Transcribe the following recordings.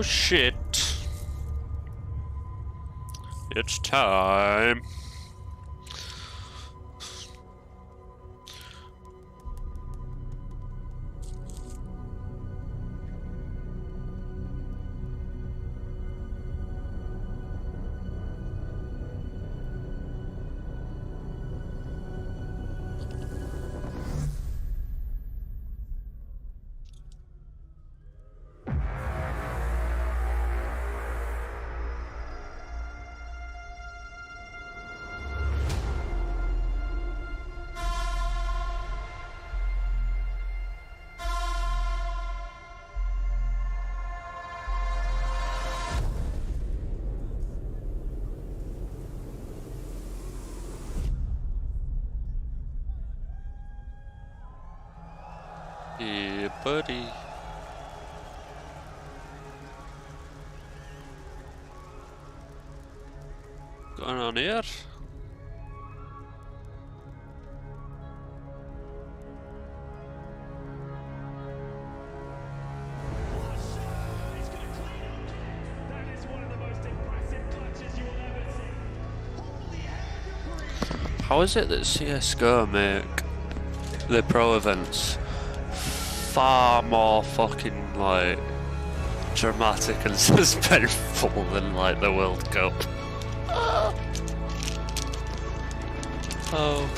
shit. It's time. Yeah, buddy. Going on here? How is it that CSGO make the pro events far more fucking like dramatic and suspenseful than like the World Cup? Oh.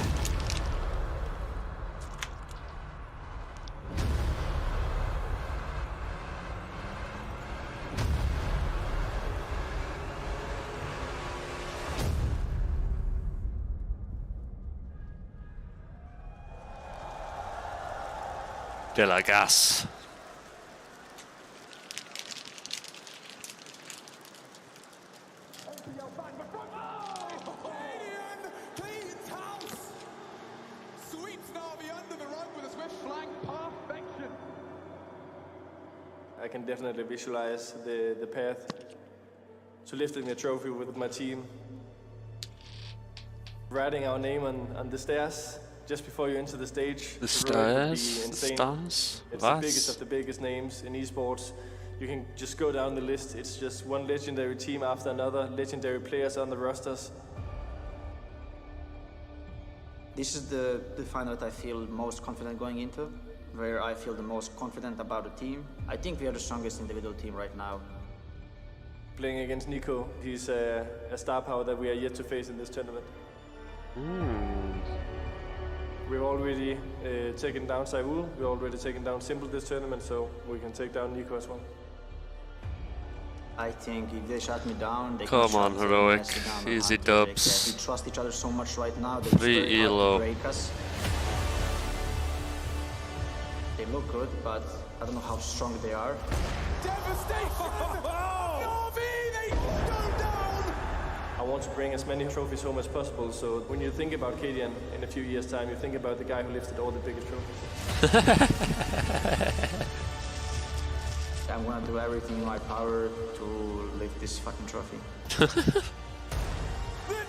De la gas. I can definitely visualize the path to lifting the trophy with my team. Writing our name on the stairs just before you enter the stage. The stairs? The stars? It's the biggest of the biggest names in esports. You can just go down the list. It's just one legendary team after another, legendary players on the rosters. This is the final that I feel most confident going into, where I feel the most confident about the team. I think we are the strongest individual team right now. Playing against Nico, he's a star power that we are yet to face in this tournament. We've already taken down Saul, we've already taken down Simple this tournament, so we can take down Nico as well. I think if they shut me down, they Come can on, Heroic. Easy dubs. We trust each other so much right now that Free it's very hard elo. to break us. They look good, but I don't know how strong they are. I want to bring as many trophies home as possible, so when you think about Kadian in a few years' time, you think about the guy who lifted all the biggest trophies. I'm gonna do everything in my power to lift this fucking trophy. The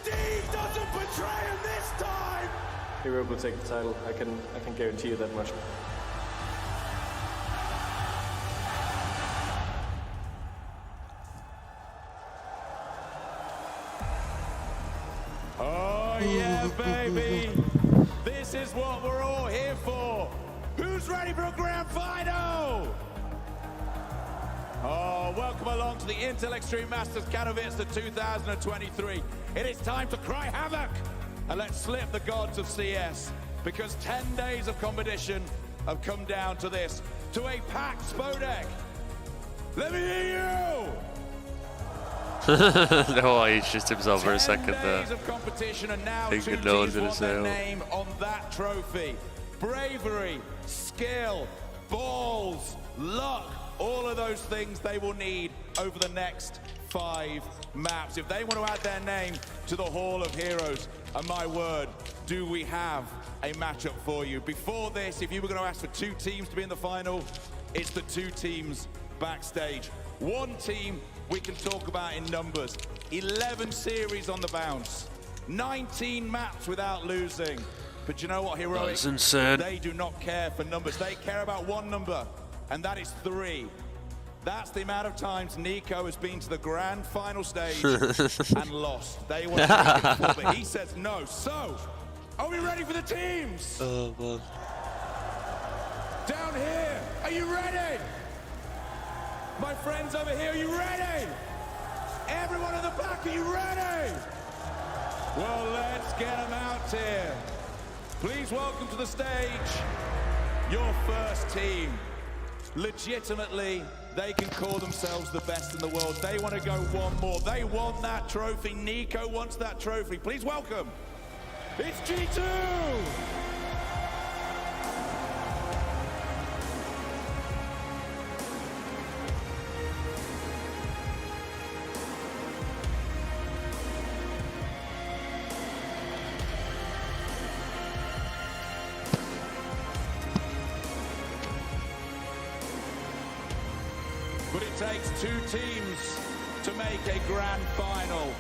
D doesn't betray him this time! Hero will take the title, I can guarantee you that much. Oh yeah, baby! This is what we're all here for! Who's ready for a grand final? Oh, welcome along to the Intel Extreme Masters Katowice 2023. It is time to cry havoc and let's slip the gods of CS, because 10 days of competition have come down to this, to a packed Spodek. Let me hear you! No, he just himself for a second 10 there. days of competition, and now Think two it knows teams it want their itself. name on that trophy. Bravery, skill, balls, luck, all of those things they will need over the next 5 maps if they want to add their name to the Hall of Heroes. And my word, do we have a matchup for you. Before this, if you were going to ask for 2 teams to be in the final, it's the 2 teams backstage. 1 team we can talk about in numbers. 11 series on the bounce. 19 maps without losing. But you know what, Heroic? That's insane. They do not care for numbers. They care about one number, and that is 3. That's the amount of times Nico has been to the grand final stage and lost. They want to take him forward, but he says no. So, are we ready for the teams? Oh, man. Down here, are you ready? My friends over here, are you ready? Everyone in the back, are you ready? Well, let's get them out here. Please welcome to the stage your first team. Legitimately, they can call themselves the best in the world. They want to go one more. They want that trophy. Nico wants that trophy. Please welcome, it's G2! But it takes two teams to make a grand final.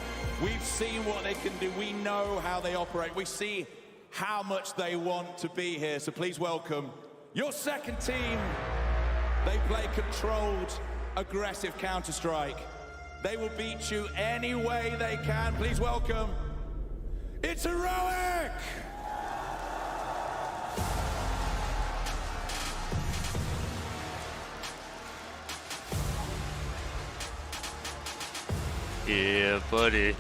We've seen what they can do. We know how they operate. We see how much they want to be here. So please welcome your second team. They play controlled, aggressive Counter-Strike. They will beat you any way they can. Please welcome, it's Heroic! Yeah, buddy.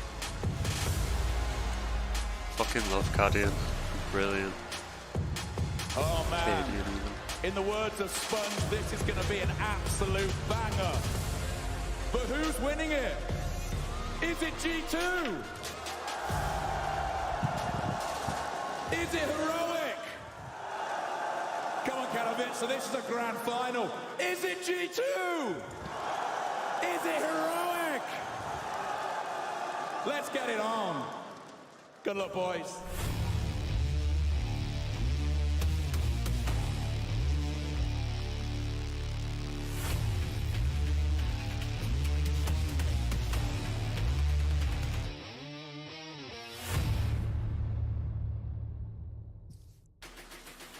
Fucking love Cadian. Brilliant. Oh man. Cadian even. In the words of Sponge, this is going to be an absolute banger. But who's winning it? Is it G2? Is it Heroic? Come on, Katowice, this is a grand final. Is it G2? Is it Heroic? Let's get it on. Good luck, boys.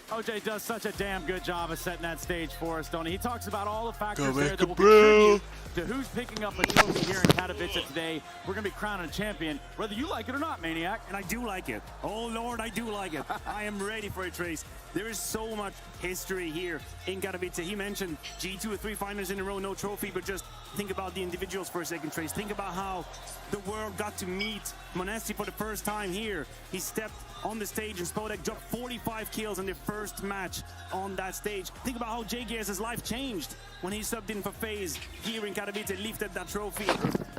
OJ does such a damn good job of setting that stage for us, don't he? He talks about all the factors Go there that will bro. contribute to who's picking up a trophy here in Katowice today. We're going to be crowning a champion, whether you like it or not, Maniac. And I do like it. Oh, Lord, I do like it. I am ready for it, Trace. There is so much history here in Katowice. He mentioned G2 with 3 finals in a row, no trophy, but just think about the individuals for a second, Trace. Think about how the world got to meet Monesti for the first time here. He stepped on the stage and Spodek dropped 45 kills in their first match on that stage. Think about how JKS's life changed when he subbed in for FaZe here in Katowice, lifted that trophy.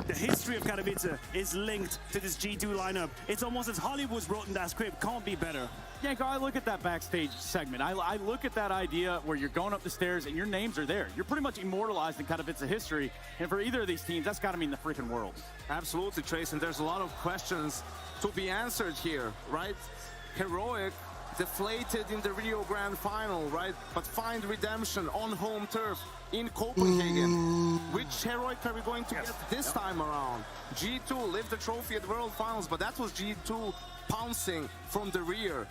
The history of Katowice is linked to this G2 lineup. It's almost as Hollywood's wrote in that script. Can't be better. Yanko, I look at that backstage segment. I look at that idea where you're going up the stairs and your names are there. You're pretty much immortalized in Katowice history. And for either of these teams, that's got to mean the freaking world. Absolutely, Trace, and there's a lot of questions to be answered here, right? Heroic deflated in the Rio Grand Final, right? But find redemption on home turf in Copenhagen. Which Heroic are we going to get this time around? G2 lift the trophy at World Finals, but that was G2 pouncing from the rear.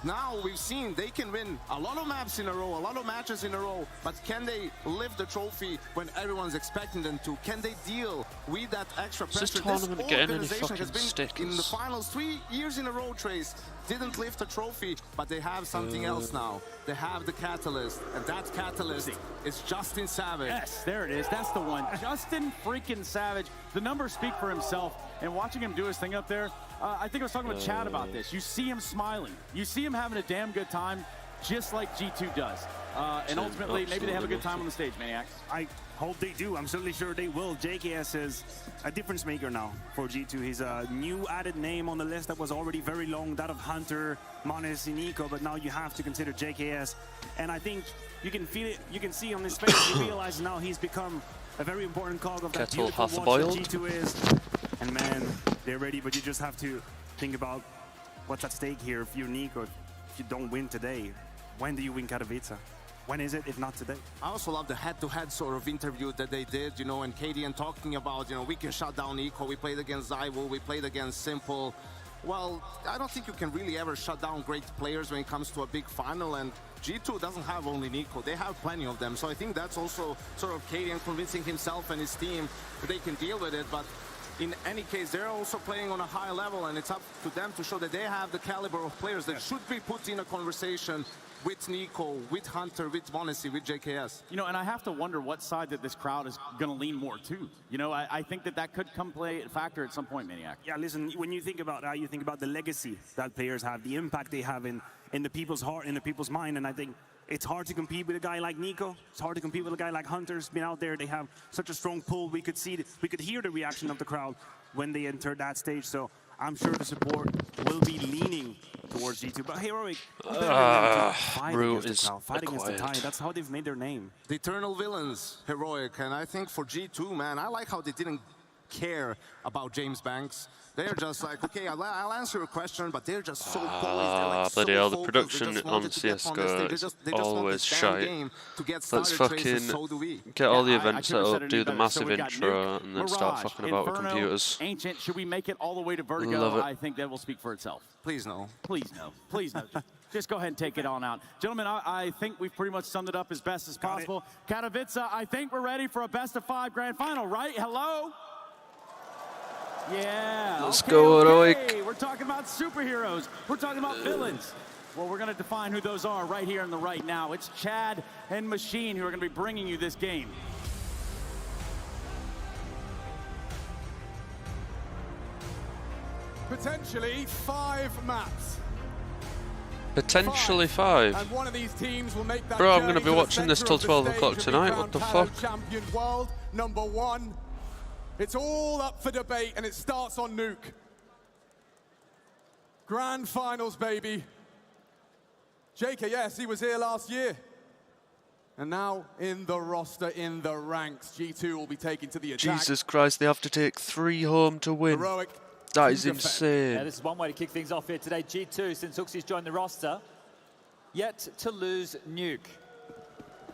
Now we've seen they can win a lot of maps in a row, a lot of matches in a row, but can they lift the trophy when everyone's expecting them to? Can they deal with that extra pressure? Is this tournament getting any organization has fucking been stickers? in the finals 3 years in a row, Trace. Didn't lift a trophy, but they have something else now. They have the catalyst, and that catalyst is Justin Savage. Yes, there it is. That's the one. Justin freaking Savage. The numbers speak for himself, and watching him do his thing up there, I think I was talking with Chad about this. You see him smiling. You see him having a damn good time, just like G2 does. And ultimately, maybe they have a good time on the stage, Maniac. I hope they do. I'm certainly sure they will. JKS is a difference maker now for G2. He's a new added name on the list that was already very long, that of Hunter, Mones, and Nico, but now you have to consider JKS. And I think you can feel it, you can see on his face, he realizes now he's become a very important cog of that Kettle beautiful half watch boiled. that G2 is. And man, they're ready, but you just have to think about what's at stake here. If you're Nico, if you don't win today, when do you win Katowice? When is it, if not today? I also love the head-to-head sort of interview that they did, you know, and Katie and talking about, you know, we can shut down Eco, we played against Zyvo, we played against Simple. Well, I don't think you can really ever shut down great players when it comes to a big final, and G2 doesn't have only Nico, they have plenty of them. So I think that's also sort of KDN convincing himself and his team that they can deal with it. But in any case, they're also playing on a high level, and it's up to them to show that they have the caliber of players that should be put in a conversation with Nico, with Hunter, with Vonesi, with JKS. You know, and I have to wonder what side that this crowd is going to lean more to. You know, I think that could come play a factor at some point, Maniac. Yeah, listen, when you think about that, you think about the legacy that players have, the impact they have in the people's heart, in the people's mind, and I think it's hard to compete with a guy like Nico. It's hard to compete with a guy like Hunter's been out there. They have such a strong pull. We could hear the reaction of the crowd when they entered that stage. So I'm sure the support will be leaning towards G2. But Heroic, fight against the tide. That's how they've made their name. The eternal villains, Heroic, and I think for G2, man, I like how they didn't care about James Banks. They're just like, okay, I'll answer your question, but they're just so poised. They're like bloody hell, the focused. production on CSGO is always shite. Let's fucking get all the events set up, do the massive intro, and then start fucking about with computers. Ancient, should we make it all the way to Vertigo? Love it. I think that will speak for itself. Please no. Please no. Please no. Just go ahead and take it on out. Gentlemen, I think we've pretty much summed it up as best as possible. Katowice, I think we're ready for a best-of-5 grand final, right? Hello? Yeah. Let's go, Heroic. We're talking about superheroes. We're talking about villains. Well, we're going to define who those are right here in the right now. It's Chad and Machine who are going to be bringing you this game. Potentially 5 maps. Potentially 5. And one of these teams will make that Bro, I'm going to journey be the watching this till center of 12 the o'clock stage tonight. and be What the crowned fuck? Champion world #1. It's all up for debate, and it starts on Nuke. Grand finals, baby. JKS, he was here last year. And now in the roster, in the ranks, G2 will be taken to the attack. Jesus Christ, they have to take 3 home to win. Heroic. That is insane. Yeah, this is one way to kick things off here today. G2, since Huxey's joined the roster, yet to lose Nuke.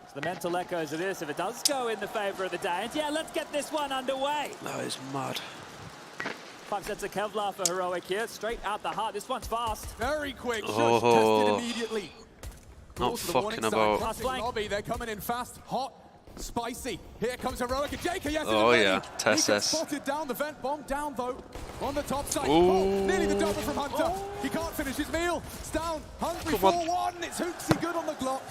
So the mental echoes of this, if it does go in the favor of the Danes, yeah, let's get this one underway. That is mad. 5 sets of Kevlar for Heroic here, straight out the heart. This one's fast. Very quick, Oh. tested immediately. Not Close to the fucking warning sign. about. Classic lobby, they're coming in fast, hot, spicy. Here comes Heroic and JKS. Oh yeah, He Tess. gets spotted down the vent bomb, down though, on the top side. Ooh. Oh, nearly the double from Hunter. He can't finish his meal. It's down, hungry Come on. 4-1. It's Hooksy good on the Glock.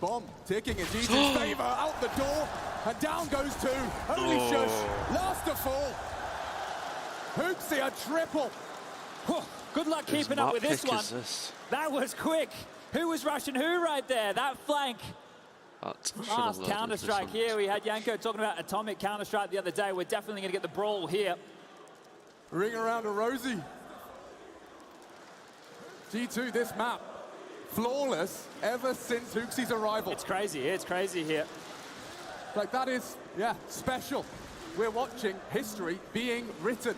Bomb ticking in G2's favor, out the door, and down goes 2. Holy shush, last to fall. Hooksy a triple. Good luck keeping up with this one. That was quick. Who was rushing who right there? That flank. Last Counter-Strike here. We had Yanko talking about atomic Counter-Strike the other day. We're definitely going to get the brawl here. Ring around a Rosie. G2, this map, flawless ever since Hooksy's arrival. It's crazy here. Like that is, yeah, special. We're watching history being written.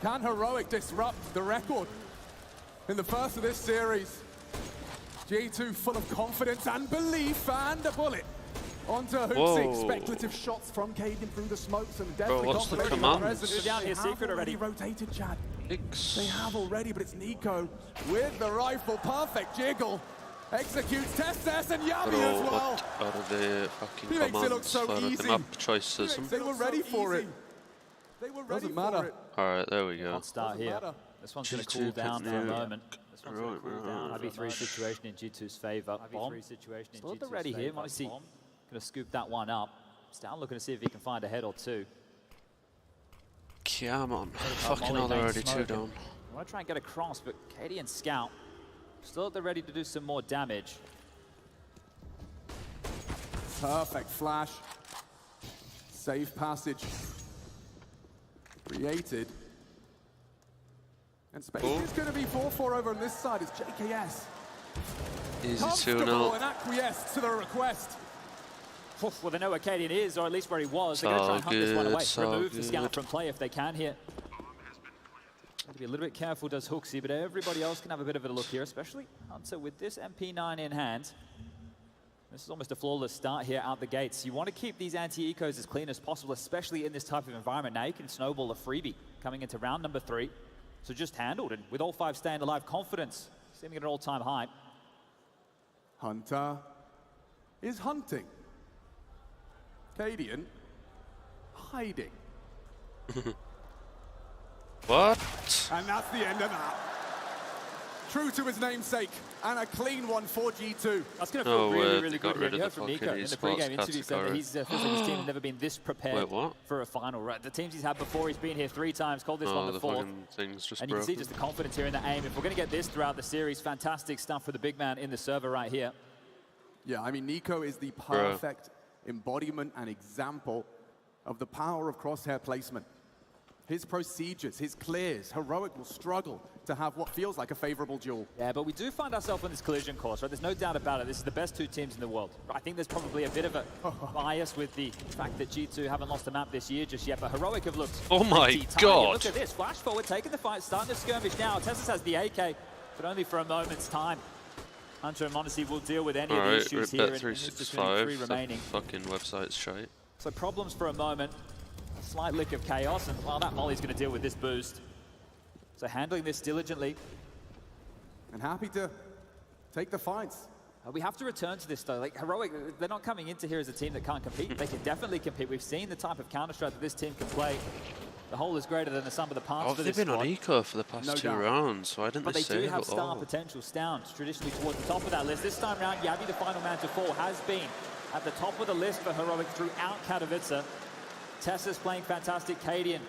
Can Heroic disrupt the record? In the first of this series, G2 full of confidence and belief, and a bullet onto Hooksy. Speculative shots from Caden through the smokes, and definitely what's the confidence. commands? Down here, secret already. Rotated, Chad. They have already, but it's Nico with the rifle. Perfect jiggle. Executes Testes and Yami as well. What are the fucking He makes it look commands so for easy. the map choices? They were ready for it. They were ready for it. Alright, there we go. Hot start here. This one's going to cool down for a moment. This one's going to cool down. IB3 situation in G2's favor. Bomb. Still at the ready here. Might see. Going to scoop that one up. Stan looking to see if he can find a head or 2. Come on. Fucking hell, they're already 2 down. I want to try and get across, but Katie and Scout still at the ready to do some more damage. Perfect flash. Safe passage. Created. And space is going to be 4-4 over on this side. It's JKS. Easy Comfortable 2-0. and acquiesced to the request. Well, they know where Cadian is, or at least where he was. They're going to try and hunt this one away. Remove the Scout from play if they can here. Got to be a little bit careful, does Hooksy, but everybody else can have a bit of a look here, especially Hunter with this MP9 in hand. This is almost a flawless start here out the gates. You want to keep these anti-ecos as clean as possible, especially in this type of environment. Now you can snowball a freebie coming into round number 3. So just handled, and with all 5 staying alive, confidence seeming at an all-time high. Hunter is hunting. Cadian hiding. What? And that's the end of that. True to his namesake, and a clean one for G2. That's going to feel really good here. You heard from Nico in the pre-game interview said that he's feels like his team has never been this prepared for a final. Right, the teams he's had before, he's been here 3 times, called this one the 4th. And you can see just the confidence here in the aim. If we're going to get this throughout the series, fantastic stuff for the big man in the server right here. Yeah, I mean, Nico is the perfect embodiment and example of the power of crosshair placement. His procedures, his clears, Heroic will struggle to have what feels like a favorable duel. Yeah, but we do find ourselves on this collision course, right? There's no doubt about it. This is the best 2 teams in the world. I think there's probably a bit of a bias with the fact that G2 haven't lost a map this year just yet, but Heroic have looked oh my god! Look at this, flash forward, taking the fight, starting the skirmish now. Tessus has the AK, but only for a moment's time. Hunter and Monacy will deal with any of the issues here, and there's just going to be 3 remaining. Fucking website's shite. So problems for a moment. Slight lick of chaos, and well, that Molly's going to deal with this boost. So handling this diligently. And happy to take the fights. We have to return to this, though. Like, Heroic, they're not coming into here as a team that can't compete. They can definitely compete. We've seen the type of Counter-Strike that this team can play. The whole is greater than the sum of the parts for this they've been squad. on eco for the past 2 rounds, so why didn't they save it? But they do have star potential. Stound traditionally towards the top of that list. This time round, Yabi, the final man to fall, has been at the top of the list for Heroic throughout Katowice. Tessa's playing fantastic. Cadian,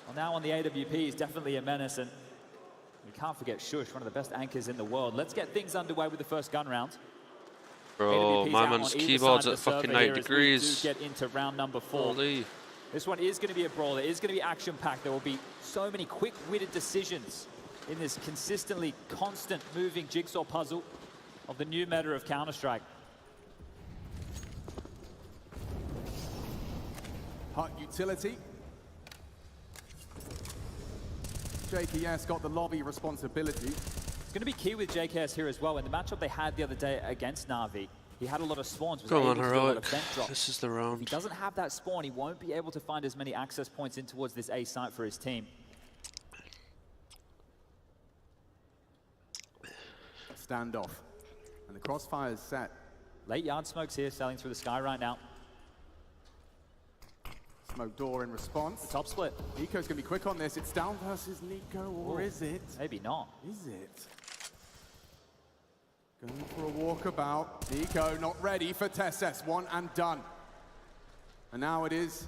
well, now on the AWP, is definitely a menace, and we can't forget Shush, one of the best anchors in the world. Let's get things underway with the first gun round. Bro, my man's keyboard's at fucking 9 degrees. Get into round number 4. Holy. This one is going to be a brawler. It is going to be action-packed. There will be so many quick-witted decisions in this consistently constant moving jigsaw puzzle of the new meta of Counter-Strike. Hut utility. JKS got the lobby responsibility. It's going to be key with JKS here as well. In the matchup they had the other day against Na'Vi, he had a lot of spawns. Come on, Heroic. This is the round. If he doesn't have that spawn, he won't be able to find as many access points in towards this A site for his team. Standoff. And the crossfire is set. Late yard smokes here, sailing through the sky right now. Smoke door in response. The top split. Nico's going to be quick on this. It's down versus Nico, or is it? Maybe not. Is it? Going for a walkabout. Nico not ready for Tesses. One and done. And now it is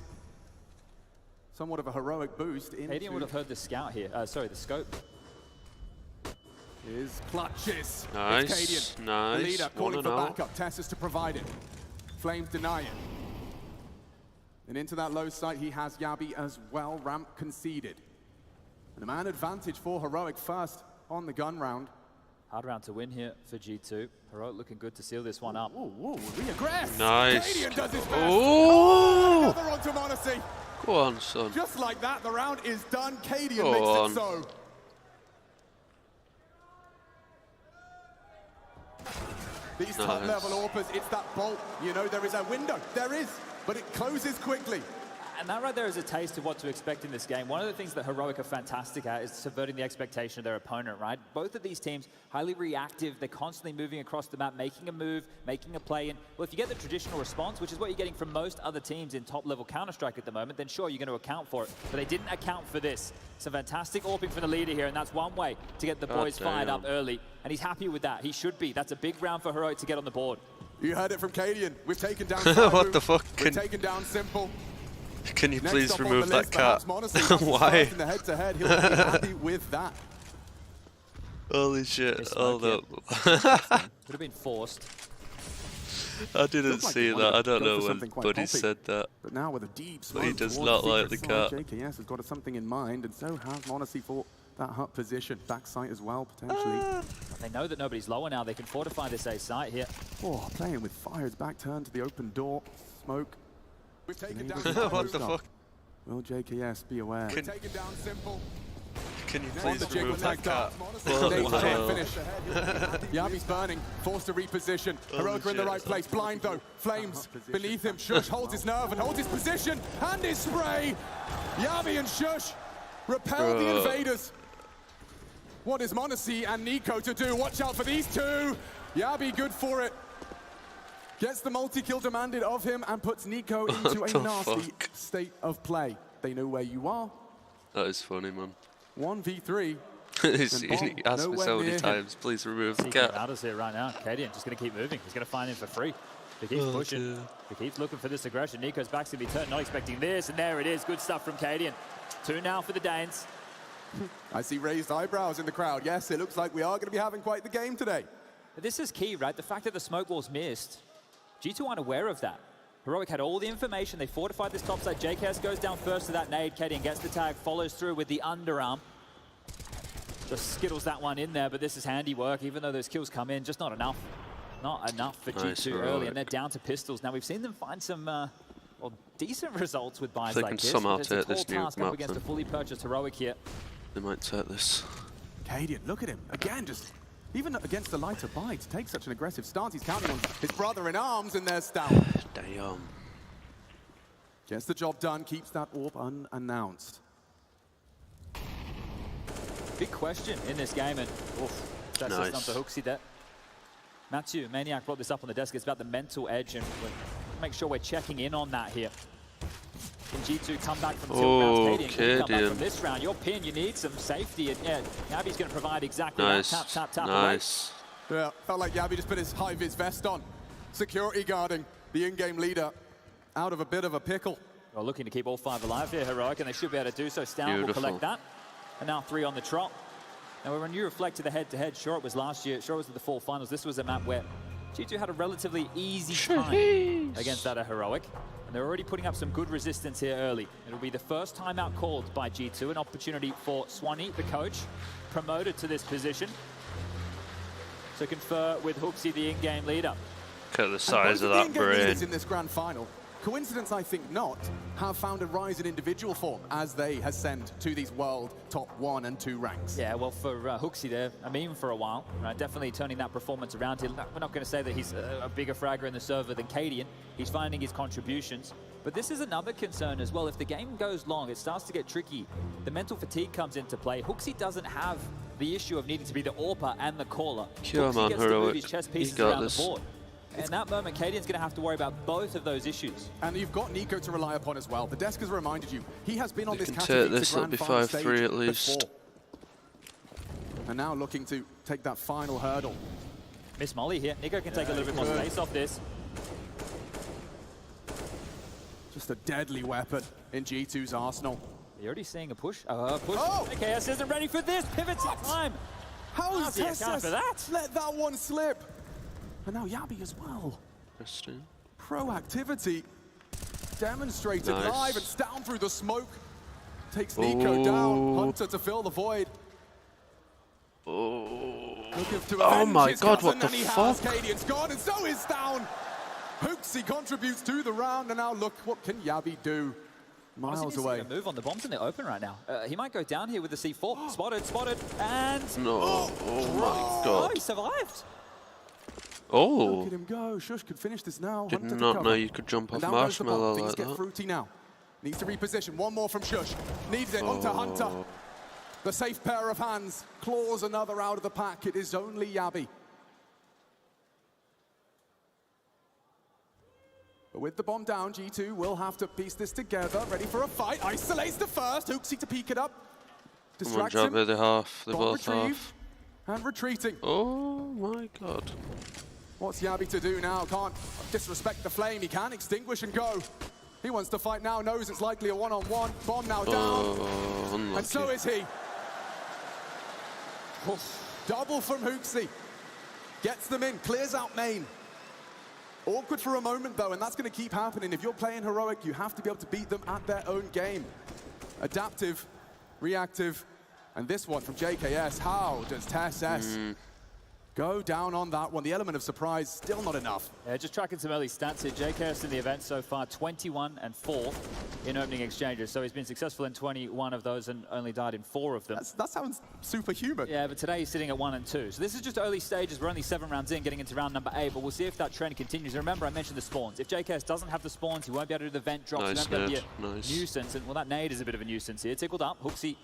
somewhat of a heroic boost into... Cadian would have heard the scout here. Sorry, the scope. Is clutches. Nice, Cadian. nice. The leader calling for backup. Tesses to provide it. Flames deny it. And into that low site, he has Yabi as well. Ramp conceded. And a man advantage for Heroic first on the gun round. Hard round to win here for G2. Heroic looking good to seal this one up. Whoa, reaggress. Nice. Cadian does his best. Oh! Another onto Monacy. Go on, son. Just like that, the round is done. Cadian makes it so. These top-level AWPers, it's that bolt. You know, there is a window. There is. But it closes quickly. And that right there is a taste of what to expect in this game. One of the things that Heroic are fantastic at is subverting the expectation of their opponent, right? Both of these teams, highly reactive. They're constantly moving across the map, making a move, making a play. And, well, if you get the traditional response, which is what you're getting from most other teams in top-level Counter-Strike at the moment, then sure, you're going to account for it. But they didn't account for this. Some fantastic AWPing from the leader here, and that's one way to get the boys fired up early. And he's happy with that. He should be. That's a big round for Heroic to get on the board. You heard it from Cadian. We've taken down what the fuck? We've taken down Simple. Can you please remove that cat? Why? In the head-to-head, he'll be happy with that. Holy shit, hold up. Could have been forced. I didn't see that. I don't know when Buddy said that. But now with a deep but he does not like the cat. JKS has got something in mind, and so has Monacy for that hut position. Backside as well, potentially. They know that nobody's lower now. They can fortify this A site here. Oh, playing with fire. His back turned to the open door. Smoke. We've taken down what the fuck? Will JKS be aware? We've taken down Simple. Can you On the please jig remove with that cat? Nate's trying to finish. Yabi's burning, forced to reposition. Heroic are in the right place, blind though. Flames beneath him. Shush holds his nerve and holds his position and his spray. Yabi and Shush repel the invaders. What is Monacy and Nico to do? Watch out for these two. Yabi good for it. Gets the multi-kill demanded of him and puts Nico into a nasty state of play. They know where you are. That is funny, man. 1v3. He asked me so many times, please remove the cat. Out of here right now. Cadian just going to keep moving. He's going to find him for free. He keeps pushing. He keeps looking for this aggression. Nico's back's going to be turned, not expecting this, and there it is. Good stuff from Cadian. 2 now for the Danes. I see raised eyebrows in the crowd. Yes, it looks like we are going to be having quite the game today. This is key, right? The fact that the smoke wall's missed. G2 aren't aware of that. Heroic had all the information. They fortified this top side. JKS goes down first to that nade. Cadian gets the tag, follows through with the underarm. Just skittles that one in there, but this is handiwork. Even though those kills come in, just not enough. Not enough for G2 early, and they're down to pistols. Now, we've seen them find some well, decent results with buys like this. Somehow it's a take this tall new task map, up against a fully purchased Heroic here. They might take this. Cadian, look at him. Again, just even against the lighter bites, takes such an aggressive stance. He's counting on his brother in arms, and there's down. Damn. Gets the job done, keeps that orb unannounced. Big question in this game, and that's just not the Hooksy there. Matthew, Maniac brought this up on the desk. It's about the mental edge, and we'll make sure we're checking in on that here. Can G2 come back from 2 rounds? Cadian, come back from this round. Your pin, you need some safety, and yeah, Yabi's going to provide exactly that. Tap, Nice. Yeah, felt like Yabi just put his high-vis vest on. Security guarding the in-game leader out of a bit of a pickle. Well, looking to keep all 5 alive here, Heroic, and they should be able to do so. Stown will collect that. And now 3 on the trot. Now, when you reflect to the head-to-head, sure it was last year, sure it was at the fall finals. This was a map where G2 had a relatively easy time against that Heroic. And they're already putting up some good resistance here early. It'll be the first timeout called by G2, an opportunity for Swanee, the coach, promoted to this position, to confer with Hooksy, the in-game leader. Look at the size of that brain. In this grand final, coincidence I think not, have found a rise in individual form as they ascend to these world top 1 and 2 ranks. Yeah, well, for Hooksy there, I mean, for a while, definitely turning that performance around. We're not going to say that he's a bigger fragger in the server than Cadian. He's finding his contributions. But this is another concern as well. If the game goes long, it starts to get tricky. The mental fatigue comes into play. Hooksy doesn't have the issue of needing to be the AWPer and the caller. Hooksy gets to move his chess pieces around the board. In that moment, Cadian's going to have to worry about both of those issues. And you've got Nico to rely upon as well. The desk has reminded you, he has been on this category this will be 5-3 at least. And now looking to take that final hurdle. Miss Molly here. Nico can take a little bit more space off this. Just a deadly weapon in G2's arsenal. You're already seeing a push. KS isn't ready for this. Pivots in time. How is TSS for that? Let that one slip. And now Yabi as well. Interesting. Proactivity demonstrated live, and down through the smoke. Takes Nico down. Hunter to fill the void. Oh my god, what the fuck? Cadian's gone, and so is down. Hooksy contributes to the round, and now look, what can Yabi do? Miles away. Move on the bombs in the open right now. He might go down here with the C4. Spotted, and... No, oh my god. Oh, he survived. Oh. Look at him go. Shush could finish this now. Did not know you could jump off marshmallow like that. Things get fruity now. Needs to reposition. One more from Shush. Needs it onto Hunter. The safe pair of hands. Claws another out of the pack. It is only Yabi. But with the bomb down, G2 will have to piece this together. Ready for a fight. Isolates the first. Hooksy to peek it up. Distracts him. They both half. And retreating. Oh my god. What's Yabi to do now? Can't disrespect the flame. He can extinguish and go. He wants to fight now, knows it's likely a one-on-one. Bomb now down. And so is he. Double from Hooksy. Gets them in, clears out main. Awkward for a moment though, and that's going to keep happening. If you're playing Heroic, you have to be able to beat them at their own game. Adaptive, reactive, and this one from JKS. How does TSS go down on that one. The element of surprise, still not enough. Yeah, just tracking some early stats here. JKS in the event so far, 21-4 in opening exchanges. So he's been successful in 21 of those and only died in 4 of them. That sounds superhuman. Yeah, but today he's sitting at 1 and 2. So this is just early stages. We're only 7 rounds in, getting into round number 8, but we'll see if that trend continues. Remember, I mentioned the spawns. If JKS doesn't have the spawns, he won't be able to do the vent drops. Nice he won't be able to nade. be a Nice. nuisance. And, well, that nade is a bit of a nuisance here. Tickled up. Hooksy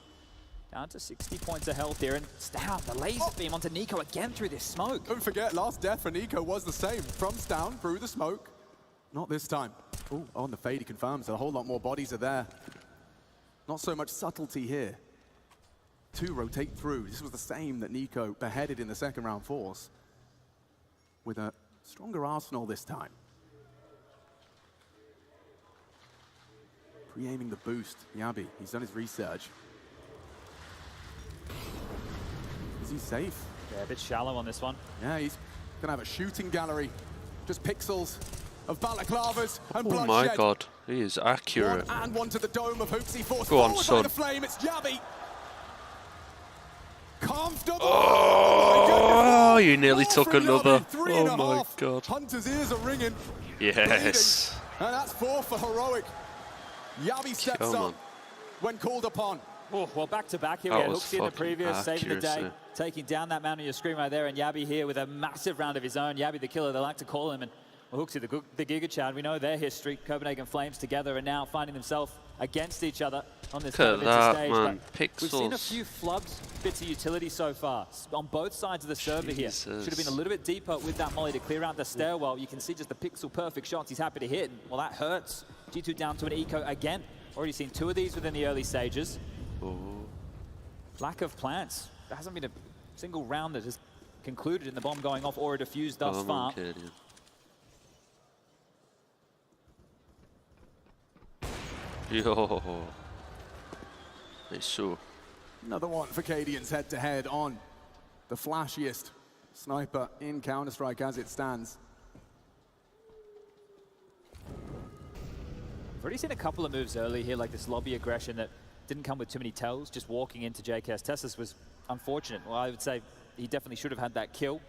down to 60 points of health here. And Stown, the laser beam onto Nico again through this smoke. Don't forget, last death for Nico was the same. From Stown, through the smoke. Not this time. Ooh, on the fade, he confirms a whole lot more bodies are there. Not so much subtlety here. 2 rotate through. This was the same that Nico beheaded in the second round force. With a stronger arsenal this time. Pre-aiming the boost, Yabi. He's done his research. Is he safe? Yeah, a bit shallow on this one. Yeah, he's gonna have a shooting gallery. Just pixels of balaclavas and bloodshed. Oh my god, he is accurate. One and one to the dome of Hooksy, forced Go on, forward son. by the flame. It's Yabi. Comfortable. Oh, you nearly took another. Oh my god. Hunter's ears are ringing. Yes. Bleeding. And that's 4 for Heroic. Yabi steps Come up on. when called upon. Oh, well, back-to-back here. That We had was Hooksy in the fucking previous, saving the day, accuracy. taking down that man on your screen right there, and Yabi here with a massive round of his own. Yabi the killer, they like to call him, and well, Hooksy the Giga Chad. We know their history. Copenhagen Flames together, and now finding themselves against each other on this Look at that, stage. man. But we've seen a Pixels. few flubs, bits of utility so far on both sides of the server here. Jesus. Should have been a little bit deeper with that molly to clear out the stairwell. You can see just the pixel-perfect shots he's happy to hit. And, well, that hurts. G2 down to an eco again. Already seen 2 of these within the early stages. Oh. Lack of plants. There hasn't been a single round that has concluded in the bomb going off or a defused thus Come far. on, Cadian. Yo. Nice so. Another one for Cadians head-to-head on the flashiest sniper in Counter-Strike as it stands. We've already seen a couple of moves early here, like this lobby aggression that didn't come with too many tells, just walking into JKS. Tessus was unfortunate. Well, I would say he definitely should have had that kill.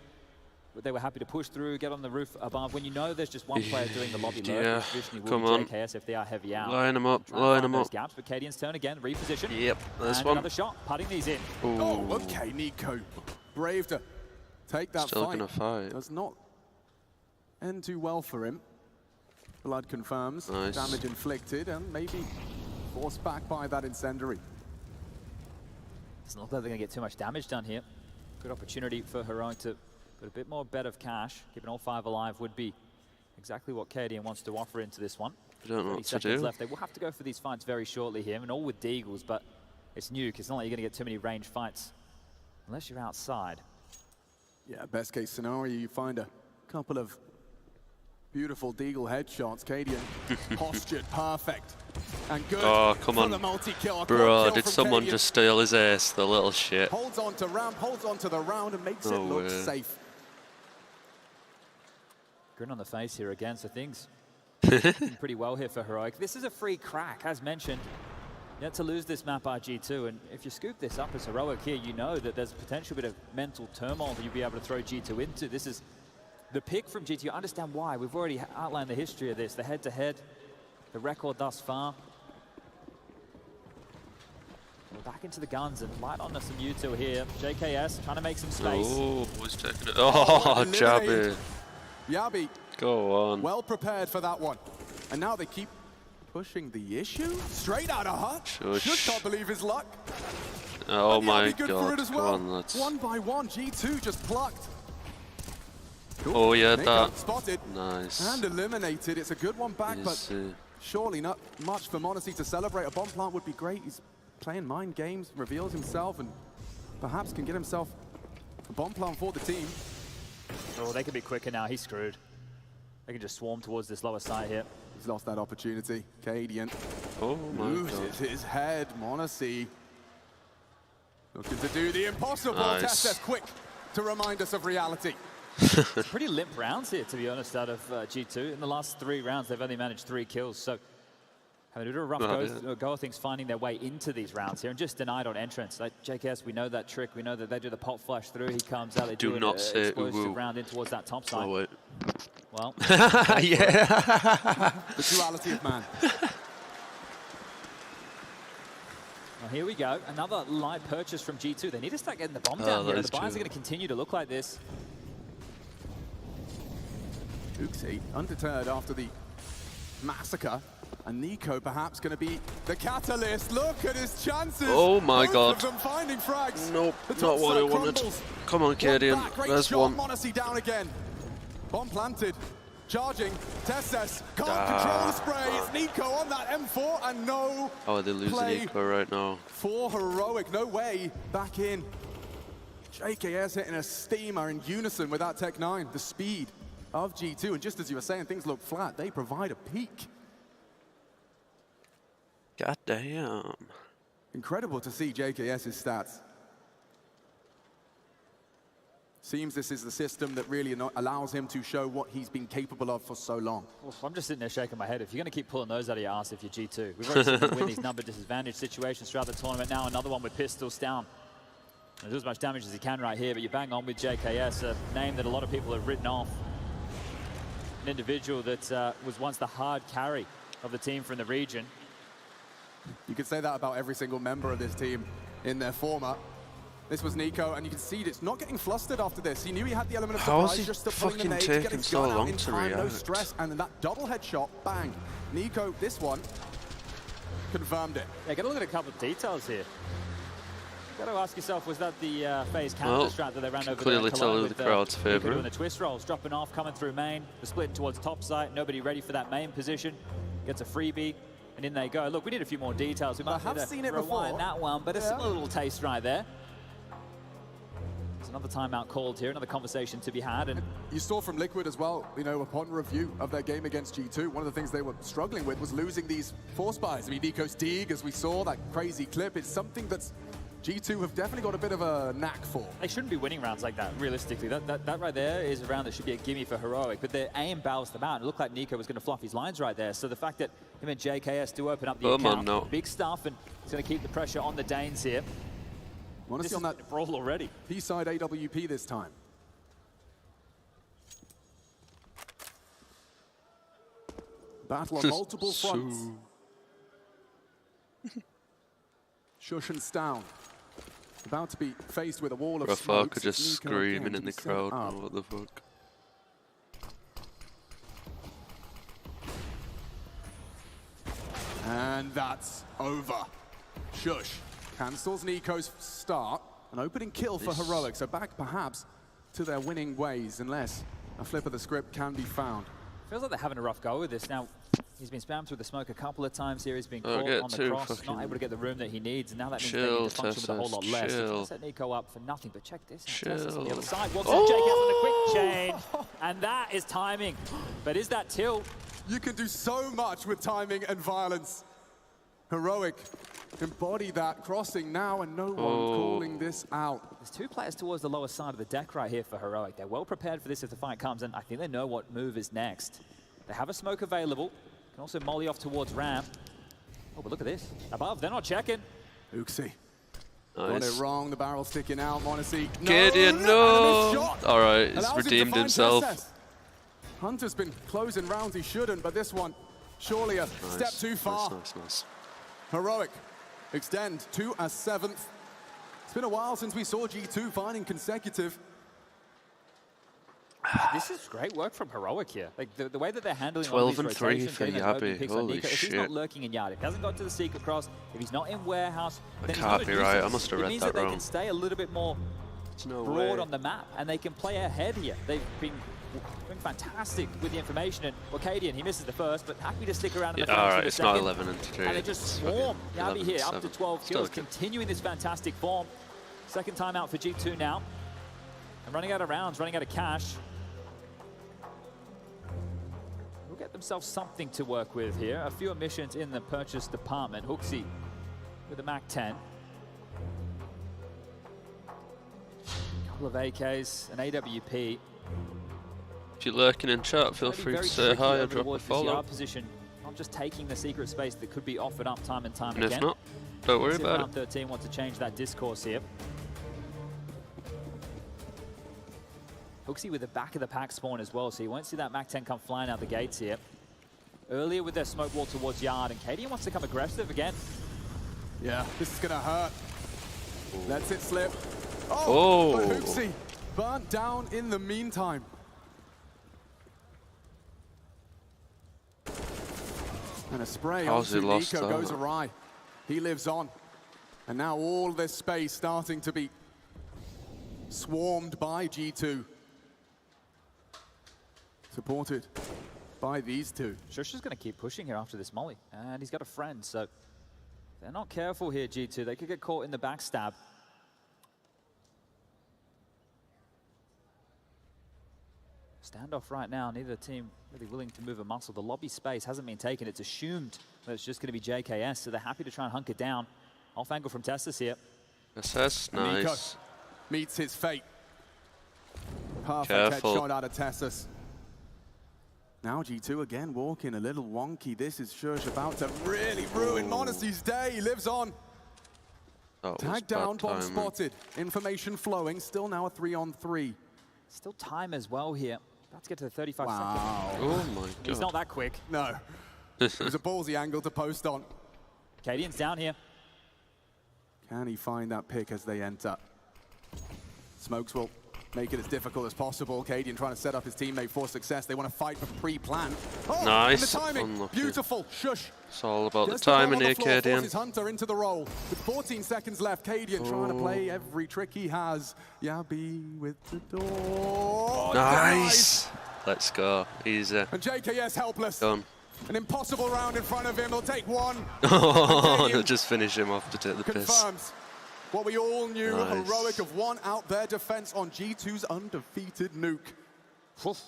But they were happy to push through, get on the roof above. When you know there's just one player doing the lobby lurk, Yeah, which traditionally will come be on. JKS if they are heavy out. Line them up, Try and line find them those up. gaps, but Cadian's turn again, reposition. Yep, there's and one. another shot, putting these in. Ooh. Oh, okay, Nico. Brave to take that Still fight. gonna fight. Does not end too well for him. Blood confirms. Nice. Damage inflicted and maybe forced back by that incendiary. Doesn't look like they're going to get too much damage done here. Good opportunity for Heroic to put a bit more bet of cash. Keeping all 5 alive would be exactly what Cadian wants to offer into this one. I don't know 30 what to seconds do. left. They will have to go for these fights very shortly here, and all with Deagles, but it's nuke. It's not like you're going to get too many range fights unless you're outside. Yeah, best case scenario, you find a couple of beautiful Deagle headshots. Cadian postured perfect and good. Oh, come for on. the multi-kill. A Bro, kill did from someone Cadian. just steal his ace, the little shit? Holds on to ramp, holds on to the round and makes it No look way. safe. Grin on the face here again, so things looking pretty well here for Heroic. This is a free crack, as mentioned. You had to lose this map RG2, and if you scoop this up as Heroic here, you know that there's a potential bit of mental turmoil that you'll be able to throw G2 into. This is the pick from G2. I understand why. We've already outlined the history of this, the head-to-head, the record thus far. We're back into the guns and light on some U2 here. JKS trying to make some space. Oh, who's taking it? Oh, Jabby. Eliminated. Yabi, Go on. well prepared for that one. And now they keep pushing the issue. Straight out of Hut. Shush. Just can't believe his luck. Oh And my Yabi good for god. it as Come well. on, let's. One by one, G2 just plucked. Oh, yeah, Nico that. spotted Nice. and eliminated. It's a good one back, but Easy. surely not much for m0NESY to celebrate. A bomb plant would be great. He's playing mind games, reveals himself, and perhaps can get himself a bomb plant for the team. Oh, they can be quicker now. He's screwed. They can just swarm towards this lower side here. He's lost that opportunity. Cadian Oh my loses god. his head. m0NESY looking to do the impossible. Nice. Test quick to remind us of reality. Pretty limp rounds here, to be honest, out of G2. In the last 3 rounds, they've only managed 3 kills. So Having a bit of a rough go of things, finding their way into these rounds here, and just denied on entrance. Like JKS, we know that trick. We know that they do the pop flash through. He comes out. They do an explosive round in towards that top side. Oh, wait. Well, yeah. The duality of man. Well, here we go. Another light purchase from G2. They need to start getting the bomb down here. The buyers are going to continue to look like this. Uxie, undeterred after the massacre. And Nico perhaps going to be the catalyst. Look at his chances. Oh my God. Of them finding frags. Nope, not what I wanted. Come on, Cadian. There's one. Monacy down again. Bomb planted. Charging. Tesses can't control the spray. It's Nico on that M4 and no. Oh, they're losing Nico right now. For Heroic, no way back in. JKS hitting a steamer in unison with that Tech 9. The speed of G2, and just as you were saying, things look flat. They provide a peak. God damn. Incredible to see JKS's stats. Seems this is the system that really allows him to show what he's been capable of for so long. Well, I'm just sitting there shaking my head. If you're going to keep pulling those out of your ass if you're G2, we've already seen them win these number disadvantage situations throughout the tournament. Now another one with pistols down. And do as much damage as he can right here, but you bang on with JKS, a name that a lot of people have written off. An individual that was once the hard carry of the team from the region. You could say that about every single member of this team in their former. This was Nico, and you can see it's not getting flustered after this. He knew he had the element of surprise, just to putting the nade, getting so long in time, no stress, and then that double headshot, bang. Nico, this one, confirmed it. Yeah, gotta look at a couple of details here. Got to ask yourself, was that the phase counter strat that they ran over clearly there? Clearly tell the crowd's favour. Doing the twist rolls, dropping off, coming through main, the split towards top side, nobody ready for that main position, gets a freebie, and in they go. Look, we need a few more details. We might have seen it rewind before. that one, but it's a little taste right there. There's another timeout called here, another conversation to be had. And you saw from Liquid as well, you know, upon review of their game against G2, one of the things they were struggling with was losing these force buys. I mean, Nico Stieg, as we saw, that crazy clip, it's something that's G2 have definitely got a bit of a knack for. They shouldn't be winning rounds like that, realistically. That right there is a round that should be a gimme for Heroic, but their aim bails them out. It looked like Nico was going to fluff his lines right there, so the fact that him and JKS do open up the account, big stuff, and it's going to keep the pressure on the Danes here. Want to see on that brawl already. P-side AWP this time. Battle on multiple fronts. Shush and Stown about to be faced with a wall of smoke. Just screaming in the crowd. Oh, what the fuck? And that's over. Shush cancels Nico's start. An opening kill for Heroic, so back perhaps to their winning ways, unless a flip of the script can be found. Feels like they're having a rough go with this. Now, he's been spammed through the smoke a couple of times here. He's been caught on the cross, not able to get the room that he needs, and now that means they need to function with a whole lot less. It's set Nico up for nothing, but check this. Tessus on the other side, walks in, JKS on the quick chain, and that is timing. But is that tilt? You can do so much with timing and violence. Heroic embody that crossing now, and no one calling this out. There's two players towards the lower side of the deck right here for Heroic. They're well prepared for this if the fight comes, and I think they know what move is next. They have a smoke available. Can also molly off towards ramp. Oh, but look at this. Above, they're not checking. Uxie. Got it wrong, the barrel sticking out, Monacy. Gideon, no! Alright, he's redeemed himself. Hunter's been closing rounds he shouldn't, but this one, surely a step too far. Nice. Heroic extend to a 7th. It's been a while since we saw G2 finding consecutive. This is great work from Heroic here. Like the way that they're handling 12 and 3 for Yabi. Holy Nico, shit. if he's not lurking in yard, if he hasn't got to the secret cross, if he's not in warehouse, I then can't he's be not right. I must have read that wrong. It means that they can stay a little bit more broad on the map, and they can play ahead here. They've been doing fantastic with the information, and Wakadian, he misses the first, but happy to stick around in the alright, for it's the not second. 11 and 3. And they just swarm Yabi here, up to 12 kills, Still continuing this fantastic form. Second time out for G2 now. And running out of rounds, running out of cash. Will get themselves something to work with here. A few emissions in the purchase department. Hooksy with a MAC-10. Couple of AKs, an AWP. If you're lurking in chat, feel free to say hi or drop a follow. Position. Not not just taking the secret space that could be offered up time and time And again. if not, don't worry about round it. 13 want to change that discourse here. Hooksy with the back of the pack spawn as well, so you won't see that MAC-10 come flying out the gates here. Earlier with their smoke wall towards Yard, and KDN wants to come aggressive again. Yeah, this is gonna hurt. Lets it slip. Oh! But Hooksy burnt down in the meantime. And a spray How's he onto lost Nico that? goes awry. He lives on. And now all this space starting to be swarmed by G2. Supported by these two. Shush is going to keep pushing here after this molly, and he's got a friend, so if they're not careful here, G2, they could get caught in the backstab. Standoff right now, neither team really willing to move a muscle. The lobby space hasn't been taken. It's assumed that it's just going to be JKS, so they're happy to try and hunker down. Off angle from Tessus here. SS, nice. Nico meets his fate. Perfect Careful. headshot out of Tessus. Now G2 again walking a little wonky. This is Shush about to really ruin Monasty's day. He lives on. Tag down, bomb spotted. Information flowing. Still now a 3-on-3. Still time as well here. About to get to the 35 Wow. seconds. Oh my god. He's not that quick. No. It was a ballsy angle to post on. KDN's down here. Can he find that pick as they enter? Smokes will make it as difficult as possible. KDN trying to set up his teammate for success. They want to fight for pre-plan. Oh, Nice. and the timing. Unlucky. Beautiful. Shush. It's all about the Gets the ball timing on the here, floor, KDN. forces Hunter into the roll. With 14 seconds left, KDN trying to play every trick he has. Yabi with the door. Nice. Let's go. Easy. And JKS helpless. Done. An impossible round in front of him. He'll take one. Oh, they'll just finish him off to take the piss. Confirms what we all knew. Nice. Heroic have won out their defense on G2's undefeated nuke.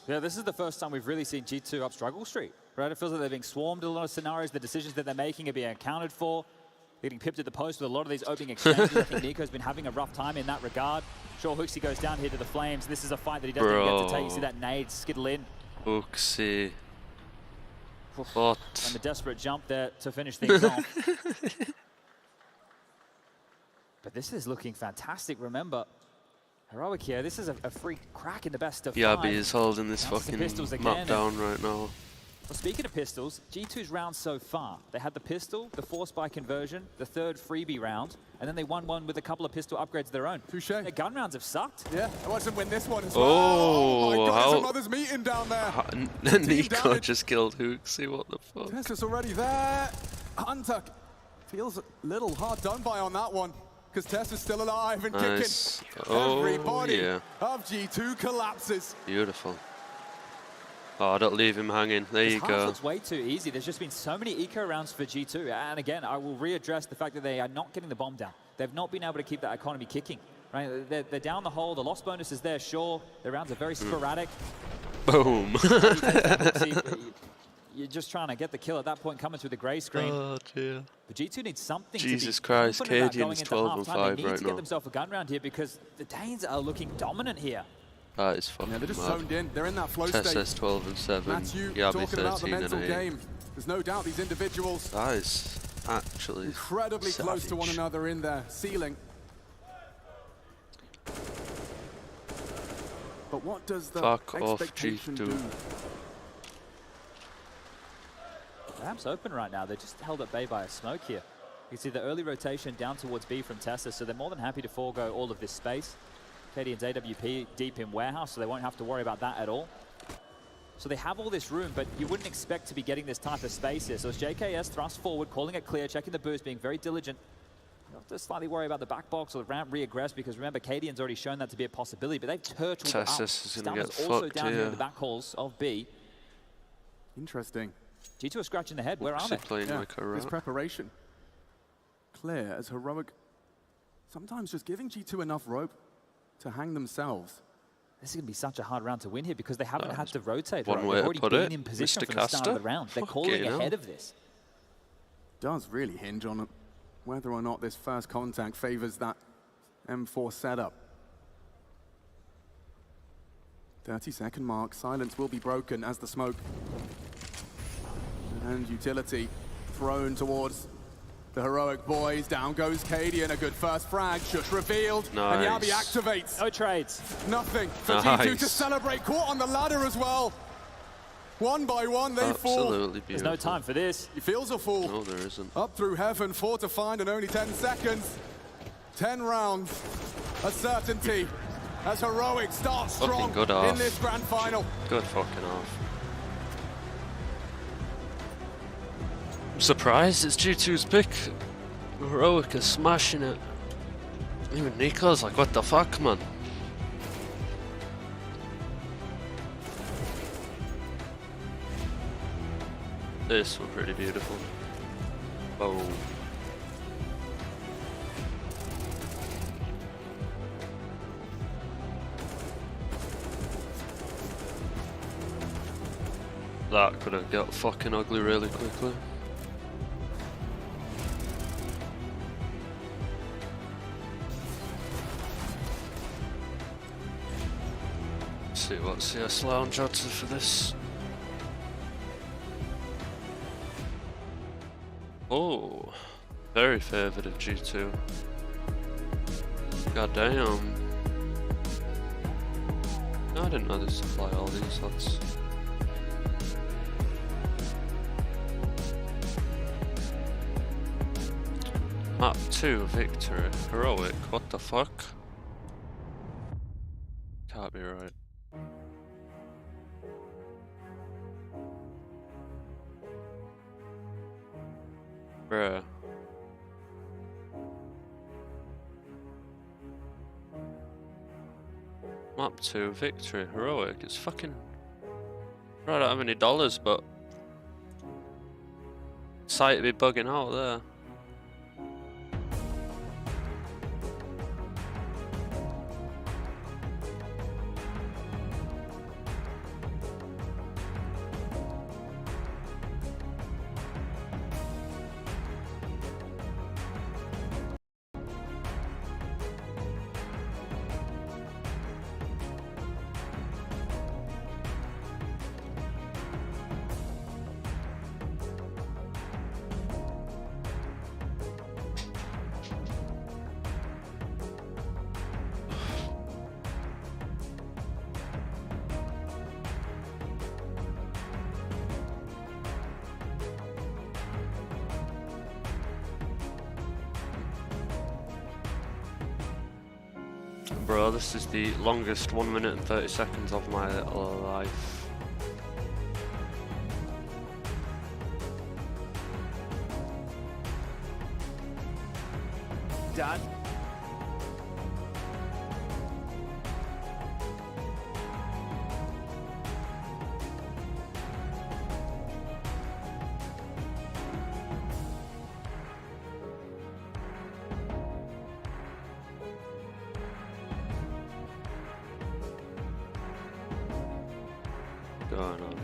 Yeah, this is the first time we've really seen G2 up struggle street, right? It feels like they're being swarmed in a lot of scenarios. The decisions that they're making are being accounted for. Getting pipped at the post with a lot of these opening exchanges. I think Nico's been having a rough time in that regard. Sure, Hooksy goes down here to the flames. This is a fight that he doesn't even get to take. You see that nade skittle in. Hooksy. What? And the desperate jump there to finish things off. But this is looking fantastic. Remember, Heroic here, this is a free crack in the best of five. Yabi is holding this Bounces the fucking pistols map again. down right now. Well, speaking of pistols, G2's rounds so far, they had the pistol, the force by conversion, the third freebie round, and then they won one with a couple of pistol upgrades of their own. Touche. Their gun rounds have sucked. Yeah, I watched them win this one as Oh, well. Oh my God, how- there's a mother's meeting down there. Nico damage. just killed Hooksy, what the fuck? Tessus already there. Hunter feels a little hard done by on that one, because Tess is still alive and Nice. kicking. Oh, Everybody yeah. of G2 collapses. Beautiful. Oh, don't leave him hanging. There you This half go. looks way too easy. There's just been so many eco rounds for G2. And again, I will readdress the fact that they are not getting the bomb down. They've not been able to keep that economy kicking. Right? They're down the hole. The loss bonus is there, sure. The rounds are very sporadic. Boom. You're just trying to get the kill at that point, coming through the grey screen. Oh, dear. But G2 needs something Jesus to be Christ, confident about going KDN's into 12 and halftime. 5 They need right to get now. themselves a gun round here because the Danes are looking dominant here. That is fucking Yeah, they're just mad. zoned in. They're in that flow state. Tessus 12 and 7. Matthew Yabi talking about the 13 and mental 8. game. There's no doubt these individuals That is actually incredibly close to one savage. another in their ceiling. But what does the Fuck off, expectation G2. do? Ramp's open right now. They're just held at bay by a smoke here. You can see the early rotation down towards B from Tessus, so they're more than happy to forego all of this space. KDN's AWP deep in warehouse, so they won't have to worry about that at all. So they have all this room, but you wouldn't expect to be getting this type of space here. So it's JKS thrust forward, calling it clear, checking the boost, being very diligent. You have to slightly worry about the back box or the ramp re-aggress, because remember, KDN's already shown that to be a possibility, but they've turtled up. Tessus is gonna get Stammer's also fucked down here in here. the back halls of B. Interesting. G2 are scratching their head. Where are Hooksy they? playing like a This rat. preparation. Clear as Heroic, sometimes just giving G2 enough rope to hang themselves. This is going to be such a hard round to win here because they haven't had to rotate. one Right? way They've to already put been it, in position Mr. from the start of Caster. the round. They're Fucking calling hell. ahead of this. Does really hinge on whether or not this first contact favors that M4 setup. 30-second mark. Silence will be broken as the smoke And utility thrown towards the heroic boys. Down goes Cadian, a good first frag. Shush revealed, nice. and Yabi activates. No trades. Nothing for nice. G2 to celebrate. Caught on the ladder as well. One by one, they fall. Absolutely beautiful. There's no time for this. He feels a fool. No, there isn't. Up through heaven, 4 to find in only 10 seconds. 10 rounds, a certainty. As Heroic starts strong in this grand final. Good fucking off. I'm surprised it's G2's pick. Heroic is smashing it. Even Nico's like, what the fuck, man? This was pretty beautiful. Oh. That could have got fucking ugly really quickly. Let's see what CS Lounge odds are for this. Oh, very favoured of G2. God damn. I didn't know they supply all these odds. Map 2 victory. Heroic, what the fuck? Can't be right. Bruh. Map 2 victory. Heroic. It's fucking... I don't have any dollars, but... Site be bugging out there. Bro, this is the longest 1 minute and 30 seconds of my life. Dad? Going on.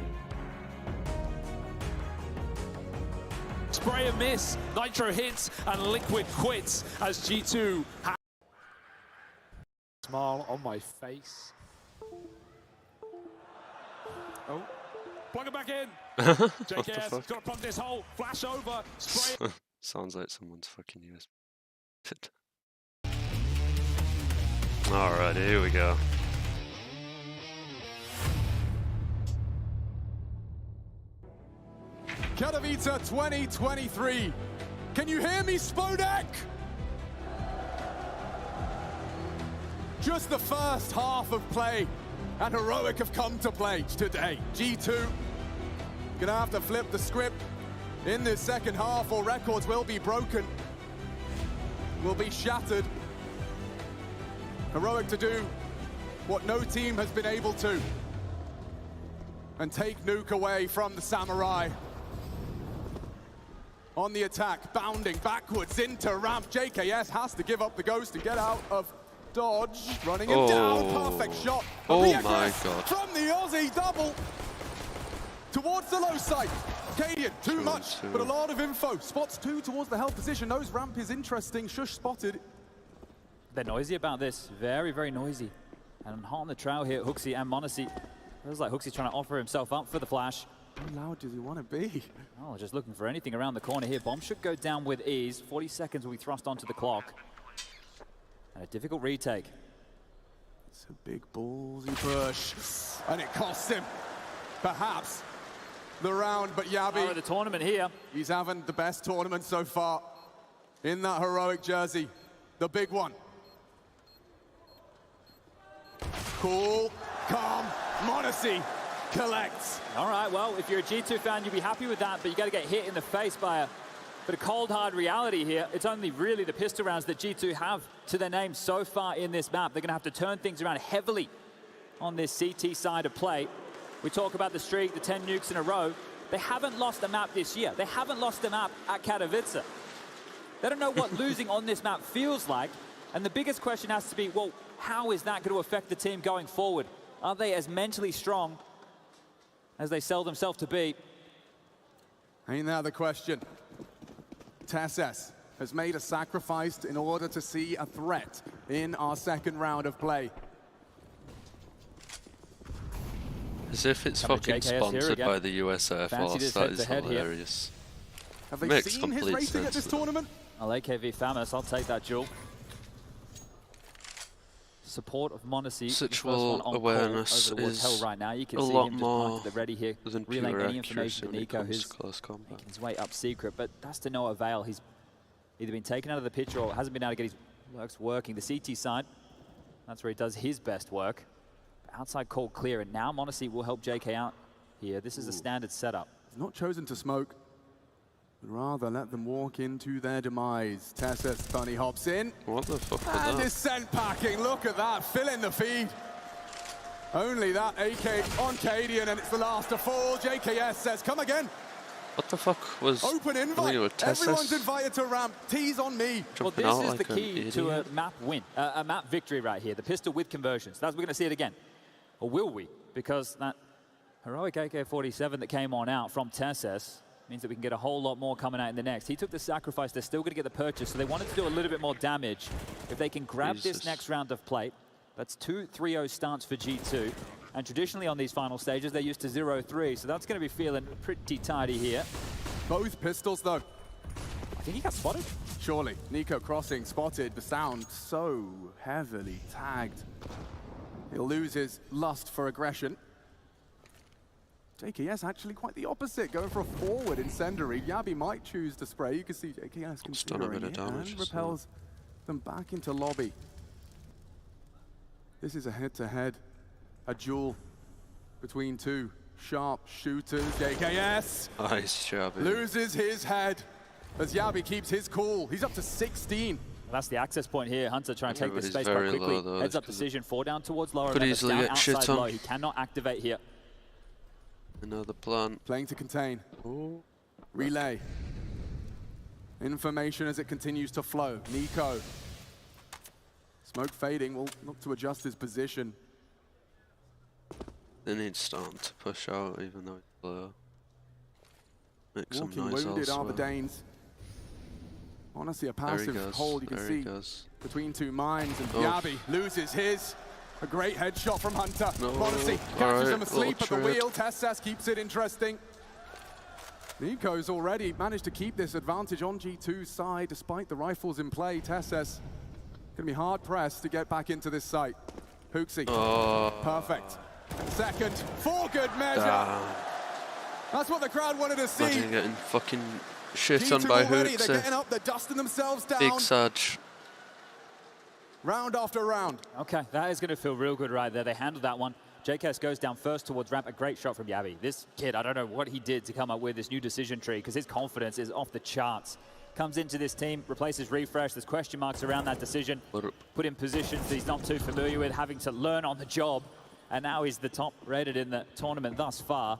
Spray and miss, Nitro hits, and Liquid quits as G2 smile on my face. Oh, plug it back in. JKS got to plug this hole. Flash over. Spray. Sounds like someone's fucking USB. Alright, here we go. Katowice 2023. Can you hear me, Spodek? Just the first half of play, and Heroic have come to play today. G2 gonna have to flip the script in this second half, or records will be broken, will be shattered. Heroic to do what no team has been able to, and take Nuke away from the Samurai. On the attack, bounding backwards into ramp. JKS has to give up the ghost and get out of dodge. Running him down, perfect shot. Oh my god. From the Aussie double towards the low side. Cadian, too much, but a lot of info. Spots 2 towards the health position. Nose ramp is interesting. Shush spotted. They're noisy about this. Very, very noisy. And hot on the trail here, Hooksy and Monacy. Feels like Hooksy's trying to offer himself up for the flash. How loud does he want to be? Oh, just looking for anything around the corner here. Bomb should go down with ease. 40 seconds will be thrust onto the clock. And a difficult retake. It's a big ballsy push. And it costs him, perhaps, the round. But Yabi, the tournament here. He's having the best tournament so far in that heroic jersey. The big one. Cool, calm, m0NESY collects. All right, well, if you're a G2 fan, you'd be happy with that, but you got to get hit in the face by a bit of cold, hard reality here. It's only really the pistol rounds that G2 have to their name so far in this map. They're going to have to turn things around heavily on this CT side of play. We talk about the streak, the 10 nukes in a row. They haven't lost a map this year. They haven't lost a map at Katowice. They don't know what losing on this map feels like. And the biggest question has to be, well, how is that going to affect the team going forward? Are they as mentally strong as they sell themselves to be? Ain't that the question? TeSS has made a sacrifice in order to see a threat in our second round of play. As if it's fucking sponsored by the US Air Force. That is hilarious. Have they Makes seen his complete racing sense at this though. tournament? Well, AKV Famous, I'll take that duel. Support of m0NESY. Situational awareness is right now. You can a see lot him more just ready here, than relaying pure any information to accuracy when it Nico, comes who's to close combat. making his way up secret, but that's to no avail. He's either been taken out of the picture or hasn't been able to get his works working. The CT side, that's where he does his best work. Outside call clear, and now m0NESY will help JK out here. This is a standard setup. He's not chosen to smoke, but rather let them walk into their demise. TeSS bunny hops in. What the fuck was And that? descent packing, look at that, filling the feed. Only that AK on Cadian, and it's the last to fall. JKS says, come again. What the fuck was... Open invite, everyone's invited to ramp, tease on me. Well, this is the key to a map win, a map victory right here. The pistol with conversions. That's, we're going to see it again. Or will we? Because that heroic AK-47 that came on out from TeSS means that we can get a whole lot more coming out in the next. He took the sacrifice. They're still going to get the purchase, so they wanted to do a little bit more damage. If they can grab this next round of play, that's 2 3-0 starts for G2. And traditionally on these final stages, they're used to 0-3, so that's going to be feeling pretty tidy here. Both pistols, though. I think he got spotted. Surely. Nico crossing, spotted. The sound so heavily tagged. He'll lose his lust for aggression. JKS actually quite the opposite, going for a forward incendiary. Yabi might choose to spray. You can see JKS considering it and repels them back into lobby. This is a head-to-head, a duel between two sharp shooters. JKS Nice job. loses his head as Yabi keeps his cool. He's up to 16. That's the access point here. Hunter trying to take this space quite quickly. Low, Heads up decision, 4 down towards lower. Could easily get shit on. Low. He cannot activate here. Another plan. Playing to contain. Ooh. Relay. Information as it continues to flow. Nico. Smoke fading, will look to adjust his position. They need Storm to push out, even though it's low. Make some Walking noise wounded are the elsewhere. Danes. Honestly, a passive hold you can see between two mines, and Yabi loses his. A great headshot from Hunter. m0NESY catches him asleep at the wheel. TeSS keeps it interesting. Nico's already managed to keep this advantage on G2's side despite the rifles in play. TeSS gonna be hard pressed to get back into this site. Hooksy, perfect. Second, for good measure. That's what the crowd wanted to see. Imagine getting fucking shit G2 on by already, Hooksy. they're getting up, they're dusting themselves down. Big Sarge. Round after round. Okay, that is going to feel real good right there. They handled that one. JKS goes down first towards ramp. A great shot from Yabi. This kid, I don't know what he did to come up with this new decision tree because his confidence is off the charts. Comes into this team, replaces Refresh. There's question marks around that decision. Put in positions that he's not too familiar with, having to learn on the job. And now he's the top rated in the tournament thus far.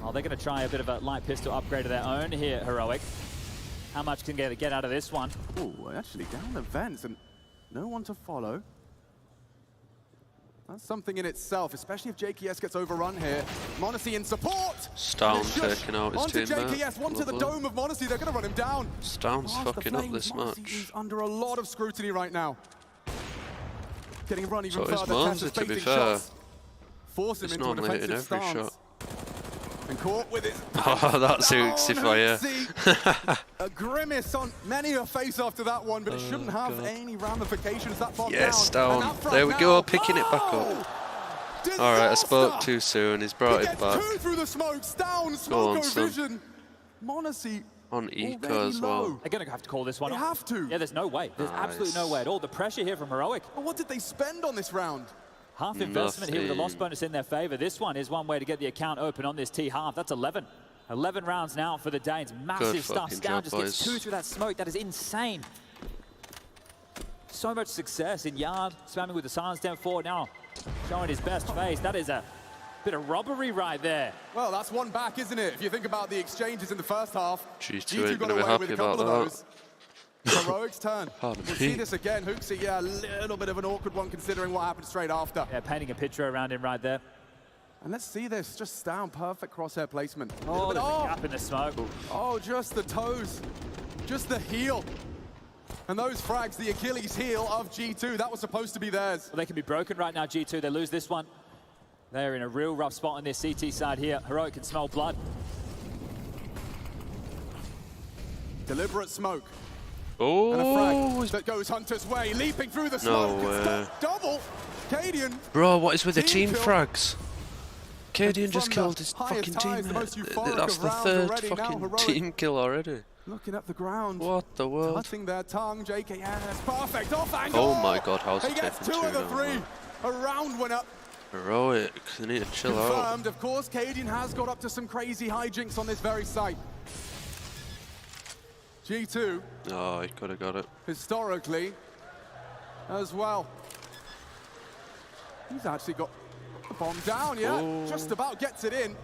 Well, they're going to try a bit of a light pistol upgrade of their own here, Heroic. How much can they get out of this one? Oh, actually down the vents and no one to follow. That's something in itself, especially if JKS gets overrun here. m0NESY in support! Stone taking out his onto teammate. JKS, onto the dome of m0NESY, they're gonna run him down. Stone's fucking up this m0NESY match. is under a lot of scrutiny right now. Getting run even So is further, m0NESY, to be fair. Force him It's into a normally hitting defensive every stance. shot. And caught with his... Oh, that's Hooksy for you. A grimace on many a face after that one, but it shouldn't have any ramifications. That bomb Yes, down. down. There we go, picking it back up. Alright, I spoke too soon. He's brought it back. Two through the smokes, down, Smoko Vision. Monacy on eco as well. They're going to have to call this one off. They have to. Yeah, there's no way. There's absolutely no way at all. The pressure here from Heroic. Well, what did they spend on this round? Half investment here with a loss bonus in their favor. This one is one way to get the account open on this T-half. That's 11. 11 rounds now for the Danes. Massive stuff. Scout just gets 2 through that smoke. That is insane. So much success in Yard, spamming with the silence down forward now, showing his best face. That is a bit of robbery right there. Well, that's one back, isn't it? If you think about the exchanges in the first half, G2 ain't gonna be happy about that. Heroic's turn. We'll see this again. Hooksy, yeah, a little bit of an awkward one considering what happened straight after. Yeah, painting a picture around him right there. And let's see this, just down, perfect crosshair placement. Oh, there's a gap in the smoke. Oh, just the toes, just the heel. And those frags, the Achilles heel of G2, that was supposed to be theirs. Well, they can be broken right now, G2. They lose this one. They're in a real rough spot on this CT side here. Heroic can smell blood. Deliberate smoke. Oh, and a frag that goes Hunter's way, leaping through the smoke. No way. Double. Cadian. Bro, what is with the team kill. frags? Cadian just killed his fucking teammate. That's the third fucking team kill already. Looking at the ground. What the world? Touching their tongue. JKS, perfect off angle. Oh my god, how's he gets 2 of the 3. A round winner. Heroic, they need to chill out. Confirmed, of course, Cadian has got up to some crazy hijinks on this very site. G2. Oh, he could have got it. Historically, as well. He's actually got the bomb down, yeah. Oh. Just about gets it in.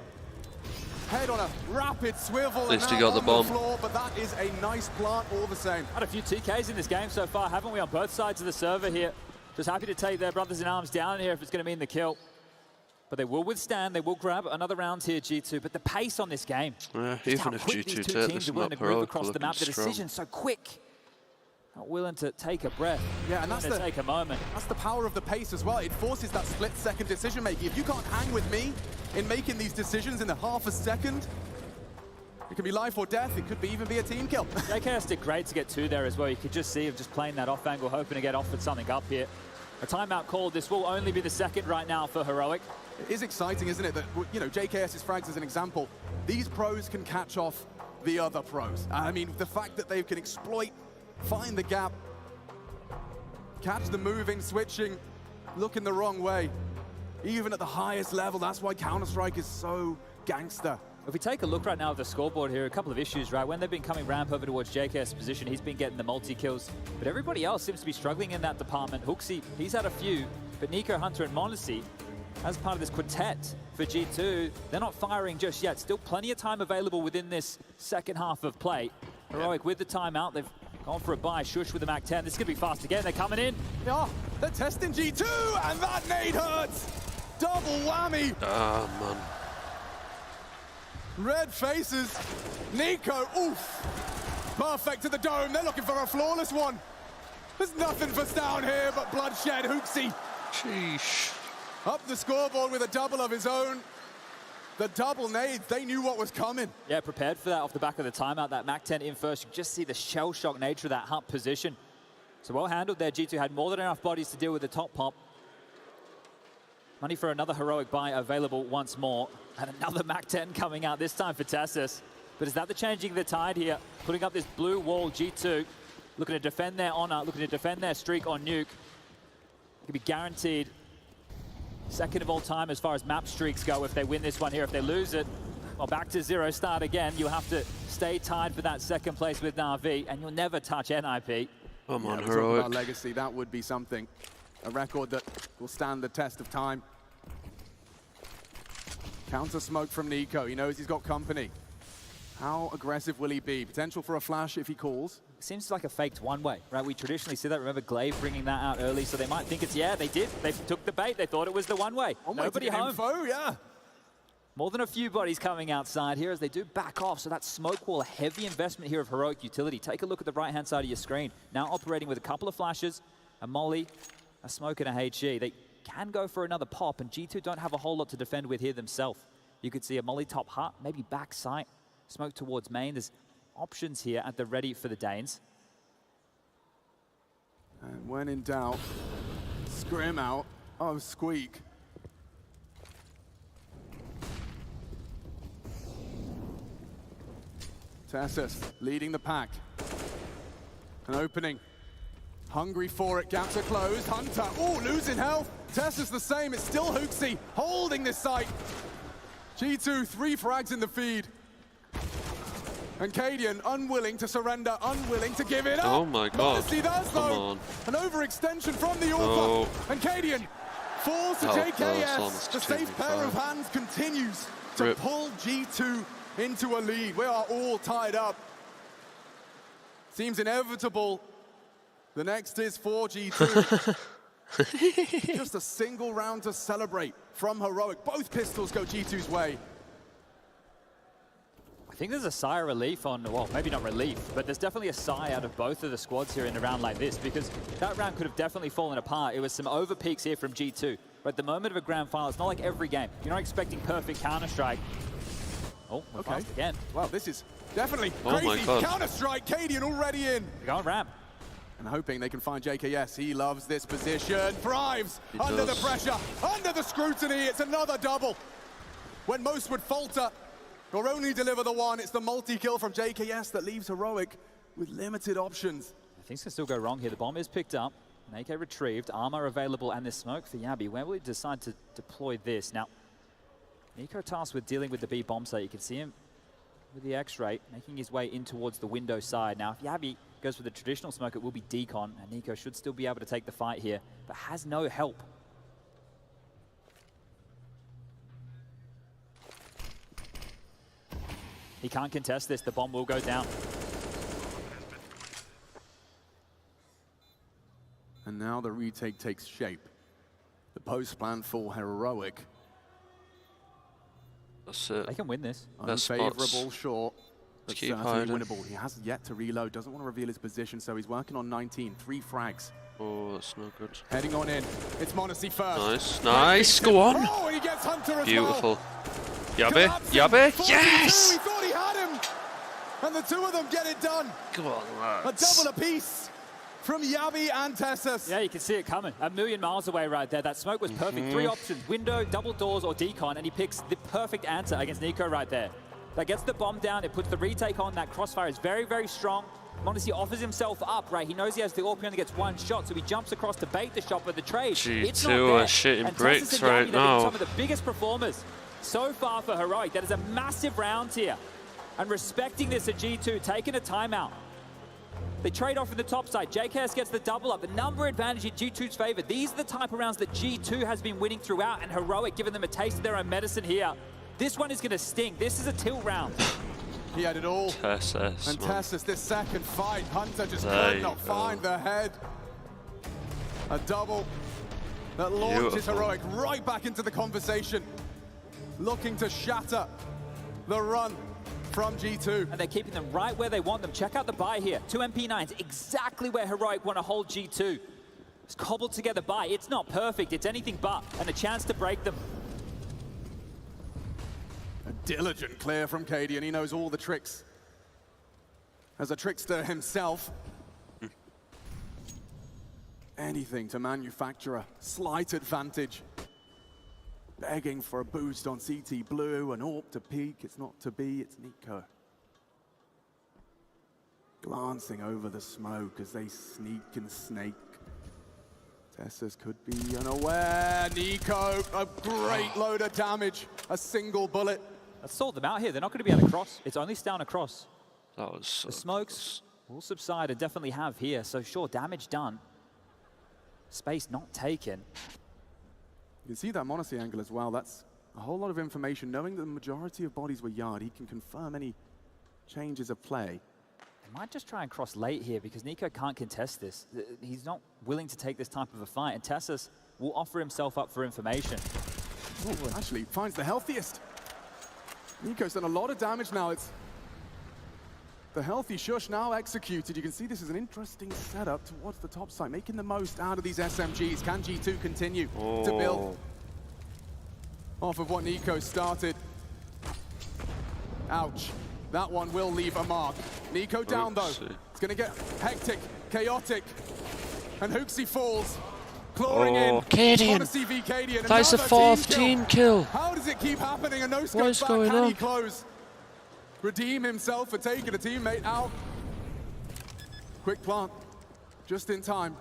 Head on a rapid swivel. At least he got the bomb. Floor, but that is a nice plant all the same. Had a few TKs in this game so far, haven't we, on both sides of the server here? Just happy to take their brothers in arms down here if it's going to mean the kill. But they will withstand, they will grab another round here, G2. But the pace on this game, even if G2 take this map, Heroic across the map, the decision's so quick. Not willing to take a breath. Yeah, and that's take a moment. That's the power of the pace as well. It forces that split-second decision making. If you can't hang with me in making these decisions in the half a second, it could be life or death. It could even be a team kill. JKS did great to get 2 there as well. You could just see him just playing that off angle, hoping to get offered something up here. A timeout called. This will only be the second right now for Heroic. It is exciting, isn't it, that, you know, JKS's frags as an example, these pros can catch off the other pros. I mean, the fact that they can exploit, find the gap, catch the moving, switching, looking the wrong way, even at the highest level. That's why Counter-Strike is so gangster. If we take a look right now at the scoreboard here, a couple of issues, right? When they've been coming ramp over towards JKS' position, he's been getting the multi-kills, but everybody else seems to be struggling in that department. Hooksy, he's had a few, but Nico, Hunter, and Monacy, as part of this quartet for G2, they're not firing just yet. Still plenty of time available within this second half of play. Heroic with the timeout. They've gone for a buy. Shush with the MAC-10. This is going to be fast again. They're coming in. Yeah, they're testing G2, and that nade hurts. Double whammy. Ah, man. Red faces. Nico, oof. Perfect to the dome. They're looking for a flawless one. There's nothing for down here but bloodshed. Hooksy. Sheesh. Up the scoreboard with a double of his own. The double nades, they knew what was coming. Yeah, prepared for that off the back of the timeout. That MAC-10 in first. You just see the shell shock nature of that hump position. So well handled there. G2 had more than enough bodies to deal with the top pop. Money for another Heroic buy available once more. And another MAC-10 coming out, this time for Tassus. But is that the changing of the tide here? Putting up this blue wall, G2. Looking to defend their honor, looking to defend their streak on Nuke. Could be guaranteed second of all time as far as map streaks go if they win this one here. If they lose it, well, back to 0, start again. You'll have to stay tied for that second place with Na'Vi, and you'll never touch NIP. Come on, Heroic. About legacy, that would be something. A record that will stand the test of time. Counter smoke from Nico. He knows he's got company. How aggressive will he be? Potential for a flash if he calls. Seems like a faked one-way, right? We traditionally see that. Remember Glaive bringing that out early, so they might think it's, yeah, they did. They took the bait. They thought it was the one-way. Nobody home. Info, yeah. More than a few bodies coming outside here as they do back off. So that smoke wall, a heavy investment here of Heroic utility. Take a look at the right-hand side of your screen. Now operating with a couple of flashes, a molly, a smoke, and a HE. They can go for another pop, and G2 don't have a whole lot to defend with here themselves. You could see a molly top hut, maybe back sight, smoke towards main. There's options here at the ready for the Danes. And when in doubt, scrim out. Oh, squeak. Tessus leading the pack. An opening. Hungry for it, gaps are closed. Hunter, oh, losing health. Tessus the same, it's still Hooksy holding this site. G2, 3 frags in the feed. And Cadian unwilling to surrender, unwilling to give it up. Oh my god. Modesty does, Come though. on. An overextension from the Orca. Oh. And Cadian falls to JKS. The safe pair of hands continues to pull G2 into a lead. We are all tied up. Seems inevitable. The next is for G2. Just a single round to celebrate from Heroic. Both pistols go G2's way. I think there's a sigh of relief on, well, maybe not relief, but there's definitely a sigh out of both of the squads here in a round like this, because that round could have definitely fallen apart. It was some over peaks here from G2. But at the moment of a grand final, it's not like every game. You're not expecting perfect Counter-Strike. Oh, we're fast again. Wow, this is definitely crazy. Counter-Strike, Cadian already in. They're going ramp. And hoping they can find JKS. He loves this position. Thrives under the pressure, under the scrutiny. It's another double. When most would falter or only deliver the one, it's the multi-kill from JKS that leaves Heroic with limited options. Things can still go wrong here. The bomb is picked up. An AK retrieved. Armor available and this smoke for Yabi. Where will he decide to deploy this? Now, Nico tasked with dealing with the B bomb site. You can see him with the X-ray, making his way in towards the window side. Now, if Yabi goes for the traditional smoke, it will be decon, and Nico should still be able to take the fight here, but has no help. He can't contest this. The bomb will go down. And now the retake takes shape. The post plan for Heroic. That's it. They can win this. Unfavorable short. But keep certainly hiding. winnable. He has yet to reload, doesn't want to reveal his position, so he's working on 19, 3 frags. Oh, that's no good. Heading on in. It's Monacy first. Nice, nice, go on. Oh, and he gets Hunter as Beautiful. well. Yabi, Yabi, 42, yes! He thought he had him. And the two of them get it done. Come on, A lads. double apiece from Yabi and Tessus. Yeah, you can see it coming. A million miles away right there. That smoke was perfect. 3 options, window, double doors, or decon, and he picks the perfect answer against Nico right there. That gets the bomb down, it puts the retake on. That crossfire is very, very strong. Monacy offers himself up, right? He knows he has the AWP, only gets 1 shot, so he jumps across to bait the shot, but the trade, it's not there. G2 are shitting And bricks Tessus and Yabi, right they've been now. some of the biggest performers so far for Heroic. That is a massive round here. And respecting this at G2, taking a timeout. They trade off in the top side. JKS gets the double up. The number advantage in G2's favor. These are the type of rounds that G2 has been winning throughout, and Heroic giving them a taste of their own medicine here. This one is going to sting. This is a tilt round. He had it all. Tessus, And man. Tessus, this second fight, Hunter just There could not you go. find the head. A double that launches Beautiful. Heroic right back into the conversation, looking to shatter the run from G2. And they're keeping them right where they want them. Check out the buy here. 2 MP9s, exactly where Heroic want to hold G2. It's cobbled together buy. It's not perfect, it's anything but, and a chance to break them. A diligent clear from Cadian. He knows all the tricks. As a trickster himself. Anything to manufacture a slight advantage. Begging for a boost on CT Blue, an AWP to peek. It's not to be, it's Nico. Glancing over the smoke as they sneak and snake. Tessus could be unaware. Nico, a great load of damage. A single bullet. Let's sort them out here. They're not going to be able to cross. It's only down across. That was so The smokes will subside and definitely have here. So sure, damage done. Space not taken. You can see that Monacy angle as well. That's a whole lot of information. Knowing that the majority of bodies were yard, he can confirm any changes of play. They might just try and cross late here because Nico can't contest this. He's not willing to take this type of a fight, and Tessus will offer himself up for information. Ooh, actually finds the healthiest. Nico's done a lot of damage now. It's the healthy shush now executed. You can see this is an interesting setup towards the top side, making the most out of these SMGs. Can G2 continue to build off of what Nico started? Ouch. That one will leave a mark. Nico down though. It's gonna get hectic, chaotic. And Hooksy falls. Clawing in. Cadian. That's a fourth team kill. How does it keep happening? A no-scope What is back. going Can on? he close? Redeem himself for taking a teammate out. Quick plant. Just in time.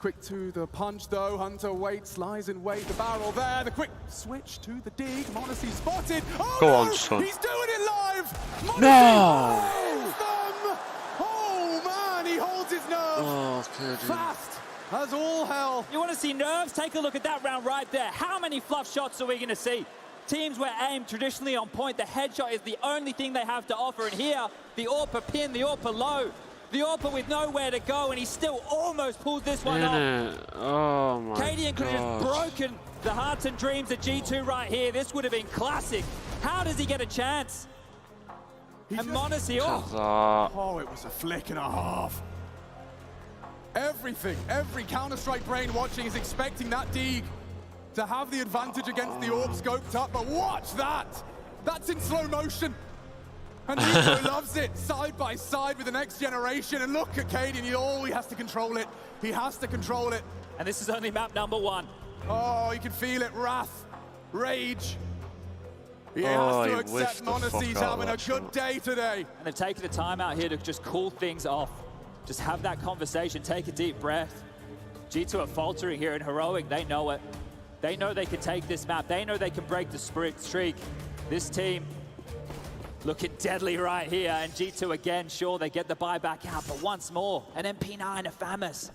Quick to the punch though. Hunter waits, lies in wait. The barrel there. The quick switch to the dig. Monacy spotted. Oh, Go no! on, son. He's doing it live. Monacy No! holds them. Oh man, he holds his nerve. Oh, Cadian. Fast as all hell. You want to see nerves? Take a look at that round right there. How many fluff shots are we going to see? Teams were aimed traditionally on point. The headshot is the only thing they have to offer. And here, the AWPer pin, the AWPer low. The AWPer with nowhere to go, and he still almost pulled this one off. Oh my Cadian could have just broken the hearts and dreams of G2 right here. This would have been classic. How does he get a chance? And Monacy, Oh, it was a flick and a half. Everything, every Counter-Strike brain watching is expecting that Deeg to have the advantage against the AWP scoped up, but watch that! That's in slow motion. And Nico loves it, side by side with the next generation. And look at Cadian, he has to control it. He has to control it. and this is only map number 1. Oh, you can feel it, wrath, rage. He has to accept Monacy's having a good day today. And they've taken the time out here to just cool things off. Just have that conversation, take a deep breath. G2 are faltering here, and Heroic, they know it. They know they can take this map. They know they can break the streak. This team looking deadly right here, and G2 again, sure, they get the buyback out, but once more, an MP9, a FAMAS.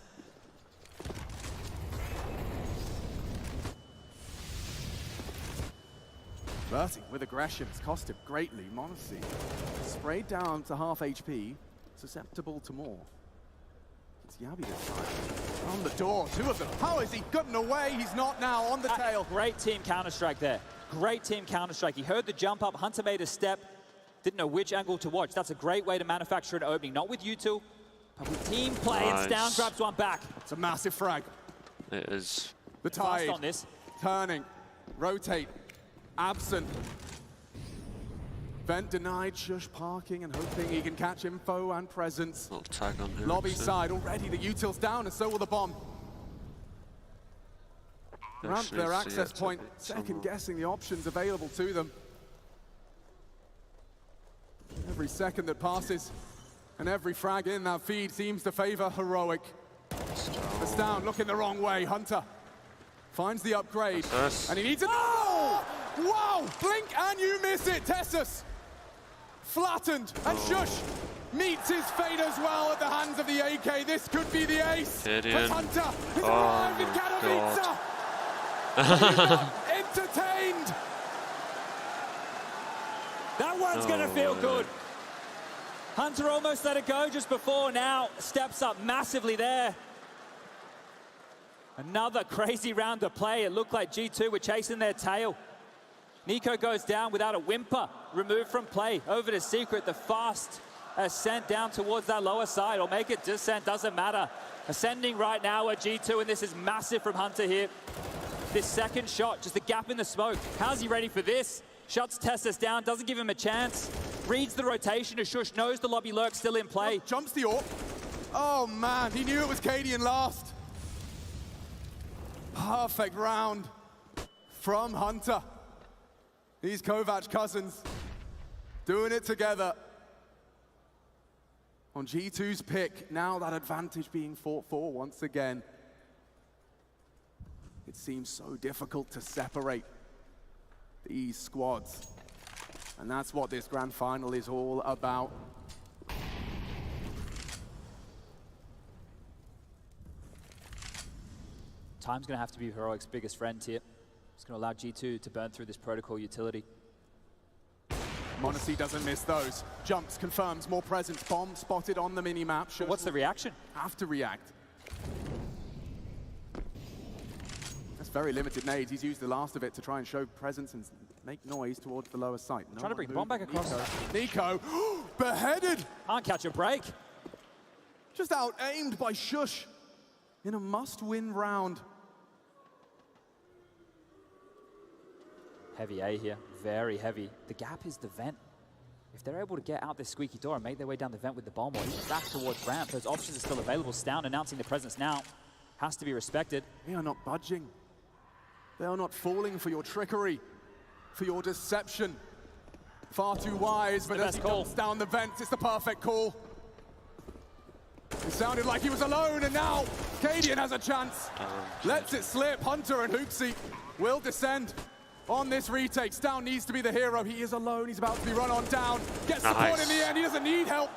Bertie with aggression, it's cost him greatly. Monacy sprayed down to half HP, susceptible to more. It's Yabi this time. On the door, 2 of them. How is he gotten away? He's not now, on the tail. Great team Counter-Strike there. Great team Counter-Strike. He heard the jump up, Hunter made a step, didn't know which angle to watch. That's a great way to manufacture an opening. Not with you two, but with team play. Nice. And Stown grabs one back. It's a massive frag. It is. The tide Fast on this. turning, rotate, absent. Vent denied, Shush parking and hoping he can catch info and presence. Little tag on him. Lobby side already, the util's down and so will the bomb. Ramp their access point, second guessing the options available to them. Every second that passes and every frag in that feed seems to favor Heroic. It's down, looking the wrong way. Hunter finds the upgrade and he needs it. Oh! Wow! Blink and you miss it, Tessus. Flattened, and Shush meets his fate as well at the hands of the AK. This could be the ace. But Hunter is arrived in Katowice. Entertained. That one's gonna feel good. Hunter almost let it go just before, now steps up massively there. Another crazy round of play. It looked like G2 were chasing their tail. Nico goes down without a whimper, removed from play. Over to Secret, the fast ascent down towards that lower side, or make it descent, doesn't matter. Ascending right now at G2, and this is massive from Hunter here. This second shot, just a gap in the smoke. How's he ready for this? Shuts Tessus down, doesn't give him a chance. Reads the rotation as Shush knows the lobby lurk's still in play. Jumps the AWP. Oh man, he knew it was Cadian last. Perfect round from Hunter. These Kovac cousins doing it together. On G2's pick, now that advantage being fought for once again. It seems so difficult to separate these squads. And that's what this grand final is all about. Time's gonna have to be Heroic's biggest friend here. It's gonna allow G2 to burn through this protocol utility. Monacy doesn't miss those. Jumps, confirms, more presence. Bomb spotted on the mini-map. What's the reaction? Have to react. That's very limited nades. He's used the last of it to try and show presence and make noise towards the lower site. Trying to bring bomb back across. Nico, beheaded! Can't catch a break. Just out-aimed by Shush in a must-win round. Heavy A here. very heavy. The gap is the vent. If they're able to get out this squeaky door and make their way down the vent with the bomb or even back towards ramp, those options are still available. Stound announcing the presence now. Has to be respected. They are not budging. They are not falling for your trickery, for your deception. Far too wise, but as he comes down the vents, it's the perfect call. It sounded like he was alone, and now Cadian has a chance. Lets it slip. Hunter and Hooksy will descend on this retake. Stound needs to be the hero. He is alone. He's about to be run on down. Gets support in the end. He doesn't need help.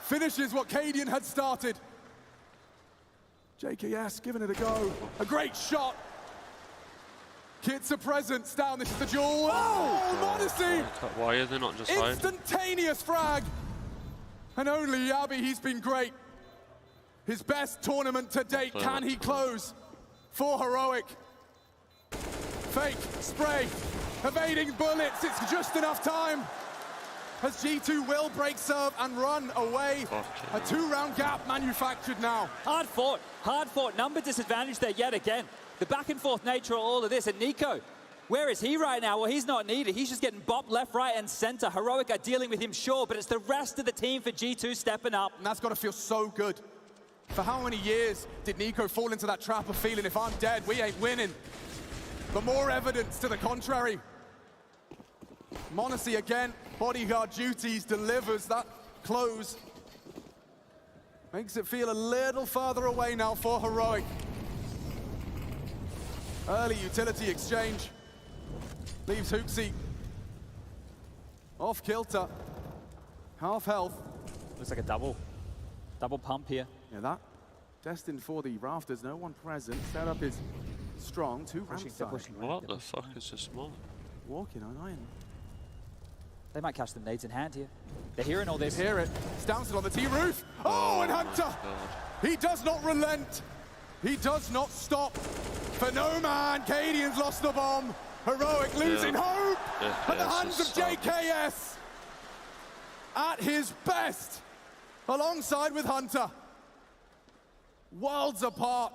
Finishes what Cadian had started. JKS giving it a go. A great shot. Kits are present. Stound, this is the duel. Oh, Modesty! Why are they not just instantaneous frag. And only Yabi, he's been great. His best tournament to date. Can he close for Heroic? Fake, spray, evading bullets. It's just enough time. As G2 will break serve and run away. A 2-round gap manufactured now. Hard fought. Number disadvantage there yet again. The back and forth nature of all of this. And Nico, where is he right now? Well, he's not needed. He's just getting bopped left, right, and center. Heroic are dealing with him, sure, but it's the rest of the team for G2 stepping up. And that's got to feel so good. For how many years did Nico fall into that trap of feeling, if I'm dead, we ain't winning? But more evidence to the contrary. Monacy again, bodyguard duties, delivers that close. Makes it feel a little further away now for Heroic. Early utility exchange. Leaves Hooksy off kilter. Half health. Looks like a double pump here. Yeah, that destined for the rafters. No one present. Setup is strong. Two pushing. What the fuck is this mod? Walking on iron. They might catch them nades in hand here. They're hearing all this. Hear it. Stounced on the T-roof. Oh, and Hunter! He does not relent. He does not stop. For no man, Cadian's lost the bomb. Heroic losing hope at the hands of JKS. At his best, alongside with Hunter. Worlds apart.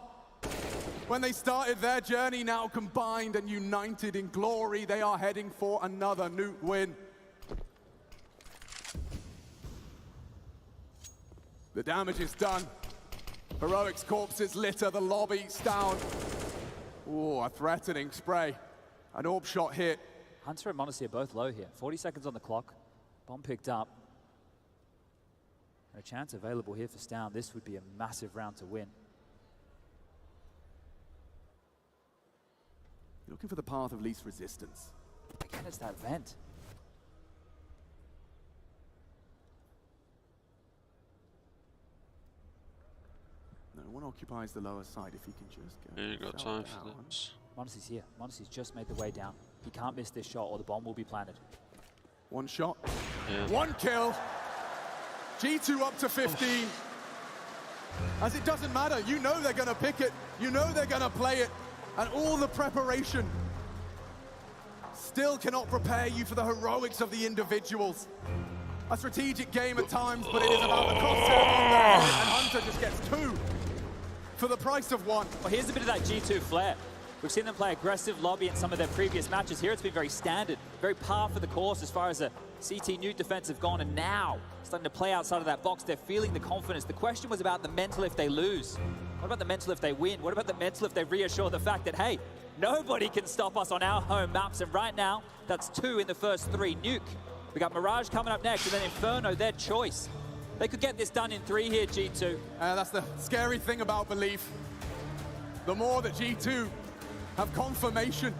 When they started their journey, now combined and united in glory, they are heading for another Nuke win. The damage is done. Heroic's corpses litter the lobby. Stound. Oh, a threatening spray. An orb shot hit. Hunter and Monacy are both low here. 40 seconds on the clock. Bomb picked up. And a chance available here for Stound. This would be a massive round to win. Looking for the path of least resistance. Again, it's that vent. No one occupies the lower side if he can just go. You ain't got time for this. Monacy's here. Monacy's just made the way down. He can't miss this shot or the bomb will be planted. One shot. Yeah. One kill. G2 up to 15. As it doesn't matter. You know they're going to pick it. You know they're going to play it. And all the preparation still cannot prepare you for the heroics of the individuals. A strategic game at times, but it is about the crosshair on the head, and Hunter just gets 2 for the price of 1. Well, here's a bit of that G2 flair. We've seen them play aggressive lobby in some of their previous matches. Here it's been very standard, very par for the course as far as the CT Nuke defense have gone, and now starting to play outside of that box. They're feeling the confidence. The question was about the mental if they lose. What about the mental if they win? What about the mental if they reassure the fact that, hey, nobody can stop us on our home maps, and right now, that's 2 in the first 3. Nuke. We got Mirage coming up next, and then Inferno, their choice. They could get this done in 3 here, G2. That's the scary thing about belief. The more that G2 have confirmation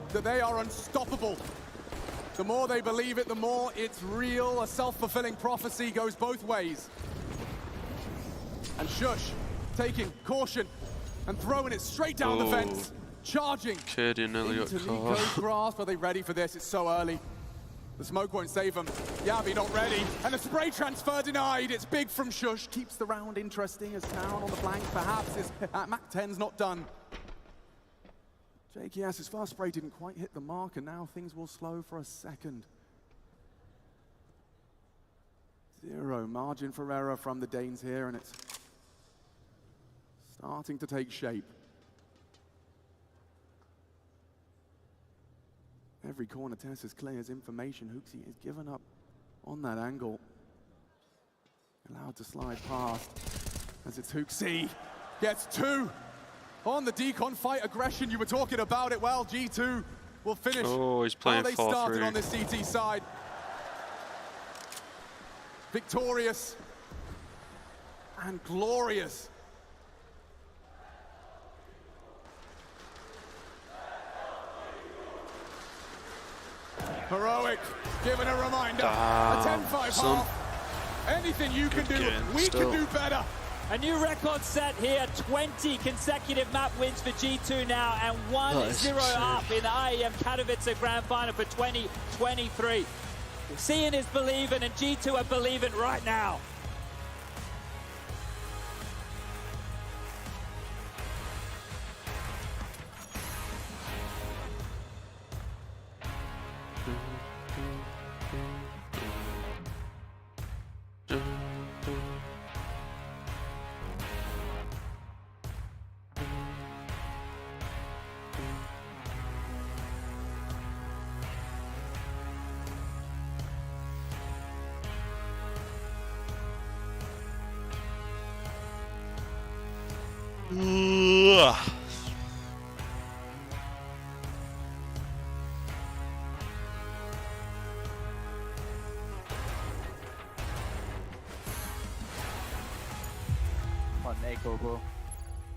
that they are unstoppable, the more they believe it, the more it's real. A self-fulfilling prophecy goes both ways. And Shush taking caution and throwing it straight down the fence, charging Cadian nearly got into caught. Nico's grasp. Are they ready for this? It's so early. The smoke won't save them. Yabi not ready. And the spray transfer denied. It's big from Shush. Keeps the round interesting as Town on the flank perhaps is Mac 10's not done. JKS's first spray didn't quite hit the mark, and now things will slow for a second. 0 margin for error from the Danes here, and it's starting to take shape. Every corner test is clear as information. Hooksy is given up on that angle. Allowed to slide past as it's Hooksy. Gets 2 on the decon fight. Aggression, you were talking about it well. G2 will finish. Oh, he's playing how they 4-3. started on this CT side. Victorious and glorious. Heroic, given a reminder. A 10-5 half. Anything you can do, we can do better. A new record set here, 20 consecutive map wins for G2 now, and 1-0 up in the IEM Katowice Grand Final for 2023. Seeing is believing, and G2 are believing right now.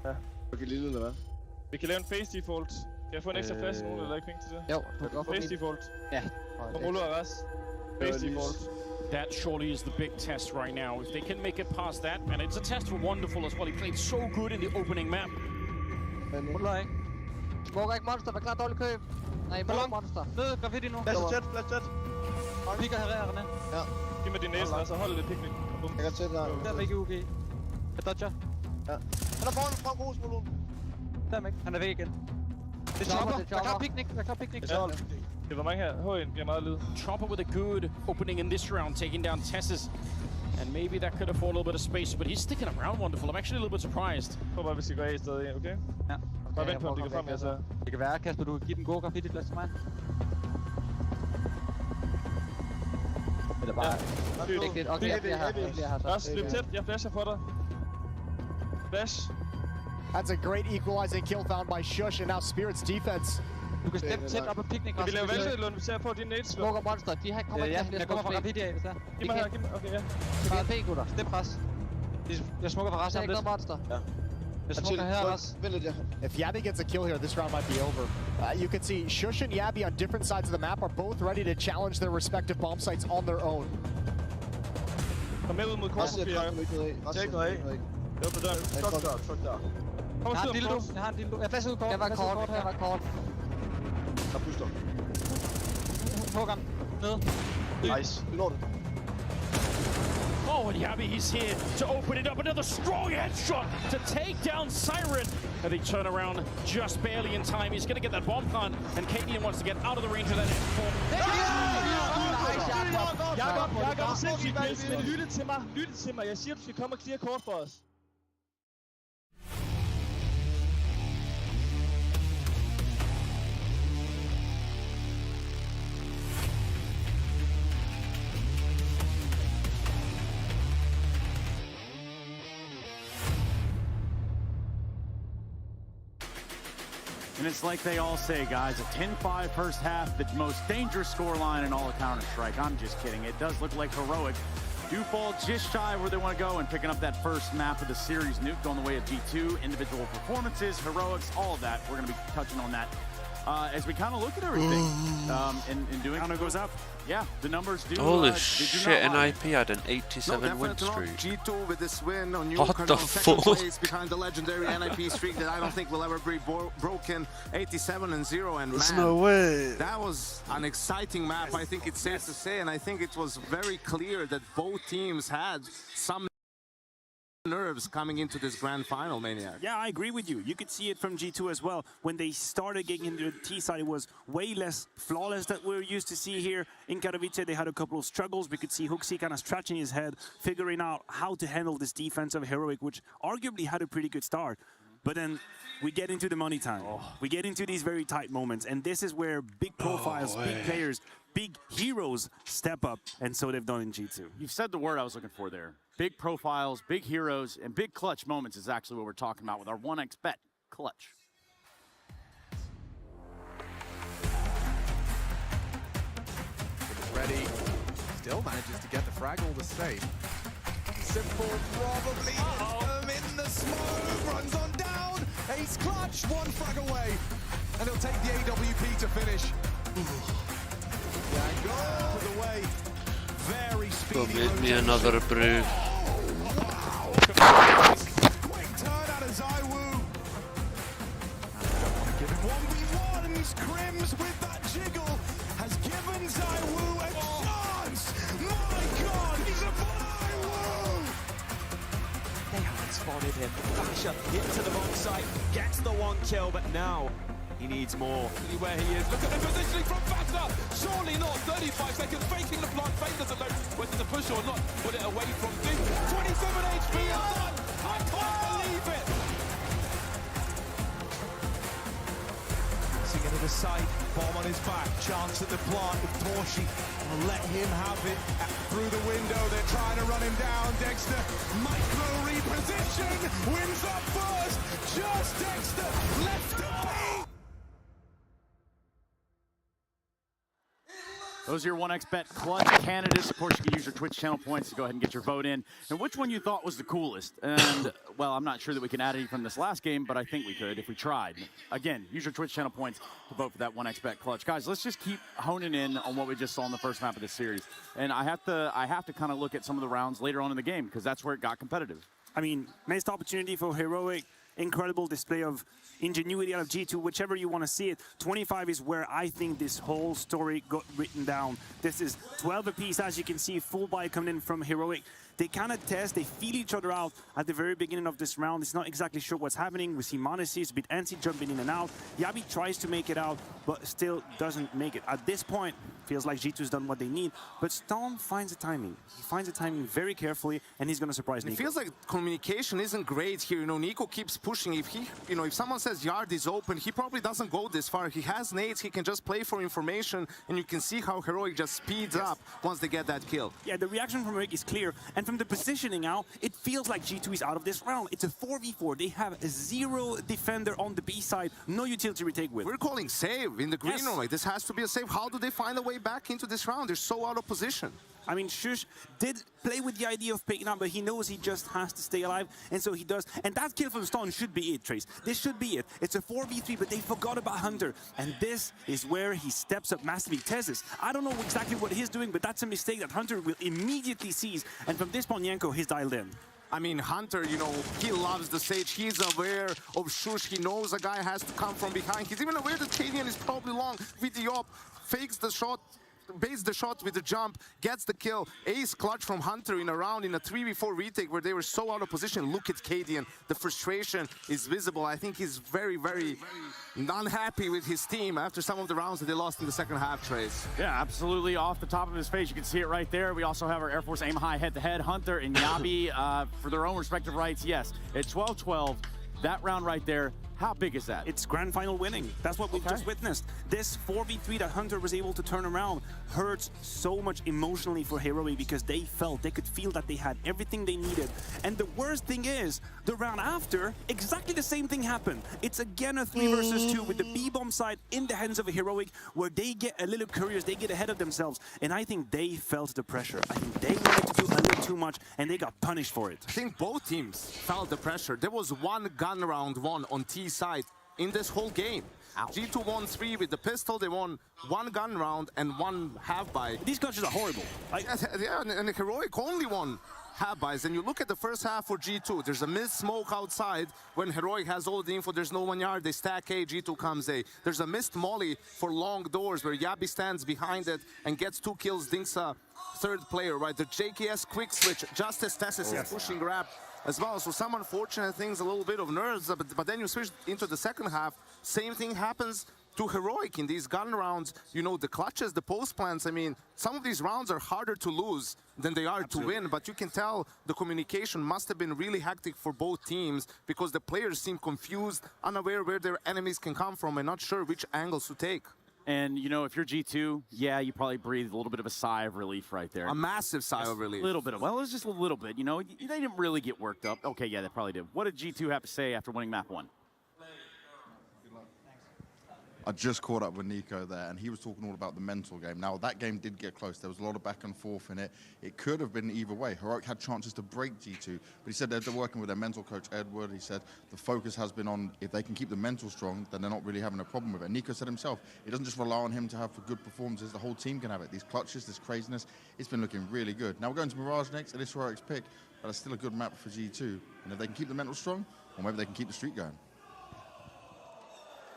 Ja. Vi kan lave en face default. Kan jeg få en ekstra flash? Nogen der ikke penge til det? Jo, du kan face default. Ja. From Olo og Ras. Face default. That surely is the big test right now. If they can make it past that, and it's a test for Wonderful as well. He played so good in the opening map. Ruller ikke. Smoker ikke monster, vær klar dårlig køb. Nej, monster. Ned, graffiti nu. Flash tæt. Pikker her, René. Ja. Giv mig din næse, og så hold det picnic. Jeg kan tæt her. Der er ikke UG. Jeg dodger. Ja. Han er foran grusmålen. Der er ikke. Han er væk igen. Det er chopper. Jeg klarer picnic. Det var mange her. H1 giver meget lyd. Chopper with a good opening in this round, taking down Tessus. And maybe that could afford a little bit of space, but he's sticking around Wonderful. I'm actually a little bit surprised. Prøv bare, hvis I går af i stedet, okay? Ja. Bare vent på, om de kan frem, jeg så. Det kan være, Kasper, du kan give den gode graffiti-plads til mig. Eller bare... Ja. Okay, jeg har så. Ras, løb tæt. Jeg flasher for dig. Flash. That's a great equalizing kill found by Shush, and now Spirit's defense. Du kan steppe tæt op på picnic. Vi laver valgdelund, hvis jeg får din nades. Smoker monster, de her kommer ikke til at komme fra graffiti af, hvis der. Giv mig her, giv mig. Okay, ja. PvP, gutter. Step pres. Jeg smoker fra resten af lidt. Monster. Ja. Jeg smoker her også. If Yabby gets a kill here, this round might be over. You can see Shush and Yabby on different sides of the map are both ready to challenge their respective bomb sites on their own. Kom med ud mod kortpapir. Tjek noget af. Det var på døren. Tryk der. Jeg har en dildo. Jeg flasher ud kort. Jeg var kort. Der puster. Hug ham. Ned. Nice. Lortet. Oh, and Yabby, he's here to open it up. Another strong headshot to take down Siren. And they turn around just barely in time. He's going to get that bomb plant, and Cadian wants to get out of the range of that M4. Jeg er sindssygt, men lytte til mig. Jeg siger, du skal komme og clear kort for os. And it's like they all say, guys, a 10-5 first half, the most dangerous scoreline in all of Counter-Strike. I'm just kidding. It does look like Heroic do fall just shy where they want to go and picking up that first map of the series. Nuke on the way of G2, individual performances, heroics, all of that. We're going to be touching on that as we kind of look at everything and doing. Counter goes up. Yeah, the numbers do. Holy shit, NIP had an 87 win streak. G2 with this win on what the fuck? Place behind the legendary NIP streak that I don't think will ever be broken. 87-0, and there's man, no way. That was an exciting map. I think it's safe to say, and I think it was very clear that both teams had some nerves coming into this grand final, Maniac. Yeah, I agree with you. You could see it from G2 as well. When they started getting into the T side, it was way less flawless that we're used to see here in Katowice. They had a couple of struggles. We could see Hooksy kind of scratching his head, figuring out how to handle this defense of Heroic, which arguably had a pretty good start. But then we get into the money time. We get into these very tight moments, and this is where big profiles, big players, big heroes step up, and so they've done in G2. You've said the word I was looking for there. Big profiles, big heroes, and big clutch moments is actually what we're talking about with our 1xBet clutch. Ready, still manages to get the frag all the same. Simple probably in the smoke, runs on down, ace clutch, one frag away, and he'll take the AWP to finish. Yango put away, very speedy. Go make me another brew. Quick turn out of ZywOo. Don't want to give him 1v1s, Crims with that jiggle has given ZywOo a chance. My God, he's a ZywOo. They haven't spotted him. Basher into the bomb site, gets the 1 kill, but now he needs more. Where he is, look at the positioning from Basher. Surely not, 35 seconds, faking the plant, Fake doesn't know whether to push or not. Put it away from Dink, 27 HP and done. I can't believe it. Singing to the side, bomb on his back, chance at the plant with Torshi. Will let him have it. Through the window, they're trying to run him down. Dexter, micro reposition, wins up first. Just Dexter, left to be. Those are your 1xBet clutch candidates. Of course, you can use your Twitch channel points to go ahead and get your vote in. And which one you thought was the coolest? And, well, I'm not sure that we can add any from this last game, but I think we could if we tried. Again, use your Twitch channel points to vote for that 1xBet clutch. Guys, let's just keep honing in on what we just saw in the first map of this series. And I have to kind of look at some of the rounds later on in the game because that's where it got competitive. I mean, missed opportunity for Heroic. Incredible display of ingenuity out of G2, whichever you want to see it. 25 is where I think this whole story got written down. This is 12 apiece, as you can see, full buy coming in from Heroic. They kind of test, they feel each other out at the very beginning of this round. It's not exactly sure what's happening. We see Monacy, a bit antsy, jumping in and out. Yabi tries to make it out, but still doesn't make it. At this point, feels like G2's done what they need, but Stone finds the timing. He finds the timing very carefully, and he's going to surprise Nico. It feels like communication isn't great here. You know, Nico keeps pushing. If he, you know, if someone says yard is open, he probably doesn't go this far. He has nades, he can just play for information, and you can see how Heroic just speeds up once they get that kill. Yeah, the reaction from Heroic is clear, and from the positioning out, it feels like G2 is out of this round. It's a 4v4. They have a 0 defender on the B side, no utility retake with. We're calling save in the green room. Like, this has to be a save. How do they find a way back into this round? They're so out of position. I mean, Shush did play with the idea of picking up, but he knows he just has to stay alive, and so he does. And that kill from Stone should be it, Trace. This should be it. It's a 4v3, but they forgot about Hunter, and this is where he steps up massively. Tesis, I don't know exactly what he's doing, but that's a mistake that Hunter will immediately seize, and from this point, Yanko, he's dialed in. I mean, Hunter, you know, he loves the Sage. He's aware of Shush. He knows a guy has to come from behind. He's even aware that Cadian is probably long with the op, fakes the shot, baits the shot with the jump, gets the kill. Ace clutch from Hunter in a round in a 3v4 retake where they were so out of position. Look at Cadian. The frustration is visible. I think he's very, very unhappy with his team after some of the rounds that they lost in the second half, Trace. Yeah, absolutely. Off the top of his face, you can see it right there. We also have our Air Force aim high head-to-head. Hunter and Yabi for their own respective rights. Yes, at 12-12, that round right there, how big is that? It's grand final winning. That's what we've just witnessed. This 4v3 that Hunter was able to turn around hurts so much emotionally for Heroic because they could feel that they had everything they needed. And the worst thing is, the round after, exactly the same thing happened. It's again a 3 versus 2 with the B-bomb side in the hands of a Heroic where they get a little curious, they get ahead of themselves. And I think they felt the pressure. I think they wanted to do a little too much and they got punished for it. I think both teams felt the pressure. There was one gun round won on T side in this whole game. Ouch. G2 won 3 with the pistol. They won 1 gun round and 1 half-buy. These clutches are horrible. Yeah, and Heroic only won half-buys. And you look at the first half for G2, there's a missed smoke outside when Heroic has all the info. There's no 1 yard. They stack A, G2 comes A. There's a missed molly for long doors where Yabi stands behind it and gets 2 kills. Dinksa, third player, right? The JKS quick switch, just as Tesis is pushing grab as well. So some unfortunate things, a little bit of nerves, but then you switch into the second half, same thing happens to Heroic in these gun rounds, you know, the clutches, the post plants, I mean, some of these rounds are harder to lose than they are to win, but you can tell the communication must have been really hectic for both teams because the players seem confused, unaware where their enemies can come from and not sure which angles to take. And, you know, if you're G2, yeah, you probably breathe a little bit of a sigh of relief right there. A massive sigh of relief. A little bit of, well, it was just a little bit, you know. They didn't really get worked up. Okay, yeah, they probably did. What did G2 have to say after winning map 1? I just caught up with Nico there, and he was talking all about the mental game. Now, that game did get close. There was a lot of back and forth in it. It could have been either way. Heroic had chances to break G2, but he said they're working with their mental coach, Edward. He said the focus has been on if they can keep the mental strong, then they're not really having a problem with it. Nico said himself, it doesn't just rely on him to have good performances. The whole team can have it. These clutches, this craziness, it's been looking really good. Now, we're going to Mirage next. It is Heroic's pick, but it's still a good map for G2. And if they can keep the mental strong, or maybe they can keep the streak going.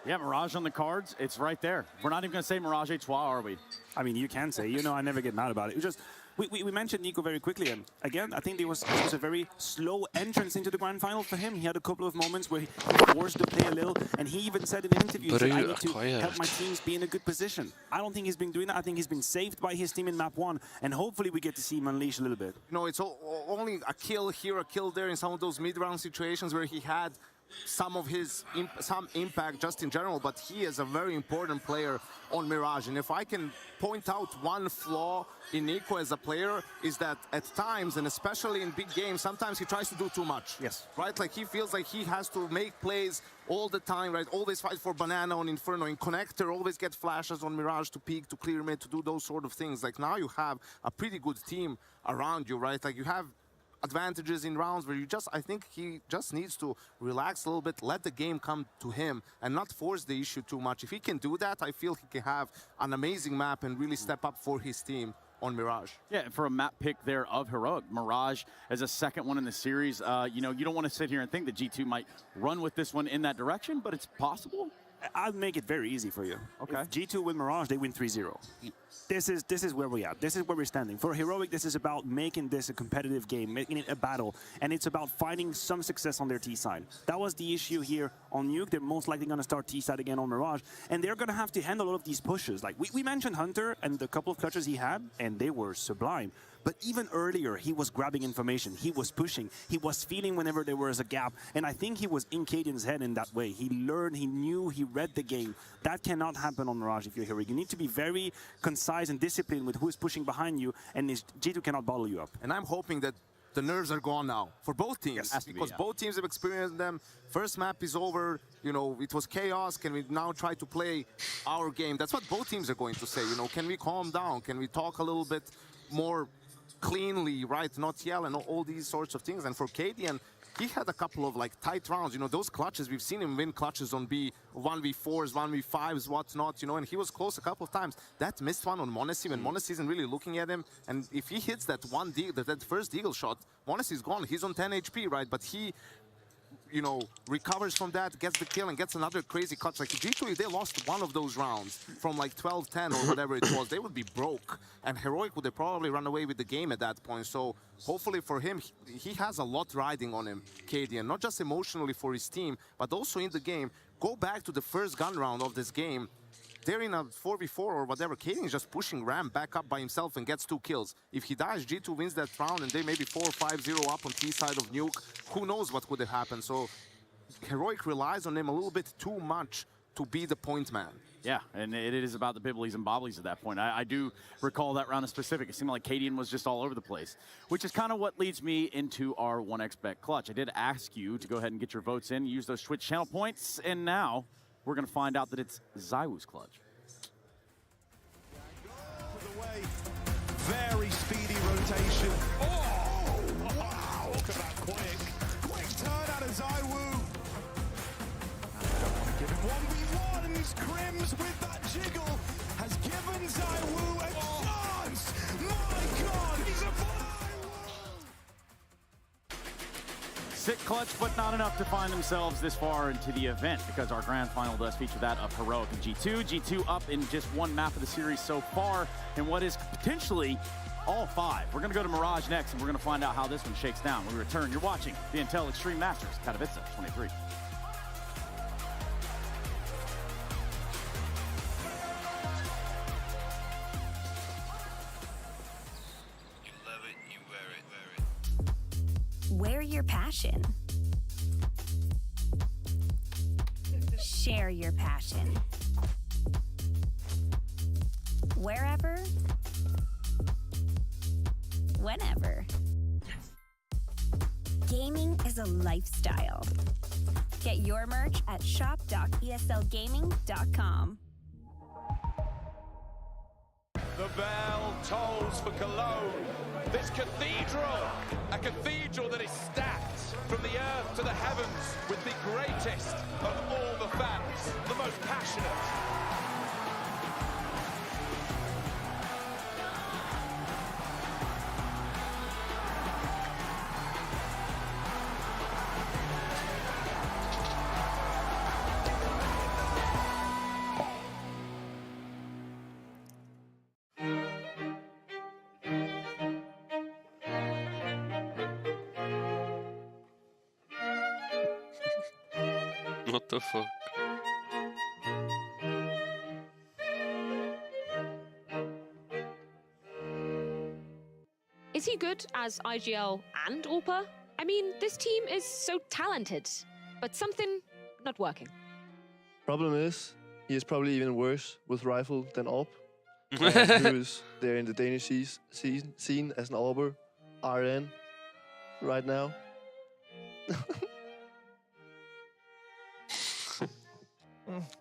Yeah, Mirage on the cards, it's right there. We're not even going to say Mirage et toi, are we? I mean, you can say, you know, I never get mad about it. It was just, we mentioned Nico very quickly, and again, I think it was a very slow entrance into the grand final for him. He had a couple of moments where he forced the play a little, and he even said in interviews that I need to help my teams be in a good position. I don't think he's been doing that. I think he's been saved by his team in map 1, and hopefully we get to see him unleash a little bit. You know, it's only a kill here, a kill there in some of those mid-round situations where he had some of his some impact just in general, but he is a very important player on Mirage. And if I can point out one flaw in Nico as a player, is that at times, and especially in big games, sometimes he tries to do too much. Yes. Right? Like he feels like he has to make plays all the time, right? Always fight for Banana on Inferno, in Connector, always get flashes on Mirage to peek, to clear mid, to do those sort of things. Like now you have a pretty good team around you, right? Like you have advantages in rounds where I think he just needs to relax a little bit, let the game come to him and not force the issue too much. If he can do that, I feel he can have an amazing map and really step up for his team on Mirage. Yeah, for a map pick there of Heroic. Mirage as a second one in the series. You know, you don't want to sit here and think that G2 might run with this one in that direction, but it's possible. I'll make it very easy for you. Okay. If G2 win Mirage, they win 3-0. This is where we're at. This is where we're standing. For Heroic, this is about making this a competitive game, making it a battle, and it's about finding some success on their T side. That was the issue here on Nuke. They're most likely going to start T side again on Mirage, and they're going to have to handle all of these pushes. Like we mentioned Hunter and the couple of clutches he had, and they were sublime. But even earlier, he was grabbing information. He was pushing. He was feeling whenever there was a gap. And I think he was in Cadian's head in that way. He learned, he knew, he read the game. That cannot happen on Mirage if you're Heroic. You need to be very concise and disciplined with who is pushing behind you, and G2 cannot bottle you up. And I'm hoping that the nerves are gone now for both teams, because both teams have experienced them. First map is over, you know, it was chaos. Can we now try to play our game? That's what both teams are going to say, you know, can we calm down? Can we talk a little bit more cleanly, right? Not yell and all these sorts of things. And for Cadian, he had a couple of like tight rounds, you know, those clutches, we've seen him win clutches on B, 1v4s, 1v5s, whatnot, you know, and he was close a couple of times. That missed one on m0NESY when m0NESY isn't really looking at him, and if he hits that that first deagle shot, m0NESY is gone. He's on 10 HP, right? But he, you know, recovers from that, gets the kill, and gets another crazy clutch. Like G2, if they lost one of those rounds from like 12-10 or whatever it was, they would be broke. And Heroic would have probably run away with the game at that point. So hopefully for him, he has a lot riding on him, Cadian. Not just emotionally for his team, but also in the game. Go back to the first gun round of this game. They're in a 4v4 or whatever. Cadian is just pushing Ram back up by himself and gets 2 kills. If he dies, G2 wins that round and they maybe 4 or 5-0 up on T side of Nuke. Who knows what could have happened. So Heroic relies on him a little bit too much to be the point man. Yeah, and it is about the bibblies and bobblies at that point. I do recall that round in specific. It seemed like Cadian was just all over the place, which is kind of what leads me into our 1xBet clutch. I did ask you to go ahead and get your votes in, use those Twitch channel points, and now we're going to find out that it's ZywOo's clutch. Very speedy rotation. Oh, wow. Talk about quick. Quick turn out of ZywOo. Give him 1v1, and Crims with that jiggle has given ZywOo a chance. My God, he's a Sick clutch, but not enough to find themselves this far into the event, because our grand final does feature that of Heroic and G2. G2 up in just one map of the series so far, and what is potentially all 5. We're going to go to Mirage next, and we're going to find out how this one shakes down. When we return, you're watching the Intel Extreme Masters, Katowice 23. passion. Share your passion. Wherever, whenever. Gaming is a lifestyle. Get your merch at shop.eslgaming.com. The bell tolls for Cologne. This cathedral, a cathedral that is stacked from the earth to the heavens with the greatest of all the fans, the most passionate. What the fuck? Is he good as IGL and AWPer? I mean, this team is so talented, but something not working. Problem is, he is probably even worse with rifle than AWP. Who is there in the Danish scene as an AWPer, RN, right now.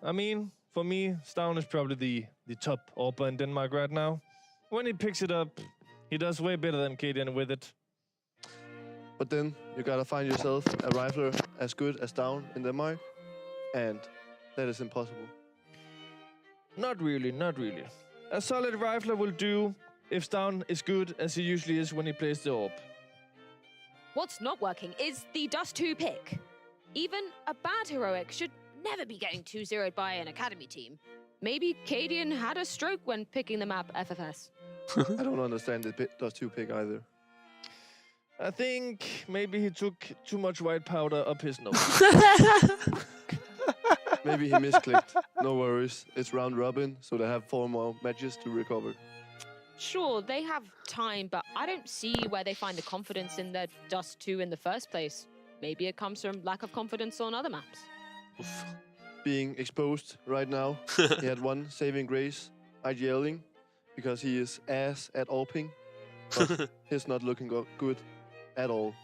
I mean, for me, Stavn is probably the top AWPer in Denmark right now. When he picks it up, he does way better than KDN with it. But then you gotta find yourself a rifler as good as Stavn in Denmark, and that is impossible. Not really, not really. A solid rifler will do if Stavn is good as he usually is when he plays the AWP. What's not working is the Dust 2 pick. Even a bad heroic should never be getting 2-0'd by an academy team. Maybe Cadian had a stroke when picking the map FFS. I don't understand the Dust 2 pick either. I think maybe he took too much white powder up his nose. Maybe he misclicked. No worries. It's round robin, so they have 4 more matches to recover. Sure, they have time, but I don't see where they find the confidence in their Dust 2 in the first place. Maybe it comes from lack of confidence on other maps. Being exposed right now. He had one saving grace, IGLing, because he is ass at AWPing. But he's not looking good at all.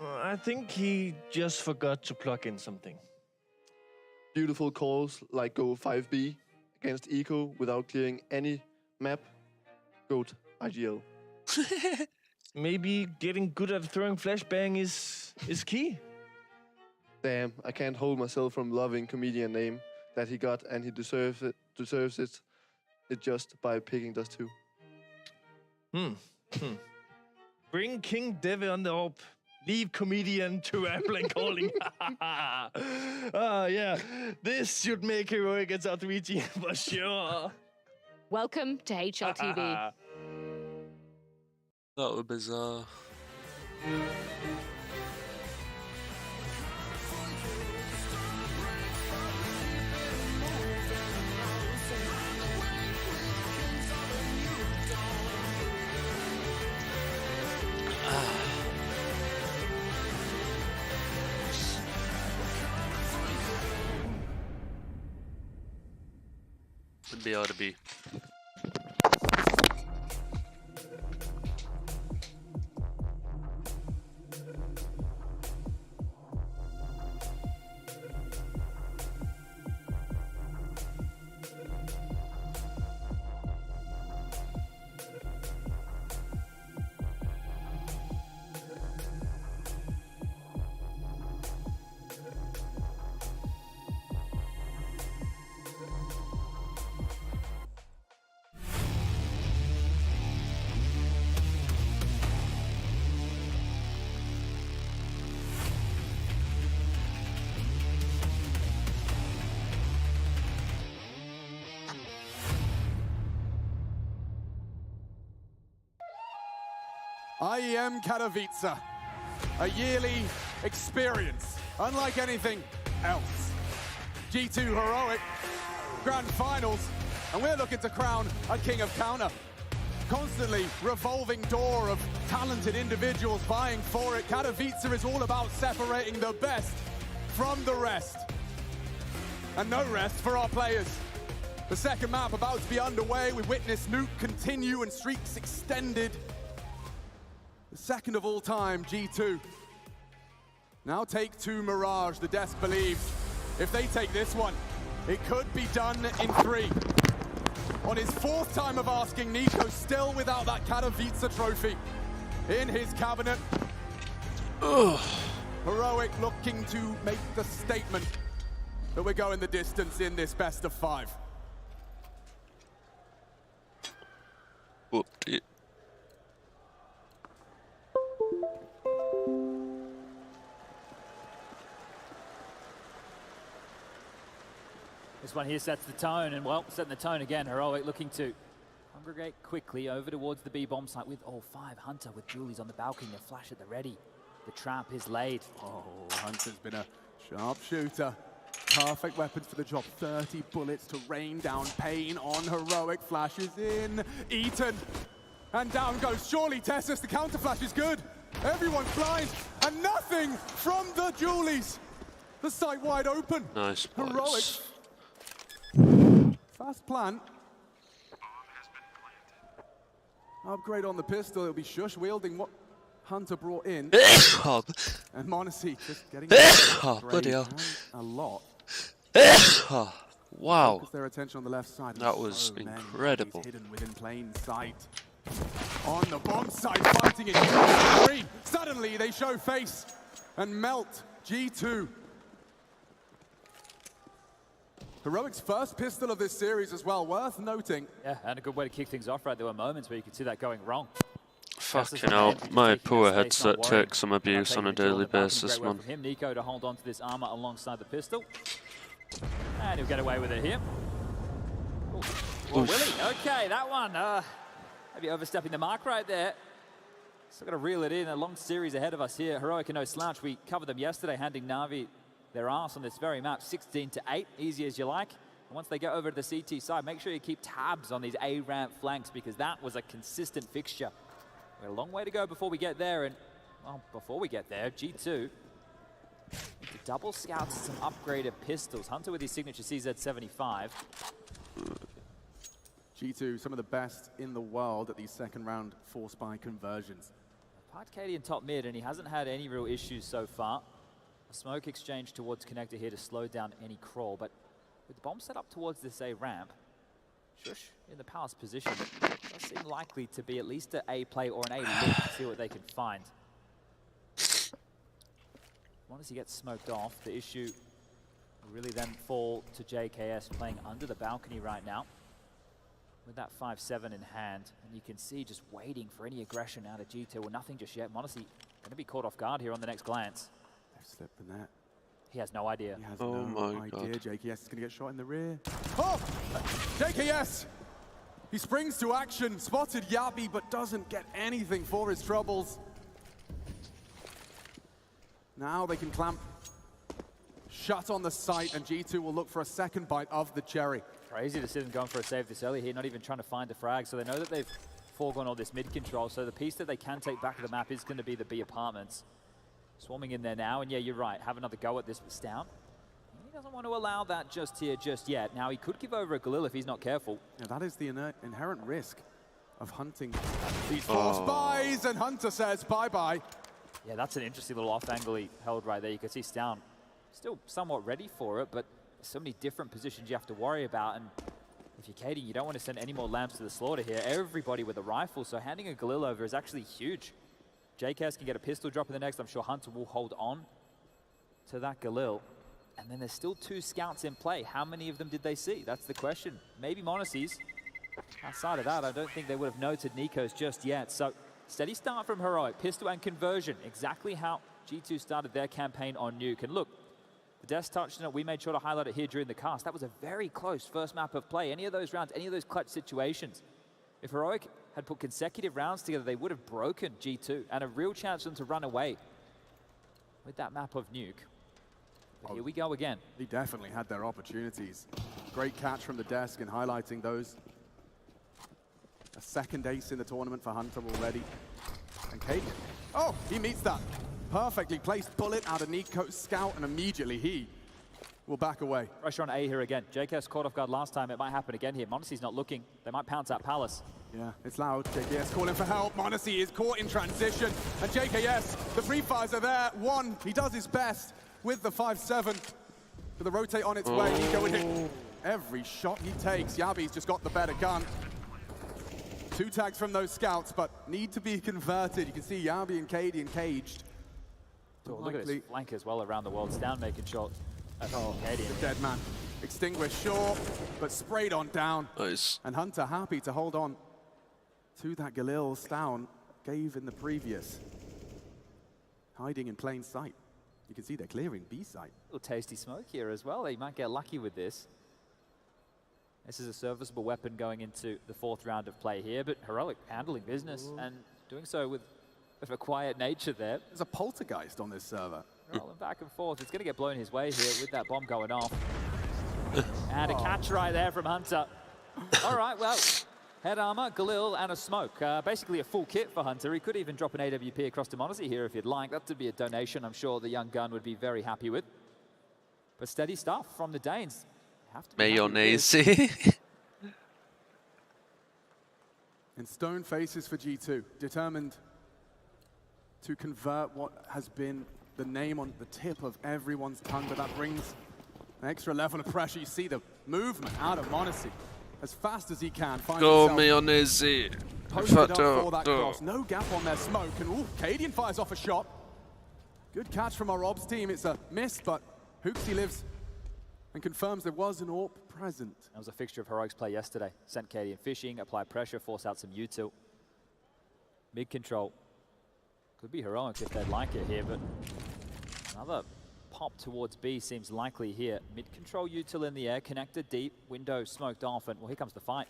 I think he just forgot to plug in something. Beautiful calls like go 5B against Eco without clearing any map. Goat IGL. Maybe getting good at throwing flashbang is key. Damn, I can't hold myself from loving comedian name that he got, and he deserves it just by picking Dust 2. Bring King Devi on the AWP. Leave comedian to airplane calling. Yeah, this should make heroic against R3G for sure. Welcome to HLTV. That was bizarre. Would be able to be. IEM Katowice, a yearly experience, unlike anything else. G2 Heroic, Grand Finals, and we're looking to crown a King of Counter. constantly revolving door of talented individuals vying for it. Katowice is all about separating the best from the rest. And no rest for our players. The second map about to be underway. We witness Nuke continue and streaks extended. The second of all time, G2. Now take 2 Mirage, the desk believes. If they take this one, it could be done in 3. On his 4th time of asking, Nico still without that Katowice trophy in his cabinet. Heroic looking to make the statement that we're going the distance in this best of 5. Whooped it. This one here sets the tone, and well, setting the tone again. Heroic looking to congregate quickly over towards the B bomb site with all 5. Hunter with Julies on the balcony, a flash at the ready. The trap is laid. Oh, Hunter's been a sharpshooter. Perfect weapons for the job. 30 bullets to rain down pain on Heroic. Flashes in. Eaton. And down goes surely Tessus. The counter flash is good. Everyone's blind. And nothing from the Julies. The site wide open. Nice boys. Heroic. Fast plant. Upgrade on the pistol. It'll be Shush wielding what Hunter brought in. And Monacy just getting bloody hell. A lot. Wow. Focus their attention on the left side. That was incredible. Hidden within plain sight. On the bomb side, fighting it. Green. Suddenly they show face and melt G2. Heroic's first pistol of this series as well, worth noting. Yeah, and a good way to kick things off, right? There were moments where you could see that going wrong. Fucking hell, my poor headset takes some abuse on a daily basis, man. From him, Nico, to hold on to this armor alongside the pistol. And he'll get away with it here. Well, Willie, okay, that one. Maybe overstepping the mark right there. Still got to reel it in. A long series ahead of us here. Heroic and no slouch. We covered them yesterday, handing Na'Vi their arse on this very map, 16-8, easy as you like. And once they get over to the CT side, make sure you keep tabs on these A-ramp flanks because that was a consistent fixture. We've got a long way to go before we get there, and well, before we get there, G2 into double scouts and some upgraded pistols. Hunter with his signature CZ75. G2, some of the best in the world at these second round force buy conversions. Parked KD in top mid, and he hasn't had any real issues so far. A smoke exchange towards connector here to slow down any crawl, but with the bomb set up towards this A ramp, Shush in the palace position, it does seem likely to be at least an A play or an A look to see what they can find. Once he gets smoked off, the issue will really then fall to JKS playing under the balcony right now with that 5-7 in hand, and you can see just waiting for any aggression out of G2. Well, nothing just yet. Monacy going to be caught off guard here on the next glance. They've slipped the net. He has no idea. He has Oh no my idea. God. JKS is going to get shot in the rear. Oh! JKS! He springs to action, spotted Yabi, but doesn't get anything for his troubles. Now they can clamp shut on the site, and G2 will look for a second bite of the cherry. Crazy to see them going for a save this early here, not even trying to find a frag, so they know that they've foregone all this mid control, so the piece that they can take back to the map is going to be the B apartments. Swarming in there now, and yeah, you're right, have another go at this with Stout. He doesn't want to allow that just here, just yet. Now, he could give over a Galil if he's not careful. Yeah, that is the inherent risk of hunting. These force buys, and Hunter says bye-bye. Yeah, that's an interesting little off angle he held right there. You can see Stout still somewhat ready for it, but there's so many different positions you have to worry about, and if you're Katie, you don't want to send any more lamps to the slaughter here. Everybody with a rifle, so handing a Galil over is actually huge. JKS can get a pistol drop in the next. I'm sure Hunter will hold on to that Galil. And then there's still 2 scouts in play. How many of them did they see? That's the question. Maybe Monacy's. Outside of that, I don't think they would have noted Nico's just yet. So steady start from Heroic. Pistol and conversion. Exactly how G2 started their campaign on Nuke. And look, the desk touched on it. We made sure to highlight it here during the cast. That was a very close first map of play. Any of those rounds, any of those clutch situations, if Heroic had put consecutive rounds together, they would have broken G2 and a real chance for them to run away with that map of Nuke. But here we go again. They definitely had their opportunities. Great catch from the desk and highlighting those. A second ace in the tournament for Hunter already. And Kate, oh, he meets that. Perfectly placed bullet out of Nico's scout, and immediately he will back away. Pressure on A here again. JKS caught off guard last time. It might happen again here. m0NESY's not looking. They might pounce out Palace. Yeah, it's loud. JKS calling for help. m0NESY is caught in transition. And JKS, the free fires are there. One, he does his best with the 5-7. With the rotate on its way, Nico would hit every shot he takes. Yabi's just got the better gun. 2 tags from those scouts, but need to be converted. You can see Yabi and Cady encaged. Oh, look at his flank as well around the world. It's down making shots. Oh, Cady. The dead man. Extinguished short, but sprayed on down. Nice. And Hunter happy to hold on to that Galil Stown gave in the previous. Hiding in plain sight. You can see they're clearing B site. A little tasty smoke here as well. He might get lucky with this. This is a serviceable weapon going into the 4th round of play here, but Heroic handling business and doing so with a quiet nature there. There's a poltergeist on this server. Rolling back and forth. It's going to get blown his way here with that bomb going off. And a catch right there from Hunter. All right, well, head armor, Galil, and a smoke. Basically a full kit for Hunter. He could even drop an AWP across to m0NESY here if he'd like. That would be a donation I'm sure the young gun would be very happy with. But steady stuff from the Danes. Have to be m0NESY. And stone faces for G2, determined to convert what has been the name on the tip of everyone's tongue, but that brings an extra level of pressure. You see the movement out of m0NESY as fast as he can. Go m0NESY. Posted up for that cross. No gap on their smoke, and ooh, Cadian fires off a shot. Good catch from our Obs team. It's a miss, but Hooksy lives and confirms there was an AWP present. That was a fixture of Heroic's play yesterday. Sent Cadian fishing, apply pressure, force out some util. Mid control. Could be Heroic if they'd like it here, but another pop towards B seems likely here. Mid control util in the air, connected deep, window smoked off, and well, here comes the fight.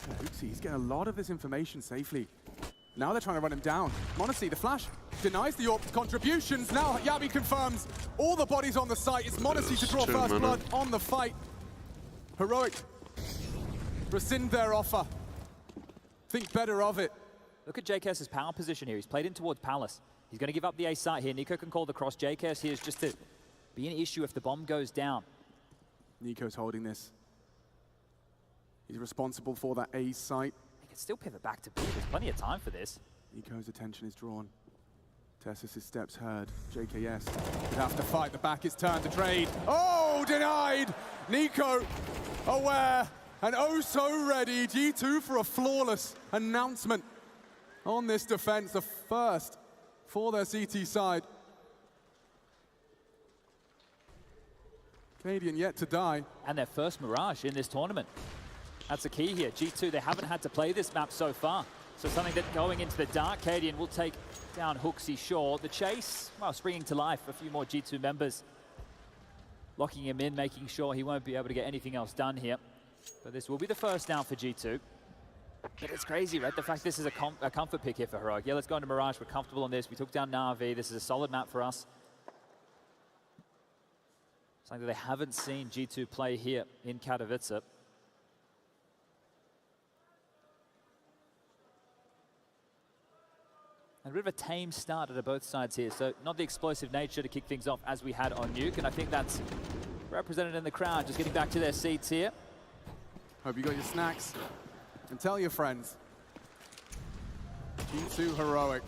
Yeah, Hooksy, he's getting a lot of this information safely. Now they're trying to run him down. m0NESY, the flash, denies the AWP contributions. Now Yabi confirms all the bodies on the site. It's m0NESY to draw first blood on the fight. Heroic rescind their offer. Think better of it. Look at JKS's power position here. He's played in towards Palace. He's going to give up the A site here. Nico can call the cross. JKS here is just to be an issue if the bomb goes down. Nico's holding this. He's responsible for that A site. He can still pivot back to B. There's plenty of time for this. Nico's attention is drawn. Tessus' steps heard. JKS would have to fight. The back is turned to trade. Oh, denied! Nico aware and oh so ready. G2 for a flawless announcement on this defense. The first for their CT side. Canadian yet to die. And their first Mirage in this tournament. That's the key here. G2, they haven't had to play this map so far. So something that going into the dark, Cadian will take down Hooksy Shaw. The chase, well, springing to life. A few more G2 members locking him in, making sure he won't be able to get anything else done here. But this will be the first down for G2. But it's crazy, right? The fact this is a comfort pick here for Heroic. Yeah, let's go into Mirage. We're comfortable on this. We took down Na'Vi. This is a solid map for us. Something that they haven't seen G2 play here in Katowice. A bit of a tame start out of both sides here, so not the explosive nature to kick things off as we had on Nuke, and I think that's represented in the crowd, just getting back to their seats here. Hope you got your snacks, and tell your friends. G2 Heroic.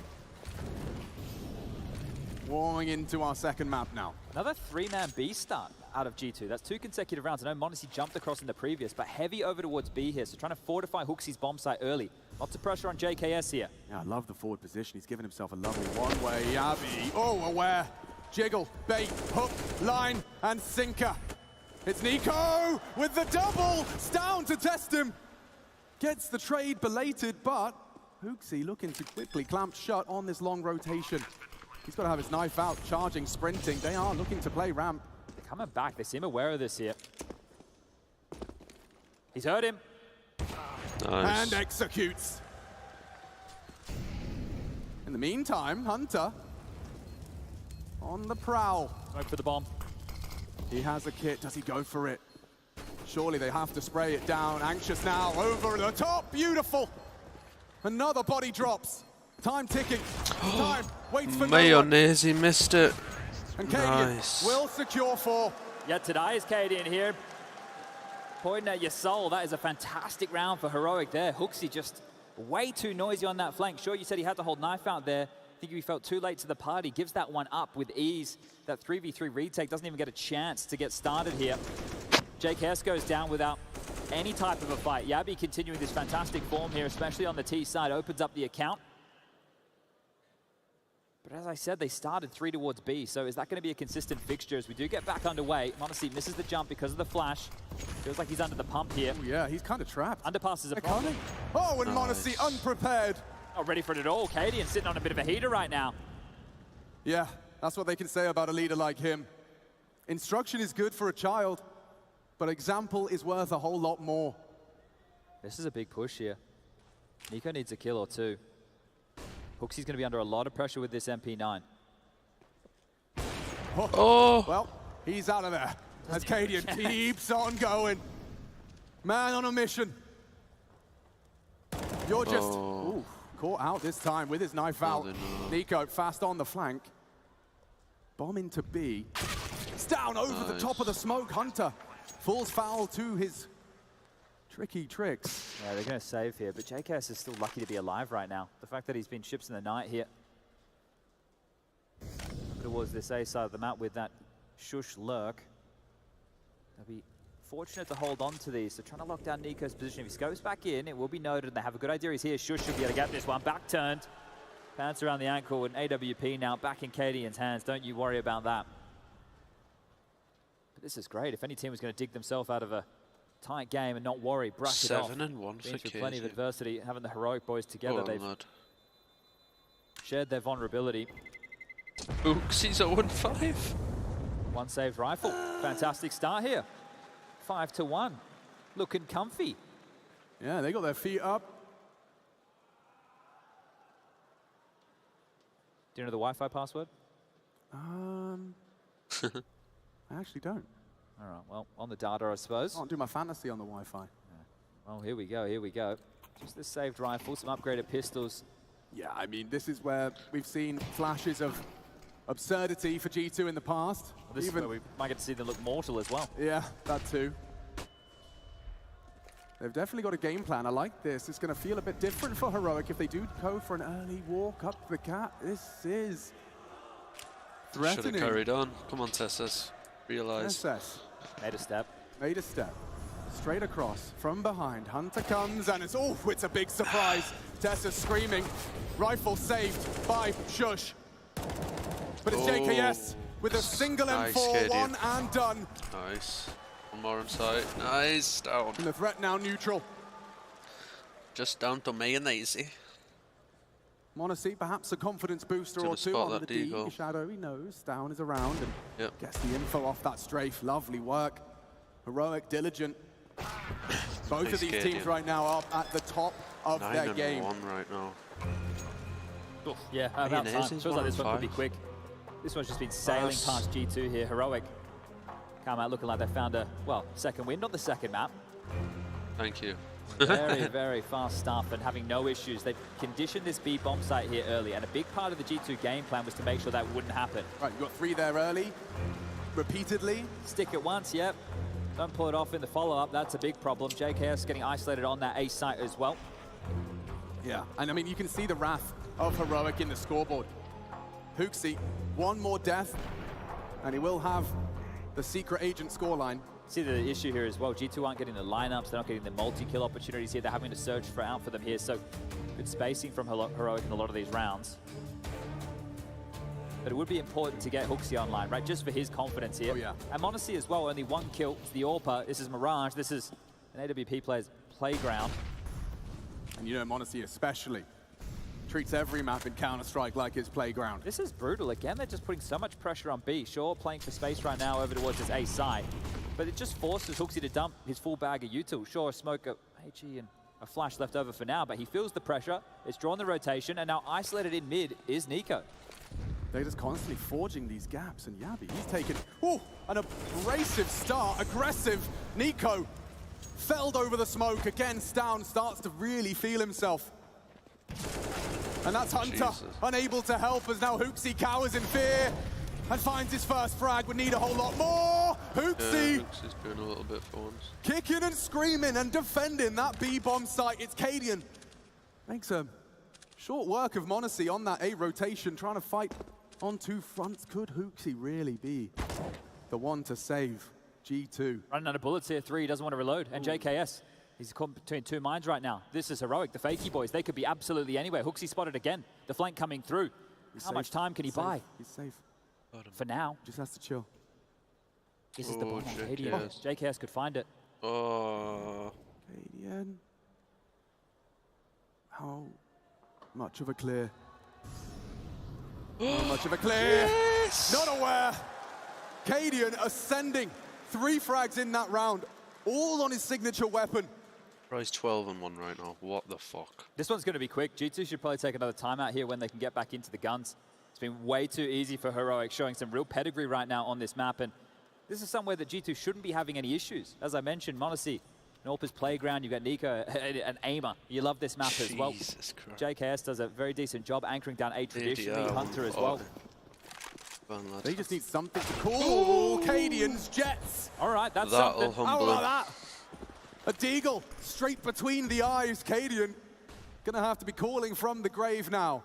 Warming into our second map now. Another 3-man B start out of G2. That's 2 consecutive rounds. I know m0NESY jumped across in the previous, but heavy over towards B here, so trying to fortify Hooksy's bomb site early. Lots of pressure on JKS here. Yeah, I love the forward position. He's given himself a lovely one-way. Yabi, oh, aware. Jiggle, bait, hook, line, and sinker. It's Nico with the double. Down to test him. Gets the trade belated, but Hooksy looking to quickly clamp shut on this long rotation. He's got to have his knife out, charging, sprinting. They are looking to play ramp. They're coming back. They seem aware of this here. He's heard him. Nice. And executes. In the meantime, Hunter on the prowl. Smoke for the bomb. He has a kit. Does he go for it? Surely they have to spray it down. Anxious now, over the top. Beautiful. Another body drops. Time ticking. Time waits for Mayonnaise, he missed it. And Cadian will secure 4. Yeah, today is Cadian here. Pointing at your soul. That is a fantastic round for Heroic there. Hooksy just way too noisy on that flank. Sure, you said he had to hold knife out there. I think he felt too late to the party. Gives that one up with ease. That 3v3 retake doesn't even get a chance to get started here. Jake Hess goes down without any type of a fight. Yabi continuing this fantastic form here, especially on the T side, opens up the account. But as I said, they started 3 towards B, so is that going to be a consistent fixture as we do get back underway? Monacy misses the jump because of the flash. Feels like he's under the pump here. Oh, yeah, he's kind of trapped. Underpass is a problem. Oh, and Monacy unprepared. Not ready for it at all. Cadian sitting on a bit of a heater right now. Yeah, that's what they can say about a leader like him. Instruction is good for a child, but example is worth a whole lot more. This is a big push here. Nico needs a kill or 2. Hooksy's going to be under a lot of pressure with this MP9. Oh! Well, he's out of there as Cadian keeps on going. Man on a mission. You're just caught out this time with his knife out. Nico fast on the flank. Bomb into B. It's down over the top of the smoke. Hunter falls foul to his tricky tricks. Yeah, they're going to save here, but JKS is still lucky to be alive right now. The fact that he's been ships in the night here. Towards this A side of the map with that Shush lurk. They'll be fortunate to hold on to these. So trying to lock down Nico's position. If he scopes back in, it will be noted, and they have a good idea he's here. Shush should be able to get this one. Back turned. Pants around the ankle, and AWP now back in Cadian's hands. Don't you worry about that. But this is great. If any team was going to dig themselves out of a tight game and not worry, brush it off. 7-1 for with plenty of adversity, having the Heroic boys together, they've shared their vulnerability. Ooks, he's 0-5. One saved rifle. Fantastic start here. 5-1. Looking comfy. Yeah, they got their feet up. Do you know the Wi-Fi password? I actually don't. All right, well, on the data, I suppose. I can't do my fantasy on the Wi-Fi. Yeah. Well, here we go, here we go. Just this saved rifle, some upgraded pistols. Yeah, I mean, this is where we've seen flashes of absurdity for G2 in the past. Well, this is where we might get to see them look mortal as well. Yeah, that too. They've definitely got a game plan. I like this. It's going to feel a bit different for Heroic if they do go for an early walk up the cat. This is threatening. Should have carried on. Come on, Tessas. Realize. Made a step. Made a step. Straight across from behind. Hunter comes and it's a big surprise. Tessa screaming. Rifle saved by Shush. But it's JKS with a single M4, one and done. Nice. One more inside. Nice. Down. And the threat now neutral. Just down to mayonnaise. Monacy, perhaps a confidence booster or two on the D. Shadow, he knows. Down is around and gets the info off that strafe. Lovely work. Heroic, diligent. Both of these teams right now are at the top of their game. 9-1 right now. Yeah, about time. Feels like this one could be quick. This one's just been sailing past G2 here. Heroic come out looking like they found a, second wind on the second map. Thank you. Very, very fast stuff and having no issues. They've conditioned this B bomb site here early, and a big part of the G2 game plan was to make sure that wouldn't happen. Right, you got 3 there early, repeatedly. Stick it once, yep. Don't pull it off in the follow-up. That's a big problem. JKS getting isolated on that A site as well. Yeah, and I mean, you can see the wrath of Heroic in the scoreboard. Hooksy, one more death, and he will have the secret agent scoreline. See the issue here as well. G2 aren't getting the lineups. They're not getting the multi-kill opportunities here. They're having to search out for them here. So good spacing from Heroic in a lot of these rounds. But it would be important to get Hooksy online, right? Just for his confidence here. Oh, yeah. And Monacy as well, only 1 kill. It's the AWPA. This is Mirage. This is an AWP player's playground. And you know, Monacy especially treats every map in Counter-Strike like his playground. This is brutal. Again, they're just putting so much pressure on B. Sure, playing for space right now over towards his A side. But it just forces Hooksy to dump his full bag of util. Sure, a smoke, a HE, and a flash left over for now, but he feels the pressure. It's drawn the rotation, and now isolated in mid is Nico. They're just constantly forging these gaps, and Yabi, he's taken an abrasive start, aggressive. Nico felled over the smoke. Again, Stown starts to really feel himself. And that's Hunter, unable to help as now Hooksy cowers in fear and finds his first frag. Would need a whole lot more. Hooksy! Yeah, Hooksy's doing a little bit for once. Kicking and screaming and defending that B-bomb site. It's Cadian. Makes a short work of Monacy on that A rotation, trying to fight on two fronts. Could Hooksy really be the one to save G2? Running out of bullets here, 3, he doesn't want to reload. And JKS, he's caught between 2 minds right now. This is Heroic, the Fakey boys. They could be absolutely anywhere. Hooksy spotted again. The flank coming through. How much time can he buy? He's safe. For now. Just has to chill. This is the bomb on JKS. JKS could find it. Oh. Cadian. How much of a clear? How much of a clear? Yes! Not aware. Cadian ascending. 3 frags in that round. All on his signature weapon. He's 12-1 right now. What the fuck? This one's going to be quick. G2 should probably take another timeout here when they can get back into the guns. It's been way too easy for Heroic, showing some real pedigree right now on this map. And this is somewhere that G2 shouldn't be having any issues. As I mentioned, Monacy, Norpa's playground, you've got Nico, an aimer. You love this map as well. Jesus Christ. JKS does a very decent job anchoring down A traditionally. Hunter as well. They just need something to call. Cadian's Jets. All right, that's That'll something. humble How him. about that? A deagle straight between the eyes. Cadian gonna have to be calling from the grave now.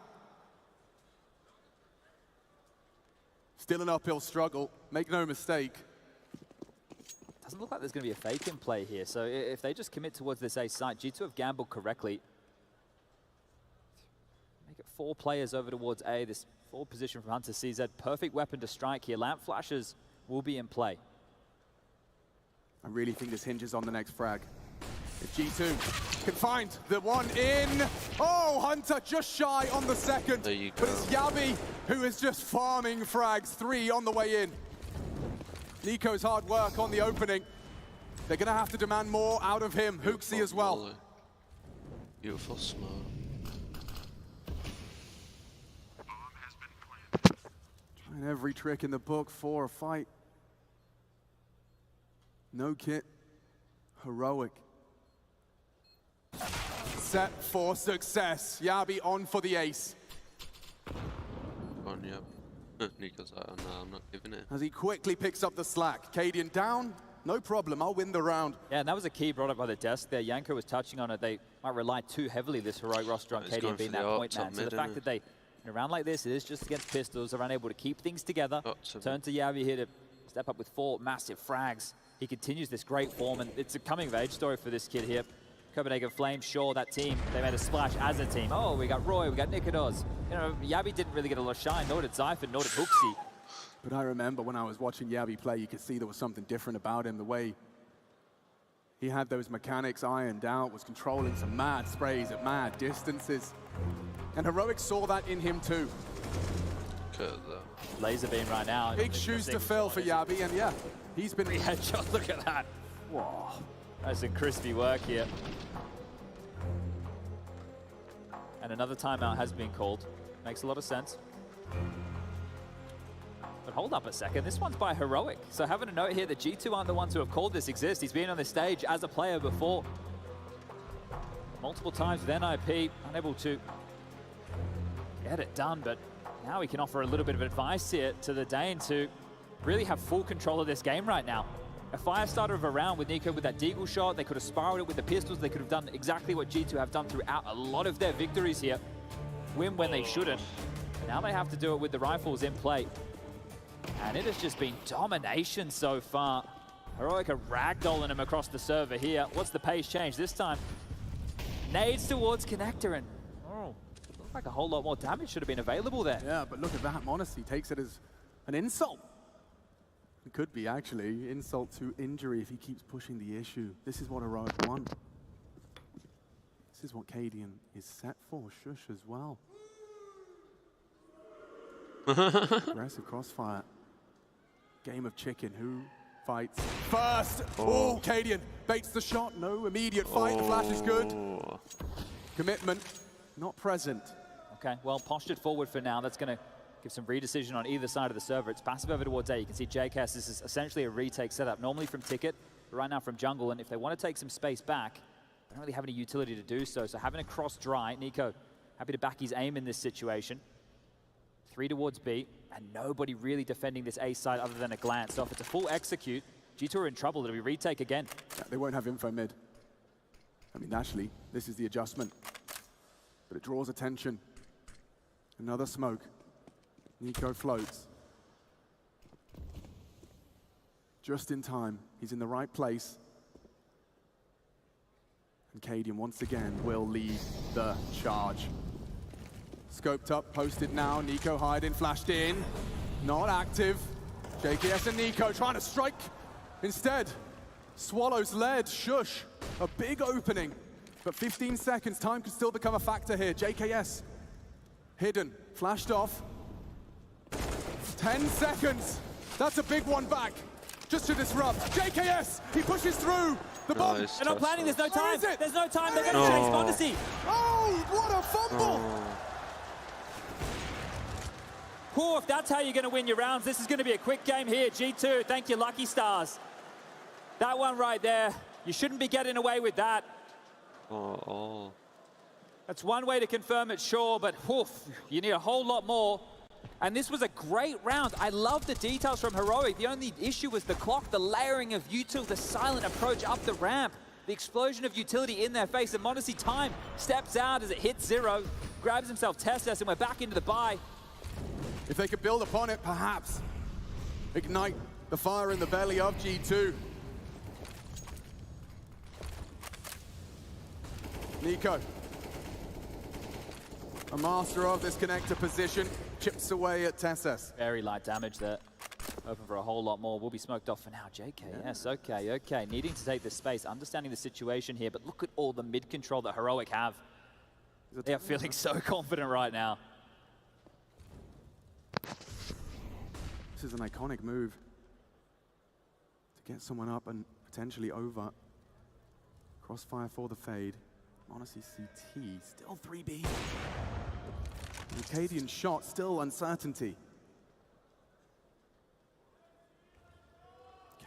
Still an uphill struggle, make no mistake. Doesn't look like there's going to be a fake in play here. So if they just commit towards this A site, G2 have gambled correctly. Make it 4 players over towards A. This forward position from Hunter CZ. Perfect weapon to strike here. Lamp flashes will be in play. I really think this hinges on the next frag. If G2 can find the one in. Oh, Hunter just shy on the second. There you go. But it's Yabi who is just farming frags. 3 on the way in. Nico's hard work on the opening. They're going to have to demand more out of him. Hooksy as well. Beautiful smoke. Trying every trick in the book for a fight. No kit. Heroic. Set for success. Yabi on for the ace. On, yeah. Nico's like, oh, no, I'm not giving it. As he quickly picks up the slack. Cadian down. No problem. I'll win the round. Yeah, and that was a key brought up by the desk there. Yanko was touching on it. They might rely too heavily, this Heroic roster, on Cadian being that point man. So the fact that they, in a round like this, it is just against pistols, are unable to keep things together. Turn to Yabi here to step up with 4 massive frags. He continues this great form, and it's a coming-of-age story for this kid here. Copenhagen Flames, sure, that team, they made a splash as a team. Oh, we got Roy, we got Nikodos. You know, Yabi didn't really get a lot of shine, nor did Zypher, nor did Hooksy. But I remember when I was watching Yabi play, you could see there was something different about him. The way he had those mechanics ironed out, was controlling some mad sprays at mad distances. And Heroic saw that in him too. Laser beam right now. Big shoes to fill for Yabi, and yeah, he's been... Headshot, look at that. Whoa. That's some crispy work here. And another timeout has been called. Makes a lot of sense. But hold up a second, this one's by Heroic. So having a note here that G2 aren't the ones who have called this exist. He's been on this stage as a player before. Multiple times with NIP, unable to get it done, but now he can offer a little bit of advice here to the Dane to really have full control of this game right now. A fire starter of a round with Nico with that deagle shot. They could have spiraled it with the pistols. They could have done exactly what G2 have done throughout a lot of their victories here. Win when they shouldn't. Now they have to do it with the rifles in play. And it has just been domination so far. Heroic are ragdolling him across the server here. What's the pace change this time? Nades towards Connector, and looks like a whole lot more damage should have been available there. Yeah, but look at that. Monacy takes it as an insult. It could be, actually, insult to injury if he keeps pushing the issue. This is what Heroic won. This is what Cadian is set for. Shush as well. Aggressive crossfire. Game of chicken. Who fights first? Oh, Cadian baits the shot. No immediate fight. The flash is good. Commitment not present. Okay, well, postured forward for now. That's going to give some redecision on either side of the server. It's passive over towards A. You can see JCast. This is essentially a retake setup, normally from Ticket, but right now from Jungle. And if they want to take some space back, they don't really have any utility to do so. So having a cross dry, Nico Happy to back his aim in this situation. 3 towards B, and nobody really defending this A side other than a glance. So if it's a full execute, G2 are in trouble. It'll be retake again. Yeah, they won't have info mid. I mean, naturally, this is the adjustment. But it draws attention. Another smoke. Nico floats. Just in time. He's in the right place. And Cadian, once again, will lead the charge. Scoped up, posted now. Nico hiding, flashed in. Not active. JKS and Nico trying to strike. Instead, Swallows led. Shush. A big opening. But 15 seconds, time could still become a factor here. JKS. Hidden. Flashed off. 10 seconds. That's a big one back. Just to disrupt. JKS. He pushes through. The bomb. They're not planning. There's no time. There's no time. They're going to chase Mondesi. Oh, what a fumble. Poor, if that's how you're going to win your rounds, this is going to be a quick game here. G2, thank you, Lucky Stars. That one right there, you shouldn't be getting away with that. That's one way to confirm it, sure, but you need a whole lot more. And this was a great round. I love the details from Heroic. The only issue was the clock, the layering of util, the silent approach up the ramp, the explosion of utility in their face. And Mondesi time steps out as it hits 0, grabs himself Testes, and we're back into the buy. If they could build upon it, perhaps ignite the fire in the belly of G2. Nico, a master of this connector position, chips away at Tesses. Very light damage there. Hoping for a whole lot more. Will be smoked off for now. JKS, okay. Needing to take the space, understanding the situation here, but look at all the mid control that Heroic have. They are feeling so confident right now. This is an iconic move to get someone up and potentially over. Crossfire for the fade. Mondesi CT, still 3B. Cadian shot, still uncertainty.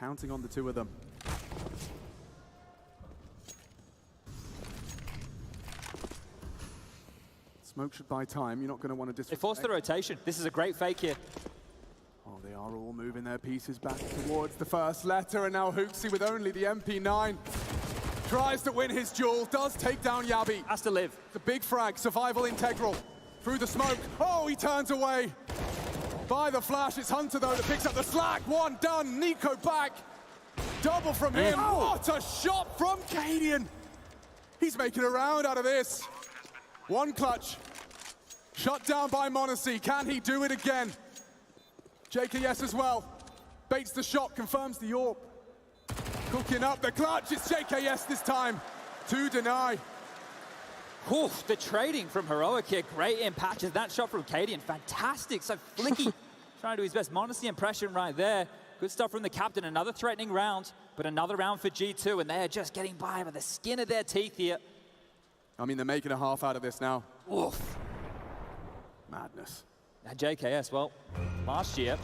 Counting on the two of them. Smoke should buy time. You're not going to want to disrespect. They forced the rotation. This is a great fake here. Oh, they are all moving their pieces back towards the first letter, and now Hooksy with only the MP9 tries to win his duel, does take down Yabi. Has to live. The big frag, survival integral. Through the smoke. Oh, he turns away by the flash. It's Hunter, though, that picks up the slack. One done. Nico back. Double from him. Oh. What a shot from Cadian. He's making a round out of this. One clutch. Shut down by Mondesi. Can he do it again? JKS as well. Baits the shot, confirms the AWP. Cooking up the clutch. It's JKS this time. 2 deny. Oof, the trading from Heroic here, great in patches. That shot from Cadian, fantastic, so flicky. Trying to do his best. Mondesi impression right there. Good stuff from the captain. Another threatening round, but another round for G2, and they're just getting by the skin of their teeth here. I mean, they're making a half out of this now. Oof. Madness. Now JKS, well, last year,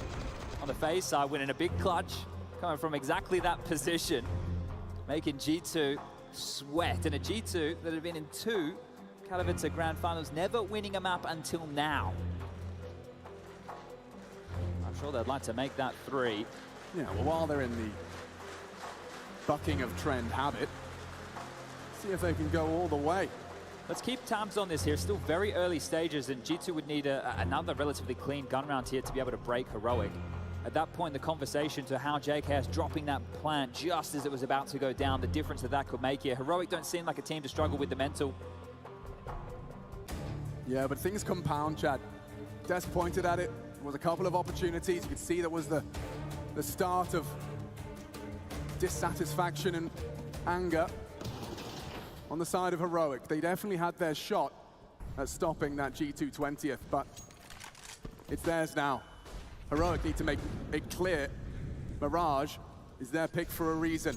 on the FaZe side, winning a big clutch, coming from exactly that position, making G2 sweat. And a G2 that had been in 2 Katowice Grand Finals, never winning a map until now. I'm sure they'd like to make that 3. Yeah, well, while they're in the bucking of trend habit, see if they can go all the way. Let's keep tabs on this here. Still very early stages, and G2 would need another relatively clean gun round here to be able to break Heroic. At that point, the conversation to how JKS dropping that plant just as it was about to go down, the difference that could make here. Heroic don't seem like a team to struggle with the mental. Yeah, but things compound, Chad. Des pointed at it. There was a couple of opportunities. You could see that was the start of dissatisfaction and anger on the side of Heroic. They definitely had their shot at stopping that G2 20th, but it's theirs now. Heroic need to make it clear Mirage is their pick for a reason.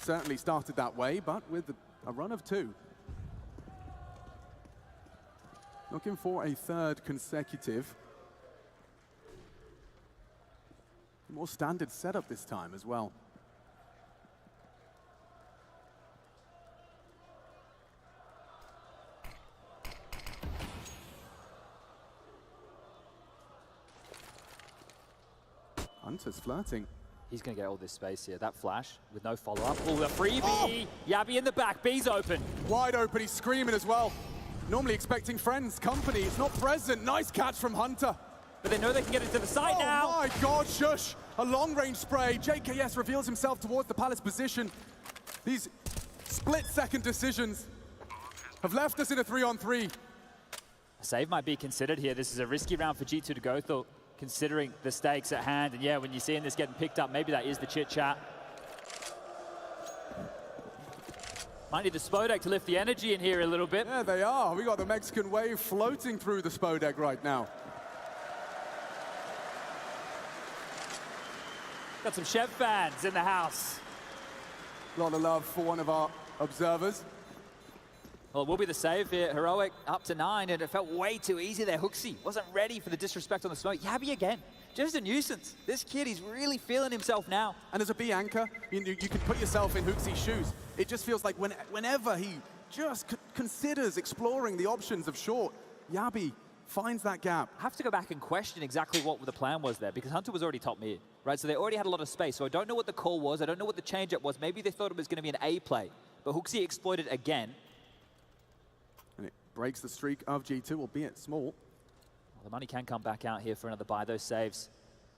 Certainly started that way, but with a run of 2. Looking for a 3rd consecutive. More standard setup this time as well. Hunter's flirting. He's going to get all this space here. That flash with no follow-up. Oh, the freebie! Oh! Yabby in the back. B's open. Wide open. He's screaming as well. Normally expecting friends, company. It's not present. Nice catch from Hunter. But they know they can get into the side now. Oh my God, Shush. A long-range spray. JKS reveals himself towards the Palace position. These split-second decisions have left us in a 3-on-3. A save might be considered here. This is a risky round for G2 to go through, considering the stakes at hand. And yeah, when you're seeing this getting picked up, maybe that is the chit-chat. Might need the Spodek to lift the energy in here a little bit. Yeah, they are. We got the Mexican wave floating through the Spodek right now. Got some Chev fans in the house. A lot of love for one of our observers. Well, it will be the save here. Heroic up to 9, and it felt way too easy there. Hooksy wasn't ready for the disrespect on the smoke. Yabby again. Just a nuisance. This kid, he's really feeling himself now. And as a B anchor, you can put yourself in Hooksy's shoes. It just feels like whenever he just considers exploring the options of short, Yabby finds that gap. I have to go back and question exactly what the plan was there, because Hunter was already top mid, right? So they already had a lot of space. So I don't know what the call was. I don't know what the change-up was. Maybe they thought it was going to be an A play. But Hooksy exploited again. And it breaks the streak of G2, albeit small. Well, the money can come back out here for another buy. Those saves,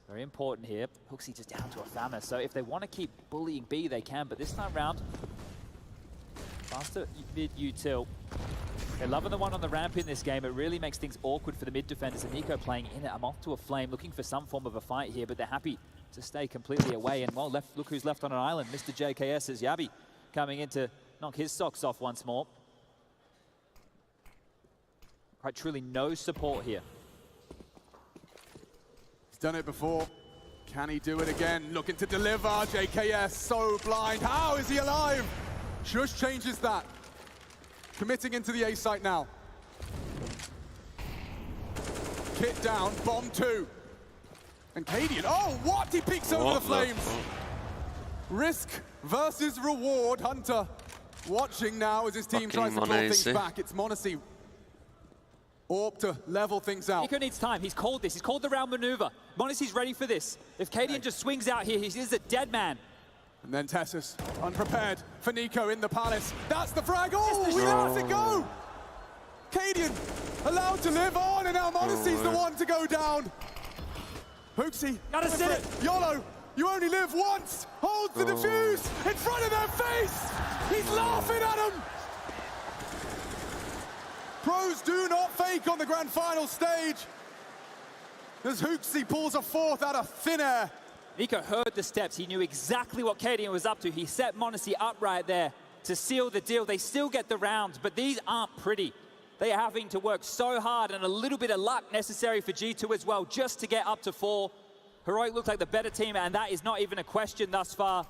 very important here. Hooksy just down to a Famous. So if they want to keep bullying B, they can. But this time round, faster mid-util. They're loving the one on the ramp in this game. It really makes things awkward for the mid defenders. And Nico playing in it. I'm off to a flame, looking for some form of a fight here, but they're happy to stay completely away. And well, look who's left on an island. Mr. JKS is Yabby coming in to knock his socks off once more. Quite truly no support here. He's done it before. Can he do it again? Looking to deliver. JKS so blind. How is he alive? Shush changes that. Committing into the A site now. Kit down, bomb 2. And Cadian, oh, what? He peeks over the flames. Risk versus reward. Hunter watching now as his team tries to pull things back. It's m0NESY. Orb to level things out. Nico needs time. He's called this. He's called the round maneuver. m0NESY's ready for this. If Cadian just swings out here, he is a dead man. And then Tessus, unprepared for Nico in the Palace. That's the frag. Oh, we let it go. Cadian allowed to live on, and now m0NESY's the one to go down. Hooksy, gotta sit it. YOLO, you only live once. Holds the defuse in front of their face. He's laughing at them. Pros do not fake on the grand final stage. As Hooksy pulls a 4th out of thin air. Nico heard the steps. He knew exactly what Cadian was up to. He set m0NESY up right there to seal the deal. They still get the rounds, but these aren't pretty. They are having to work so hard, and a little bit of luck necessary for G2 as well, just to get up to 4. Heroic looks like the better team, and that is not even a question thus far.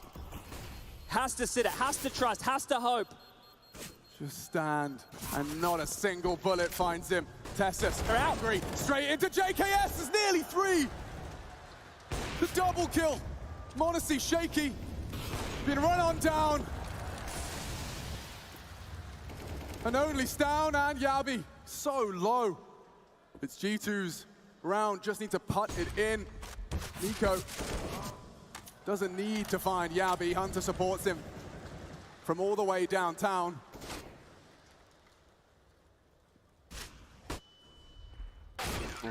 Has to sit it, has to trust, has to hope. Just stand, and not a single bullet finds him. Tessus, angry, straight into JKS, is nearly 3. The double kill. m0NESY shaky. Been run on down. And only Stown and Yabby so low. It's G2's round. Just need to putt it in. Nico doesn't need to find Yabby. Hunter supports him from all the way downtown.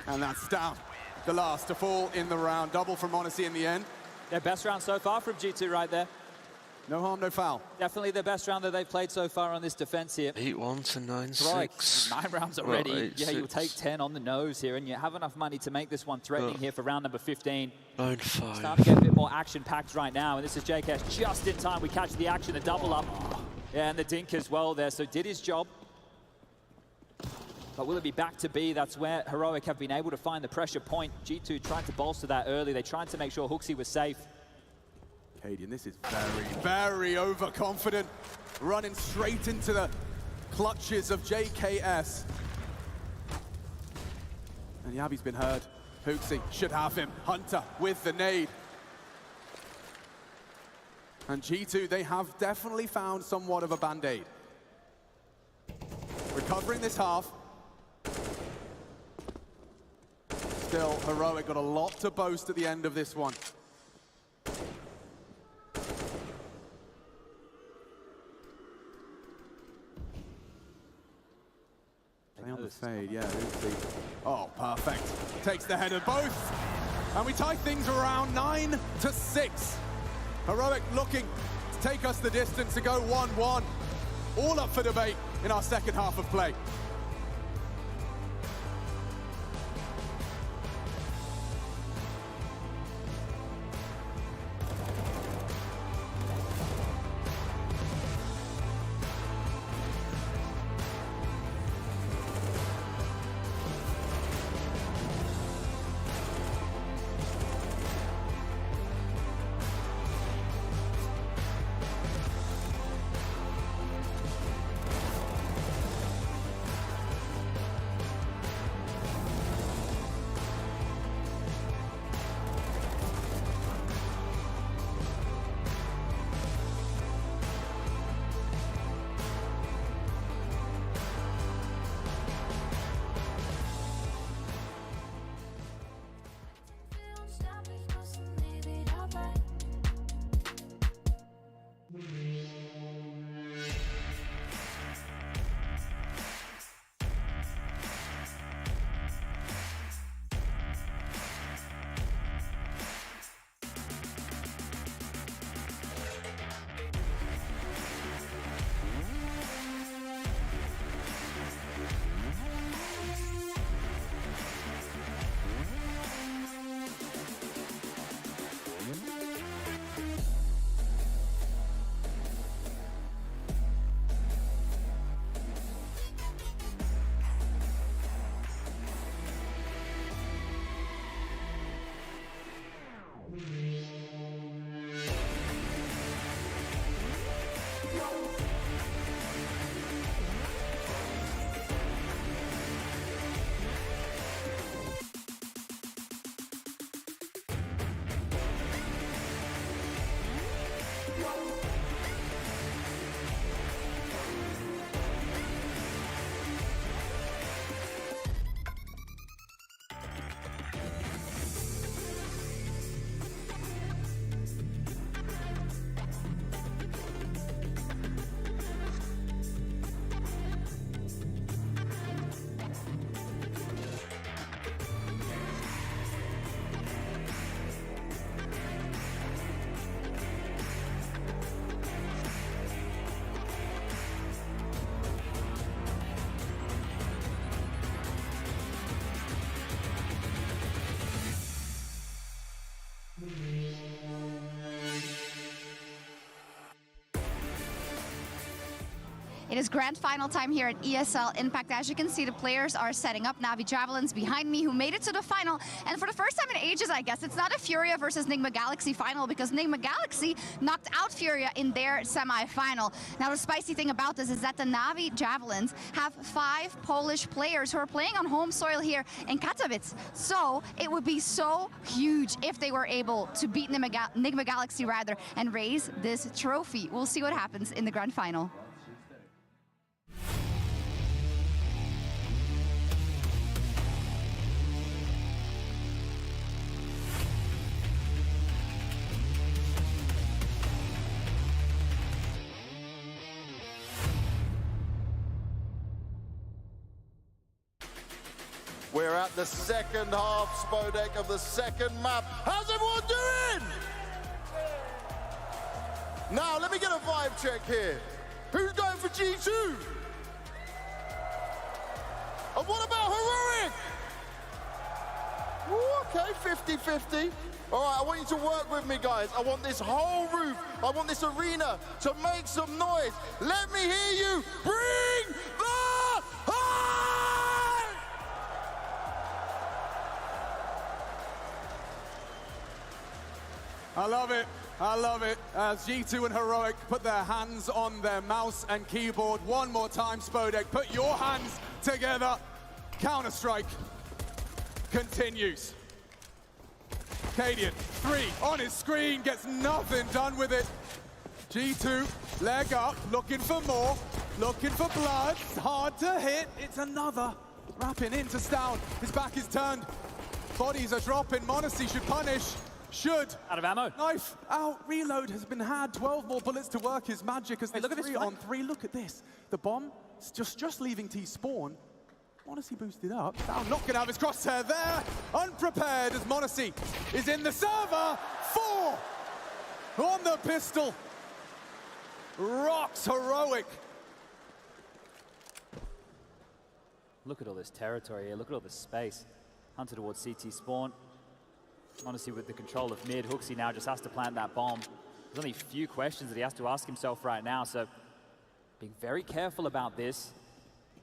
And that's down. The last to fall in the round. Double from m0NESY in the end. Their best round so far from G2 right there. No harm, no foul. Definitely the best round that they've played so far on this defense here. 8-1 to 9-6. 9 rounds already. Well, yeah, you'll take 10 on the nose here, and you have enough money to make this one threatening here for round number 15. 9-5. Starting to get a bit more action-packed right now, and this is JKS just in time. We catch the action, the double up. Yeah, and the dink as well there, so did his job. But will it be back to B? That's where Heroic have been able to find the pressure point. G2 tried to bolster that early. They tried to make sure Hooksy was safe. Cadian, this is very overconfident. Running straight into the clutches of JKS. And Yabby's been heard. Hooksy should have him. Hunter with the nade. And G2, they have definitely found somewhat of a band-aid. Recovering this half. Still, Heroic got a lot to boast at the end of this one. fade, yeah. Oh, perfect. Takes the header both. And we tie things around 9-6. Heroic looking to take us the distance to go 1-1. All up for debate in our second half of play. It is grand final time here at ESL Impact. As you can see, the players are setting up. Navi Javelins behind me, who made it to the final. And for the first time in ages, I guess, it's not a Furia versus Nigma Galaxy final, because Nigma Galaxy knocked out Furia in their semi-final. Now, the spicy thing about this is that the Navi Javelins have 5 Polish players who are playing on home soil here in Katowice. So it would be so huge if they were able to beat Nigma Galaxy and raise this trophy. We'll see what happens in the grand final. We're at the second half, Spodek, of the second map. How's everyone doing? Now, let me get a vibe check here. Who's going for G2? And what about Heroic? Ooh, okay, 50-50. All right, I want you to work with me, guys. I want this whole roof, I want this arena to make some noise. Let me hear you. Bring the high! I love it. I love it. As G2 and Heroic put their hands on their mouse and keyboard. One more time, Spodek. Put your hands together. Counter-Strike continues. Cadian, 3 on his screen, gets nothing done with it. G2, leg up, looking for more, looking for blood. It's hard to hit. It's another. Wrapping into Stown. His back is turned. Bodies are dropping. Monacy should punish. Should. Out of ammo. Knife out. Reload has been had. 12 more bullets to work his magic as they look at this 3 on 3. Look at this. The bomb is just leaving T spawn. m0NESY boosted up. Down, not gonna have his crosshair there. Unprepared as m0NESY is in the server. 4 on the pistol. Rocks Heroic. Look at all this territory here. Look at all this space. Hunter towards CT spawn. m0NESY with the control of mid. HooXi now just has to plant that bomb. There's only a few questions that he has to ask himself right now, so being very careful about this.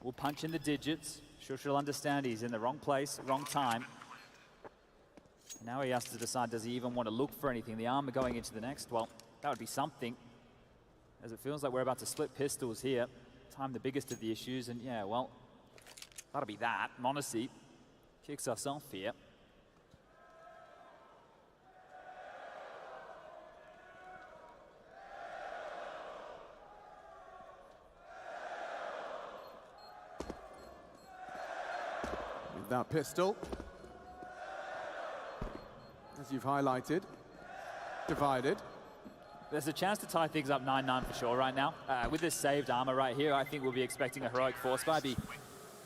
We'll punch in the digits. Shush will understand he's in the wrong place, wrong time. And now he has to decide, does he even want to look for anything? The armor going into the next, well, that would be something. As it feels like we're about to split pistols here. Time the biggest of the issues, and yeah, well, that'll be that. m0NESY kicks us off here. With that pistol, as you've highlighted, divided. There's a chance to tie things up 9-9 for sure right now. With this saved armor right here, I think we'll be expecting a heroic force buy. Be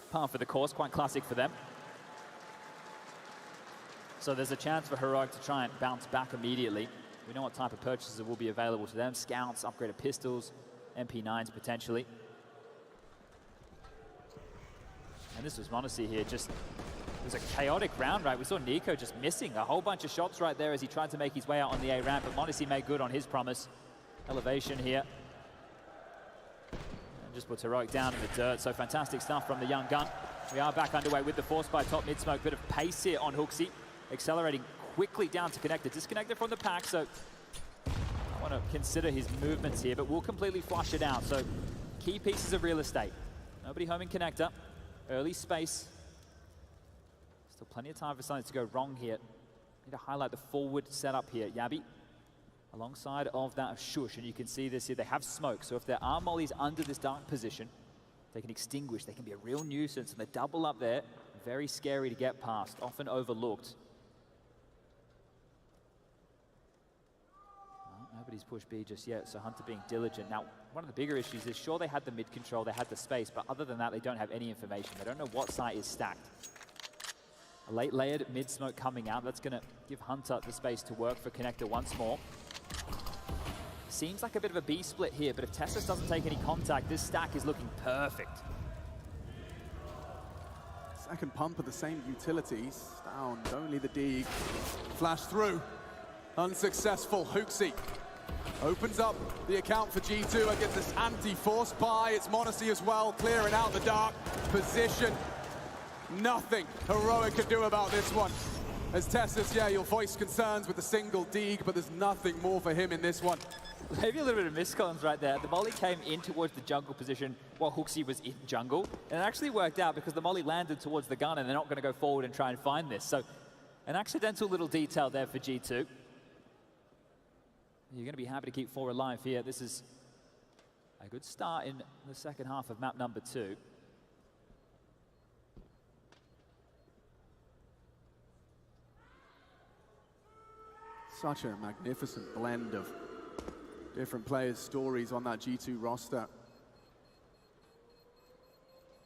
par for the course, quite classic for them. So there's a chance for heroic to try and bounce back immediately. We know what type of purchases will be available to them. Scouts, upgraded pistols, MP9s potentially. And this was m0NESY here, just, it was a chaotic round, right? We saw NiKo just missing a whole bunch of shots right there as he tried to make his way out on the A ramp, but m0NESY made good on his promise. Elevation here. And just puts heroic down in the dirt, so fantastic stuff from the young gun. We are back underway with the force by top mid smoke. Bit of pace here on HooXi, accelerating quickly down to connector. Disconnected from the pack, so I want to consider his movements here, but we'll completely flush it out. So key pieces of real estate. Nobody home in connector. Early space. Still plenty of time for something to go wrong here. Need to highlight the forward setup here. Yabi alongside of that of Shush, and you can see this here. They have smoke, so if there are mollies under this dark position, they can extinguish. They can be a real nuisance, and they double up there. Very scary to get past, often overlooked. Well, nobody's pushed B just yet, so Hunter being diligent. Now, one of the bigger issues is, sure, they had the mid control, they had the space, but other than that, they don't have any information. They don't know what site is stacked. A late layered mid smoke coming out. That's going to give Hunter the space to work for connector once more. Seems like a bit of a B split here, but if Tessus doesn't take any contact, this stack is looking perfect. Second pump of the same utilities. Down, only the D. Flash through. Unsuccessful. HooXi opens up the account for G2 against this anti-force buy. It's m0NESY as well, clearing out the dark position. Nothing heroic can do about this one. As Tessus, yeah, you'll voice concerns with the single Deeg, but there's nothing more for him in this one. Maybe a little bit of miscons right there. The molly came in towards the jungle position while HooXi was in jungle. And it actually worked out because the molly landed towards the gun and they're not going to go forward and try and find this. So an accidental little detail there for G2. You're going to be happy to keep 4 alive here. This is a good start in the second half of map number 2. Such a magnificent blend of different players' stories on that G2 roster.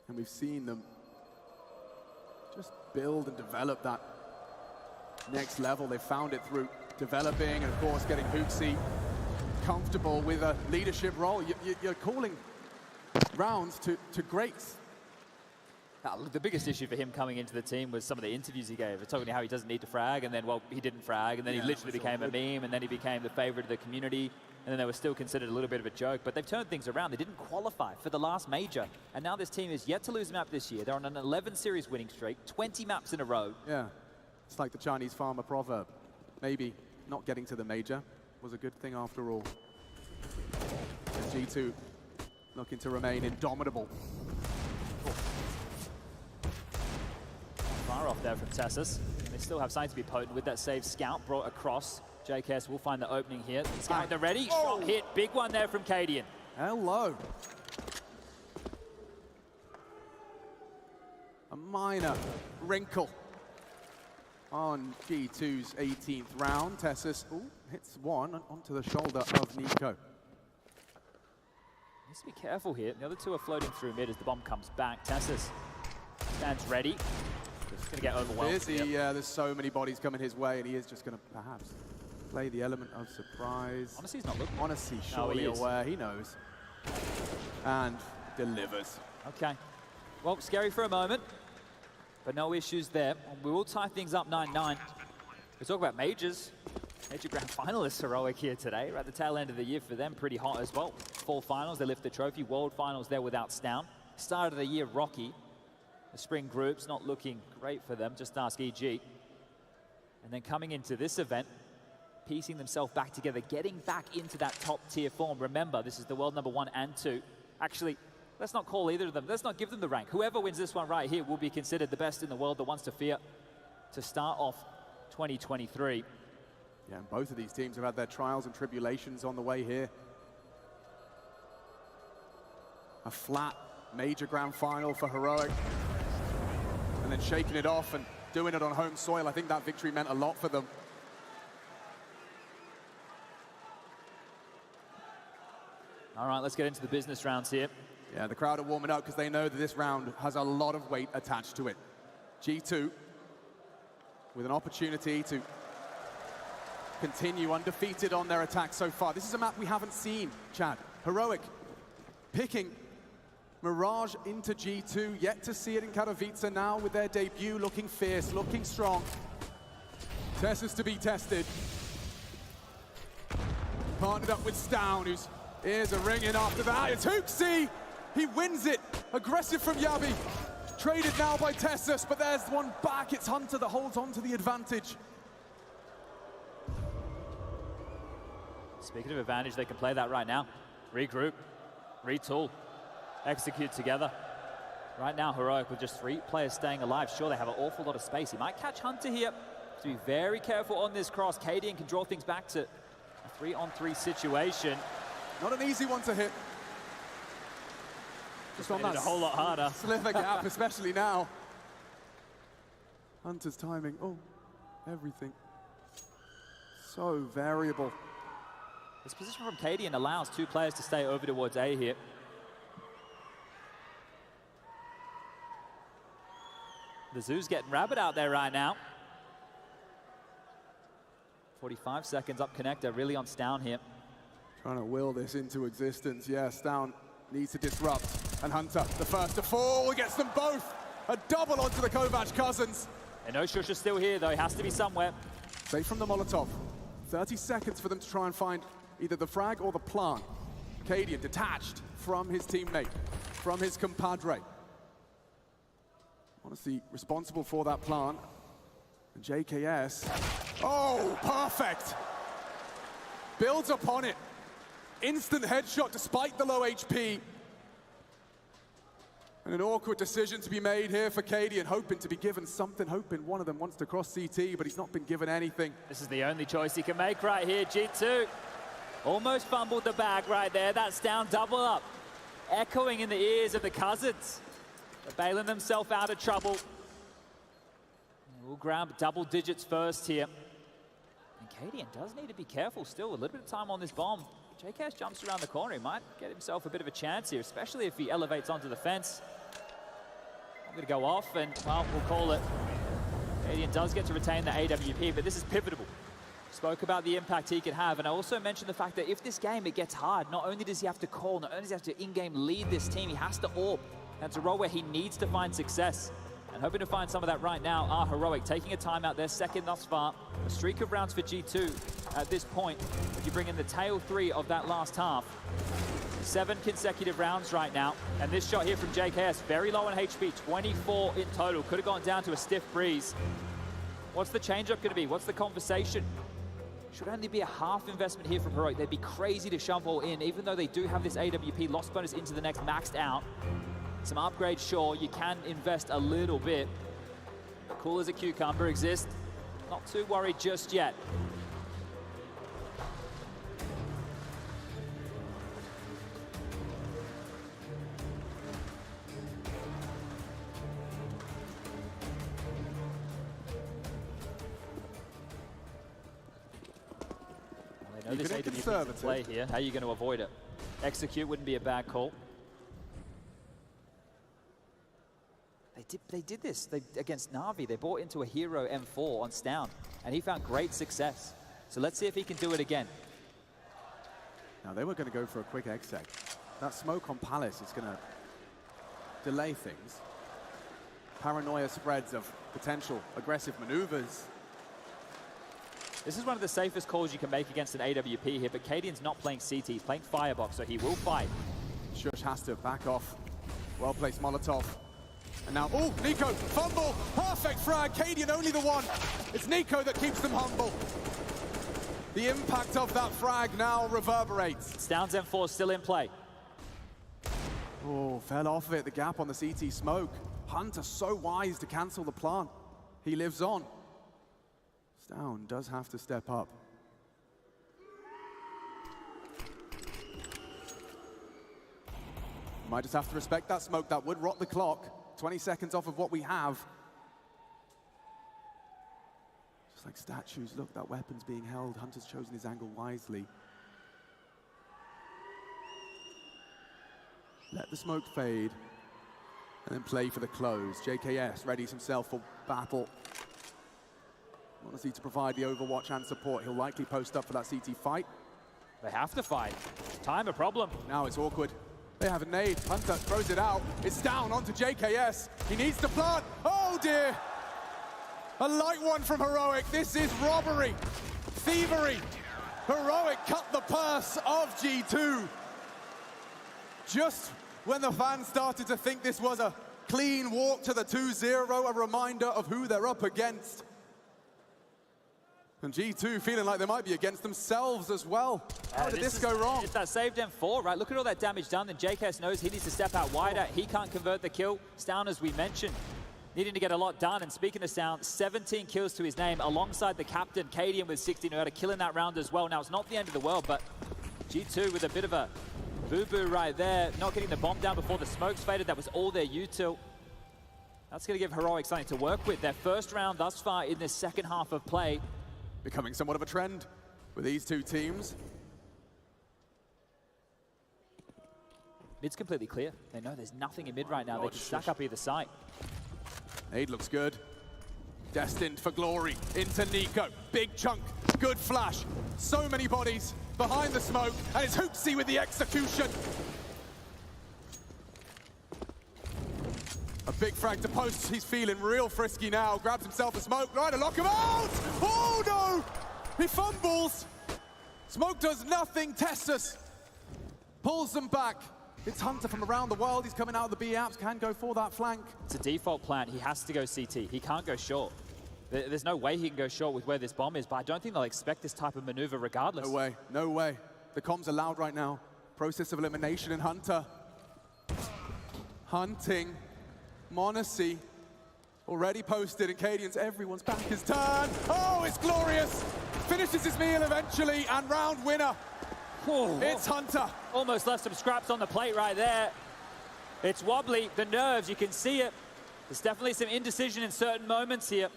And we've seen them just build and develop that next level. They found it through developing and, of course, getting HooXi comfortable with a leadership role. You're calling rounds to greats. The biggest issue for him coming into the team was some of the interviews he gave. They're talking about how he doesn't need to frag, and then, well, he didn't frag, and then he literally became a meme, and then he became the favorite of the community, and then they were still considered a little bit of a joke. But they've turned things around. They didn't qualify for the last major, and now this team is yet to lose a map this year. They're on an 11 series winning streak, 20 maps in a row. Yeah, it's like the Chinese farmer proverb. Maybe not getting to the major was a good thing after all. And G2 looking to remain indomitable. Far off there from Tessus. They still have something to be potent with that save. Scout brought across. JKS will find the opening here. Scout, they're ready. Shot hit. Big one there from Cadian. Hello. A minor wrinkle on G2's 18th round. Tessus hits one onto the shoulder of NiKo. Needs to be careful here. The other two are floating through mid as the bomb comes back. Tessus Stands ready. Just going to get overwhelmed. There's so many bodies coming his way, and he is just going to perhaps play the element of surprise. Honestly, he's not looking. Honestly, surely aware. He knows. And delivers. Okay. Well, scary for a moment, but no issues there. We will tie things up 9-9. We talk about majors. Major Grand Finalists Heroic here today. We're at the tail end of the year for them, pretty hot as well. 4 finals, they lift the trophy. World Finals there without Stown. Start of the year rocky. The spring groups not looking great for them, just ask EG. And then coming into this event, piecing themselves back together, getting back into that top tier form. Remember, this is the world number 1 and 2. Actually, let's not call either of them. Let's not give them the rank. Whoever wins this one right here will be considered the best in the world, the ones to fear to start off 2023. Yeah, and both of these teams have had their trials and tribulations on the way here. A flat major grand final for Heroic. And then shaking it off and doing it on home soil. I think that victory meant a lot for them. All right, let's get into the business rounds here. Yeah, the crowd are warming up because they know that this round has a lot of weight attached to it. G2 with an opportunity to continue undefeated on their attack so far. This is a map we haven't seen, Chad. Heroic picking Mirage into G2, yet to see it in Katowice now with their debut, looking fierce, looking strong. Tess to be tested. Partnered up with Stown, whose ears are ringing after that. It's Hooksy! He wins it. Aggressive from Yabi. Traded now by Tessus, but there's one back. It's Hunter that holds on to the advantage. Speaking of advantage, they can play that right now. Regroup, retool, execute together. Right now, Heroic with just 3 players staying alive. Sure, they have an awful lot of space. He might catch Hunter here. To be very careful on this cross. Cadian can draw things back to a 3-on-3 situation. Not an easy one to hit. Just on that a whole lot harder. Sliver gap, especially now. Hunter's timing, everything. So variable. This position from Cadian allows 2 players to stay over towards A here. The Zoo's getting Rabbit out there right now. 45 seconds up connector, really on Stown here. Trying to will this into existence. Yeah, Stown needs to disrupt. And Hunter, the first to fall, gets them both. A double onto the Kovac cousins. And no Shusha still here, though. He has to be somewhere. Safe from the Molotov. 30 seconds for them to try and find either the frag or the plant. Cadian detached from his teammate, from his compadre. Honestly, responsible for that plant. And JKS. Oh, perfect! Builds upon it. Instant headshot despite the low HP. And an awkward decision to be made here for Cadian, hoping to be given something, hoping one of them wants to cross CT, but he's not been given anything. This is the only choice he can make right here, G2. Almost fumbled the bag right there. That's down, double up. Echoing in the ears of the cousins. They're bailing themselves out of trouble. We'll grab double digits first here. And Cadian does need to be careful still. A little bit of time on this bomb. JKS jumps around the corner. He might get himself a bit of a chance here, especially if he elevates onto the fence. I'm going to go off, and, well, we'll call it. Cadian does get to retain the AWP, but this is pivotal. Spoke about the impact he could have, and I also mentioned the fact that if this game, it gets hard, not only does he have to call, not only does he have to in-game lead this team, he has to AWP. That's a role where he needs to find success. And hoping to find some of that right now are Heroic, taking a timeout, their second thus far. A streak of rounds for G2 at this point. If you bring in the tail 3 of that last half. 7 consecutive rounds right now. And this shot here from JKS, very low on HP, 24 in total. Could have gone down to a stiff breeze. What's the change-up going to be? What's the conversation? Should only be a half investment here from Heroic. They'd be crazy to shove all in, even though they do have this AWP loss bonus into the next maxed out. Some upgrades, sure, you can invest a little bit. Cool as a cucumber exists. Not too worried just yet. Well, they know this AWP is play here. How are you going to avoid it? Execute wouldn't be a bad call. They they did this against Na'Vi. They bought into a hero M4 on Stown, and he found great success. So let's see if he can do it again. Now, they were going to go for a quick exec. That smoke on Palace is going to delay things. Paranoia spreads of potential aggressive maneuvers. This is one of the safest calls you can make against an AWP here, but Cadian's not playing CT, he's playing Firebox, so he will fight. Shush has to back off. Well-placed Molotov. And now, oh, Nico, fumble, perfect frag, Cadian only the one. It's Nico that keeps them humble. The impact of that frag now reverberates. Stown's M4 still in play. Oh, fell off of it, the gap on the CT smoke. Hunter so wise to cancel the plant. He lives on. Stown does have to step up. Might just have to respect that smoke. That would rot the clock. 20 seconds off of what we have. Just like statues, look, that weapon's being held. Hunter's chosen his angle wisely. Let the smoke fade, and then play for the close. JKS readies himself for battle. Honestly, to provide the overwatch and support. He'll likely post up for that CT fight. They have to fight. Time a problem. Now it's awkward. They have a nade. Hunter throws it out. It's down onto JKS. He needs to plant. Oh dear. A light one from Heroic. This is robbery. Thievery. Heroic cut the purse of G2. Just when the fans started to think this was a clean walk to the 2-0, a reminder of who they're up against. And G2 feeling like they might be against themselves as well. How did this go wrong? It's that saved M4, right? Look at all that damage done. Then JKS knows he needs to step out wider. He can't convert the kill. Stown, as we mentioned, needing to get a lot done. And speaking of Stown, 17 kills to his name alongside the captain, Cadian with 16, who had a kill in that round as well. Now, it's not the end of the world, but G2 with a bit of a boo-boo right there. Not getting the bomb down before the smoke's faded. That was all their util. That's going to give Heroic something to work with. Their first round thus far in this second half of play. Becoming somewhat of a trend with these two teams. Mid's completely clear. They know there's nothing in mid right now. They can stack up either side. Nade looks good. Destined for glory into Nico. Big chunk, good flash. So many bodies behind the smoke, and it's Hooksy with the execution. A big frag to post. He's feeling real frisky now. Grabs himself a smoke. Right to lock him out. Oh no! He fumbles. Smoke does nothing. Tessus pulls them back. It's Hunter from around the world. He's coming out of the B apps. Can go for that flank. It's a default plan. He has to go CT. He can't go short. There's no way he can go short with where this bomb is, but I don't think they'll expect this type of maneuver regardless. No way. No way. The comms are loud right now. Process of elimination in Hunter. Hunting. Monacy already posted, and Cadian's everyone's back his turn. Oh, it's glorious! Finishes his meal eventually, and round winner. Whoa. It's Hunter. Almost left some scraps on the plate right there. It's wobbly, the nerves, you can see it. There's definitely some indecision in certain moments here.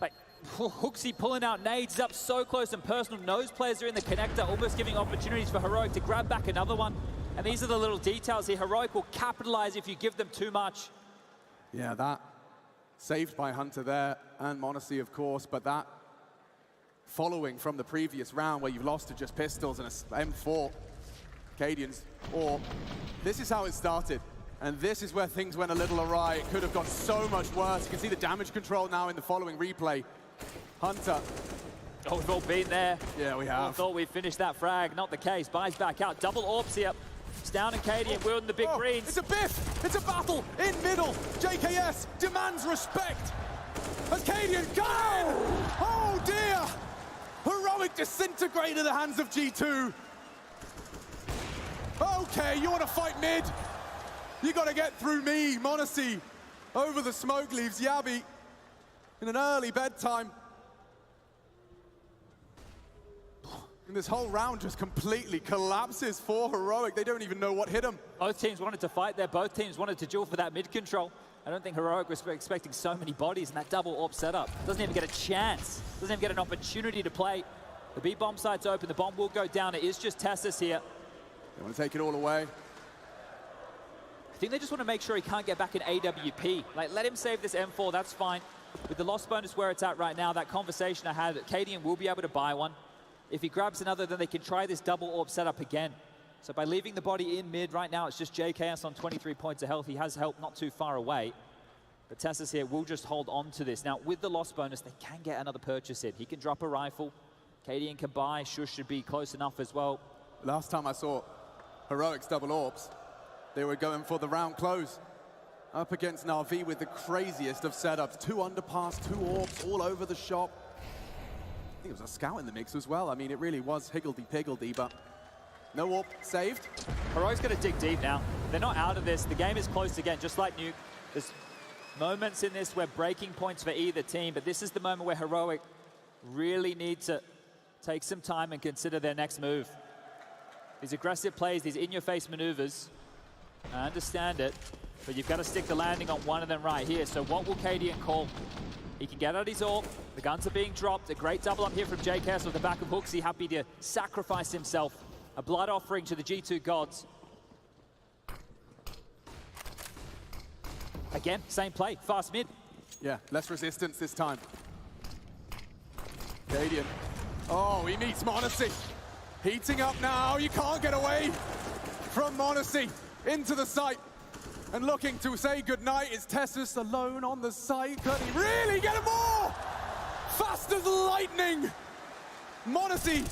Like, Hooksy pulling out nades up so close and personal. Nose players are in the connector, almost giving opportunities for Heroic to grab back another one. And these are the little details here. Heroic will capitalize if you give them too much. Yeah, that saved by Hunter there, and Monacy, of course, but that following from the previous round where you've lost to just pistols and an M4, Cadians, or this is how it started, and this is where things went a little awry. It could have gone so much worse. You can see the damage control now in the following replay. Hunter. Oh, we've all been there. Yeah, we have. I thought we'd finished that frag. Not the case. Buys back out. Double orbs here. Stown and Cadian wielding the big greens. It's a biff! It's a battle in middle. JKS demands respect. As Cadian goes! Oh dear! Heroic disintegrated the hands of G2. Okay, you want to fight mid? You got to get through me. Monacy over the smoke leaves Yabi in an early bedtime. And this whole round just completely collapses for Heroic. They don't even know what hit them. Both teams wanted to fight there. Both teams wanted to duel for that mid control. I don't think Heroic was expecting so many bodies in that double AWP setup. Doesn't even get a chance. Doesn't even get an opportunity to play. The B bomb site's open. The bomb will go down. It is just Tessus here. They want to take it all away. think they just want to make sure he can't get back in AWP. Like, let him save this M4, that's fine. With the loss bonus where it's at right now, that conversation I had, that Cadian will be able to buy one. If he grabs another, then they can try this double orb setup again. So by leaving the body in mid right now, it's just JKS on 23 points of health. He has help not too far away. But Tessus here will just hold on to this. Now, with the loss bonus, they can get another purchase in. He can drop a rifle. Cadian can buy. Shush should be close enough as well. Last time I saw Heroics double orbs, they were going for the round close. Up against Na'Vi with the craziest of setups. 2 underpass, 2 orbs all over the shop. I think it was a scout in the mix as well. I mean, it really was higgledy-piggledy, but no orb saved. Heroic's going to dig deep now. They're not out of this. The game is close again, just like Nuke. There's moments in this where breaking points for either team, but this is the moment where Heroic really need to take some time and consider their next move. These aggressive plays, these in-your-face maneuvers, I understand it, but you've got to stick the landing on one of them right here. So what will Cadian call? He can get out his orb. The guns are being dropped. A great double up here from JKS with the back of Hooksy, happy to sacrifice himself. A blood offering to the G2 gods. Again, same play, fast mid. Yeah, less resistance this time. Cadian. Oh, he meets Monacy. Heating up now, you can't get away from Monacy. Into the site. And looking to say goodnight is Tessus alone on the site. Could he really get a more? Fast as lightning. Monacy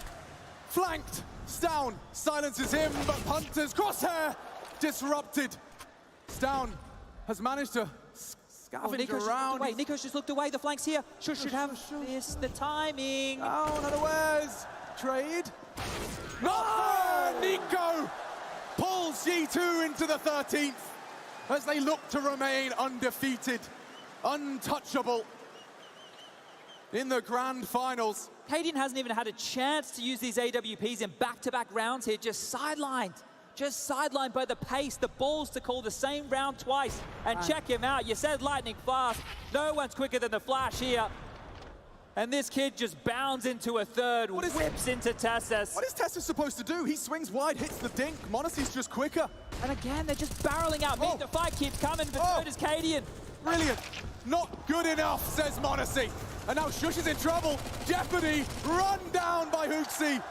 flanked. Stown silences him, but Hunter's crosshair disrupted. Stown has managed to scavenge around. Wait, Nico's just looked away. The flanks here. Should have missed the timing. Down unawares. Trade. Not there! Nico pulls G2 into the 13th as they look to remain undefeated, untouchable in the grand finals. Cadian hasn't even had a chance to use these AWPs in back-to-back rounds here, just sidelined by the pace, the balls to call the same round twice. And check him out, you said lightning fast, no one's quicker than the Flash here. And this kid just bounds into a third, whips into Tessus. What is Tessus supposed to do? He swings wide, hits the dink. Monacy's just quicker. And again, they're just barreling out mid. The fight keeps coming, but so does Cadian. Brilliant. Not good enough, says Monacy. And now Shush is in trouble. Jeopardy run down by Hooksy.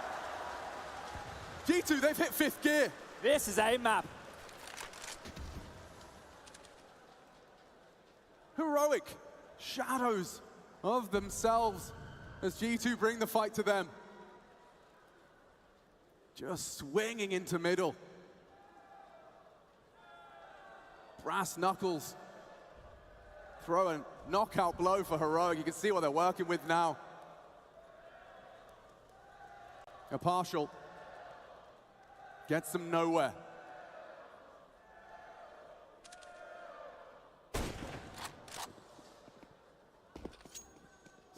G2, they've hit 5th gear. This is a map. Heroic shadows of themselves as G2 bring the fight to them. Just swinging into middle. Brass knuckles. Throw a knockout blow for Heroic. You can see what they're working with now. A partial. Gets them nowhere.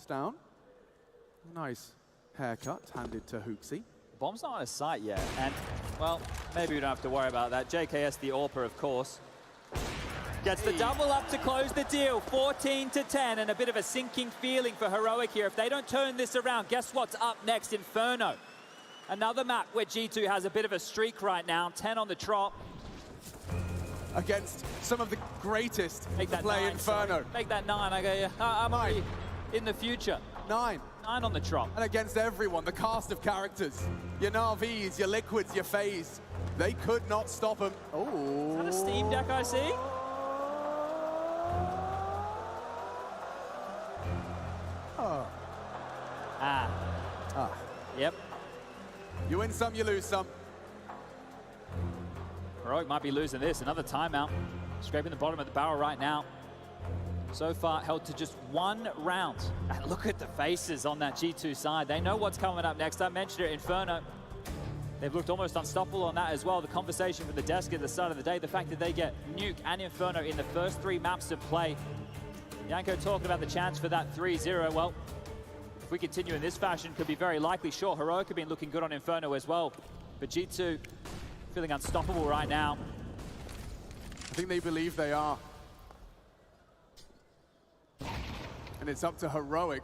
Down. Nice haircut handed to Hooksy. Bomb's not on his site yet, and, well, maybe we don't have to worry about that. JKS, the AWPer, of course. Gets the double up to close the deal, 14-10, and a bit of a sinking feeling for Heroic here. If they don't turn this around, guess what's up next? Inferno. Another map where G2 has a bit of a streak right now, 10 on the trot. Against some of the greatest Make that play 9, Inferno. Sorry. Make that 9, I go, yeah. I'm already in the future. 9. 9 on the trot. And against everyone, the cast of characters. Your Na'Vis, your Liquids, your FaZe. They could not stop him. Oh. Is that a Steam Deck I see? Oh. Yep. You win some, you lose some. Heroic might be losing this. Another timeout. Scraping the bottom of the barrel right now. So far held to just 1 round. And look at the faces on that G2 side. They know what's coming up next. I mentioned it, Inferno. They've looked almost unstoppable on that as well. The conversation from the desk at the start of the day, the fact that they get Nuke and Inferno in the first 3 maps to play. Yanko talking about the chance for that 3-0. Well, if we continue in this fashion, could be very likely. Sure, Heroic have been looking good on Inferno as well. But G2 feeling unstoppable right now. I think they believe they are. And it's up to Heroic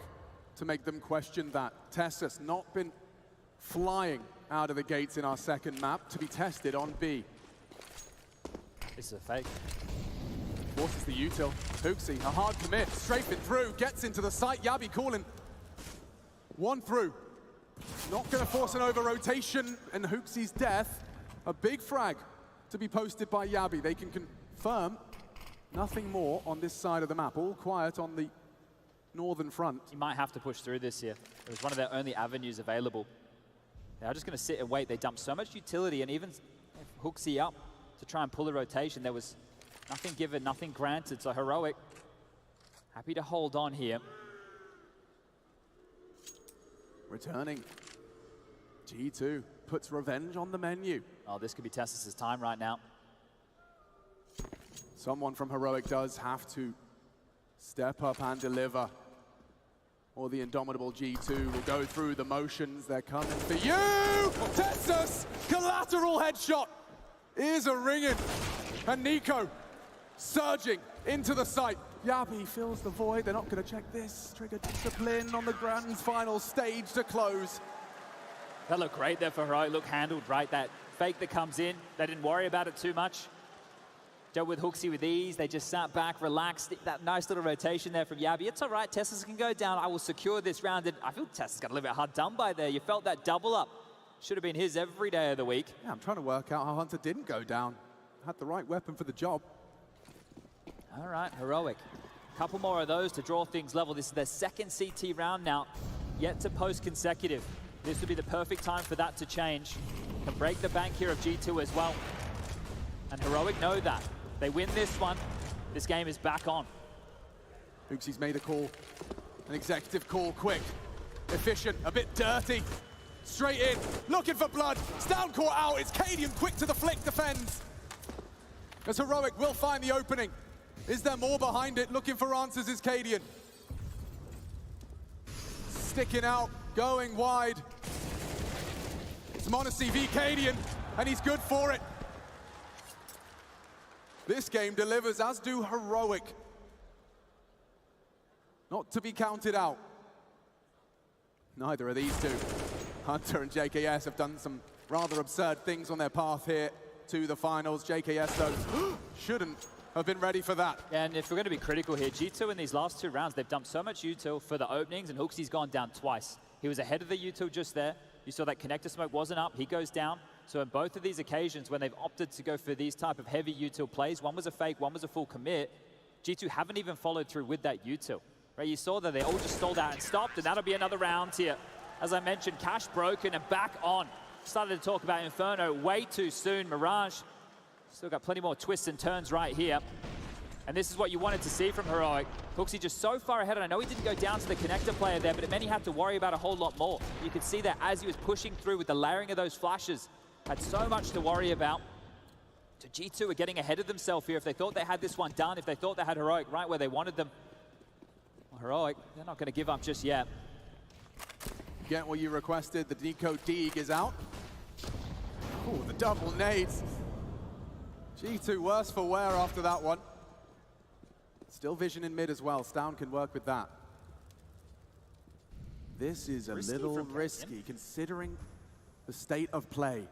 to make them question that. Tessus not been flying out of the gates in our second map to be tested on B. This is a fake. Forces the util. Hooksy, a hard commit, strafing through, gets into the site. Yabi calling. One through. Not going to force an over-rotation, and Hooksy's death. A big frag to be posted by Yabi. They can confirm nothing more on this side of the map. All quiet on the northern front. You might have to push through this here. It was one of their only avenues available. They are just going to sit and wait. They dumped so much utility, and even Hooksy up to try and pull a rotation. There was nothing given, nothing granted. So Heroic happy to hold on here. Returning. G2 puts revenge on the menu. Oh, this could be Tessus' time right now. Someone from Heroic does have to step up and deliver, or the indomitable G2 will go through the motions. They're coming for you! Tessus! Collateral headshot! Ears are ringing. And Nico surging into the site. Yabi fills the void. They're not going to check this. Trigger discipline on the grand final stage to close. That looked great there for Heroic. Look handled right. That fake that comes in, they didn't worry about it too much. Dealt with Hooksy with ease. They just sat back, relaxed. That nice little rotation there from Yabi. It's all right. Tessus can go down. I will secure this round. And I feel Tessus got a little bit hard done by there. You felt that double up. Should have been his every day of the week. Yeah, I'm trying to work out how Hunter didn't go down. Had the right weapon for the job. All right, Heroic. Couple more of those to draw things level. This is their second CT round now. Yet to post consecutive. This would be the perfect time for that to change. Can break the bank here of G2 as well. And Heroic know that. They win this one, this game is back on. Hooksy's made a call. An executive call, quick, efficient, a bit dirty. Straight in, looking for blood. Down court out, it's Cadian quick to the flick, defends. As Heroic will find the opening. Is there more behind it? Looking for answers is Cadian. Sticking out, going wide. It's m0NESY v Cadian, and he's good for it. This game delivers, as do Heroic. Not to be counted out. Neither of these two. Hunter and JKS have done some rather absurd things on their path here to the finals. JKS, though, shouldn't have been ready for that. And if we're going to be critical here, G2 in these last two rounds, they've dumped so much util for the openings, and Hooksy's gone down twice. He was ahead of the util just there. You saw that connector smoke wasn't up. He goes down. So in both of these occasions, when they've opted to go for these type of heavy util plays, one was a fake, one was a full commit, G2 haven't even followed through with that util. Right, you saw that they all just stalled out and stopped, and that'll be another round here. As I mentioned, Cash broken and back on. Started to talk about Inferno way too soon. Mirage still got plenty more twists and turns right here. And this is what you wanted to see from Heroic. Hooksy just so far ahead, and I know he didn't go down to the connector player there, but it meant he had to worry about a whole lot more. You could see that as he was pushing through with the layering of those flashes, had so much to worry about. So G2 are getting ahead of themselves here. If they thought they had this one done, if they thought they had Heroic right where they wanted them, well, Heroic, they're not going to give up just yet. Get what you requested. The Nico Deeg is out. Oh, the double nades. G2 worse for wear after that one. Still vision in mid as well. Stown can work with that. This is a little risky considering the state of play.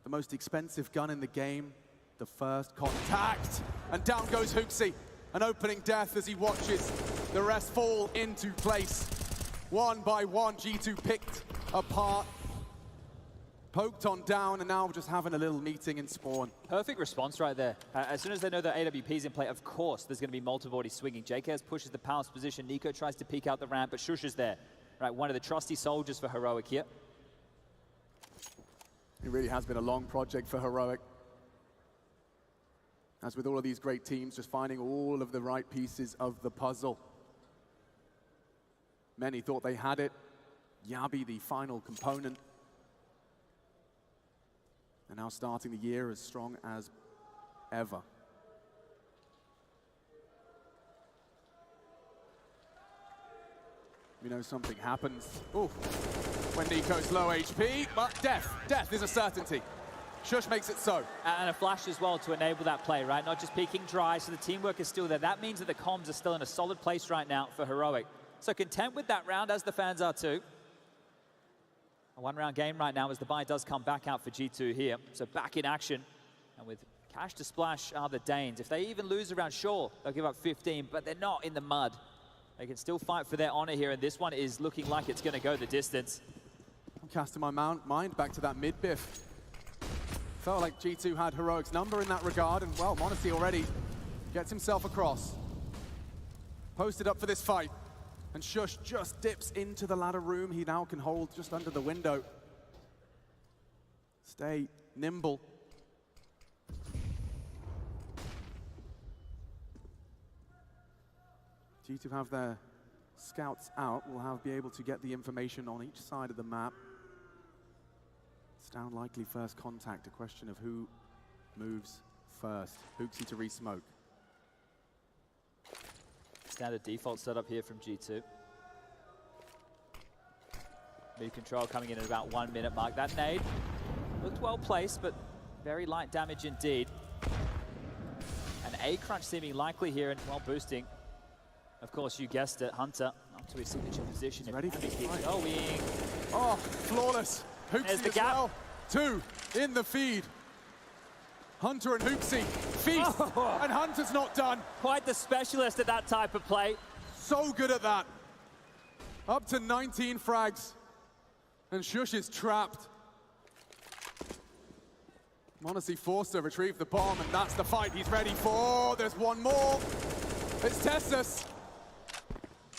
The most expensive gun in the game. The first contact. And down goes Hooksy. An opening death as he watches the rest fall into place. One by one, G2 picked apart. Poked on down, and now just having a little meeting in spawn. Perfect response right there. As soon as they know that AWP's in play, of course, there's going to be multiple already swinging. JKS pushes the palace position. Nico tries to peek out the ramp, but Shush is there. Right, one of the trusty soldiers for Heroic here. It really has been a long project for Heroic. As with all of these great teams, just finding all of the right pieces of the puzzle. Many thought they had it. Yabi, the final component. And now starting the year as strong as ever. We know something happens. Ooh, when Nico's low HP, but death is a certainty. Shush makes it so. And a flash as well to enable that play, right? Not just peeking dry, so the teamwork is still there. That means that the comms are still in a solid place right now for Heroic. So content with that round, as the fans are too. A one-round game right now as the buy does come back out for G2 here. So back in action. And with Cash to splash are the Danes. If they even lose around, sure, they'll give up 15, but they're not in the mud. They can still fight for their honor here, and this one is looking like it's going to go the distance. I'm casting my mind back to that mid-biff. Felt like G2 had Heroic's number in that regard, and well, m0NESY already gets himself across. Posted up for this fight, and Shush just dips into the ladder room. He now can hold just under the window. Stay nimble. G2 have their scouts out. Will be able to get the information on each side of the map. It's down likely first contact, a question of who moves first. Hooksy to re-smoke. Standard default setup here from G2. Mid control coming in at about 1 minute mark. That nade looked well placed, but very light damage indeed. An A crunch seeming likely here, and while boosting, of course, you guessed it, Hunter up to his signature position. Ready for keep going. Oh, flawless. Hooksy as well. 2 in the feed. Hunter and Hooksy feast, and Hunter's not done. Quite the specialist at that type of play. So good at that. Up to 19 frags, and Shush is trapped. m0NESY forced to retrieve the bomb, and that's the fight he's ready for. There's one more. It's Tessus.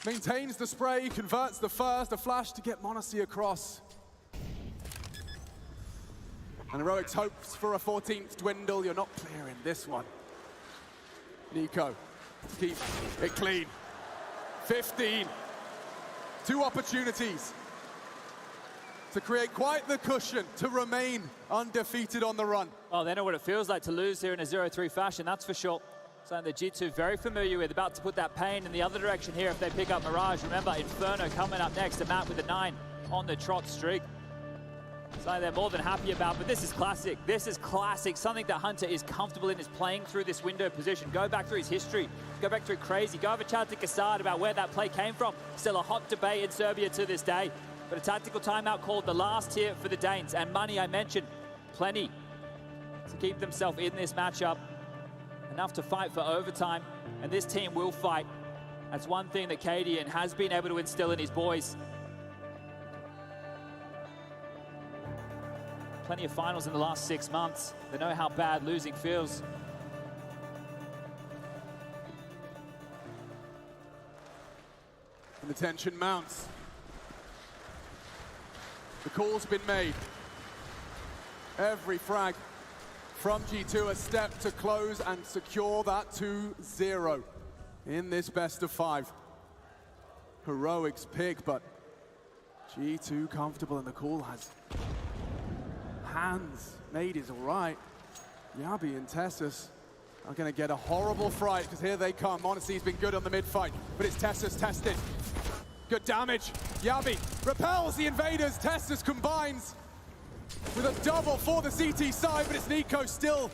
Maintains the spray, converts the first, a flash to get m0NESY across. And Heroic's hopes for a 14th dwindle. You're not clearing this one. NiKo to keep it clean. 15. 2 opportunities to create quite the cushion to remain undefeated on the run. Oh, they know what it feels like to lose here in a 0-3 fashion, that's for sure. Something that G2 very familiar with, about to put that pain in the other direction here if they pick up Mirage. Remember, Inferno coming up next, a map with a 9 on the trot streak. Something they're more than happy about, but this is classic. This is classic. Something that Hunter is comfortable in, is playing through this window position. Go back through his history. Go back through Crazy. Go have a chat to Kassad about where that play came from. Still a hot debate in Serbia to this day. But a tactical timeout called, the last here for the Danes. And money, I mentioned, plenty to keep themselves in this matchup. Enough to fight for overtime. And this team will fight. That's one thing that Cadian has been able to instill in his boys. Plenty of finals in the last 6 months. They know how bad losing feels. And the tension mounts. The call's been made. Every frag from G2 a step to close and secure that 2-0 in this best of 5. Heroic's pick, but G2 comfortable, and the call has hands. Nade is all right. Yabi and Tessus are going to get a horrible fright, because here they come. m0NESY's been good on the mid-fight, but it's Tessus tested. Good damage. Yabi repels the invaders. Tessus combines with a double for the CT side, but it's NiKo still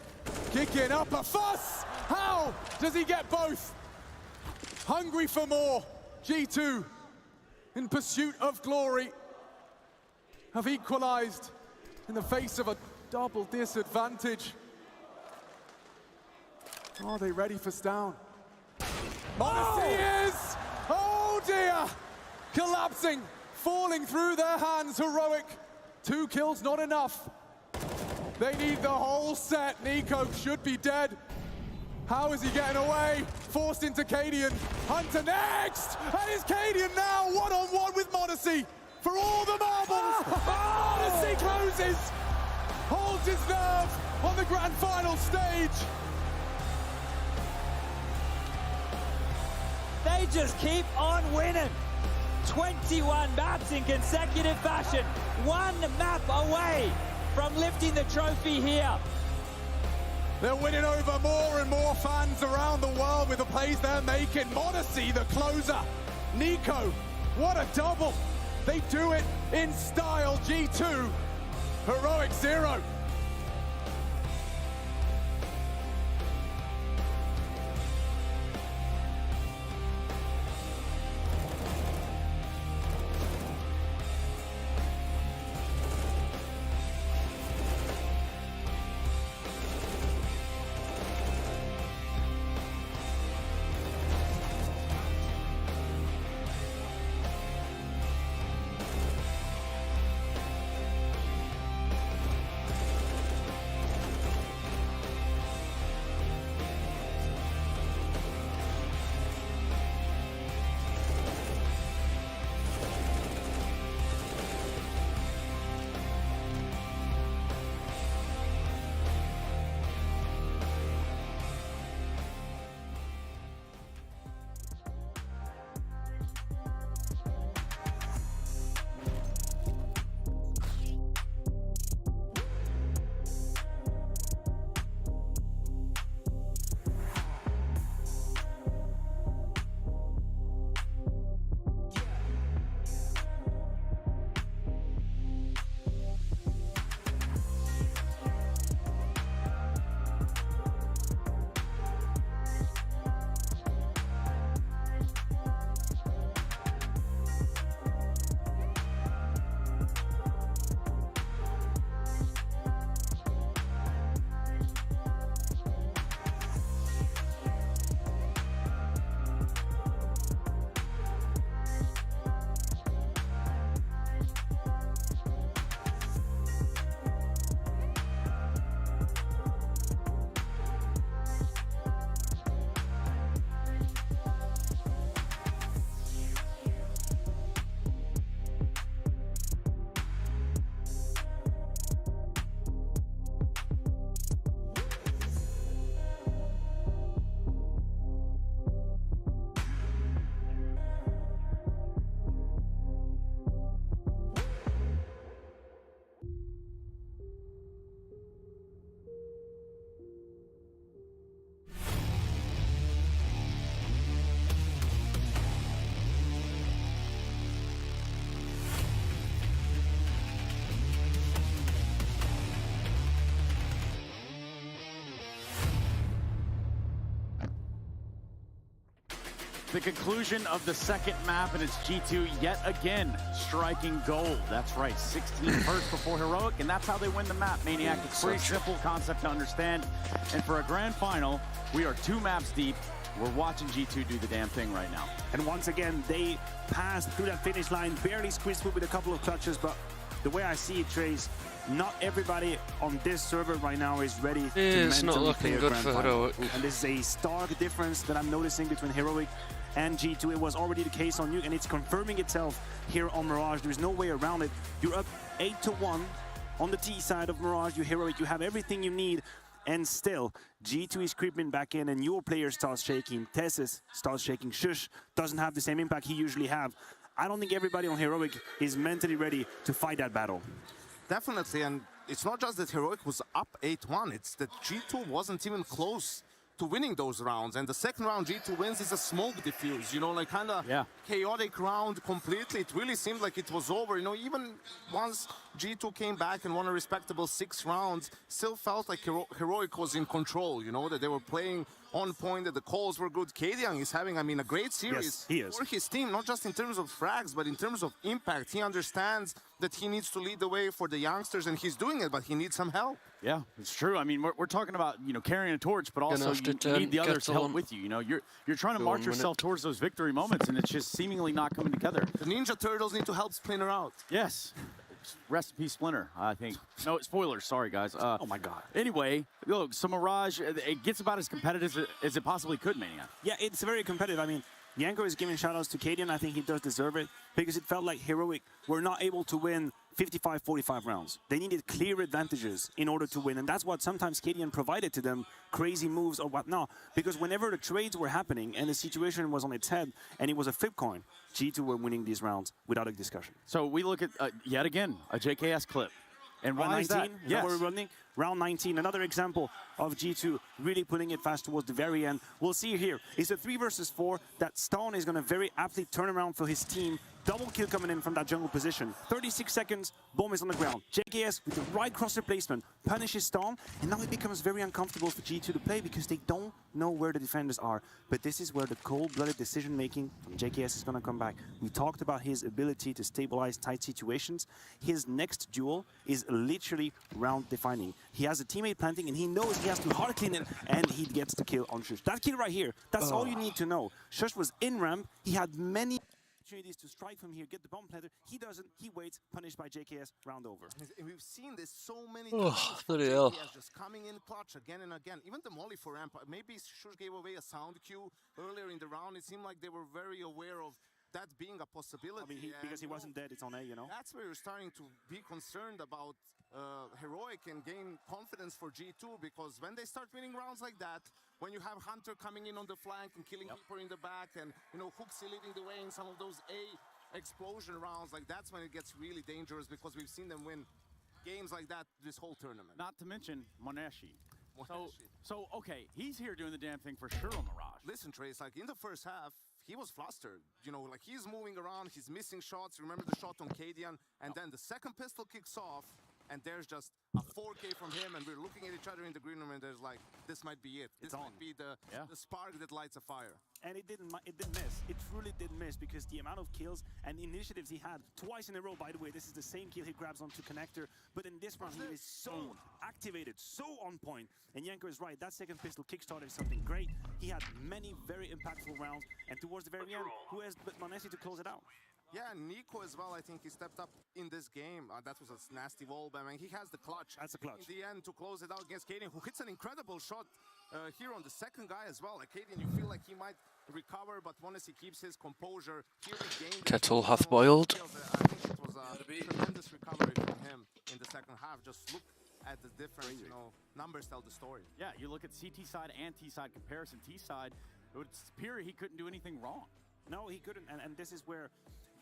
kicking up a fuss. How does he get both? Hungry for more. G2, in pursuit of glory, have equalized in the face of a double disadvantage. Are they ready for Stown? m0NESY is! Oh dear! Collapsing, falling through their hands. Heroic, 2 kills not enough. They need the whole set. NiKo should be dead. How is he getting away? Forced into Cadian. Hunter next! And it's Cadian now, one-on-one with m0NESY for all the marbles. m0NESY closes, holds his nerve on the grand final stage. They just keep on winning. 21 maps in consecutive fashion. 1 map away from lifting the trophy here. They're winning over more and more fans around the world with the plays they're making. m0NESY, the closer. NiKo, what a double. They do it in style. G2, Heroic 0. The conclusion of the second map, and it's G2 yet again striking gold. That's right, 16 first before Heroic, and that's how they win the map, Maniac. It's a pretty simple concept to understand. And for a grand final, we are 2 maps deep. We're watching G2 do the damn thing right now. And once again, they passed through that finish line, barely squeezed through with a couple of clutches, but the way I see it, Trace, not everybody on this server right now is ready to it's not mentally looking play a good grand for final. Heroic. And this is a stark difference that I'm noticing between Heroic and G2. It was already the case on Nuke, and it's confirming itself here on Mirage. There's no way around it. You're up 8-1 on the T side of Mirage. You're Heroic. You have everything you need. And still, G2 is creeping back in, and your player starts shaking. Tessus starts shaking. Shush doesn't have the same impact he usually have. I don't think everybody on Heroic is mentally ready to fight that battle. Definitely, and it's not just that Heroic was up 8-1, it's that G2 wasn't even close to winning those rounds. And the second round G2 wins is a smoke diffuse, you know, like kind of chaotic round completely. It really seemed like it was over, you know, even once G2 came back and won a respectable 6 rounds, still felt like Heroic was in control, you know, that they were playing on point, that the calls were good. Kadian is having, I mean, a great series for his team, not just in terms of frags, but in terms of impact. He understands that he needs to lead the way for the youngsters, and he's doing it, but he needs some help. Yeah, it's true. I mean, we're talking about, you know, carrying a torch, but also you need the others to help with you. You know, you're trying to march yourself towards those victory moments, and it's just seemingly not coming together. The Ninja Turtles need to help Splinter out. Yes. Rest in peace, Splinter, I think. No, spoilers. Sorry, guys. Oh, my God. Anyway, look, so Mirage, it gets about as competitive as it possibly could, Maniac. Yeah, it's very competitive. I mean, Yanko is giving shout-outs to Kadian. I think he does deserve it because it felt like Heroic were not able to win 55-45 rounds. They needed clear advantages in order to win, and that's what sometimes Kadian provided to them, crazy moves or whatnot, because whenever the trades were happening and the situation was on its head and it was a flip coin, G2 were winning these rounds without a discussion. So we look at, yet again, a JKS clip. And round 19, that? Is that what we're running? Round 19, another example of G2 really putting it fast towards the very end. We'll see here. It's a 3 versus 4 that Stone is going to very aptly turn around for his team. Double kill coming in from that jungle position. 36 seconds, bomb is on the ground. JKS with the right crosser placement punishes Stone, and now it becomes very uncomfortable for G2 to play because they don't know where the defenders are. But this is where the cold-blooded decision-making from JKS is going to come back. We talked about his ability to stabilize tight situations. His next duel is literally round-defining. He has a teammate planting, and he knows he has to hard clean it, and he gets the kill on Shush. That kill right here, that's all you need to know. Shush was in ramp. He had many opportunities to strike from here, get the bomb planter. He doesn't. He waits, punished by JKS, round over. And we've seen this so many times. JKS just coming in clutch again and again. Even the molly for ramp. Maybe Shush gave away a sound cue earlier in the round. It seemed like they were very aware of that being a possibility. I mean, because he wasn't dead, it's on A, you know? That's where you're starting to be concerned about Heroic and gain confidence for G2, because when they start winning rounds like that, when you have Hunter coming in on the flank and killing Keeper in the back, and, you know, Hooksy leading the way in some of those A explosion rounds, like that's when it gets really dangerous, because we've seen them win games like that this whole tournament. Not to mention Moneshi. So okay, he's here doing the damn thing for sure on Mirage. Listen, Trace, like in the first half, he was flustered. You know, like he's moving around, he's missing shots. Remember the shot on Kadian, and then the second pistol kicks off, and there's just a 4K from him, and we're looking at each other in the green room, and there's like, this might be it. This might be the spark that lights a fire. And it didn't miss. It truly didn't miss, because the amount of kills and initiatives he had twice in a row, by the way, this is the same kill he grabs onto Connector, but in this round he is so activated, so on point. And Yanko is right, that second pistol kickstarted something great. He had many very impactful rounds, and towards the very end, who has but Manesi to close it out? Yeah, Nico as well, I think he stepped up in this game. That was a nasty wall, but I mean, he has the clutch. That's a clutch. In the end, to close it out against Kadian, who hits an incredible shot here on the second guy as well. Like Kadian, you feel like he might recover, but once he keeps his composure, here again. Kettle hath boiled. I think it was a tremendous recovery from him in the second half. Just look at the difference, you know, numbers tell the story. Yeah, you look at CT side and T side comparison. T side, it would appear he couldn't do anything wrong. No, he couldn't, and this is where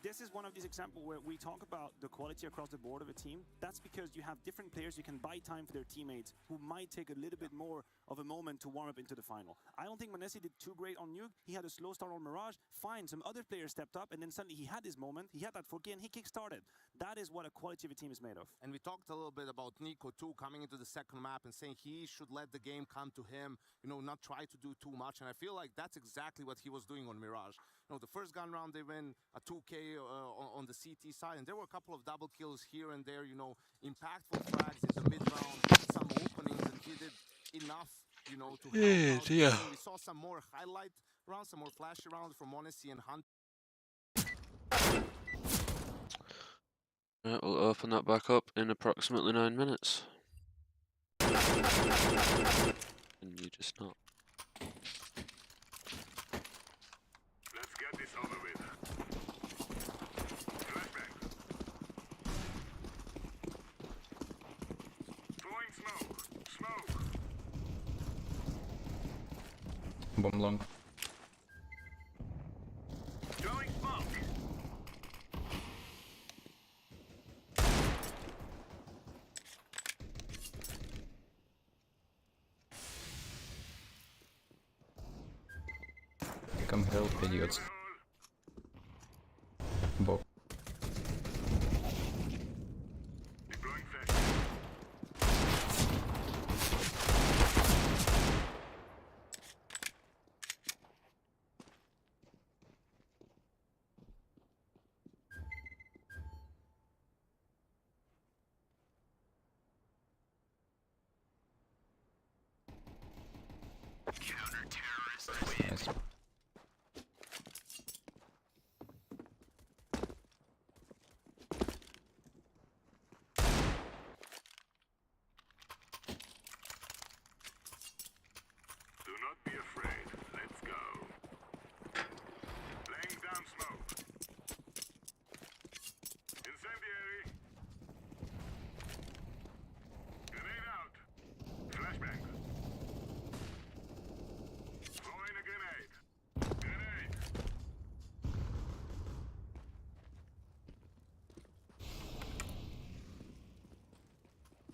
this is one of these examples where we talk about the quality across the board of a team. That's because you have different players you can buy time for their teammates who might take a little bit more of a moment to warm up into the final. I don't think m0NESY did too great on Nuke. He had a slow start on Mirage. Fine, some other players stepped up, and then suddenly he had his moment. He had that 4K, and he kick-started. That is what a quality of a team is made of. And we talked a little bit about Nico too, coming into the second map and saying he should let the game come to him, you know, not try to do too much. And I feel like that's exactly what he was doing on Mirage. You know, the first gun round they win a 2K on the CT side, and there were a couple of double kills here and there, you know, impactful frags in the mid round, some openings, and he did enough, you know, to help out. Yeah. We saw some more highlight rounds, some more flashy rounds from m0NESY and Hunt. Right, we'll open that back up in approximately 9 minutes. And you just not. Let's get this over with. Flashbang. Throwing smoke. Smoke. Bomb long. Throwing smoke. Come help, idiots. Bob. Deploying flashbang. Counter-terrorist win. Nice. Do not be afraid. Let's go. Laying down smoke. Incendiary. Grenade out. Flashbang. Throwing a grenade. Grenade.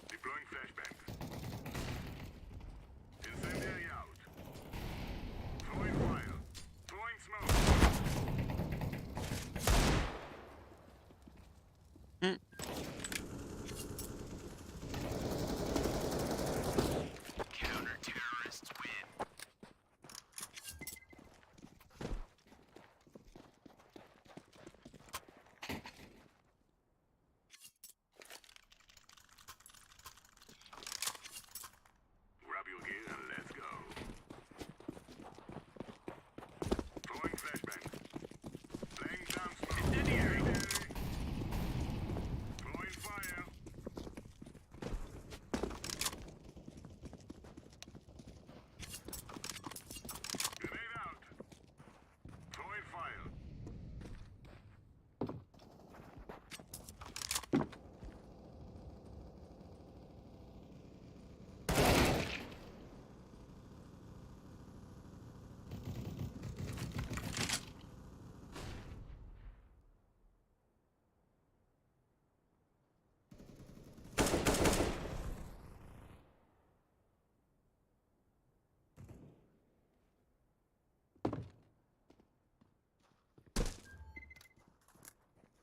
Deploying flashbang. Incendiary out. Throwing fire. Throwing smoke. Counter-terrorists win. Grab your gear and let's go. Throwing flashbang. Laying down smoke. Incendiary. Throwing fire. Grenade out. Throwing fire.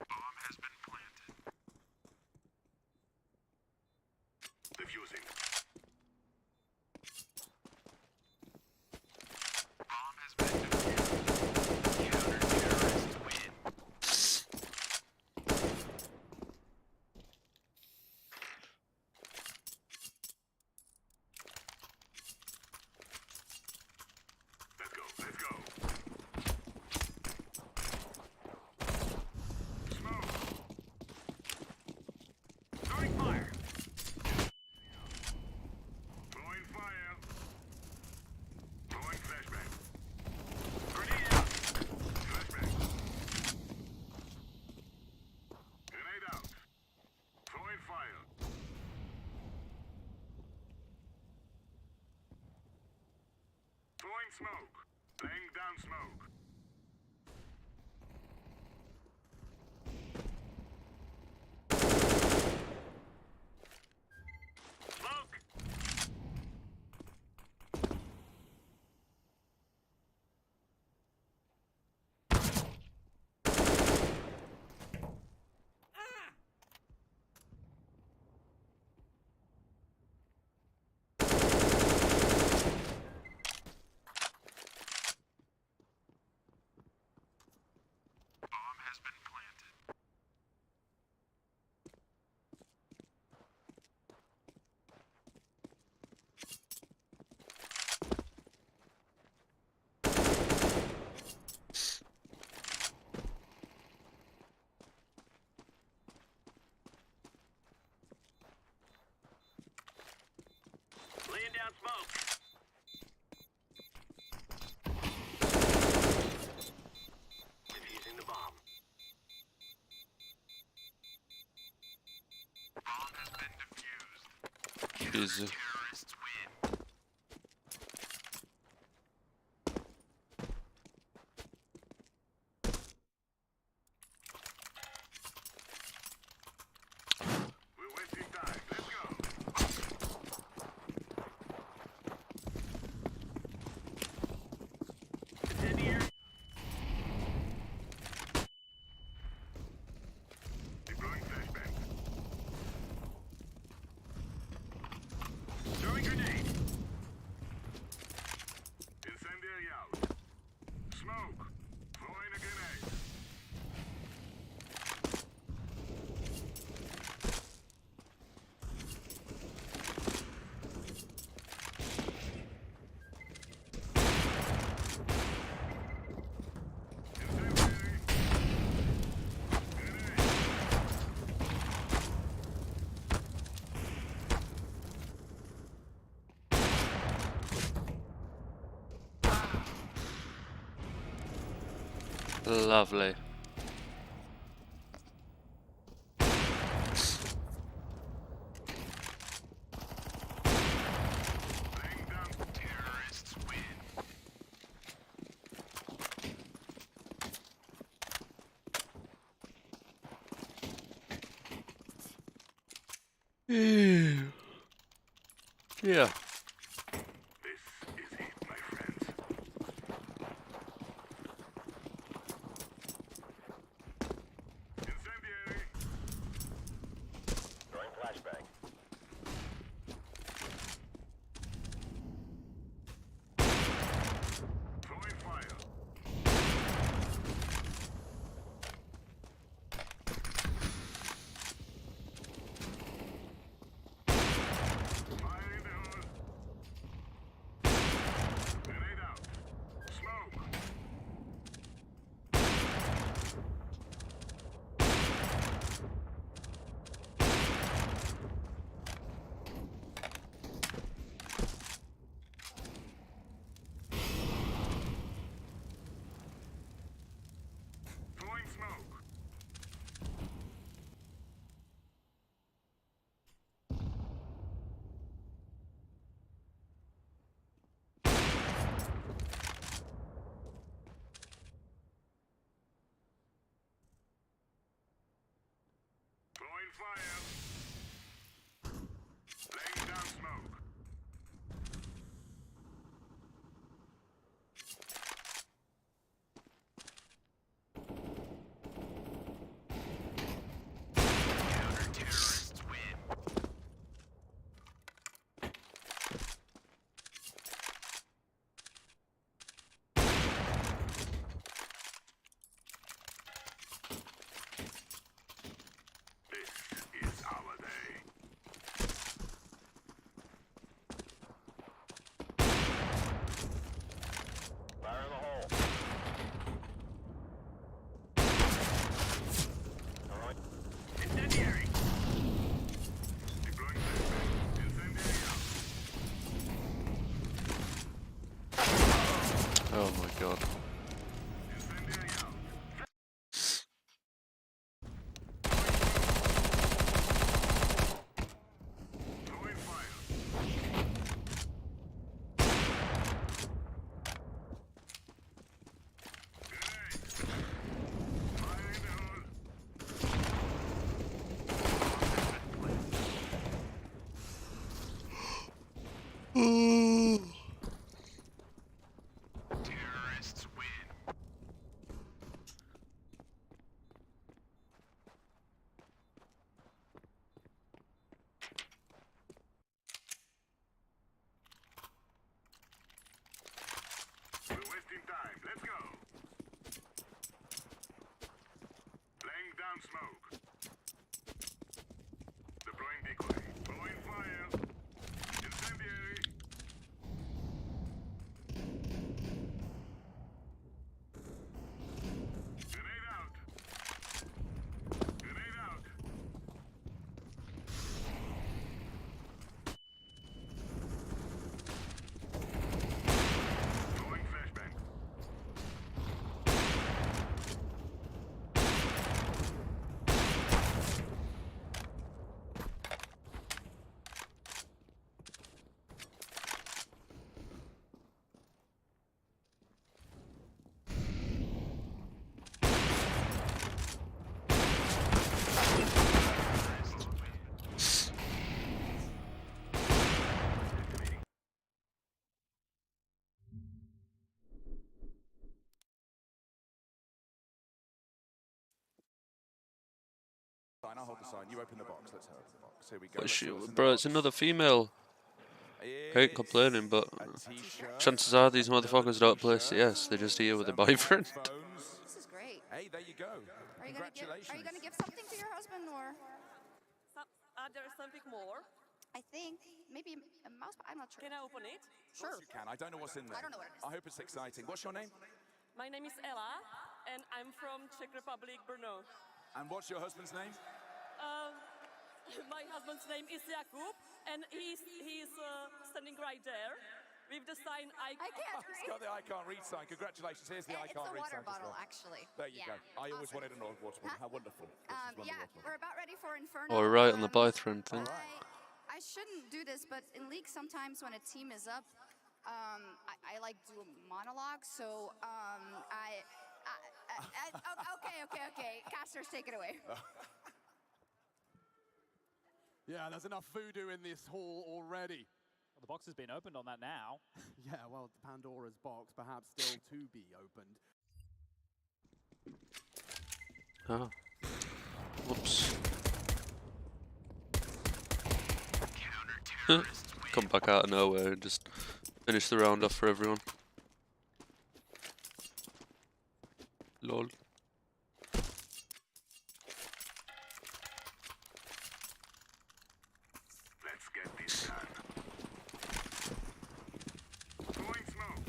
Bomb has been planted. Defusing. Bomb has been defused. Counter-terrorists win. Let's go. Let's go. Smoke. Throwing fire. Throwing fire. Throwing flashbang. Grenade out. Flashbang. Grenade out. Throwing fire. Throwing smoke. Laying down smoke. Easy. Throwing grenade. Incendiary out. Smoke. Throwing a grenade. Lovely. Yeah. Fire. Laying down smoke. Counter-terrorists win. Oh my god. Terrorists win. We're wasting time. Let's go. Laying down smoke. Deploying decoy. Throwing fire. Incendiary. Grenade out. Grenade out. hold the sign. You open the box. Let's open the box. Here we go. What is Let's she, see what's in the bro, box. it's another female. I ain't complaining, but chances are these motherfuckers don't play CS. They're just here with a boyfriend. This is great. Hey, there you go. Are you gonna give something to your husband, or? There's something more. I think maybe a mouse, but I'm not sure. Can I open it? Sure. You can. I don't know what's in there. I don't know what it is. I hope it's exciting. What's your name? My name is Ella, and I'm from Czech Republic, Brno. And what's your husband's name? My husband's name is Jakub, and he's standing right there with the sign I can't read. He's got the I can't read sign. Congratulations. Here's the I can't read sign. It's a water bottle, well. actually. There you go. I always wanted an old water bottle. How wonderful. Yeah, we're about ready for Inferno. Or right on the boyfriend thing. I shouldn't do this, but in League sometimes when a team is up, I like do a monologue. So okay. Casters, take it away. Yeah, there's enough voodoo in this hall already. Well, the box has been opened on that now. Yeah, well, Pandora's box perhaps still to be opened. Oh. Whoops. Come back out of nowhere and just finish the round off for everyone. Lol. Let's get this done. Throwing smoke.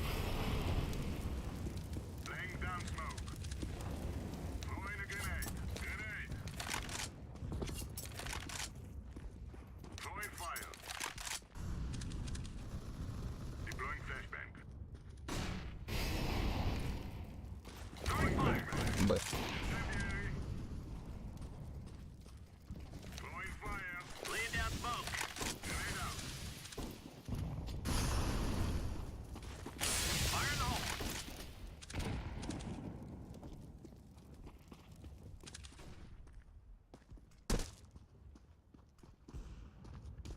Laying down smoke. Throwing a grenade. Grenade. Throwing fire. Deploying flashbang. Throwing fire. But Throwing fire. Laying down smoke. Grenade out. Fire in the hole.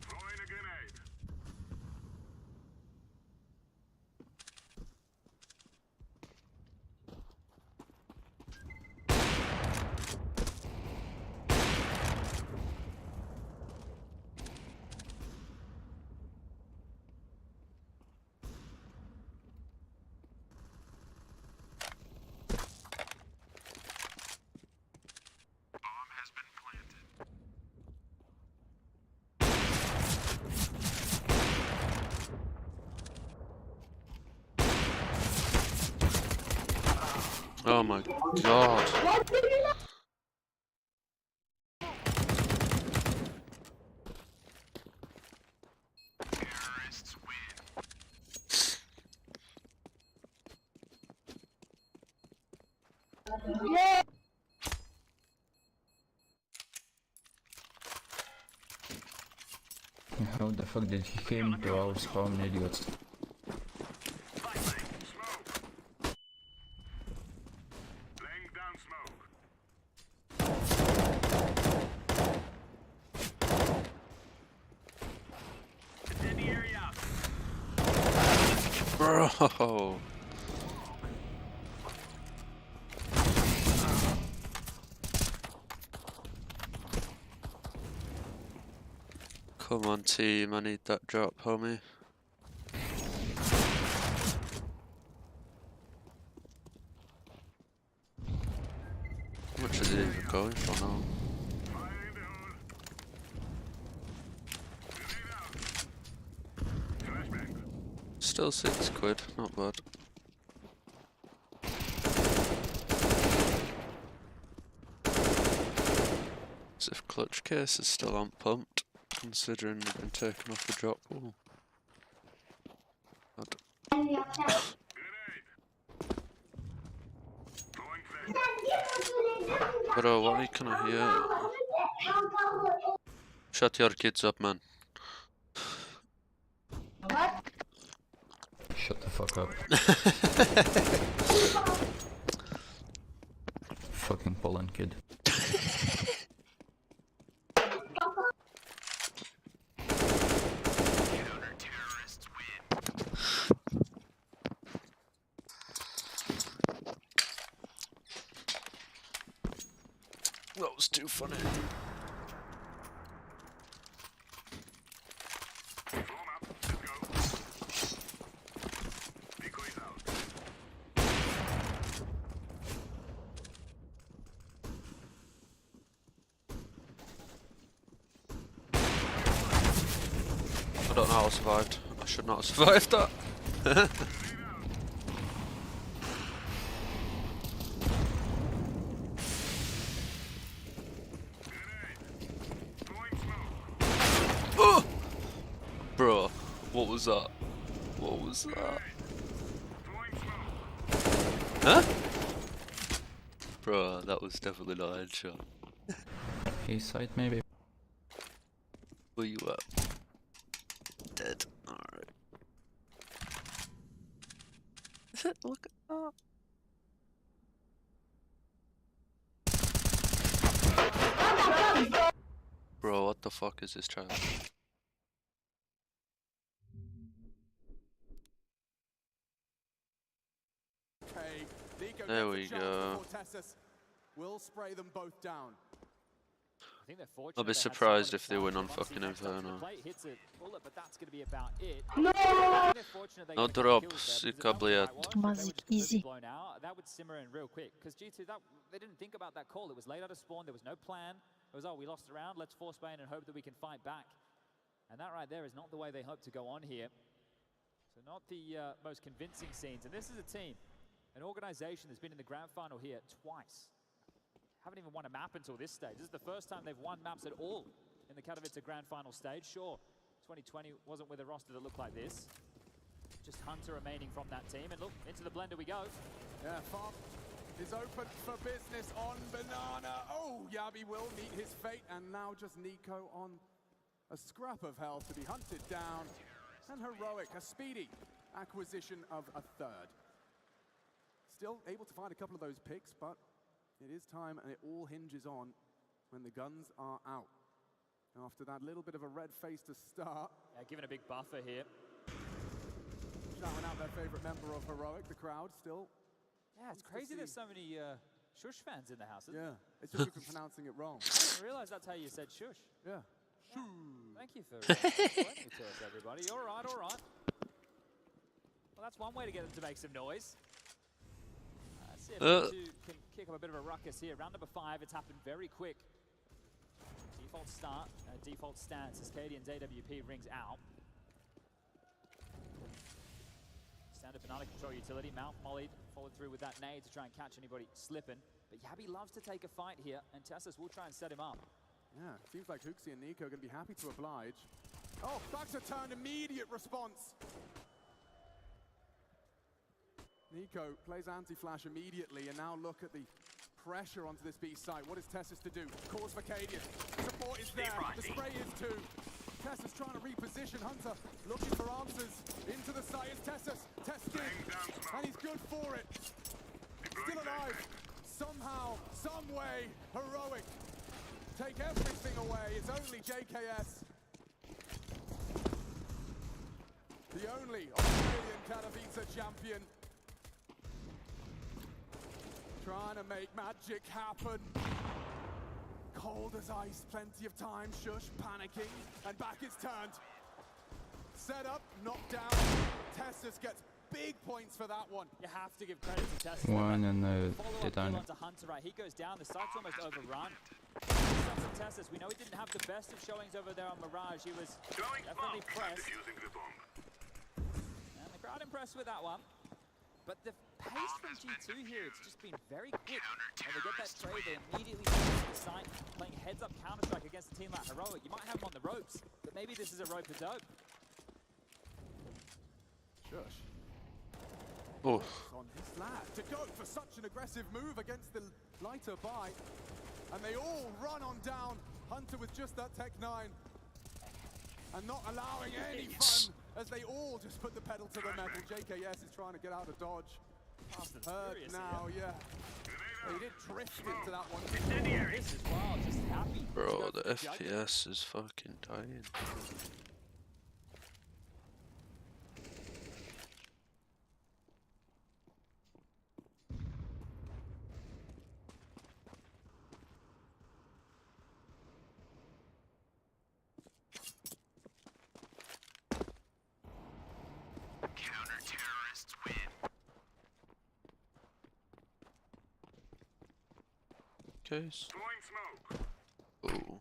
Throwing a grenade. Bomb has been planted. Oh my god. Terrorists win. how the fuck did he came to our spawn, idiots? Laying down smoke. Defend the area. Bro. Come on team, I need that drop, homie. How much is it even going for now? Still £6, not bad. As if clutch case is still unpumped, considering they've been taken off the drop wall. Bro, what can I hear? Shut your kids up, man. Shut the fuck up. Fucking Poland kid. That was too funny. don't know how I survived. I should not have survived that. Oh! Bro, what was that? What was that? Huh? Bro, that was definitely not a headshot. East side maybe. Where you at? Dead. Alright. Look at that. Bro, what the fuck is this child? There we go. We'll spray them both down. I'll be surprised if they win on fucking Inferno. No drops i kabliet. Easy. That would simmer in real quick because G2 they didn't think about that call. It was late out of spawn. There was no plan. It was, oh, we lost the round. Let's force Spain and hope that we can fight back. And that right there is not the way they hope to go on here. So not the most convincing scenes. And this is a team, an organization that's been in the grand final here twice. Haven't even won a map until this stage. This is the first time they've won maps at all in the Katowice grand final stage. Sure, 2020 wasn't with a roster that looked like this. Just Hunter remaining from that team. And look, into the blender we go. Yeah, Farm is open for business on Banana. Oh, Yabi will meet his fate. And now just Nico on a scrap of hell to be hunted down. And Heroic, a speedy acquisition of a third. Still able to find a couple of those picks, but it is time, and it all hinges on when the guns are out. After that little bit of a red face to start. Yeah, given a big buffer here. Shouting out their favorite member of Heroic, the crowd still. Yeah, it's crazy there's so many Shush fans in the house, isn't it? It's just we've been pronouncing it wrong. I didn't realize that's how you said shush. Yeah. Thank you for explaining it to us, everybody. All right, all right. Well, that's one way to get them to make some noise. See if G2 can kick up a bit of a ruckus here. Round number 5, it's happened very quick. Default start, default stance as Cadian's AWP rings out. Standard banana control utility, mount mollied, followed through with that nade to try and catch anybody slipping. But Yabi loves to take a fight here, and Tessus will try and set him up. Yeah, seems like Huxi and Nico are going to be happy to oblige. Oh, back to turn, immediate response. Nico plays anti-flash immediately, and now look at the pressure onto this B site. What is Tessus to do? Calls for Cadian. Support is there. The spray is too. Tessus trying to reposition. Hunter looking for answers. Into the site is Tessus. Testing. And he's good for it. Still alive. Somehow, some way, Heroic take everything away. It's only JKS. The only Australian Katowice champion. Trying to make magic happen. Cold as ice, plenty of time. Shush panicking, and back is turned. Set up, knocked down. Tessus gets big points for that one. You have to give credit to Tessus. One and follow-up kill onto Hunter, right? He goes down. The site's almost overrun. Tessus, we know he didn't have the best of showings over there on Mirage. He was definitely pressed. And the crowd impressed with that one. But the pace from G2 here, it's just been very quick. When they get that trade, they immediately start to the site, playing heads-up Counter-Strike against a team like Heroic. You might have them on the ropes, but maybe this is a rope to dope. Shush. Oh. On his flat to go for such an aggressive move against the lighter buy. And they all run on down. Hunter with just that Tech 9. And not allowing any fun as they all just put the pedal to the metal. JKS is trying to get out of dodge. Hurt now, yeah. They did drift into that one. This is wild, just happy. Bro, the FPS is fucking dying. Case. Oh.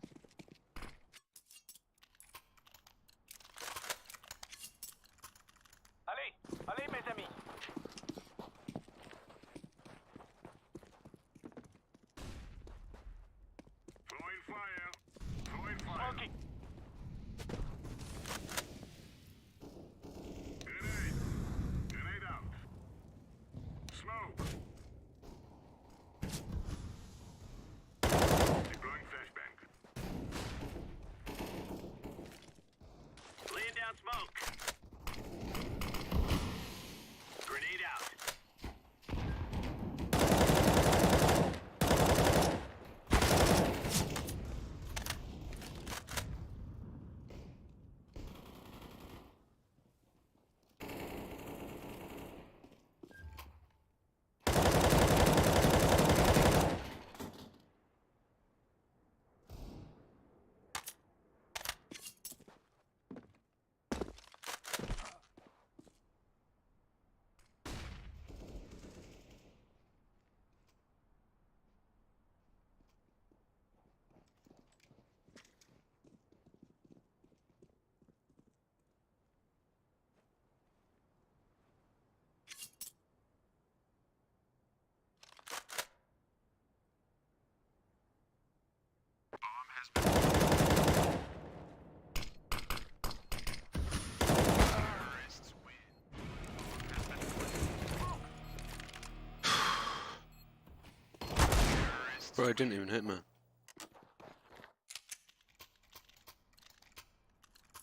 Bro, it didn't even hit me.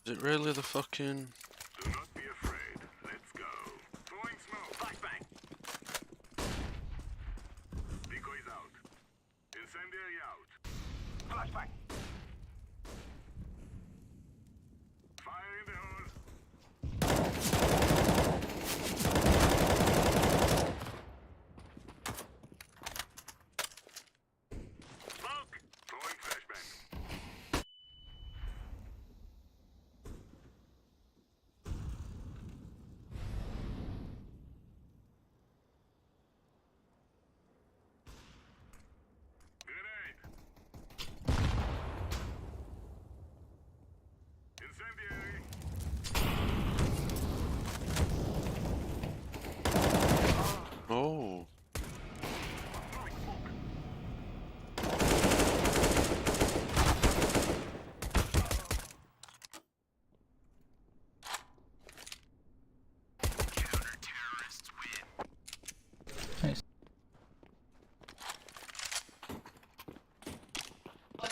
Is it really the fucking... Do not be afraid. Let's go. Throwing smoke. Flashbang. Decoys out. Incendiary out. Flashbang. Fire in the hole. Smoke. Throwing flashbang. Grenade. Incendiary. Oh. Nice.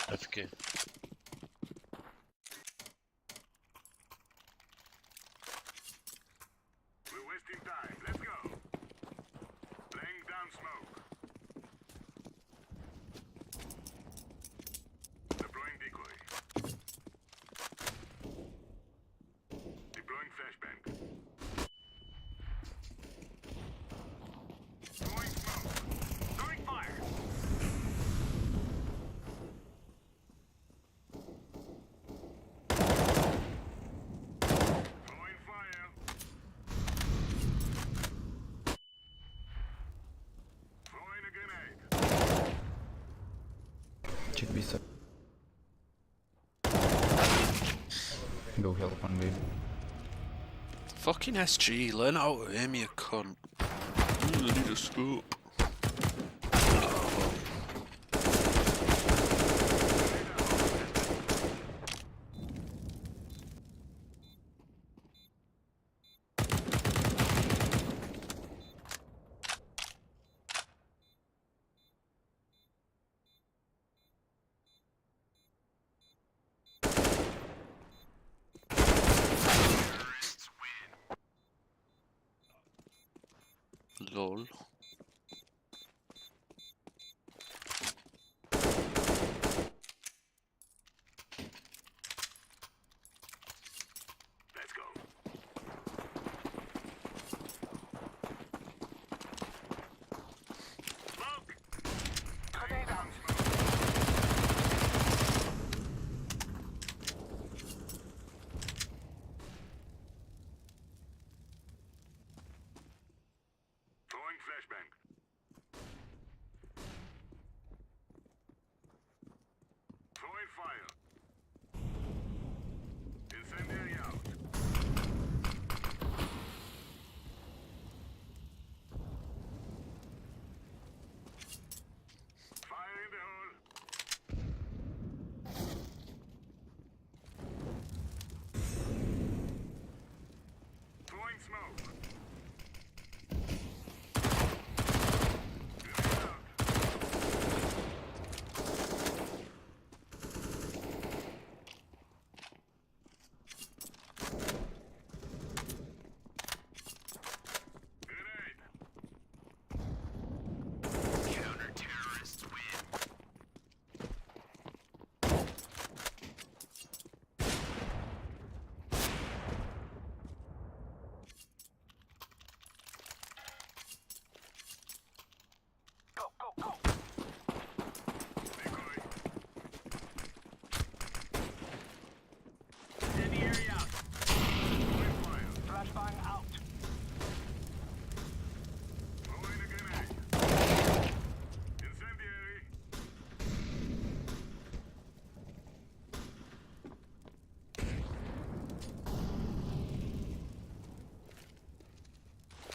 FK. We're wasting time. Let's go. Laying down smoke. Deploying decoy. Deploying flashbang. Throwing smoke. Throwing fire. Throwing fire. Throwing a grenade. Check B side. Go help on baby. Fucking SG, learn how to aim, you cunt. I need a scoop. Lol. Let's go. Smoke. Laying down smoke. Throwing flashbang. Throwing fire. Incendiary out. Fire in the hole. Throwing smoke. Grenade out. Grenade. Counter-terrorists win. Go, go, go. Decoy. Incendiary out. Throwing fire. Flashbang out. Throwing a grenade. Incendiary.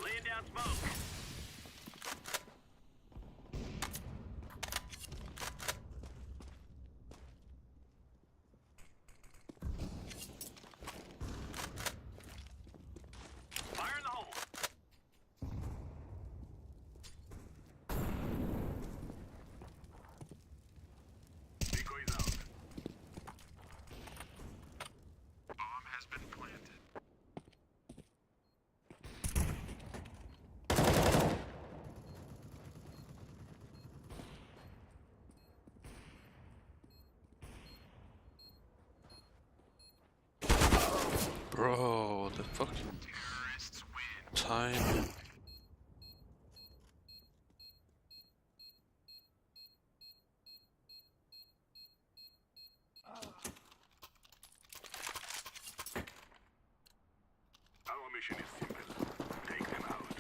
Laying down smoke. Bro, the fucking time. Our mission is simple. Take them out.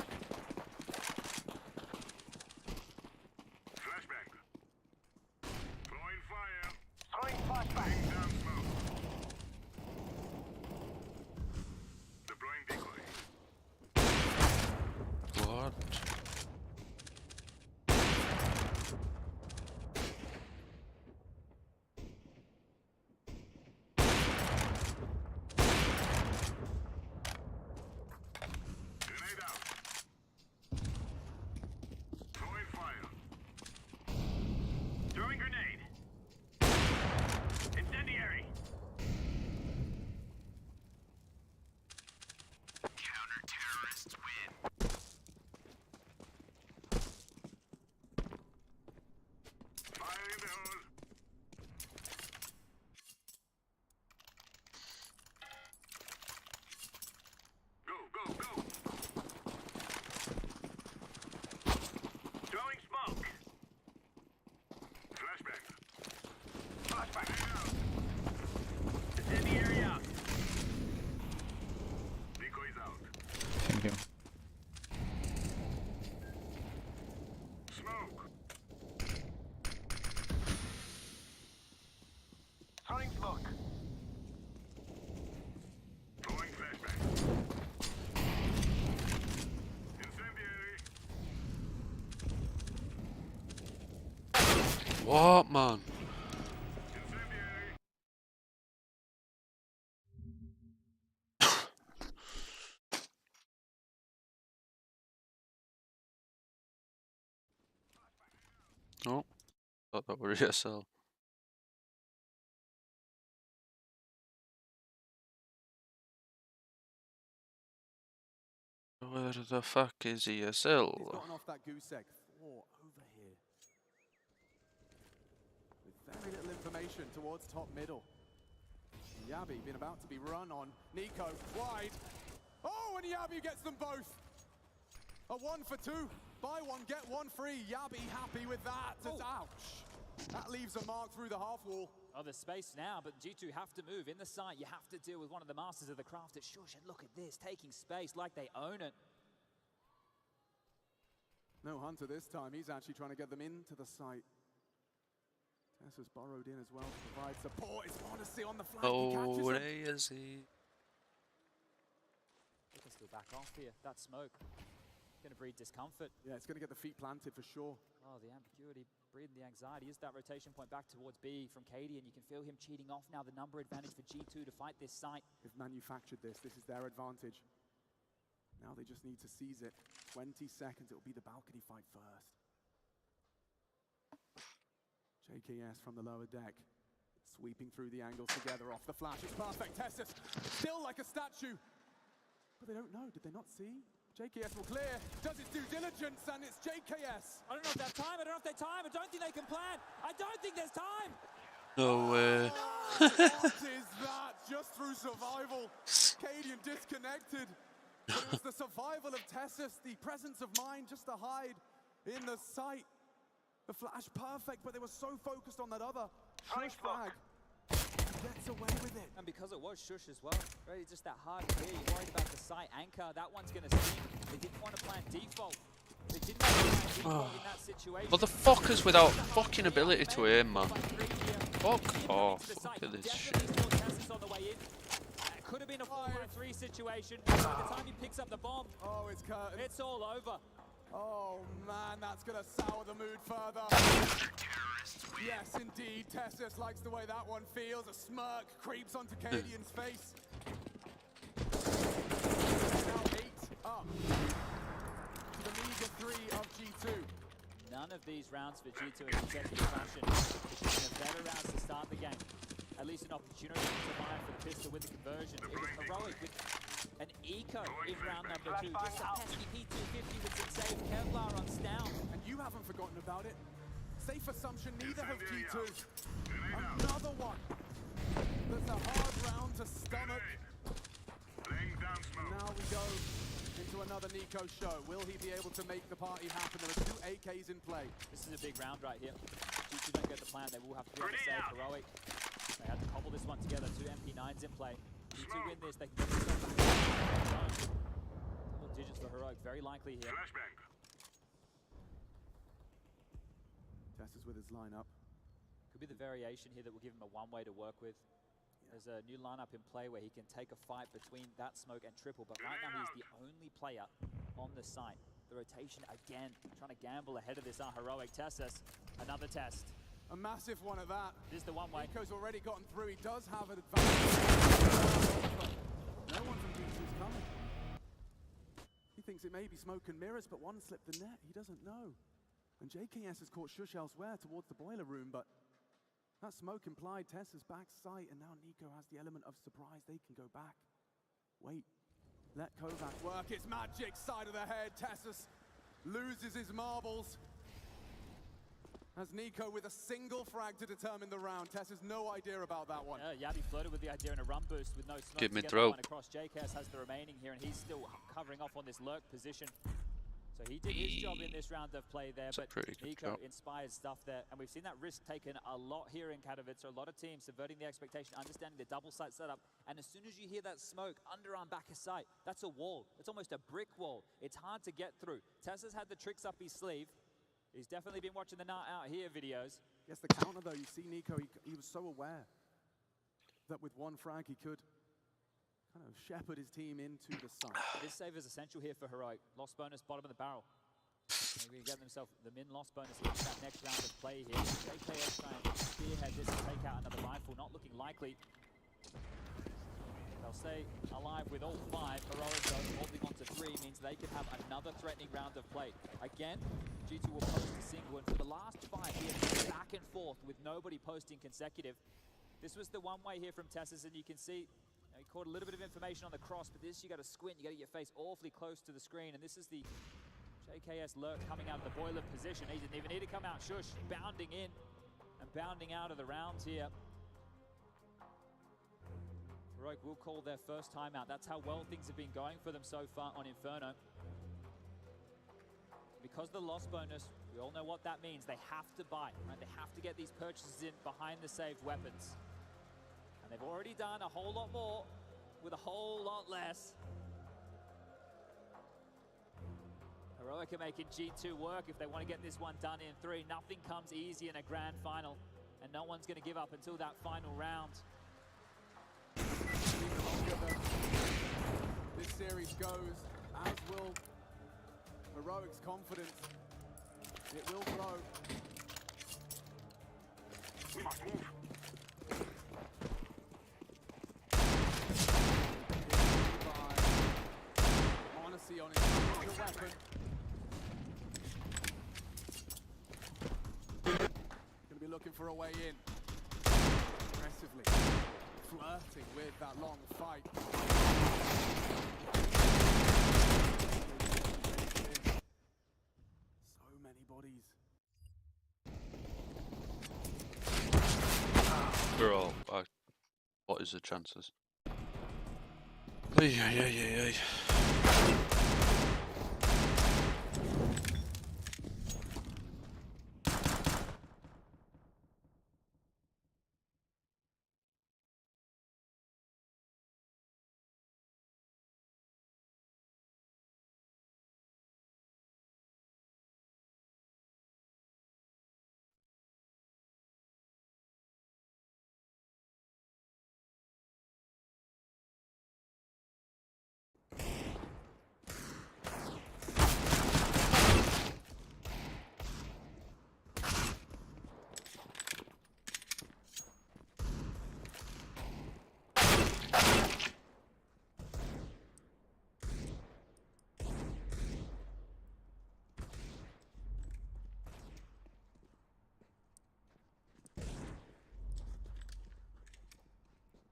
Flashbang. Throwing fire. Throwing flashbang. Laying down smoke. Deploying decoy. What? Grenade out. Throwing fire. Throwing grenade. Incendiary. Counter-terrorists win. Fire in the hole. Go, go, go. Throwing smoke. Flashbang. Flashbang. Incendiary out. Decoys out. Thank you. Smoke. Throwing smoke. Throwing flashbang. Incendiary. What, man? Incendiary. Oh, thought that were ESL. Where the fuck is He's ESL? gotten off that goose egg. 4 over here. With very little information towards top middle. Yabi been about to be run on. Nico wide. Oh, and Yabi gets them both. A 1 for 2. Buy one, get one free. Yabi happy with that. Ouch. That leaves a mark through the half wall. Oh, there's space now, but G2 have to move. In the site, you have to deal with one of the masters of the craft at Shush, and look at this, taking space like they own it. No Hunter this time. He's actually trying to get them into the site. Tessa's borrowed in as well to provide support. It's Odyssey on the flank. He catches Oh, him. where is he? They can still back off here. That smoke going to breed discomfort. Yeah, it's going to get the feet planted for sure. Oh, the ambiguity, breathing the anxiety. Is that rotation point back towards B from Katie, and you can feel him cheating off now. The number advantage for G2 to fight this site. They've manufactured this. This is their advantage. Now they just need to seize it. 20 seconds. It'll be the balcony fight first. JKS from the lower deck. Sweeping through the angles together off the flash. It's perfect. Tessus still like a statue. But they don't know. Did they not see? JKS will clear. Does his due diligence, and it's JKS. I don't know if they have time. I don't know if they have time. I don't think they can plan. I don't think there's time. No way. What is that? Just through survival. Cadian disconnected. But it was the survival of Tessus, the presence of mind just to hide in the sight. The flash perfect, but they were so focused on that other Shush frag. Gets away with it. And because it was Shush as well, really just that hard clear. You're worried about the site anchor. That one's going to sting. They didn't want to plan default. They didn't want to plan default in that situation. But the fuckers without fucking ability to aim, man. Fuck off. Look at this shit. On the way in. It could have been a 4-3 situation. By the time he picks up the bomb, it's curtain. It's all over. Oh man, that's gonna sour the mood further. Yes, indeed. Tessus likes the way that one feels. A smirk creeps onto Cadian's face. Now 8 up. The meager 3 of G2. None of these rounds for G2 in consecutive fashion. It's been a better rounds to start the game. At least an opportunity to mine for the pistol with the conversion. It was heroic with an eco in round number 2. Just a pesky P250 with some safe Kevlar on Stout. And you haven't forgotten about it. Safe assumption, neither have G2. Another one. That's a hard round to stomach. Now we go into another Nico show. Will he be able to make the party happen? There are 2 AKs in play. This is a big round right here. G2 don't get the plan. They will have to be able to save Heroic. They had to cobble this one together. 2 MP9s in play. G2 win this. They can get this one back. Double digits for Heroic. Very likely here. Tess is with his lineup. Could be the variation here that will give him a one-way to work with. There's a new lineup in play where he can take a fight between that smoke and triple, but right now he's the only player on the site. The rotation again, trying to gamble ahead of this Heroic. Tessus, another test. A massive one at that. This is the one way. Nico's already gotten through. He does have an advantage. No one from G2 is coming. He thinks it may be smoke and mirrors, but one slipped the net. He doesn't know. And JKS has caught Shush elsewhere towards the boiler room, but that smoke implied Tessa's back sight, and now Nico has the element of surprise. They can go back. Wait. Let Kovac work. It's magic. Side of the head. Tessus loses his marbles. As Nico with a single frag to determine the round. Tess has no idea about that one. Yeah, Yabi floated with the idea in a run boost with no smoke. Give me to get throw. that one across. JKS has the remaining here, and he's still covering off on this lurk position. So he did his job in this round of play there, but Nico inspired stuff there. And we've seen that risk taken a lot here in Katowice. A lot of teams subverting the expectation, understanding the double site setup. And as soon as you hear that smoke, underarm back of sight, that's a wall. It's almost a brick wall. It's hard to get through. Tessa's had the tricks up his sleeve. He's definitely been watching the Not Out Here videos. Yes, the counter though, you see Nico, he was so aware that with one frag he could kind of shepherd his team into the sun. This save is essential here for Heroic. Lost bonus, bottom of the barrel. Maybe get themselves the min loss bonus here for that next round of play here. JKS trying to spearhead this and take out another rifle, not looking likely. They'll stay alive with all 5. Heroic though, holding on to 3 means they could have another threatening round of play. Again, G2 will post a single, and for the last 5 here, back and forth with nobody posting consecutive. This was the one way here from Tessus, and you can see he caught a little bit of information on the cross, but this you got to squint, you got to get your face awfully close to the screen, and this is the JKS lurk coming out of the boiler position. He didn't even need to come out. Shush bounding in and bounding out of the rounds here. Heroic will call their first timeout. That's how well things have been going for them so far on Inferno. Because the loss bonus, we all know what that means. They have to buy, right? They have to get these purchases in behind the saved weapons. And they've already done a whole lot more with a whole lot less. Heroic are making G2 work if they want to get this one done in 3. Nothing comes easy in a grand final, and no one's going to give up until that final round. This series goes, as will Heroic's confidence. It will grow. We must move. Honesty on his weapon. Gonna be looking for a way in. Aggressively flirting with that long fight. So many bodies. Bro, what is the chances? Ay.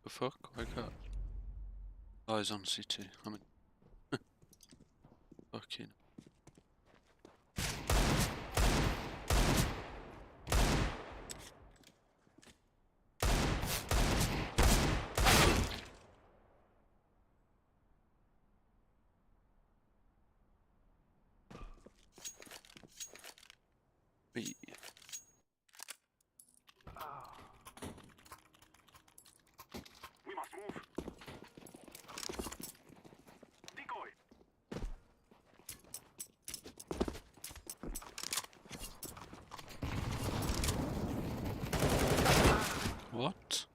The fuck? Why can't? Oh, he's on CT. I mean, fucking. Wait. We must move. Decoy. What?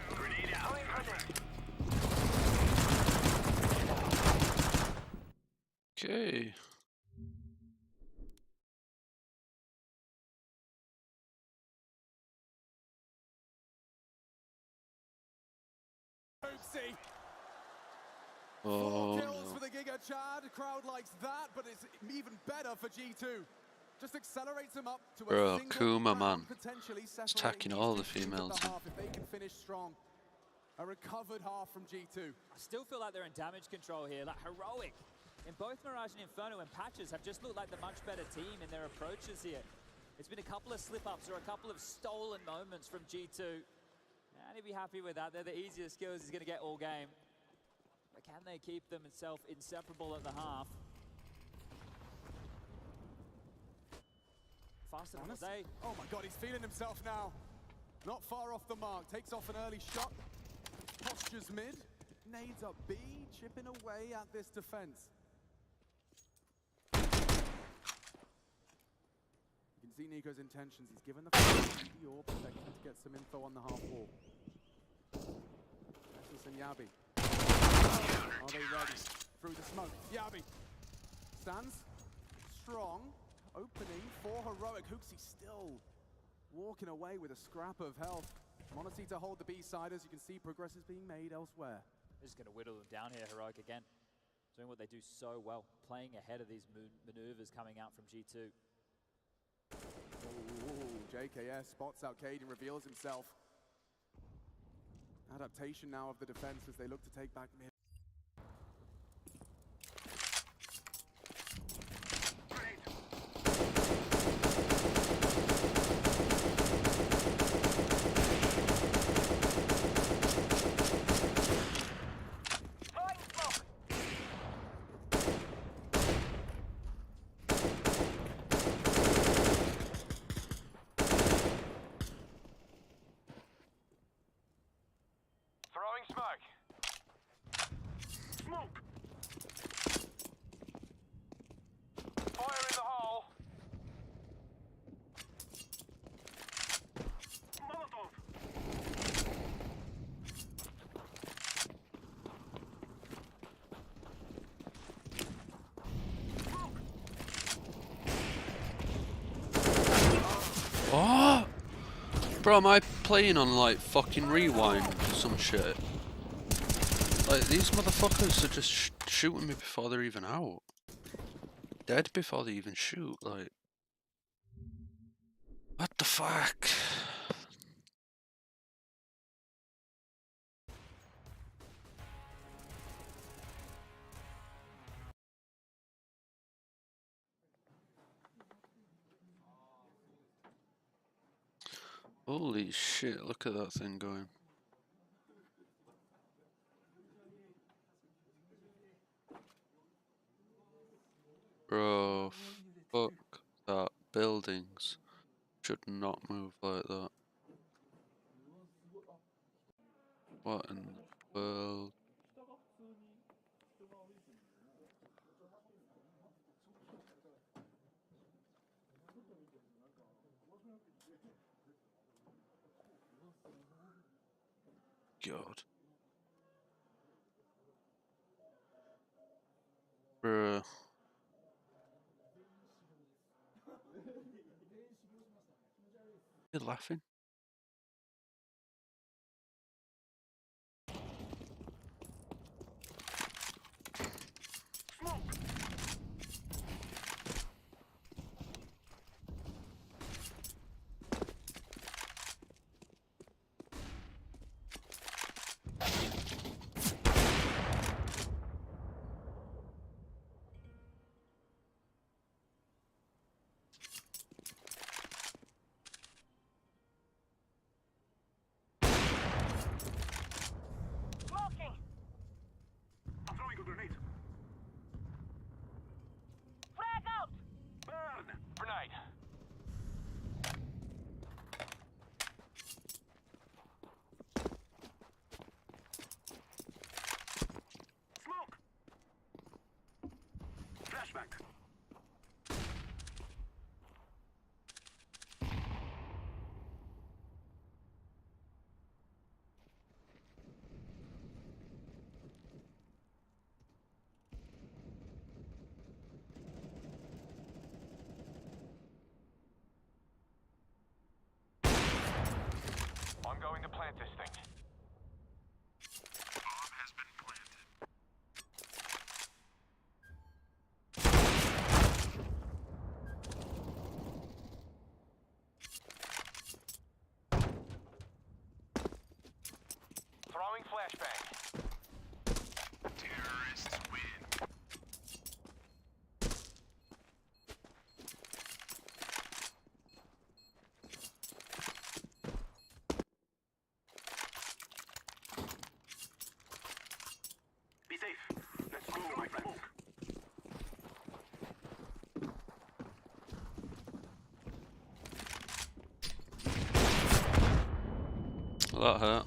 Grenade out. Okay. Four Oh kills no. for the Giga Chad. Crowd likes that, but it's even better for G2. Just accelerates them up to a Bro, single Kuma, round, man. potentially He's separating attacking these all two the teams at females. the half if they can finish strong. A recovered half from G2. I still feel like they're in damage control here, like heroic. In both Mirage and Inferno and Patches have just looked like the much better team in their approaches here. It's been a couple of slip-ups or a couple of stolen moments from G2. And he'd be happy with that. They're the easiest kills he's going to get all game. But can they keep themselves inseparable at the half? Faster than they. Oh my god, he's feeling himself now. Not far off the mark. Takes off an early shot. Postures mid. Nades up B. Chipping away at this defense. You can see Nico's intentions. He's given the orb, expecting to get some info on the half wall. Nessus and Yabi. Are they ready? Through the smoke. Yabi stands strong. Opening for Heroic. Hooksy still walking away with a scrap of health. Monacy to hold the B-side. As you can see, progress is being made elsewhere. They're just going to whittle them down here, Heroic again. Doing what they do so well. Playing ahead of these maneuvers coming out from G2. Ooh, JKS spots out Cade and reveals himself. Adaptation now of the defense as they look to take back mid. Throwing smoke. Smoke. Fire in the hole. Molotov. What? Bro, am I playing on like fucking rewind or some shit? Like, these motherfuckers are just shooting me before they're even out. Dead before they even shoot, like. What the fuck? Holy shit, look at that thing going. Bro, fuck that. Buildings should not move like that. What in the world? God. Bruh. You're laughing? I'm going to plant this thing. Bomb has been planted. Throwing flashbang. Terrorists win. Be safe. Let's go, my friend. That hurt.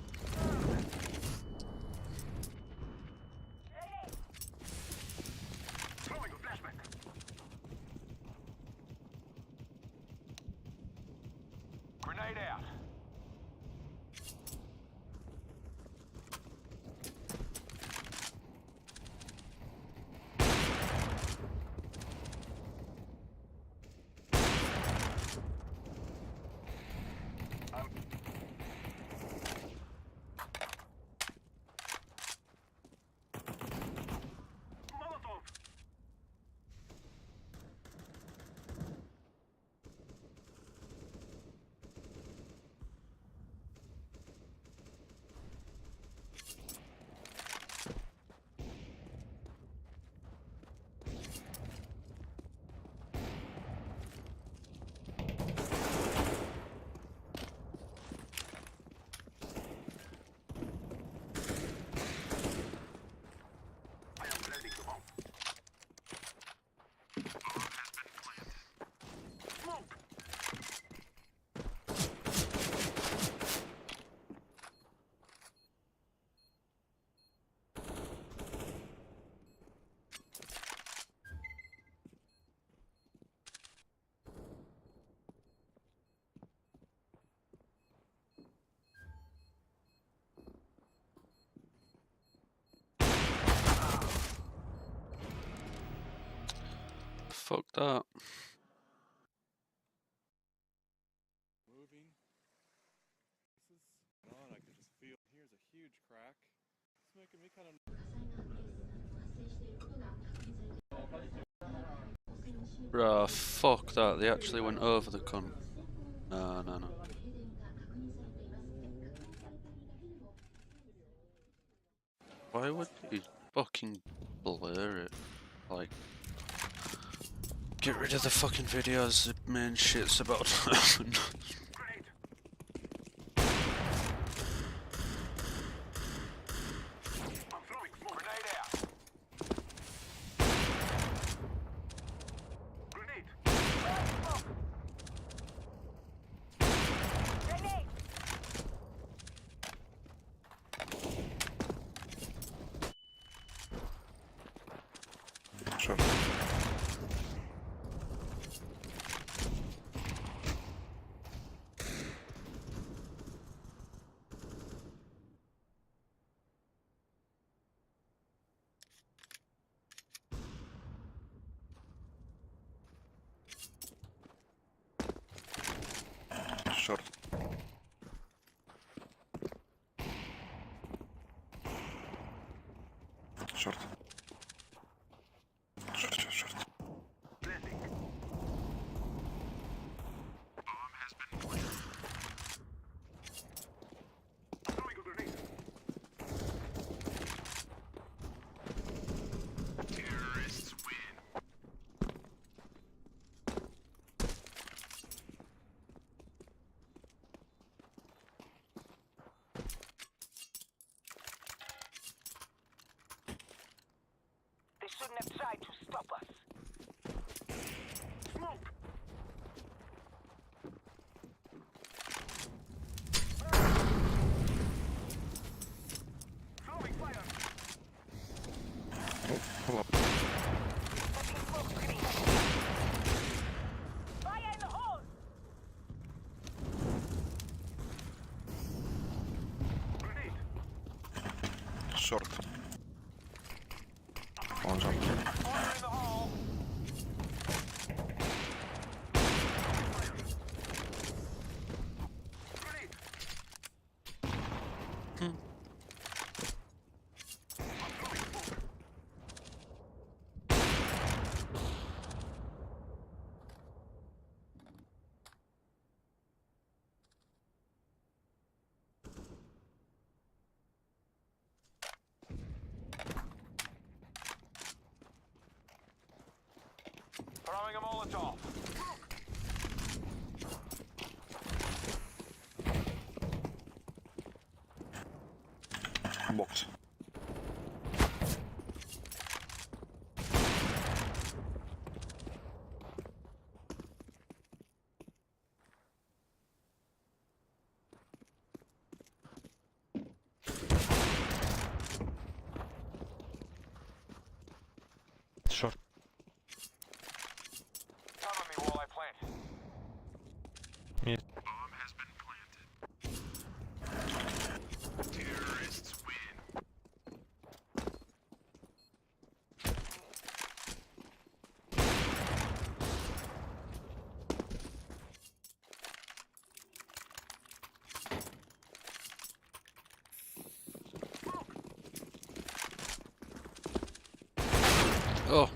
Throwing a flashbang. Grenade out. Molotov. I am planting the bomb. Bomb has been planted. Smoke. Fuck that. Moving. This is on. I can just feel. Here's a huge crack. It's making me kind of. Bruh, fuck that. They actually went over the cunt. No, no, no. Why would you fucking blur it? Like, get rid of the fucking videos, the main shit's about to happen. I'm throwing smoke. Grenade out. Grenade. Smoke. Grenade. Sure. Short. Short. Short. Planting. Bomb has been planted. Throwing a grenade. Terrorists win. They shouldn't have tried to stop us. Smoke! Throwing fire! Oh, hold up. Setting smoke grenade. Throwing a Molotov. Box. Short. Cover me while I plant. Mid. Bomb has been planted. Terrorists win. Oh.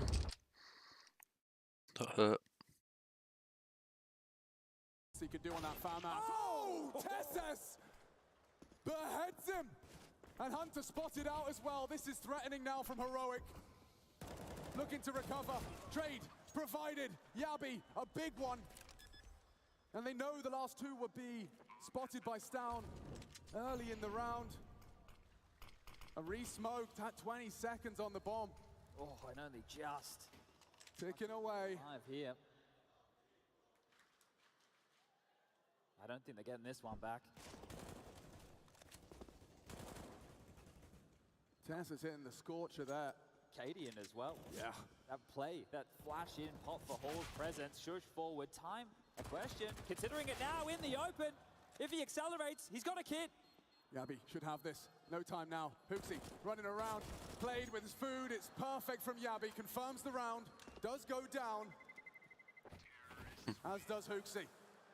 That hurt. He could do on that farmhouse. Oh, Tessus beheads him, and Hunter spotted out as well. This is threatening now from Heroic. Looking to recover. Trade provided. Yabi, a big one. And they know the last two will be spotted by Stown early in the round. A re-smoked at 20 seconds on the bomb. Oh, and only just. Ticking away. 5 here. I don't think they're getting this one back. Tess is hitting the scorcher there. Cadian as well. Yeah. That play, that flash in, pop for Hall's presence, shush forward, time, a question. Considering it now in the open, if he accelerates, he's got a kit. Yabi should have this. No time now. Hooksy running around, played with his food. It's perfect from Yabi. Confirms the round. Does go down. As does Hooksy.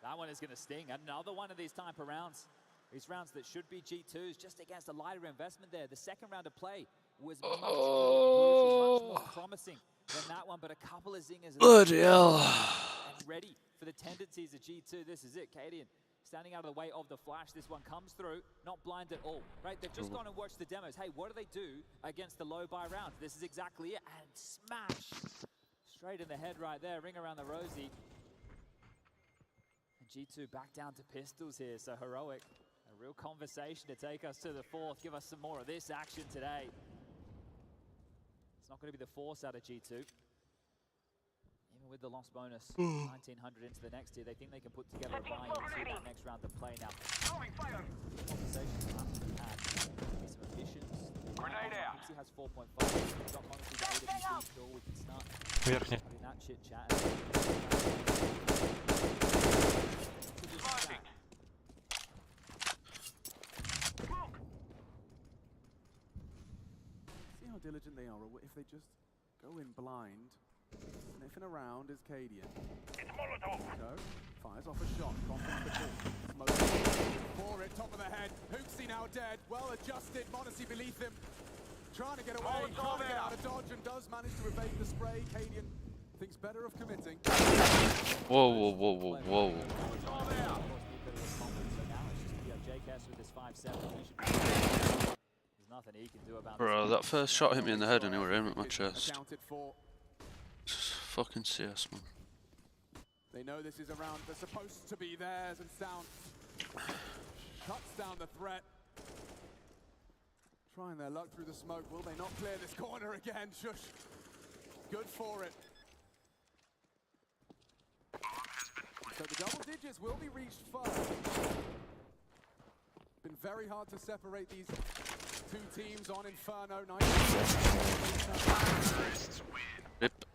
That one is going to sting. Another one of these type of rounds. These rounds that should be G2s just against a lighter investment there. The second round of play was much more brutal, much more promising than that one, but a couple of zingers. Bloody hell. And ready for the tendencies of G2. This is it, Cadian. Standing out of the way of the flash. This one comes through, not blind at all, right? They've just gone and watched the demos. Hey, what do they do against the low buy rounds? This is exactly it, and smash. Straight in the head right there, ring around the rosy. And G2 back down to pistols here, so Heroic. A real conversation to take us to the fourth, give us some more of this action today. It's not going to be the force out of G2. Even with the loss bonus, 1900 into the next tier, they think they can put together a buy into that next round of play now. Conversations have to be had. Maybe some efficiency. Grenade out. He has 4.5. Drop honestly the AWP sure we can start Верхний. having that chit chat. Smoking. See how diligent they are, or if they just go in blind. Sniffing around is Cadian. So, fires off a shot. Confident for it, top of the head. Hooksy now dead. Well adjusted. Modesty beneath him. Trying to get away, trying to get out of dodge, and does manage to evade the spray. Cadian thinks better of committing. Whoa, whoa, whoa, whoa, whoa. Nothing he can do about Bro, that first shot hit me in the head and it were aiming at my chest. Fucking CS, man. They know this is a round that's supposed to be theirs, and Sound shuts down the threat. Trying their luck through the smoke. Will they not clear this corner again? Shush. Good for it. So the double digits will be reached first. Been very hard to separate these two teams on Inferno. Rip.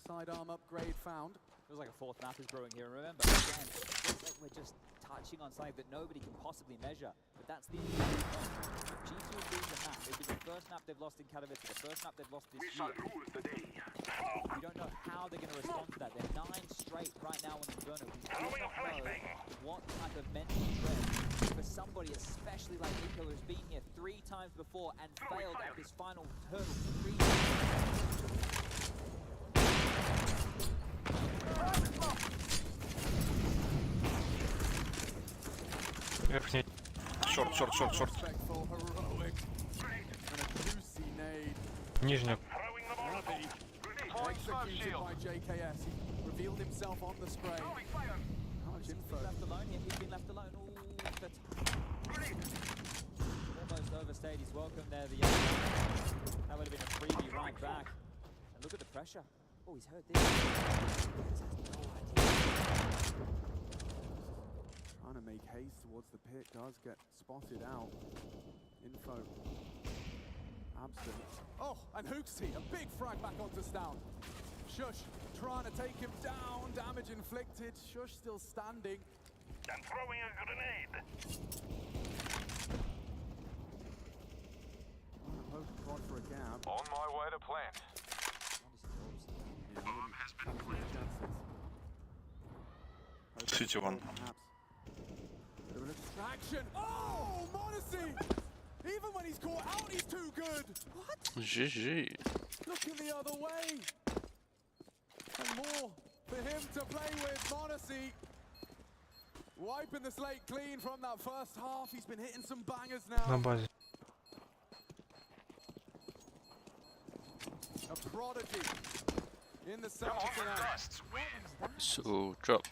Sidearm upgrade found. Feels like a fourth map is brewing here. Remember, again, it feels like we're just touching on something that nobody can possibly measure. But that's the G2 is being the map. It's been the first map they've lost in Katowice, the first map they've lost this year. We don't know how they're going to respond to that. They're 9 straight right now on Inferno. We do not know what type of mental stress for somebody, especially like Nico, who's been here 3 times before and failed at this final hurdle 3 times. Верхний. Шорт, шорт, шорт, шорт. Нижний. executed by JKS. He revealed himself on the spray. Much info. Left alone here. He's been left alone. Ooh, but almost overstayed his welcome there. The that would have been a freebie right back. And look at the pressure. Oh, he's heard this. Trying to make haste towards the pit, does get spotted out. Info absent. Oh, and Hooksy, a big frag back onto Stout. Shush trying to take him down, damage inflicted. Shush still standing. I'm throwing a grenade. Poke quad for a gap. On my way to plant. Bomb has been planted. 51. Bit of a distraction. Oh, Modesty! Even when he's caught out, he's too good. What? GG. Looking the other way. And more for him to play with. Modesty wiping the slate clean from that first half. He's been hitting some bangers now. A prodigy in the center tonight. So drop.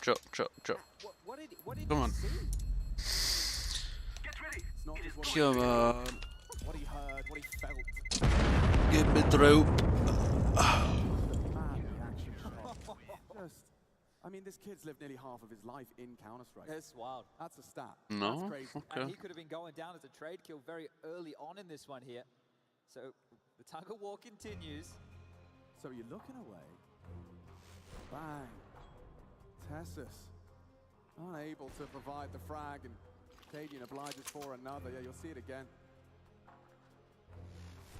What did Come on. Get ready. Come on. What he heard, what he felt. Get me through. Mad reaction shot. I mean, this kid's lived nearly half of his life in Counter-Strike. That's wild. That's a stat. No? That's crazy. Okay. And he could have been going down as a trade kill very early on in this one here. So the tug of war continues. So you're looking away. Bang. Tessus unable to provide the frag, and Cadian obliges for another. Yeah, you'll see it again.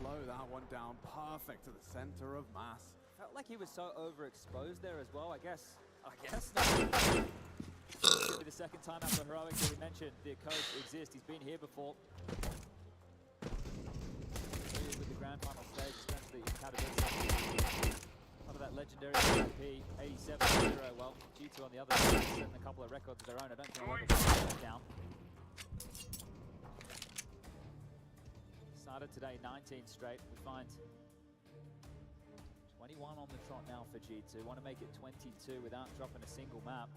Slow that one down. Perfect to the center of mass. Felt like he was so overexposed there as well. I guess not. It'll be the second time after Heroic that we mentioned the coach exists. He's been here before. With the grand final stage, essentially compatibility. Part of that legendary IP 87-0. Well, G2 on the other side, setting a couple of records of their own. I don't think I'll ever put that down. Started today 19 straight. We find 21 on the trot now for G2. Want to make it 22 without dropping a single map.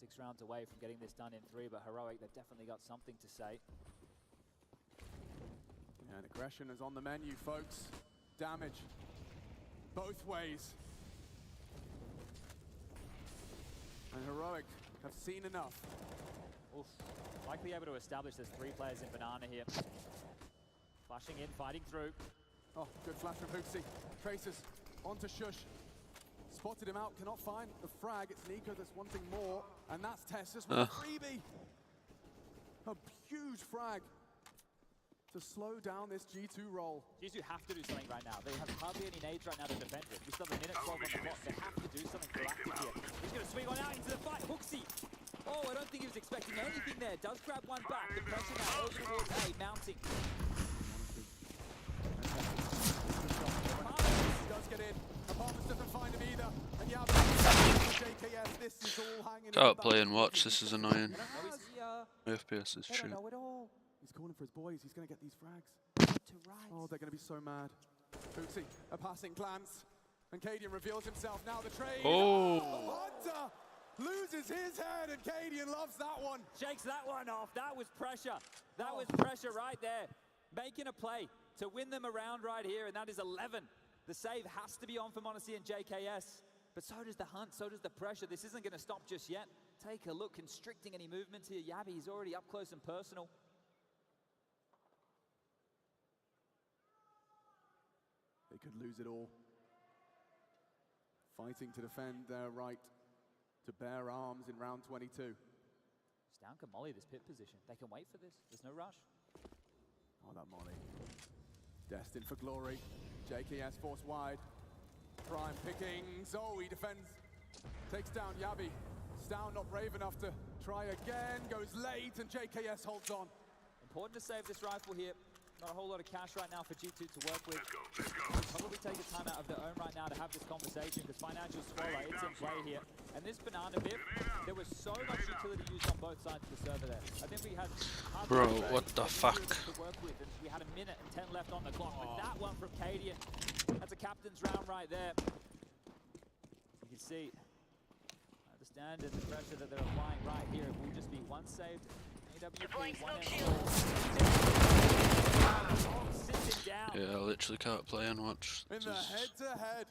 6 rounds away from getting this done in 3, but Heroic, they've definitely got something to say. And aggression is on the menu, folks. Damage both ways. And Heroic have seen enough. Oof. Likely able to establish there's 3 players in Banana here. Flashing in, fighting through. Oh, good flash from Hooksy. Traces onto Shush. Spotted him out, cannot find the frag. It's Nico that's wanting more, and that's Tessus with a freebie. A huge frag to slow down this G2 roll. G2 have to do something right now. They have hardly any nades right now to defend it. We still have a minute 12 on the clock. They have to do something proactive here. He's going to swing on out into the fight. Hooksy. Oh, I don't think he was expecting anything there. Does grab one back. The pressure now over towards A, mounting. Does get in. Apartments doesn't find him either. And yeah, JKS, this is all hanging. Can't play and watch, this is annoying. FPS is shit. He's calling for his boys, he's going to get these frags. Oh, they're going to be so mad. Hooksy, a passing glance. And Cadian reveals himself. Now the trade. Oh! Hunter loses his head, and Cadian loves that one. Shakes that one off. That was pressure. That was pressure right there. Making a play to win them around right here, and that is 11. The save has to be on for Monacy and JKS. But so does the hunt, so does the pressure. This isn't going to stop just yet. Take a look, constricting any movements here. Yabby, he's already up close and personal. They could lose it all. Fighting to defend their right to bear arms in round 22. Down can molly this pit position. They can wait for this. There's no rush. Oh, that molly. Destined for glory. JKS forced wide. Prime picking. Zoe defends. Takes down Yabby. Stown not brave enough to try again. Goes late, and JKS holds on. Important to save this rifle here. Not a whole lot of cash right now for G2 to work with. Probably take a time out of their own right now to have this conversation because financial squalor, it's in play here. And this banana bit, there was so much utility used on both sides of the server there. I think we had... Bro, what the fuck? To work with, and we had a minute and 10 left on the clock. But that one from Cadian, that's a captain's round right there. You can see, understand the pressure that they're applying right here. It will just be one saved. AWP, one Yeah, I literally can't play and watch. In the head-to-head.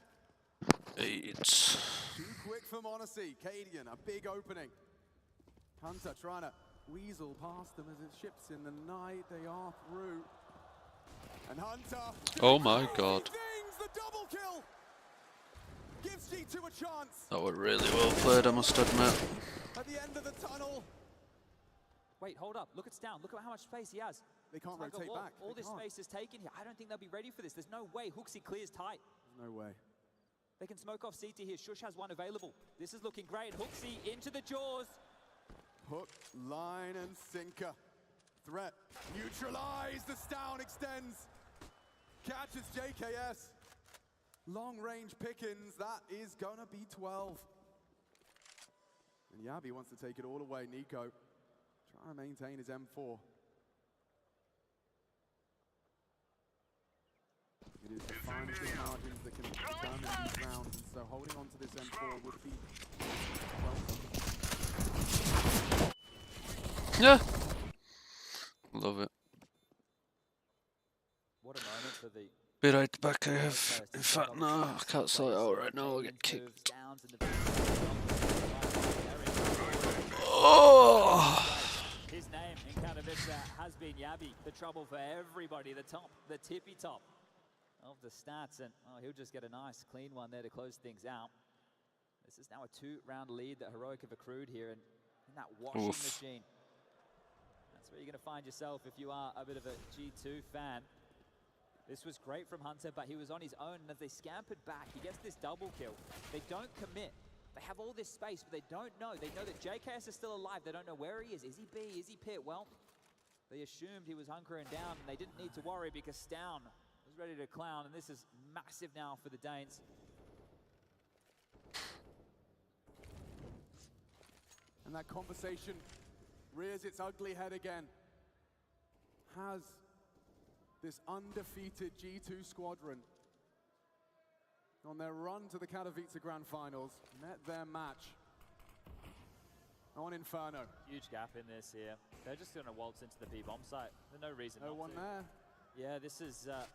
8. Too quick for Monacy. Cadian, a big opening. Hunter trying to weasel past them as it ships in the night. They are through. And Hunter. Oh my god. The double kill. Gives G2 a chance. That was really well played, I must admit. At the end of the tunnel. Wait, hold up. Look at Stown. Look at how much space he has. They can't like rotate back. All this space is taken here. I don't think they'll be ready for this. There's no way. Hooksy clears tight. No way. They can smoke off CT here. Shush has one available. This is looking great. Hooksy into the jaws. Hook, line, and sinker. Threat neutralized. The Stown extends. Catches JKS. Long range pickings. That is gonna be 12. And Yabi wants to take it all away. Nico trying to maintain his M4. It is the finest of margins that can be done in these rounds, and so holding on to this M4 would be welcome. Yeah. Love it. What a moment for the... Be right back, I have. In fact, no, I can't sort it out right now, I'll get kicked. Oh! His name in Katowice has been Yabi, the trouble for everybody, the top, the tippy top of the stats, and oh, he'll just get a nice clean one there to close things out. This is now a 2-round lead that Heroic have accrued here, and in that washing machine. That's where you're going to find yourself if you are a bit of a G2 fan. This was great from Hunter, but he was on his own, and as they scampered back, he gets this double kill. They don't commit. They have all this space, but they don't know. They know that JKS is still alive. They don't know where he is. Is he B? Is he pit? Well, they assumed he was hunkering down, and they didn't need to worry because Stown was ready to clown, and this is massive now for the Danes. And that conversation rears its ugly head again. Has this undefeated G2 squadron on their run to the Katowice Grand Finals met their match on Inferno? Huge gap in this here. They're just going to waltz into the B-bomb site. There's no reason no not one to. there. Yeah, this is a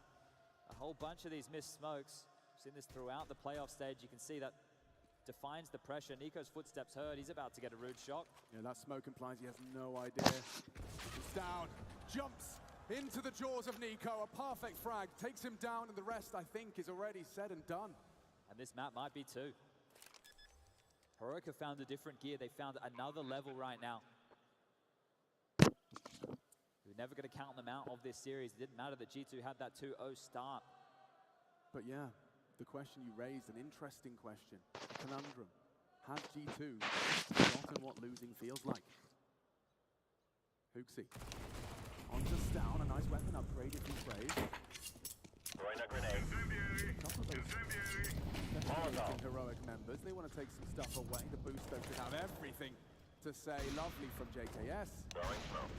whole bunch of these missed smokes. We've seen this throughout the playoff stage. You can see that defines the pressure. Nico's footsteps heard. He's about to get a rude shock. Yeah, that smoke implies he has no idea. He's down, jumps into the jaws of Nico. A perfect frag takes him down, and the rest, I think, is already said and done. And this map might be too. Heroic have found a different gear. They found another level right now. We're never going to count them out of this series. It didn't matter that G2 had that 2-0 start. But yeah, the question you raised, an interesting question, a conundrum. Has G2 forgotten what losing feels like? Hooksy. Onto Stown, a nice weapon upgrade if he plays. Throwing a grenade. A couple of those Heroic members, they want to take some stuff away. The booster could have everything to say lovely from JKS. Throwing smoke.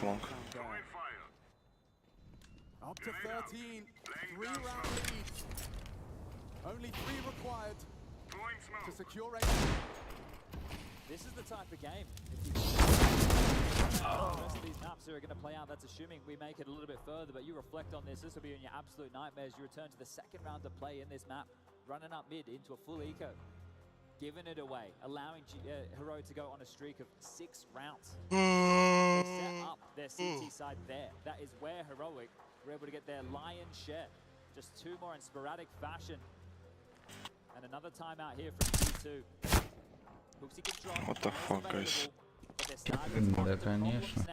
Long. Up to 13, 3-round lead. Only 3 required to secure a... This is the type of game. If you the rest of these maps are going to play out, that's assuming we make it a little bit further, but you reflect on this, this will be in your absolute nightmares. You return to the second round of play in this map, running up mid into a full eco, giving it away, allowing Heroic to go on a streak of 6 rounds. They set up their CT side there. That is where Heroic were able to get their lion's share. Just 2 more in sporadic fashion. And another timeout here from G2. What the fuck, guys? Да, конечно.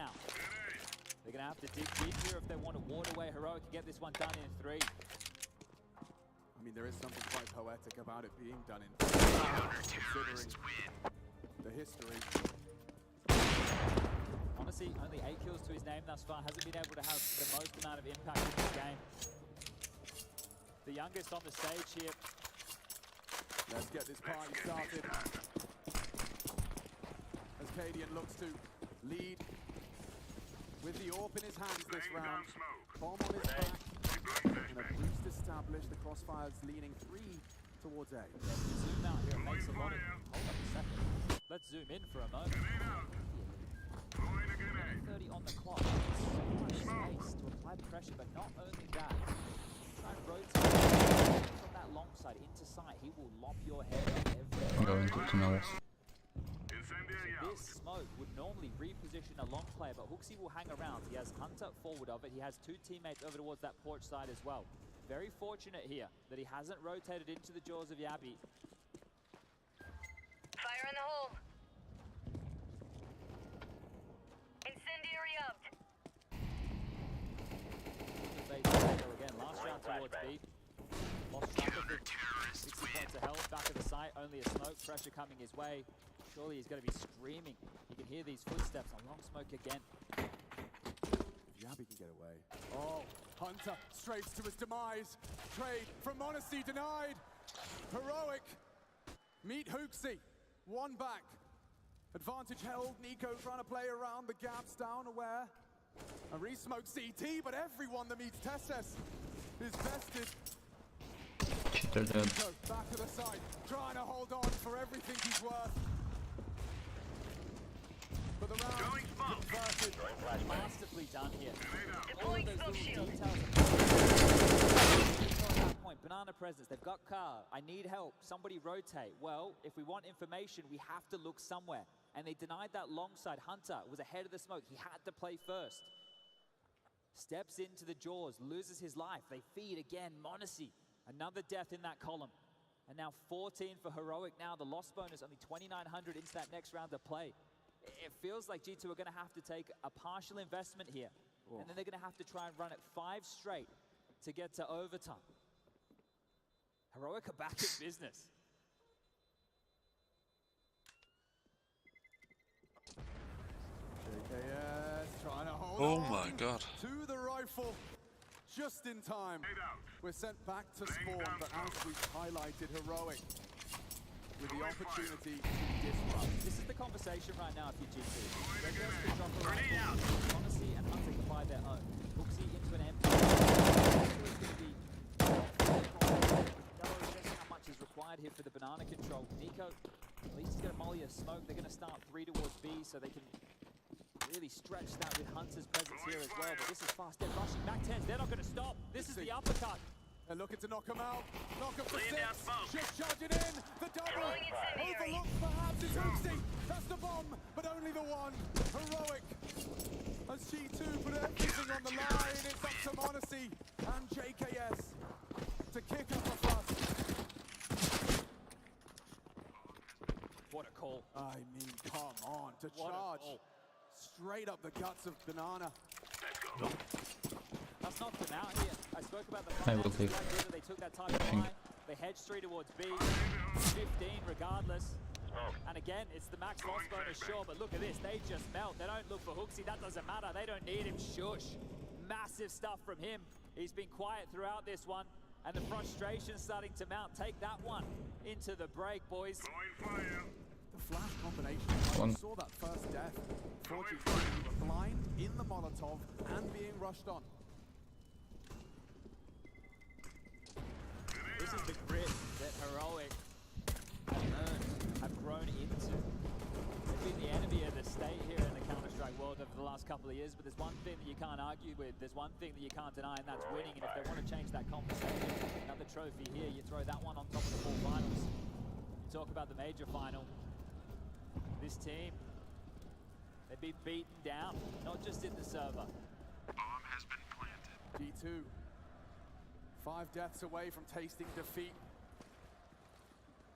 They're going to have to dig deep here if they want to ward away Heroic and get this one done in 3. I mean, there is something quite poetic about it being done in 3, considering the history. Honestly, only 8 kills to his name thus far. Hasn't been able to have the most amount of impact in this game. The youngest on the stage here. Let's get this party started. As Cadian looks to lead with the AWP in his hands this round. Bomb on his back. And a boost established. The crossfire's leaning 3 towards A. Zoom out here, it makes a lot of... Hold up a second. Let's zoom in for a moment. 30 on the clock. So much space to apply pressure, but not only that. Try and rotate from that long side into sight. He will lop your head every Going to tunnels. This smoke would normally reposition a long player, but Hooksy will hang around. He has Hunter forward of it. He has 2 teammates over towards that porch side as well. Very fortunate here that he hasn't rotated into the jaws of Yabi. Fire in the hole. Incendiary up. Again, last round towards B. Lost track of it. 60 points of health, back of the site, only a smoke, pressure coming his way. Surely he's going to be screaming. You can hear these footsteps on long smoke again. Yabi can get away. Oh, Hunter straight to his demise. Trade from Monacy denied. Heroic. Meet Hooksy. 1 back. Advantage held. Nico trying to play around the gaps down aware. A re-smoke CT, but everyone that meets Tesses is vested. They're dead. Nico back to the side, trying to hold on for everything he's worth. For the round, converted. Masterfully done here. Deploying smoke shield. At that point, banana presence, they've got car. I need help. Somebody rotate. Well, if we want information, we have to look somewhere. And they denied that long side. Hunter was ahead of the smoke. He had to play first. Steps into the jaws, loses his life. They feed again. Monacy, another death in that column. And now 14 for Heroic. Now the loss bonus, only 2,900 into that next round of play. It feels like G2 are going to have to take a partial investment here. Oh. And then they're going to have to try and run it 5 straight to get to overtime. Heroic are back in business. JKS trying to hold Oh on my god. to the rifle just in time. We're sent back to spawn, but as we've highlighted, Heroic with the opportunity to disrupt. This is the conversation right now if you're G2. Red Girls can drop a rifle. Honesty and Hunter can buy their own. Hooksy into an empty. It's going to be just how much is required here for the banana control. Nico, at least he's going to molly a smoke. They're going to start 3 towards B so they can really stretch that with Hunter's presence here as well. But this is fast. They're rushing. Mac 10s, they're not going to stop. This is the uppercut. They're looking to knock him out. Knock him for 6. Just charging in. The double. Overlooked perhaps is Hooksy. That's the bomb, but only the one. Heroic. As G2 put everything on the line. It's up to Monacy and JKS to kick up a fuss. What a call. I mean, come on. To charge straight up the guts of Banana. That's knocked them out here. I spoke about the I will take. They took that type of line. They hedged 3 towards B. 15 regardless. And again, it's the max loss bonus, sure, but look at this. They just melt. They don't look for Hooksy. That doesn't matter. They don't need him. Shush. Massive stuff from him. He's been quiet throughout this one. And the frustration's starting to mount. Take that one into the break, boys. The flash combination. I saw that first death. Fortunately, we were blind in the Molotov and being rushed on. This is the grit that Heroic have earned, have grown into. They've been the enemy of the state here in the Counter-Strike world over the last couple of years, but there's one thing that you can't argue with, there's one thing that you can't deny, and that's winning. And if they want to change that conversation, another trophy here, you throw that one on top of the 4 finals. You talk about the major final. This team, they've been beaten down, not just in the server. Bomb has been planted. G2, 5 deaths away from tasting defeat.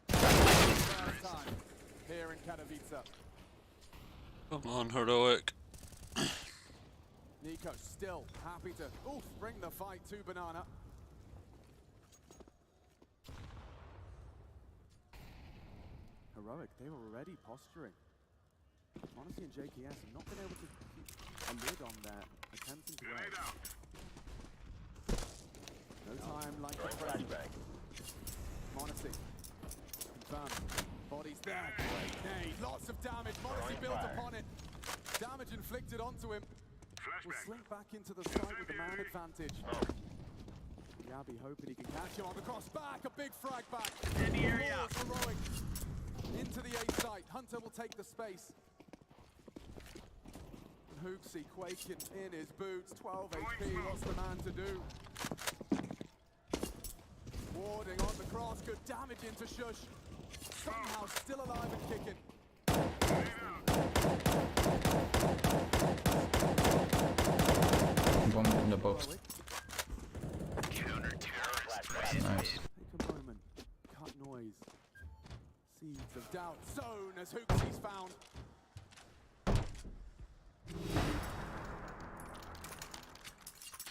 First time here in Katowice. Come on, Heroic. Nico still happy to bring the fight to Banana. Heroic, they were already posturing. Monacy and JKS have not been able to keep a lid on their attempts into air. No time like the present. Monacy. Confirmed. Body's there. Great nade. Lots of damage. Monacy built upon it. Damage inflicted onto him. Will slink back into the site with the man advantage. Yabi hoping he can catch him on the cross back. A big frag back. In the area. Heroic. Into the A site. Hunter will take the space. Hooksy quaking in his boots. 12 HP. What's the man to do? Warding on the cross. Good damage into Shush. Somehow still alive and kicking. Bomb in the box. Nice. Take a moment. Cut noise. Seeds of doubt sown as Hooksy's found.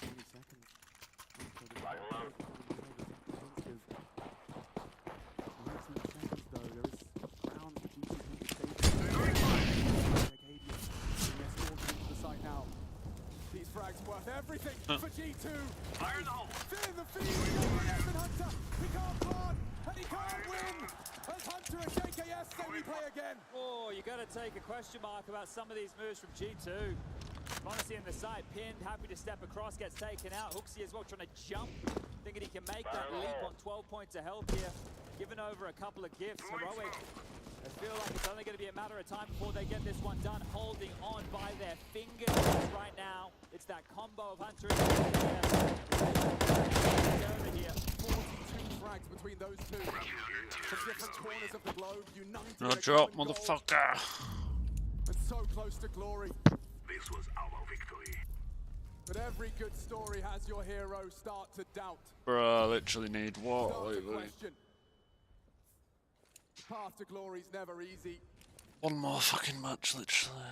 20 seconds. These frags worth everything for G2. Fire in the hole. Fill in the feed. JKS and Hunter. He can't plant and he can't win. As Hunter and JKS say we play again. Oh, you got to take a question mark about some of these moves from G2. Monacy in the side, pinned, happy to step across, gets taken out. Hooksy as well trying to jump, thinking he can make that leap on 12 points of health here. Giving over a couple of gifts. Heroic. I feel like it's only going to be a matter of time before they get this one done, holding on by their fingers right now. It's that combo of Hunter and over here. 42 frags between those two. From different corners of the globe, united. No drop, motherfucker. And so close to glory. This was our victory. But every good story has your hero start to doubt. Bro, I literally need what? Path to glory's never easy. One more fucking match, literally.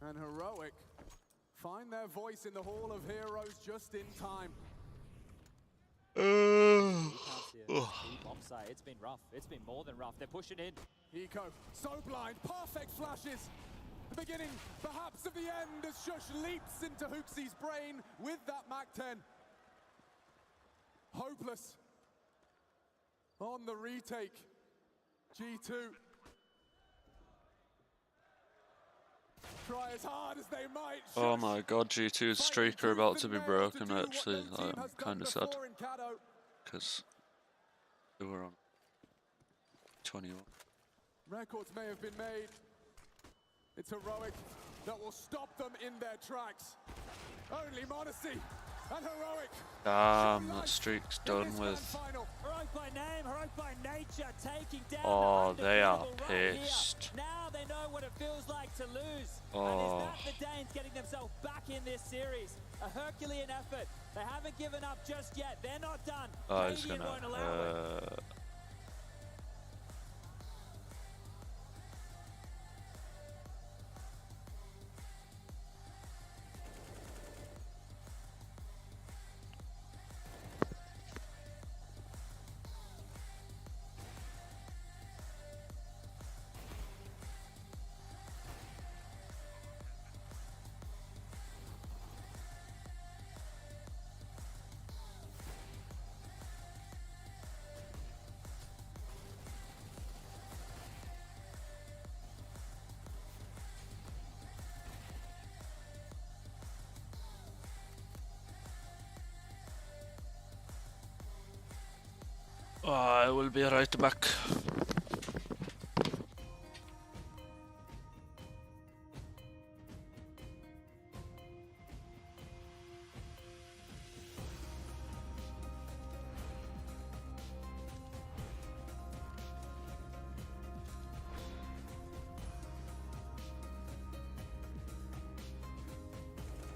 And Heroic find their voice in the Hall of Heroes just in time. Offside. It's been rough. It's been more than rough. They're pushing in. Eco, so blind, perfect flashes. The beginning, perhaps of the end, as Shush leaps into Hooksy's brain with that MAC-10. Hopeless. On the retake. G2 try as hard as they might. Oh my god, G2's streak are about to be broken actually. I'm kinda sad. Because they were on 21. Records may have been made. It's Heroic that will stop them in their tracks. Only Monacy and Heroic. Damn, that streak's done with. Heroic by name, Heroic by nature, taking down. Oh, they are pissed. Now they know what it feels like to lose. Oh. And is that the Danes getting themselves back in this series? A Herculean effort. They haven't given up just yet. They're not done. Oh, he's Canadian won't allow gonna. it. I will be right back.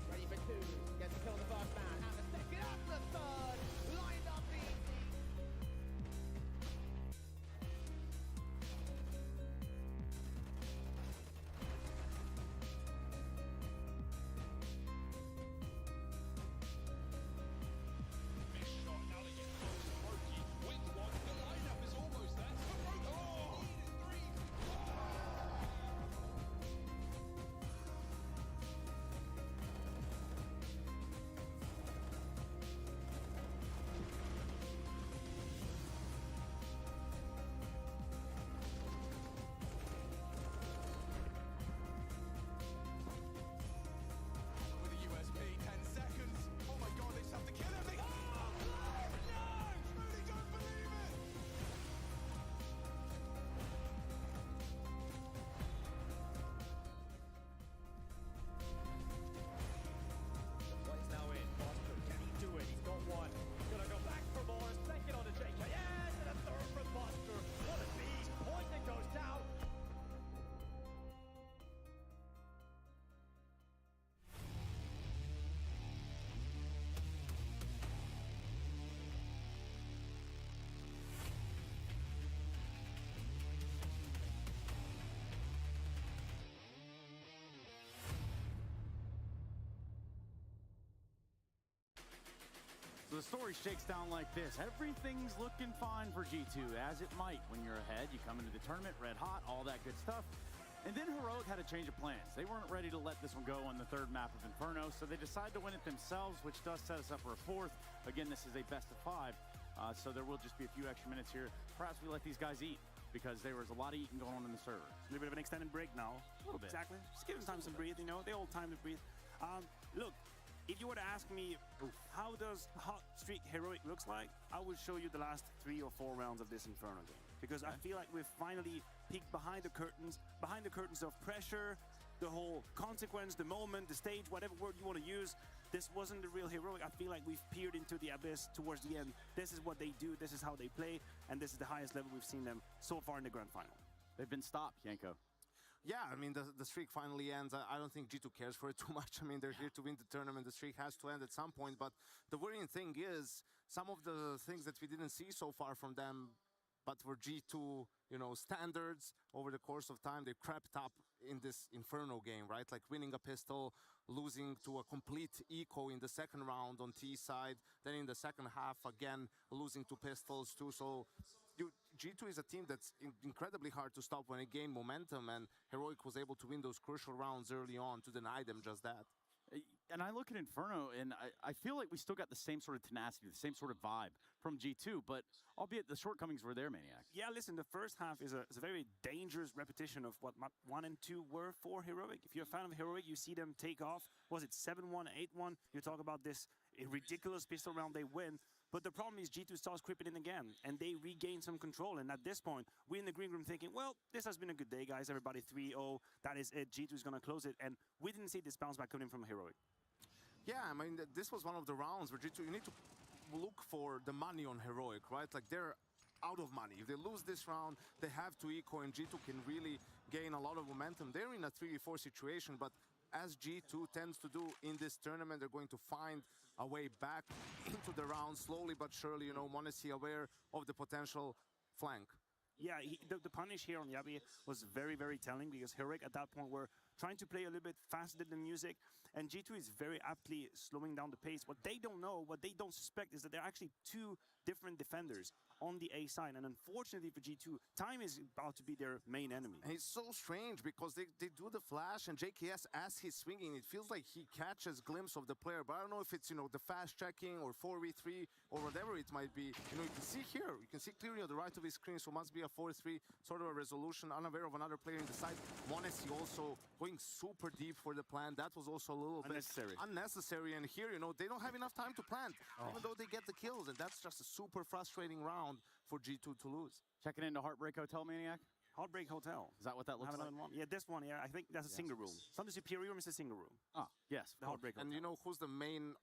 Ready for two, gets to kill the first man, and the second and the third, lined up easy. the story shakes down like this. Everything's looking fine for G2, as it might when you're ahead. You come into the tournament red hot, all that good stuff. And then Heroic had a change of plans. They weren't ready to let this one go on the third map of Inferno, so they decided to win it themselves, which does set us up for a fourth. Again, this is a best of 5, so there will just be a few extra minutes here. Perhaps we let these guys eat, because there was a lot of eating going on in the server. A little bit of an extended break now. A little bit. Exactly. Just give them time to breathe, you know. They all time to breathe. Look, if you were to ask me, how does Hot Streak Heroic looks like, I would show you the last 3 or 4 rounds of this Inferno game. Because I feel like we've finally peeked behind the curtains of pressure, the whole consequence, the moment, the stage, whatever word you want to use. This wasn't the real Heroic. I feel like we've peered into the abyss towards the end. This is what they do, this is how they play, and this is the highest level we've seen them so far in the grand final. They've been stopped, Yanko. Yeah, I mean, the streak finally ends. I don't think G2 cares for it too much. I mean, they're here to win the tournament. The streak has to end at some point. But the worrying thing is some of the things that we didn't see so far from them, but were G2, you know, standards over the course of time, they crept up in this Inferno game, right? Like winning a pistol, losing to a complete eco in the second round on T side, then in the second half, again, losing to pistols too. So G2 is a team that's incredibly hard to stop when they gain momentum, and Heroic was able to win those crucial rounds early on to deny them just that. And I look at Inferno, and I feel like we still got the same sort of tenacity, the same sort of vibe from G2, but albeit the shortcomings were there, Maniac. Yeah, listen, the first half is a very dangerous repetition of what map 1 and 2 were for Heroic. If you're a fan of Heroic, you see them take off. Was it 7-1, 8-1? You talk about this ridiculous pistol round they win. But the problem is G2 starts creeping in again, and they regain some control. And at this point, we're in the green room thinking, well, this has been a good day, guys. Everybody 3-0. That is it. G2 is going to close it. And we didn't see this bounce back coming from Heroic. Yeah, I mean, this was one of the rounds where G2, you need to look for the money on Heroic, right? Like, they're out of money. If they lose this round, they have to eco, and G2 can really gain a lot of momentum. They're in a 3v4 situation, but as G2 tends to do in this tournament, they're going to find a way back into the round slowly but surely. You know, Monesi aware of the potential flank. Yeah, the punish here on Yabi was very, very telling, because Heroic at that point were trying to play a little bit faster than the music, and G2 is very aptly slowing down the pace. What they don't know, what they don't suspect, is that there are actually 2 different defenders on the A side, and unfortunately for G2, time is about to be their main enemy. And it's so strange because they do the flash, and JKS, as he's swinging, it feels like he catches a glimpse of the player, but I don't know if it's, you know, the fast checking or 4v3 or whatever it might be. You know, you can see here, you can see clearly on the right of his screen, so must be a 4-3 sort of a resolution, unaware of another player in the side. Monesi also going super deep for the plant. That was also a little bit unnecessary. And here, you know, they don't have enough time to plant, even though they get the kills, and that's just a super frustrating round for G2 to lose. Checking into Heartbreak Hotel, Maniac? Heartbreak Hotel. Is that what that looks like? Yeah, this one, yeah. I think that's a single room. Some of the superior room is a single room. Ah, yes. The Heartbreak Hotel. And you know who's the main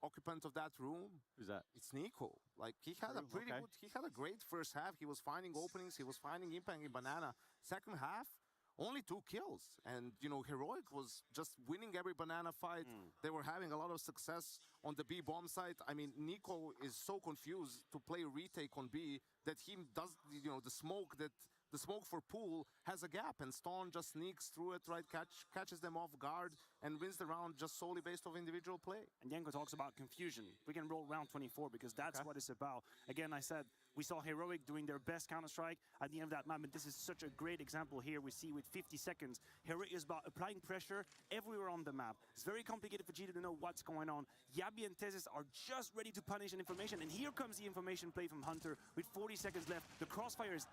occupant of that room? Who's that? It's Nico. Like, he had a pretty good, he had a great first half. He was finding openings, he was finding impact in Banana. Second half, only 2 kills. And, you know, Heroic was just winning every Banana fight. They were having a lot of success on the B bomb side. I mean, Nico is so confused to play retake on B that he does, you know, the smoke for pool has a gap, and Stone just sneaks through it, right, catches them off guard, and wins the round just solely based off individual play. And Yanko talks about confusion. We can roll round 24 because that's what it's about. Again, I said, we saw Heroic doing their best Counter-Strike at the end of that map, and this is such a great example here. We see with 50 seconds, Heroic is about applying pressure everywhere on the map. It's very complicated for G2 to know what's going on. Yabi and Tezis are just ready to punish an information, and here comes the information play from Hunter with 40 seconds left. The crossfire is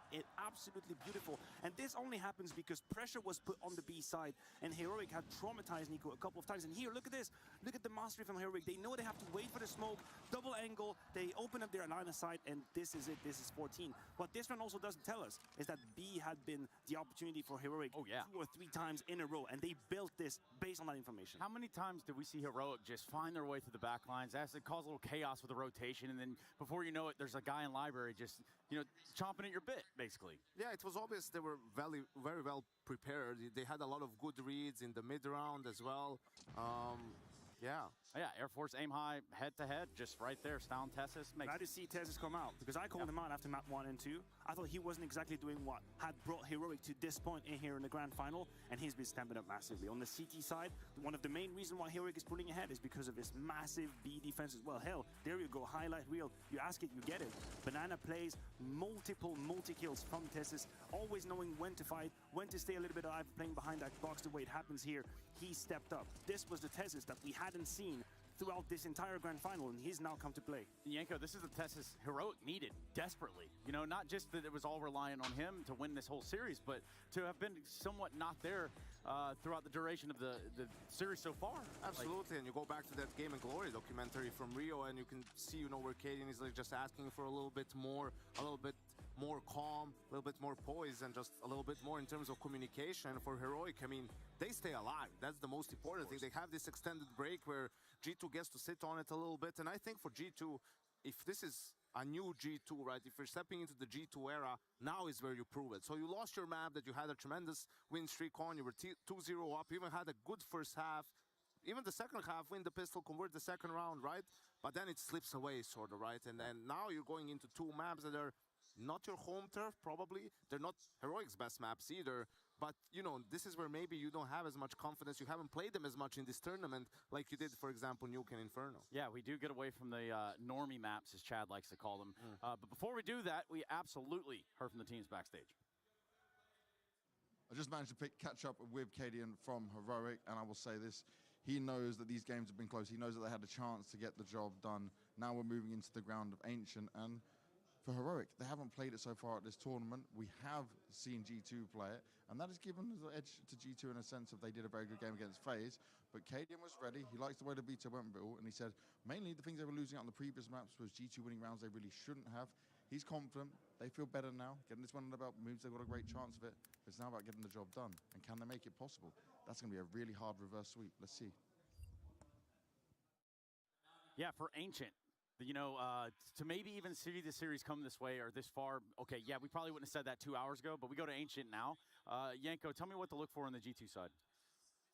absolutely beautiful, and this only happens because pressure was put on the B side, and Heroic had traumatized Nico a couple of times. And here, look at this. Look at the mastery from Heroic. They know they have to wait for the smoke, double angle, they open up their line of sight, and this is it. This is 14. What this one also doesn't tell us is that B had been the opportunity for Heroic 2 or 3 times in a row, and they built this based on that information. How many times did we see Heroic just find their way through the back lines, as it cause a little chaos with the rotation, and then before you know it, there's a guy in library just, you know, chomping at your bit, basically. Yeah, it was obvious they were very, very well prepared. They had a lot of good reads in the mid round as well. Yeah. Yeah, Air Force aim high, head-to-head, just right there. Stound Tessus makes... Glad to see Tessus come out, because I called him out after map 1 and 2. I thought he wasn't exactly doing what had brought Heroic to this point in here in the grand final, and he's been stamping up massively. On the CT side, one of the main reasons why Heroic is pulling ahead is because of his massive B defense as well. Hell, there you go, highlight reel. You ask it, you get it. Banana plays multiple multi-kills from Tessus, always knowing when to fight, when to stay a little bit alive, playing behind that box the way it happens here. He stepped up. This was the Tessus that we hadn't seen throughout this entire grand final, and he's now come to play. Yanko, this is the Tessus Heroic needed desperately. You know, not just that it was all reliant on him to win this whole series, but to have been somewhat not there throughout the duration of the series so far. Absolutely, and you go back to that Game and Glory documentary from Rio, and you can see, you know, where Cadian is like just asking for a little bit more calm, a little bit more poise, and just a little bit more in terms of communication for Heroic. I mean, they stay alive. That's the most important thing. They have this extended break where G2 gets to sit on it a little bit. And I think for G2, if this is a new G2, right, if you're stepping into the G2 era, now is where you prove it. So you lost your map that you had a tremendous win streak on. You were 2-0 up. You even had a good first half. Even the second half, win the pistol, convert the second round, right? But then it slips away, sort of, right? And then now you're going into 2 maps that are not your home turf, probably. They're not Heroic's best maps either. But, you know, this is where maybe you don't have as much confidence. You haven't played them as much in this tournament like you did, for example, Nuke and Inferno. Yeah, we do get away from the normie maps, as Chad likes to call them. But before we do that, we absolutely heard from the teams backstage. I just managed to catch up with Cadian from Heroic, and I will say this. He knows that these games have been close. He knows that they had a chance to get the job done. Now we're moving into the ground of Ancient, and for Heroic, they haven't played it so far at this tournament. We have seen G2 play it, and that has given the edge to G2 in a sense of they did a very good game against FaZe. But Cadian was ready. He likes the way the beta went, and he said mainly the things they were losing out on the previous maps was G2 winning rounds they really shouldn't have. He's confident. They feel better now. Getting this one in the belt means they've got a great chance of it. It's now about getting the job done. And can they make it possible? That's going to be a really hard reverse sweep. Let's see. Yeah, for Ancient, you know, to maybe even see the series come this way or this far, okay, yeah, we probably wouldn't have said that 2 hours ago, but we go to Ancient now. Yanko, tell me what to look for on the G2 side.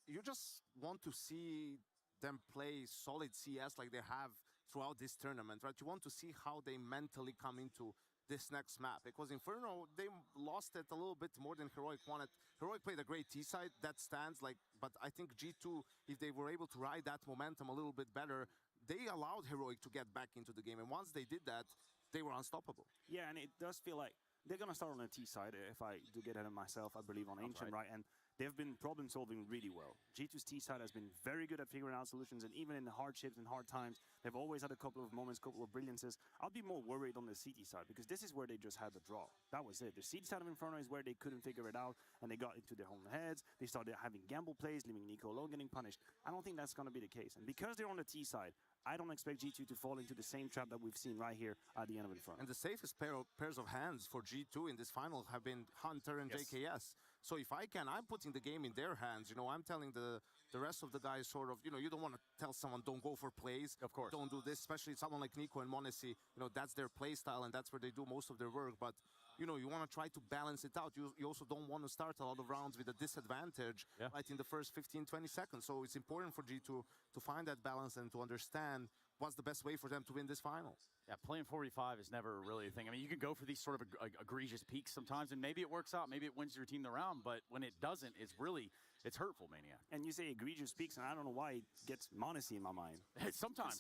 You just want to see them play solid CS like they have throughout this tournament, right? You want to see how they mentally come into this next map, because Inferno, they lost it a little bit more than Heroic wanted. Heroic played a great T-side, that stands, like, but I think G2, if they were able to ride that momentum a little bit better, they allowed Heroic to get back into the game, and once they did that, they were unstoppable. Yeah, and it does feel like they're going to start on the T side, if I do get ahead of myself, I believe on Ancient, right? And they've been problem solving really well. G2's T side has been very good at figuring out solutions, and even in the hardships and hard times, they've always had a couple of moments, couple of brilliances. I'll be more worried on the CT side, because this is where they just had the draw. That was it. The CT side of Inferno is where they couldn't figure it out, and they got into their own heads. They started having gamble plays, leaving Nico alone, getting punished. I don't think that's going to be the case. And because they're on the T side, I don't expect G2 to fall into the same trap that we've seen right here at the end of Inferno. And the safest pairs of hands for G2 in this final have been Hunter and JKS. So if I can, I'm putting the game in their hands. You know, I'm telling the rest of the guys sort of, you know, you don't want to tell someone don't go for plays. Of course. Don't do this, especially someone like Nico and Monesi. You know, that's their play style and that's where they do most of their work. But, you know, you want to try to balance it out. You also don't want to start a lot of rounds with a disadvantage right in the first 15, 20 seconds. So it's important for G2 to find that balance and to understand what's the best way for them to win this final. Yeah, playing 45 is never really a thing. I mean, you can go for these sort of egregious peaks sometimes, and maybe it works out, maybe it wins your team the round, but when it doesn't, it's hurtful, Maniac. And you say egregious peaks, and I don't know why it gets Monesi in my mind. Sometimes.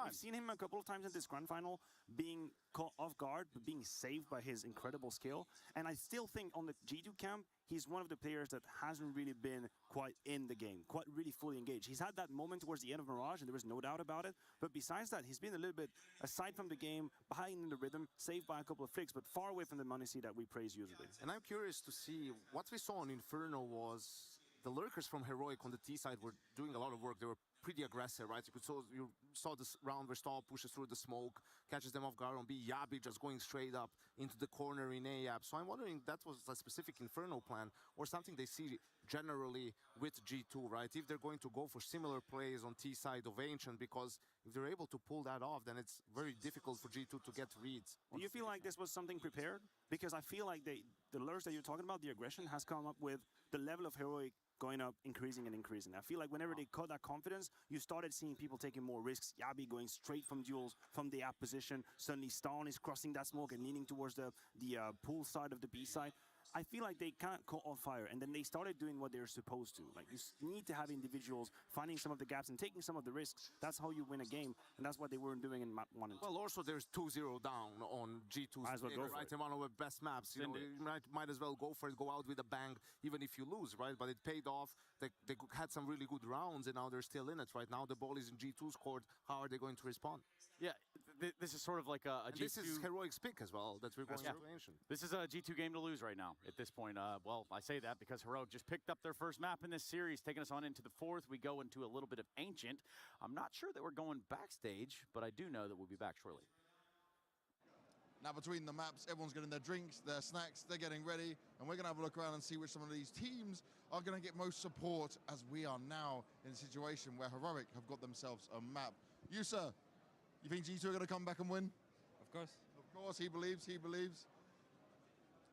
I've seen him a couple of times in this grand final being caught off guard, but being saved by his incredible skill. And I still think on the G2 camp, he's one of the players that hasn't really been quite in the game, quite really fully engaged. He's had that moment towards the end of Mirage, and there was no doubt about it. But besides that, he's been a little bit aside from the game, behind in the rhythm, saved by a couple of flicks, but far away from the Monesi that we praise usually. And I'm curious to see, what we saw on Inferno was the lurkers from Heroic on the T side were doing a lot of work. They were pretty aggressive, right? You saw this round where Stahl pushes through the smoke, catches them off guard on B. Yabi just going straight up into the corner in A-App. So I'm wondering if that was a specific Inferno plan or something they see generally with G2, right? If they're going to go for similar plays on T side of Ancient, because if they're able to pull that off, then it's very difficult for G2 to get reads. Do you feel like this was something prepared? Because I feel like the lures that you're talking about, the aggression, has come up with the level of heroic going up, increasing and increasing. I feel like whenever they caught that confidence, you started seeing people taking more risks. Yabi going straight from duels, from the app position. Suddenly Stone is crossing that smoke and leaning towards the pool side of the B side. I feel like they can't caught on fire, and then they started doing what they're supposed to. Like, you need to have individuals finding some of the gaps and taking some of the risks. That's how you win a game, and that's what they weren't doing in map 1 and 2. Well, also there's 2-0 down on G2's right, in one of the best maps. You know, you might as well go for it, go out with a bang, even if you lose, right? But it paid off. They had some really good rounds, and now they're still in it. Right now, the ball is in G2's court. How are they going to respond? Yeah, this is sort of like a G2. This is Heroic's pick as well, that we're going to Ancient. This is a G2 game to lose right now at this point. Well, I say that because Heroic just picked up their first map in this series, taking us on into the 4th. We go into a little bit of Ancient. I'm not sure that we're going backstage, but I do know that we'll be back shortly. Now between the maps, everyone's getting their drinks, their snacks, they're getting ready, and we're going to have a look around and see which some of these teams are going to get most support, as we are now in a situation where Heroic have got themselves a map. You, sir, you think G2 are going to come back and win? Of course. Of course, he believes.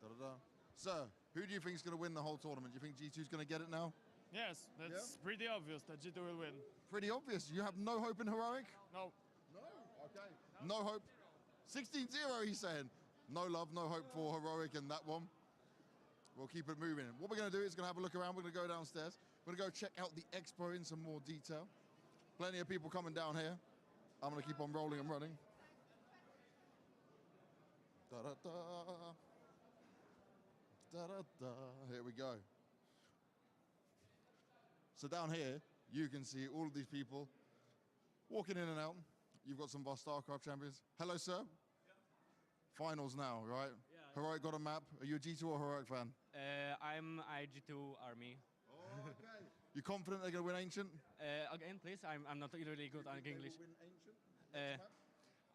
Da-da-da. Sir, who do you think is going to win the whole tournament? Do you think G2 is going to get it now? Yes, that's pretty obvious that G2 will win. Pretty obvious. You have no hope in Heroic? No. No? Okay. No hope. 16-0, he's saying. No love, no hope for Heroic in that one. We'll keep it moving. What we're going to do is going to have a look around. We're going to go downstairs. We're going to go check out the expo in some more detail. Plenty of people coming down here. I'm going to keep on rolling and running. Da-da-da. Da-da-da. Here we go. So down here, you can see all of these people walking in and out. You've got some of our StarCraft champions. Hello, sir. Yeah. Finals now, right? Yeah. Heroic got a map. Are you a G2 or Heroic fan? I'm a G2 army. Oh, okay. You confident they're going to win Ancient? Again, please. I'm not really good at English. Win Ancient?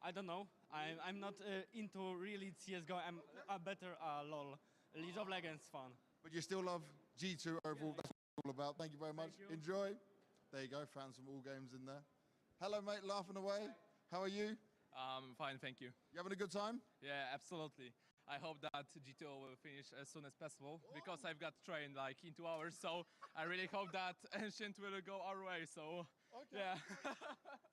I don't know. I'm not into really CSGO. I'm a better LOL, League of Legends fan. But you still love G2 overall. That's what it's all about. Thank you very much. Enjoy. There you go. Fans from all games in there. Hello, mate. Laughing away. How are you? Fine, thank you. You having a good time? Yeah, absolutely. I hope that G2 will finish as soon as possible because I've got train like in 2 hours. So I really hope that Ancient will go our way. So yeah.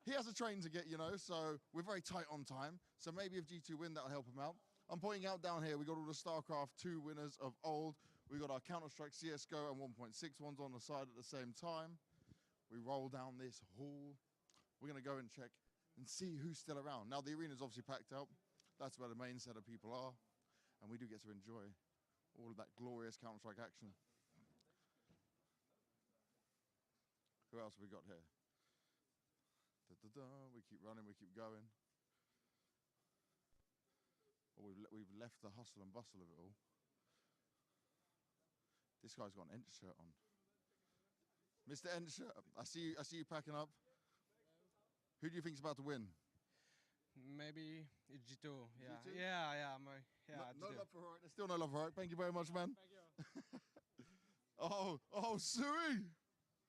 He has a train to get, you know, so we're very tight on time. So maybe if G2 win, that'll help him out. I'm pointing out down here, we got all the StarCraft 2 winners of old. We got our Counter-Strike, CSGO, and 1.6 ones on the side at the same time. We roll down this hall. We're going to go and check and see who's still around. Now, the arena's obviously packed out. That's where the main set of people are. And we do get to enjoy all of that glorious Counter-Strike action. Who else have we got here? Da-da-da. We keep running, we keep going. Well, we've left the hustle and bustle of it all. This guy's got an Ent shirt on. Mr. Ent shirt, I see you packing up. Who do you think's about to win? Maybe it's G2. Yeah. G2? Yeah. No love for Heroic. There's still no love for Heroic. Thank you very much, man. Thank you. oh, Sui.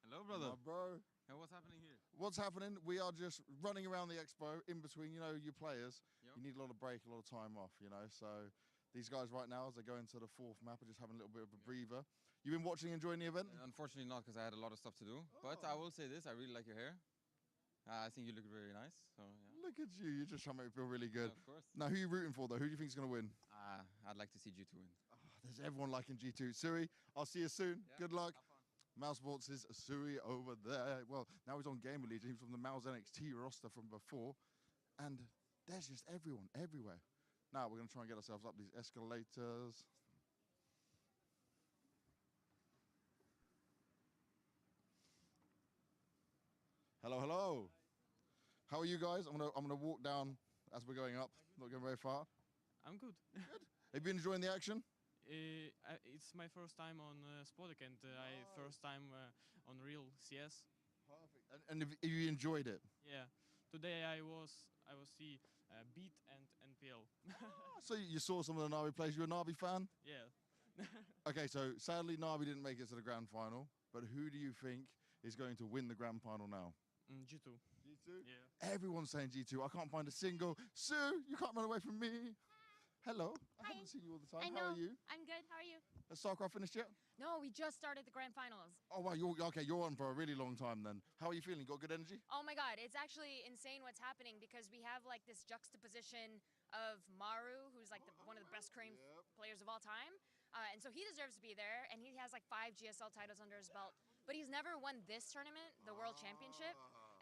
Hello, brother. My bro. And what's happening here? What's happening? We are just running around the expo in between, you know, your players. Yep. You need a lot of break, a lot of time off, you know. So these guys right now, as they go into the 4th map, are just having a little bit of a breather. You've been watching, enjoying the event? Unfortunately not, because I had a lot of stuff to do. Oh. But I will say this, I really like your hair. I think you look very nice. So yeah. Look at you. You're just trying to make me feel really good. Yeah, of course. Now, who are you rooting for, though? Who do you think is going to win? I'd like to see G2 win. Oh, there's everyone liking G2. Sui, I'll see you soon. Yeah, good luck. Mouse Sports is Sui over there. Well, now he's on Gamer Legion. He's from the Mouse NXT roster from before. And there's just everyone, everywhere. Now we're going to try and get ourselves up these escalators. Hello, hello. How are you guys? I'm gonna walk down as we're going up. Not going very far. I'm good. Good. Have you been enjoying the action? It's my first time on Spodek and first time on real CS. Perfect. And have you enjoyed it? Yeah. Today I was see Beat and NPL. So you saw some of the Navi plays. You're a Navi fan? Yeah. Okay, so sadly Navi didn't make it to the grand final, but who do you think is going to win the grand final now? G2. G2? Yeah. Everyone's saying G2. I can't find a single. Sue, you can't run away from me. Hello. I haven't seen you all the time. How are you? I'm good. How are you? Has StarCraft finished yet? No, we just started the grand finals. Oh, wow. You're on for a really long time then. How are you feeling? Got good energy? Oh my god, it's actually insane what's happening because we have like this juxtaposition of Maru, who's like one of the best Korean players of all time. And so he deserves to be there, and he has like 5 GSL titles under his belt. But he's never won this tournament, the World Championship.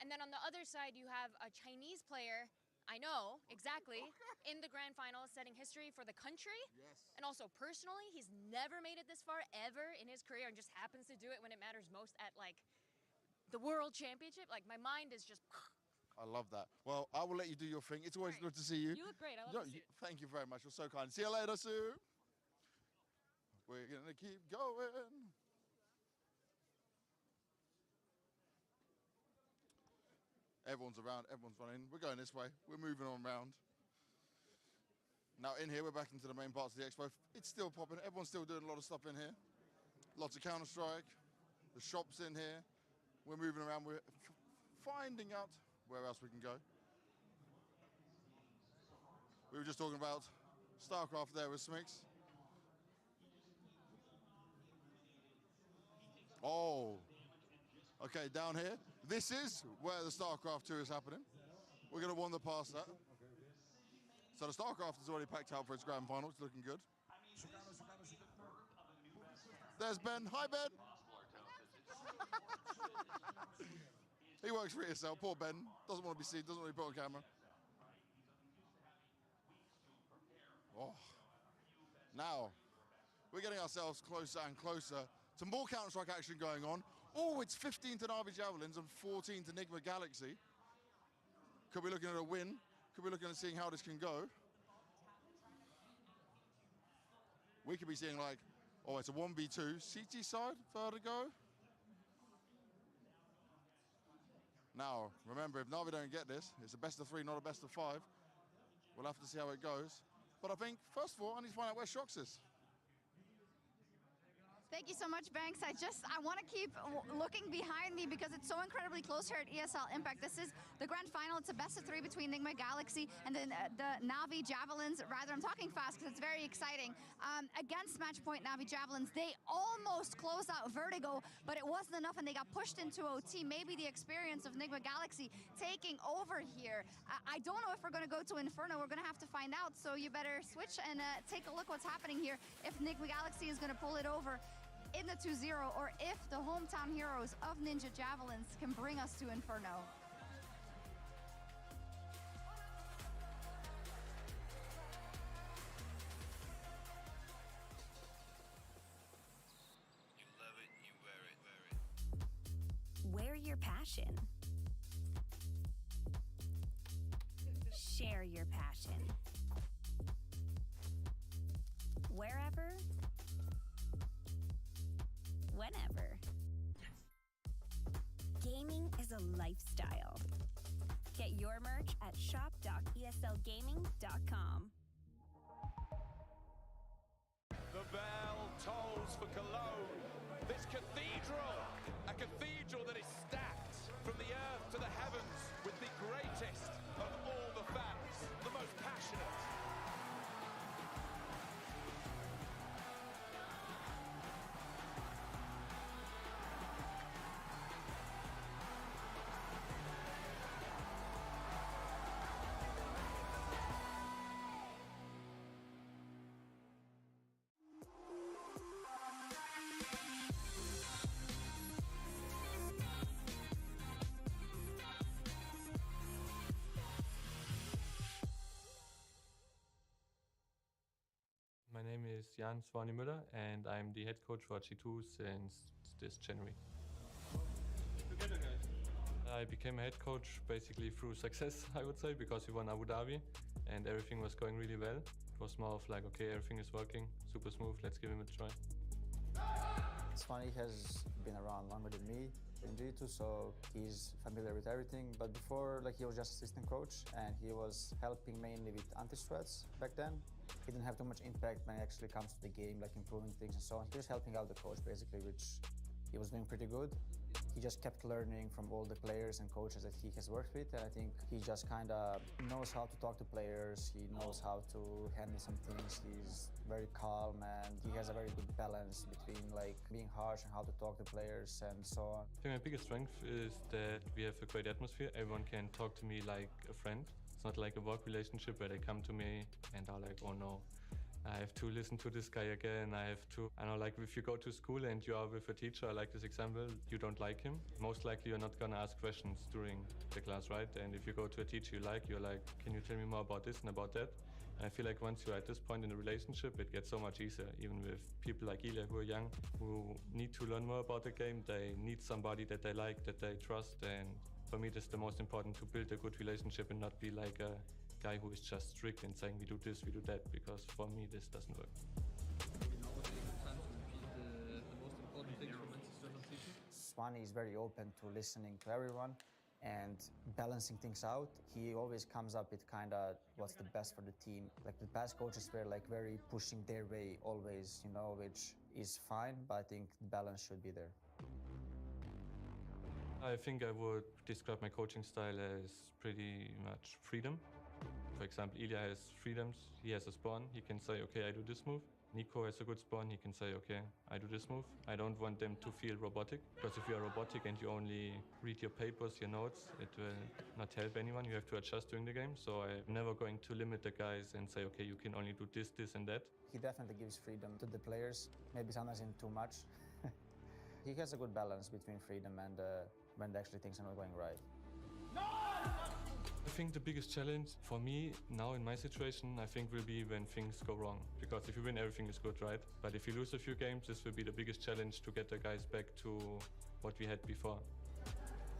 And then on the other side, you have a Chinese player, I know, exactly, in the grand final, setting history for the country. Yes. And also personally, he's never made it this far ever in his career and just happens to do it when it matters most at like the World Championship. Like my mind is just... I love that. Well, I will let you do your thing. It's always good to see you. You look great. I love you. Thank you very much. You're so kind. See you later, Sue. We're going to keep going. Everyone's around, everyone's running. We're going this way. We're moving on around. Now in here, we're back into the main parts of the expo. It's still popping. Everyone's still doing a lot of stuff in here. Lots of Counter-Strike. The shop's in here. We're moving around. We're finding out where else we can go. We were just talking about StarCraft there with Smix. Oh. Okay, down here. This is where the StarCraft 2 is happening. We're going to wander past that. So the StarCraft is already packed out for its grand final. It's looking good. There's Ben. Hi, Ben. He works for ESL. Poor Ben. Doesn't want to be seen. Doesn't want to be put on camera. Oh. Now, we're getting ourselves closer and closer to more Counter-Strike action going on. Oh, it's 15 to Navi Javelins and 14 to Enigma Galaxy. Could be looking at a win. Could be looking at seeing how this can go. We could be seeing like, oh, it's a 1v2. CT side, Vertigo. Now, remember, if Navi don't get this, it's a best of 3, not a best of 5. We'll have to see how it goes. But I think, first of all, I need to find out where Shox is. Thank you so much, Banks. I want to keep looking behind me because it's so incredibly close here at ESL Impact. This is the grand final. It's a best of 3 between Enigma Galaxy and then the Navi Javelins. Rather, I'm talking fast because it's very exciting. Against Matchpoint Navi Javelins, they almost closed out Vertigo, but it wasn't enough and they got pushed into OT. Maybe the experience of Enigma Galaxy taking over here. I don't know if we're going to go to Inferno. We're going to have to find out. So you better switch and take a look what's happening here. If Enigma Galaxy is going to pull it over in the 2-0, or if the hometown heroes of Ninja Javelins can bring us to Inferno. You love it, you wear it. Wear your passion. Share your passion. Wherever, whenever. Gaming is a lifestyle. Get your merch at shop.eslgaming.com. The bell tolls for Cologne. This cathedral, a cathedral that is stacked from the earth to the heavens with the greatest of all the fans, the most passionate. My name is Jan Swanimüller and I'm the head coach for G2 since this January. I became a head coach basically through success, I would say, because we won Abu Dhabi and everything was going really well. It was more of like, okay, everything is working, super smooth, let's give him a try. Swanee has been around longer than me. in G2, so he's familiar with everything. But before, like, he was just assistant coach, and he was helping mainly with anti-strats back then. He didn't have too much impact when it actually comes to the game, like improving things and so on. He was helping out the coach, basically, which he was doing pretty good. He just kept learning from all the players and coaches that he has worked with, and I think he just kind of knows how to talk to players. He knows how to handle some things. He's very calm, and he has a very good balance between like being harsh and how to talk to players and so on. I think my biggest strength is that we have a great atmosphere. Everyone can talk to me like a friend. It's not like a work relationship where they come to me and are like, oh no, I have to listen to this guy again. I have to, I know, like if you go to school and you are with a teacher, I like this example, you don't like him. Most likely you're not gonna ask questions during the class, right? And if you go to a teacher you're like, can you tell me more about this and about that? And I feel like once you're at this point in the relationship, it gets so much easier, even with people like Ilya who are young, who need to learn more about the game. They need somebody that they like, that they trust. And for me, that's the most important, to build a good relationship and not be like a guy who is just strict and saying we do this, we do that, because for me this doesn't work. Swani is very open to listening to everyone and balancing things out. He always comes up with kind of what's the best for the team. Like the past coaches were like very pushing their way always, you know, which is fine, but I think the balance should be there. I think I would describe my coaching style as pretty much freedom. For example, Ilya has freedoms. He has a spawn. He can say, okay, I do this move. Nico has a good spawn. He can say, okay, I do this move. I don't want them to feel robotic, because if you are robotic and you only read your papers, your notes, it will not help anyone. You have to adjust during the game. So I'm never going to limit the guys and say, okay, you can only do this, this, and that. He definitely gives freedom to the players, maybe sometimes in too much. He has a good balance between freedom and when actually things are not going right. I think the biggest challenge for me now in my situation, I think, will be when things go wrong. Because if you win, everything is good, right? But if you lose a few games, this will be the biggest challenge to get the guys back to what we had before.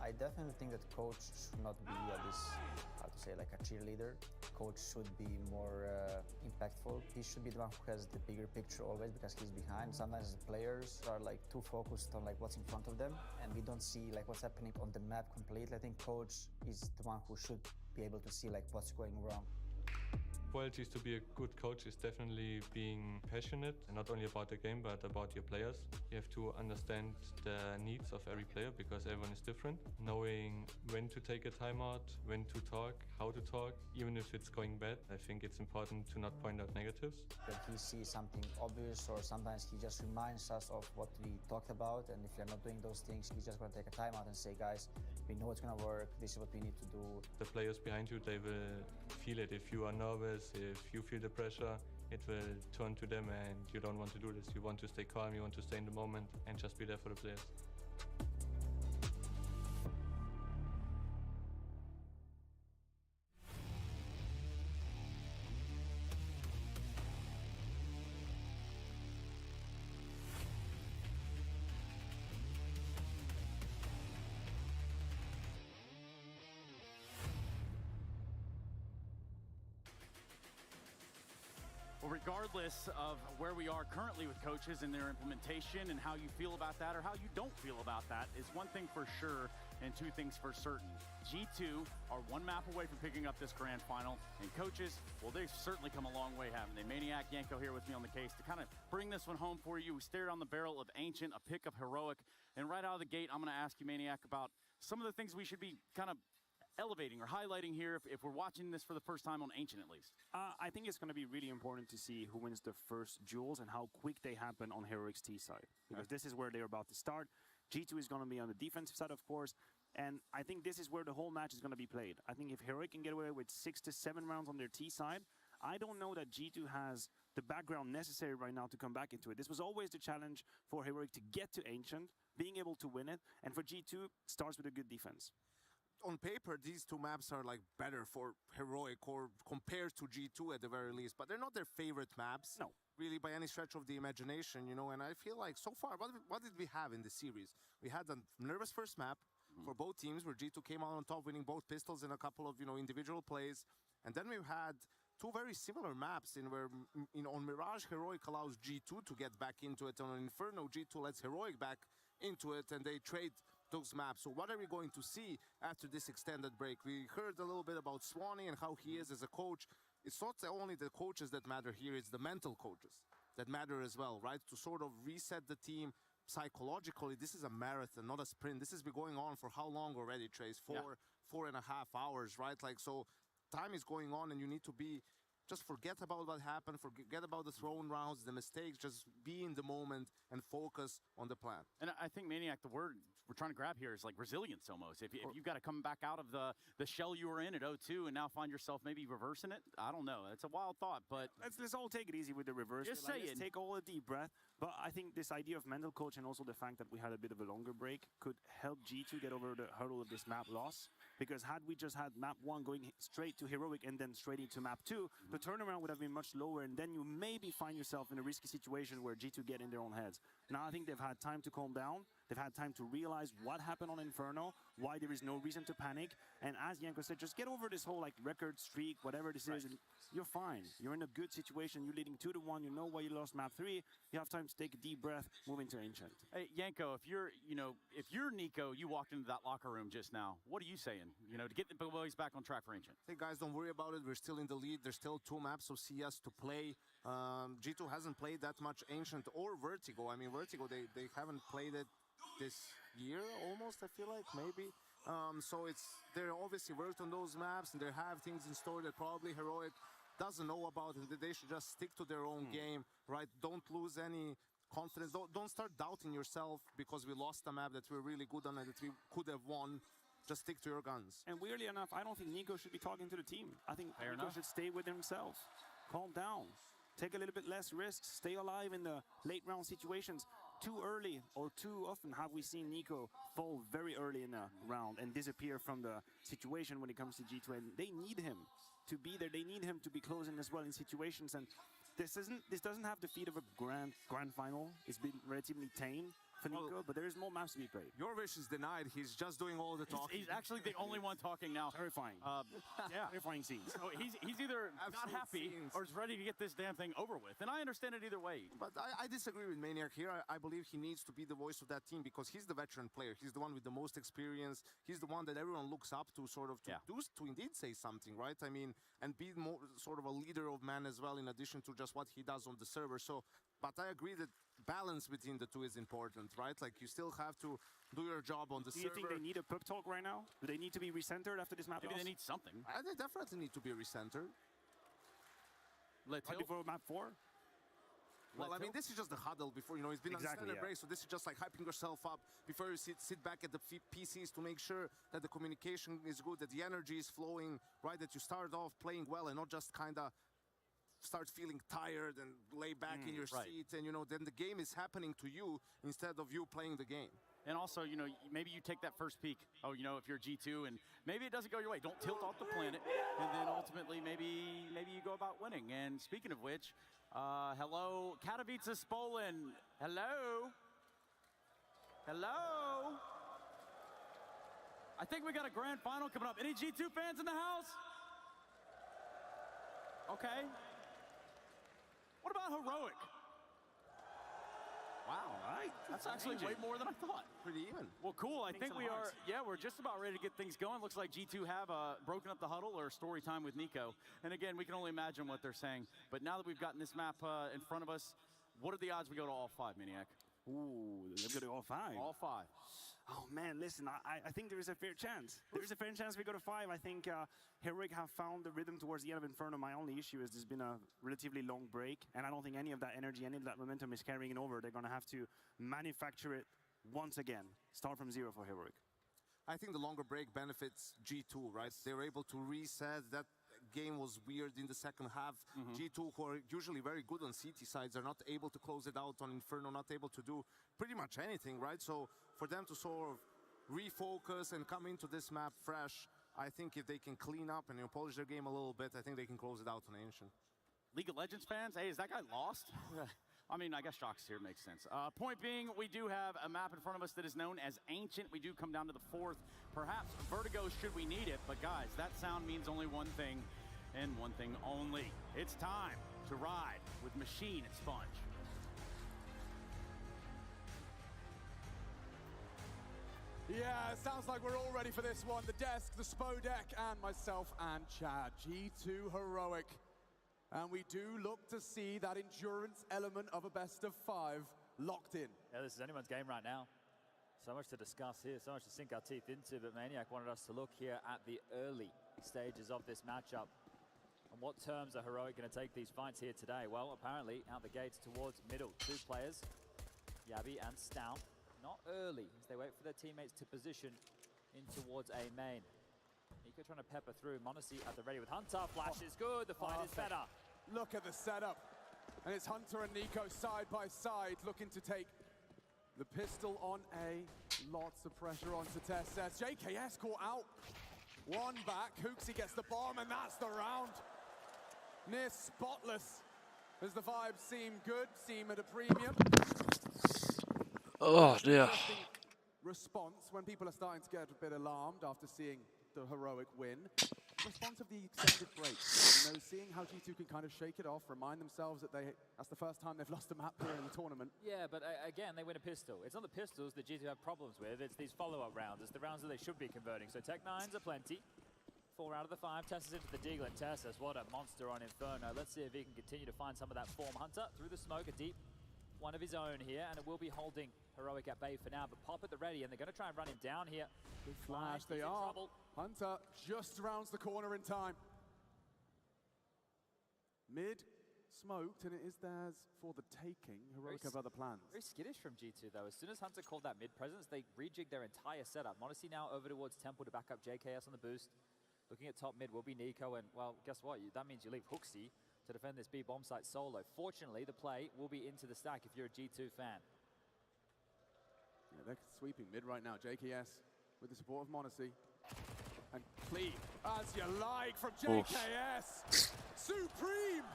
I definitely think that coach should not be this, how to say, like a cheerleader. Coach should be more impactful. He should be the one who has the bigger picture always, because he's behind. Sometimes the players are like too focused on like what's in front of them, and we don't see like what's happening on the map completely. I think coach is the one who should be able to see like what's going wrong. Qualities to be a good coach is definitely being passionate, and not only about the game but about your players. You have to understand the needs of every player, because everyone is different. Knowing when to take a timeout, when to talk, how to talk, even if it's going bad. I think it's important to not point out negatives. When he sees something obvious, or sometimes he just reminds us of what we talked about, and if you're not doing those things, he's just going to take a timeout and say, guys, we know it's going to work, this is what we need to do. The players behind you, they will feel it. If you are nervous, if you feel the pressure, it will turn to them, and you don't want to do this. You want to stay calm, you want to stay in the moment and just be there for the players. Well, regardless of where we are currently with coaches and their implementation and how you feel about that or how you don't feel about that is one thing for sure and two things for certain. G2 are one map away from picking up this grand final, and coaches, well, they've certainly come a long way, haven't they? Maniac Yanko here with me on the case to kind of bring this one home for you. We stared on the barrel of Ancient, a pick of Heroic, and right out of the gate, I'm going to ask you, Maniac, about some of the things we should be kind of elevating or highlighting here if we're watching this for the first time on Ancient, at least? I think it's going to be really important to see who wins the first duels and how quick they happen on Heroic's T side, because this is where they're about to start. G2 is going to be on the defensive side, of course, and I think this is where the whole match is going to be played. I think if Heroic can get away with 6 to 7 rounds on their T side, I don't know that G2 has the background necessary right now to come back into it. This was always the challenge for Heroic, to get to Ancient, being able to win it, and for G2, starts with a good defense. On paper, these two maps are like better for Heroic, or compared to G2 at the very least, but they're not their favorite maps. No. Really, by any stretch of the imagination, you know, and I feel like so far, what did we have in the series? We had a nervous first map for both teams, where G2 came out on top, winning both pistols in a couple of, you know, individual plays. And then we've had two very similar maps in where, you know, on Mirage, Heroic allows G2 to get back into it, and on Inferno, G2 lets Heroic back into it, and they trade those maps. So what are we going to see after this extended break? We heard a little bit about Swanee and how he is as a coach. It's not only the coaches that matter here, it's the mental coaches that matter as well, right? To sort of reset the team psychologically. This is a marathon, not a sprint. This has been going on for how long already, Trace? 4.5 hours, right? Like, so time is going on and you need to just forget about what happened, forget about the thrown rounds, the mistakes, just be in the moment and focus on the plan. And I think, Maniac, the word we're trying to grab here is like resilience almost. If you've got to come back out of the shell you were in at 0-2 and now find yourself maybe reversing it, I don't know. It's a wild thought, but... Let's all take it easy with the reverse. Just say Let's take all a deep breath. But I think this idea of mental coach and also the fact that we had a bit of a longer break could help G2 get over the hurdle of this map loss. Because had we just had map 1 going straight to Heroic and then straight into map 2, the turnaround would have been much lower, and then you maybe find yourself in a risky situation where G2 get in their own heads. Now I think they've had time to calm down. They've had time to realize what happened on Inferno, why there is no reason to panic. And as Janko said, just get over this whole like record streak, whatever this is, and you're fine. You're in a good situation. You're leading 2-1. You know why you lost map 3. You have time to take a deep breath, move into Ancient. Hey, Janko, if you're Nico, you walked into that locker room just now. What are you saying? To get the boys back on track for Ancient. Hey guys, don't worry about it. We're still in the lead. There's still 2 maps of CS to play. G2 hasn't played that much Ancient or Vertigo. I mean, Vertigo, they haven't played it this year almost, I feel like, maybe. So they're obviously worked on those maps and they have things in store that probably Heroic doesn't know about, and they should just stick to their own game, right? Don't lose any confidence. Don't start doubting yourself because we lost a map that we're really good on and that we could have won. Just stick to your guns. And weirdly enough, I don't think Nico should be talking to the team. I think Nico should stay with himself. Calm down. Take a little bit less risks. Stay alive in the late round situations. Too early or too often have we seen Nico fall very early in a round and disappear from the situation when it comes to G2. And they need him to be there. They need him to be closing as well in situations. And this doesn't have the feat of a grand final. It's been relatively tame for Nico, but there is more maps to be played. Your wish is denied. He's just doing all the talking. He's actually the only one talking now. Terrifying. Yeah. Terrifying scenes. So he's either not happy or is ready to get this damn thing over with. And I understand it either way. But I disagree with Maniac here. I believe he needs to be the voice of that team because he's the veteran player. He's the one with the most experience. He's the one that everyone looks up to sort of to indeed say something, right? I mean, and be more sort of a leader of man as well in addition to just what he does on the server. So, but I agree that balance between the two is important, right? Like you still have to do your job on the server. Do you think they need a pub talk right now? Do they need to be recentered after this map Maybe loss? they need something. They definitely need to be recentered. Right before map 4? Well, I mean, this is just the huddle before, it's been a standard break, so this is just like hyping yourself up before you sit back at the PCs to make sure that the communication is good, that the energy is flowing, right? That you start off playing well and not just kind of start feeling tired and lay back in your seat and, then the game is happening to you instead of you playing the game. And also, maybe you take that first peek. Oh, if you're G2 and maybe it doesn't go your way, don't tilt off the planet. And then ultimately, maybe you go about winning. And speaking of which, hello, Katowice, Poland. Hello. Hello. I think we got a grand final coming up. Any G2 fans in the house? Okay. What about Heroic? Wow, right. That's actually way more than I thought. Pretty even. Well, cool. I think we are, we're just about ready to get things going. Looks like G2 have broken up the huddle or story time with Nico. And again, we can only imagine what they're saying. But now that we've gotten this map in front of us, what are the odds we go to all 5, Maniac? Ooh, they're going to all 5. All 5. Oh, man, listen, I think there is a fair chance. There is a fair chance we go to 5. I think Heroic have found the rhythm towards the end of Inferno. My only issue is there's been a relatively long break, and I don't think any of that energy, any of that momentum is carrying over. They're going to have to manufacture it once again. Start from 0 for Heroic. I think the longer break benefits G2, right? They were able to reset. That game was weird in the second half. G2, who are usually very good on CT sides, are not able to close it out on Inferno, not able to do pretty much anything, right? So for them to sort of refocus and come into this map fresh, I think if they can clean up and polish their game a little bit, I think they can close it out on Ancient. League of Legends fans, hey, is that guy lost? I mean, I guess Shock's here makes sense. Point being, we do have a map in front of us that is known as Ancient. We do come down to the 4th. Perhaps Vertigo should we need it. But guys, that sound means only one thing and one thing only. It's time to ride with Machine and Sponge. Yeah, it sounds like we're all ready for this one. The desk, the Spodek, and myself and Chad. G2 Heroic. And we do look to see that endurance element of a best of 5 locked in. Yeah, this is anyone's game right now. So much to discuss here, so much to sink our teeth into, but Maniac wanted us to look here at the early stages of this matchup. On what terms are Heroic going to take these fights here today? Well, apparently out the gates towards middle. 2 players, Yabi and Stout. Not early, as they wait for their teammates to position in towards A main. Nico trying to pepper through. Monacy at the ready with Hunter. Flash is good, the fight is better. Look at the setup. And it's Hunter and Nico side by side, looking to take the pistol on A. Lots of pressure onto Tess. JKS caught out. One back, Hooksy gets the bomb, and that's the round. Near spotless, as the vibes seem good, seem at a premium. Oh dear. Response when people are starting to get a bit alarmed after seeing the Heroic win. Response of the extended break. You know, seeing how G2 can kind of shake it off, remind themselves that that's the first time they've lost a map here in the tournament. Yeah, but again, they win a pistol. It's not the pistols that G2 have problems with, it's these follow-up rounds. It's the rounds that they should be converting. So Tech-9s are plenty. 4 out of the 5. Tesses into the Deagle and Tessus. What a monster on Inferno. Let's see if he can continue to find some of that form. Hunter through the smoke, a deep one of his own here, and it will be holding Heroic at bay for now, but Pop at the ready, and they're going to try and run him down here. Good flash, they are. Hunter just rounds the corner in time. Mid smoked, and it is theirs for the taking. Heroic have other plans. Very skittish from G2 though. As soon as Hunter called that mid presence, they rejigged their entire setup. Monacy now over towards Temple to back up JKS on the boost. Looking at top mid will be Nico, and well, guess what? That means you leave Hooksy to defend this B bomb site solo. Fortunately, the play will be into the stack if you're a G2 fan. Yeah, they're sweeping mid right now. JKS with the support of Monacy. And clean as you like from JKS. Supreme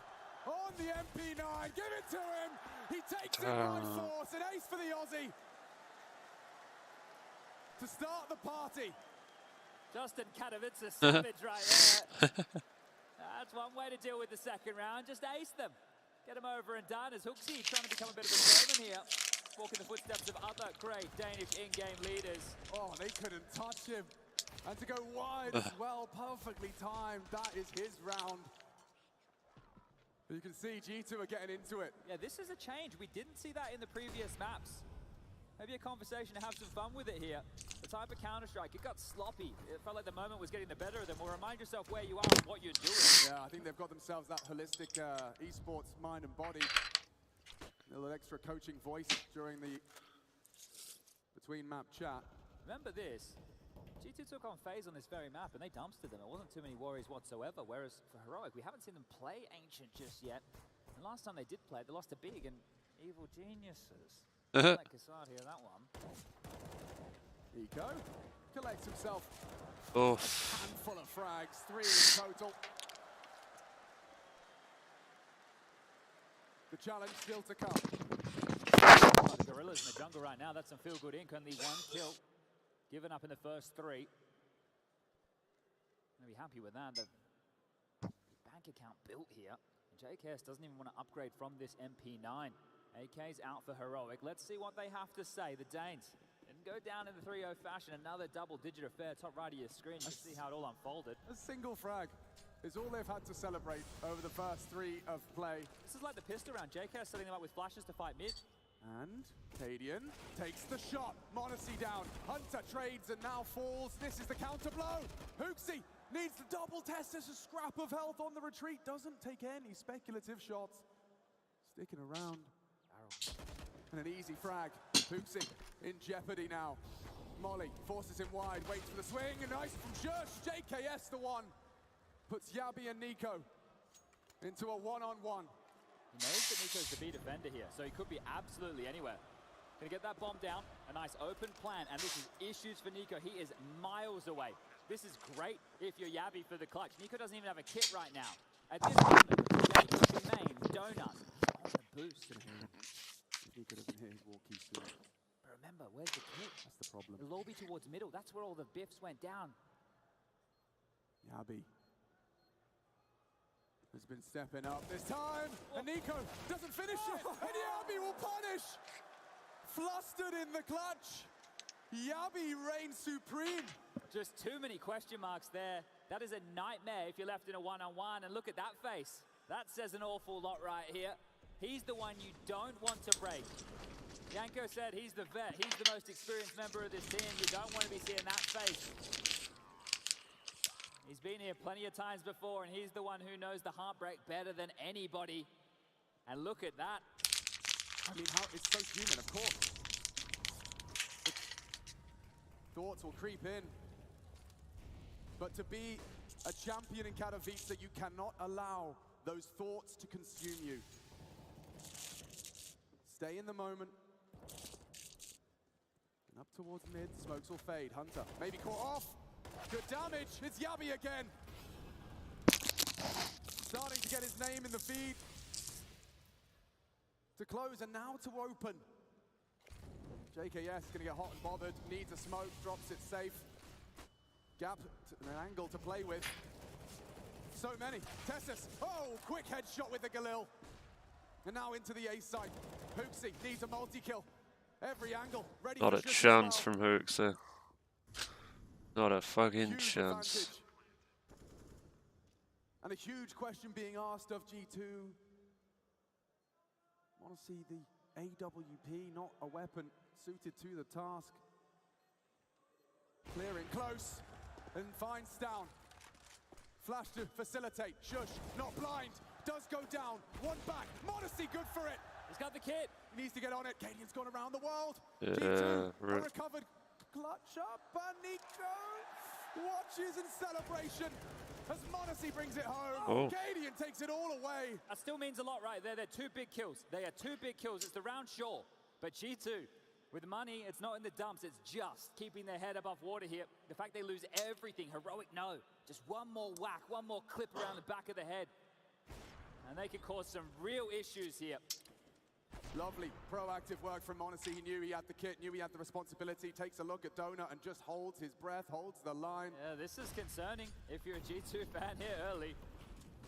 on the MP9. Give it to him. He takes it by force. An ace for the Aussie to start the party. Justin Katowice, savage right there. That's one way to deal with the second round. Just ace them. Get them over and done as Hooksy trying to become a bit of a showman here. Walking the footsteps of other great Danish in-game leaders. Oh, they couldn't touch him. And to go wide as well, perfectly timed. That is his round. You can see G2 are getting into it. Yeah, this is a change. We didn't see that in the previous maps. Maybe a conversation to have some fun with it here. The type of Counter-Strike, it got sloppy. It felt like the moment was getting the better of them. Well, remind yourself where you are and what you're doing. Yeah, I think they've got themselves that holistic esports mind and body. A little extra coaching voice during the between map chat. Remember this, G2 took on FaZe on this very map and they dumpstered them. There wasn't too many worries whatsoever, whereas for Heroic, we haven't seen them play Ancient just yet. And last time they did play, they lost to Big and Evil Geniuses. Let Kassad hear that one. Eco collects himself a handful of frags, 3 in total. The challenge still to come. The Gorillas in the jungle right now, that's some feel-good ink. Only 1 kill given up in the first 3. Gonna be happy with that. The bank account built here. JKS doesn't even want to upgrade from this MP9. AK's out for Heroic. Let's see what they have to say. The Danes didn't go down in the 3-0 fashion. Another double-digit affair. Top right of your screen. You can see how it all unfolded. A single frag is all they've had to celebrate over the first 3 of play. This is like the pistol round. JKS setting them up with flashes to fight mid. And Cadian takes the shot. Monacy down. Hunter trades and now falls. This is the counter blow. Hooksy needs the double test. There's a scrap of health on the retreat. Doesn't take any speculative shots. Sticking around. And an easy frag. Hooksy in jeopardy now. Molly forces him wide. Waits for the swing. And nice from Shush. JKS the one. Puts Yabi and Nico into a one-on-one. He knows that Nico's the B defender here, so he could be absolutely anywhere. Gonna get that bomb down, a nice open plan, and this is issues for Nico. He is miles away. This is great if you're Yabi for the clutch. Nico doesn't even have a kit right now. At this moment, Yabi main, Donut on the boost. Nico doesn't hit his walkie soon. But remember, where's the kit? That's the problem. It'll all be towards middle. That's where all the biffs went down. Yabi has been stepping up this time, and Nico doesn't finish it, and Yabi will punish. Flustered in the clutch. Yabi reigns supreme. Just too many question marks there. That is a nightmare if you're left in a one-on-one. And look at that face. That says an awful lot right here. He's the one you don't want to break. Yanko said he's the vet. He's the most experienced member of this team. You don't want to be seeing that face. He's been here plenty of times before, and he's the one who knows the heartbreak better than anybody. And look at that. I mean, how it's so human, of course. Thoughts will creep in. But to be a champion in Katowice, you cannot allow those thoughts to consume you. Stay in the moment. And up towards mid, smokes will fade. Hunter, maybe caught off. Good damage, it's Yabi again. Starting to get his name in the feed. To close and now to open. JKS gonna get hot and bothered, needs a smoke, drops it safe. Gap, an angle to play with. So many. Tessus, oh, quick headshot with the Galil. And now into the A side. Hooksy needs a multi-kill. Every angle, ready Not for a shoot as chance well. from Hooksy. Not a fucking Huge chance. advantage. And a huge question being asked of G2. Want to see the AWP, not a weapon suited to the task. Clearing close and finds down. Flash to facilitate. Shush, not blind, does go down. One back, Modesty good for it. He's got the kit. He needs to get on it. Cadian's gone around the world. Yeah, G2 right. recovered. Clutch up and Nico watches in celebration as Modesty brings it home. Oh. Cadian takes it all away. That still means a lot right there. They're two big kills. They are two big kills. It's the round, sure. But G2, with money, it's not in the dumps. It's just keeping their head above water here. The fact they lose everything, Heroic, no. Just one more whack, one more clip around the back of the head. And they can cause some real issues here. Lovely proactive work from Modesty. He knew he had the kit, knew he had the responsibility. Takes a look at Donut and just holds his breath, holds the line. Yeah, this is concerning if you're a G2 fan here early.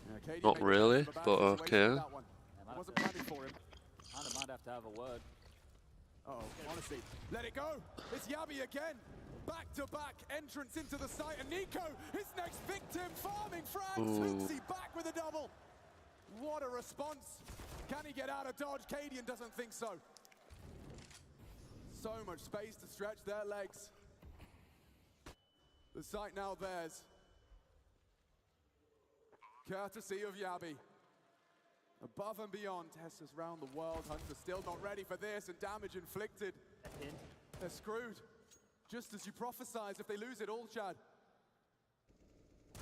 Yeah, Cadian Not made really, the bad but situation okay. with that one. It wasn't planning for him. Hunter might have to have a word. Uh-oh, Modesty. Let it go. It's Yabi again. Back-to-back entrance into the site. And Nico, his next victim, farming frags. Hooksy back with a double. What a response. Can he get out of dodge? Cadian doesn't think so. So much space to stretch their legs. The site now theirs. Courtesy of Yabi. Above and beyond, Tessa's round the world. Hunter still not ready for this, and damage inflicted. They're screwed. Just as you prophesized, if they lose it all, Chad,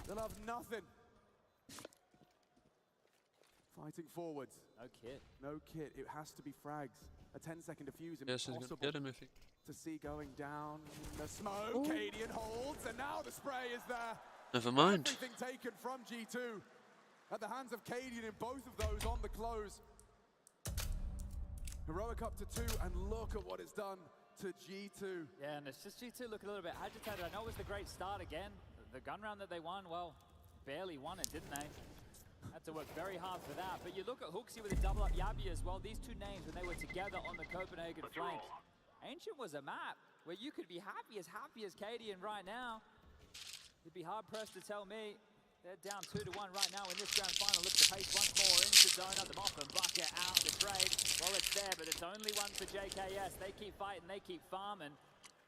they'll have nothing. Fighting forwards. No kit. No kit. It has to be frags. A 10-second defuse Yes, he's gonna impossible get him if he... to see going down. The smoke, Cadian holds, and now the spray is there. Never mind. Everything taken from G2 at the hands of Cadian in both of those on the close. Heroic up to 2, and look at what it's done to G2. Yeah, and it's just G2 looking a little bit agitated. I know it was the great start again. The gun round that they won, well, barely won it, didn't they? Had to work very hard for that. But you look at Hooksy with a double up Yabi as well. These two names, when they were together on the Copenhagen Flames. Ancient was a map where you could be happy as Cadian right now. You'd be hard pressed to tell me they're down 2-1 right now in this grand final. Look at the pace once more into Donut, the mop and bucket out the trade. Well, it's there, but it's only one for JKS. They keep fighting, they keep farming,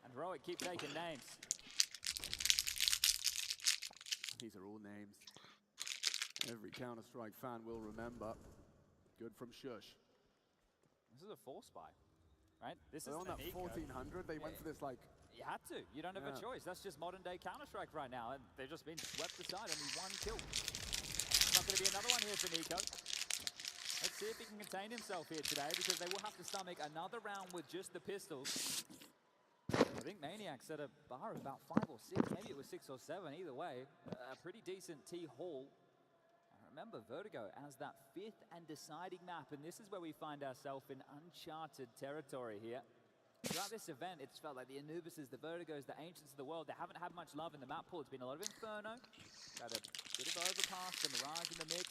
and Heroic keep taking names. These are all names every Counter-Strike fan will remember. Good from Shush. This is a 4-spy, right? This They're is on that Nico. 1400. They went for this like... You had to. You don't have a choice. That's just modern day Counter-Strike right now. And they've just been swept aside. Only one kill. Not going to be another one here for Nico. Let's see if he can contain himself here today, because they will have to stomach another round with just the pistols. I think Maniac set a bar of about 5 or 6. Maybe it was 6 or 7. Either way, a pretty decent T-haul. Remember Vertigo as that 5th and deciding map, and this is where we find ourselves in uncharted territory here. Throughout this event, it's felt like the Anubises, the Vertigos, the Ancients of the world, they haven't had much love in the map pool. It's been a lot of Inferno, got a bit of Overpass, the Mirage in the mix.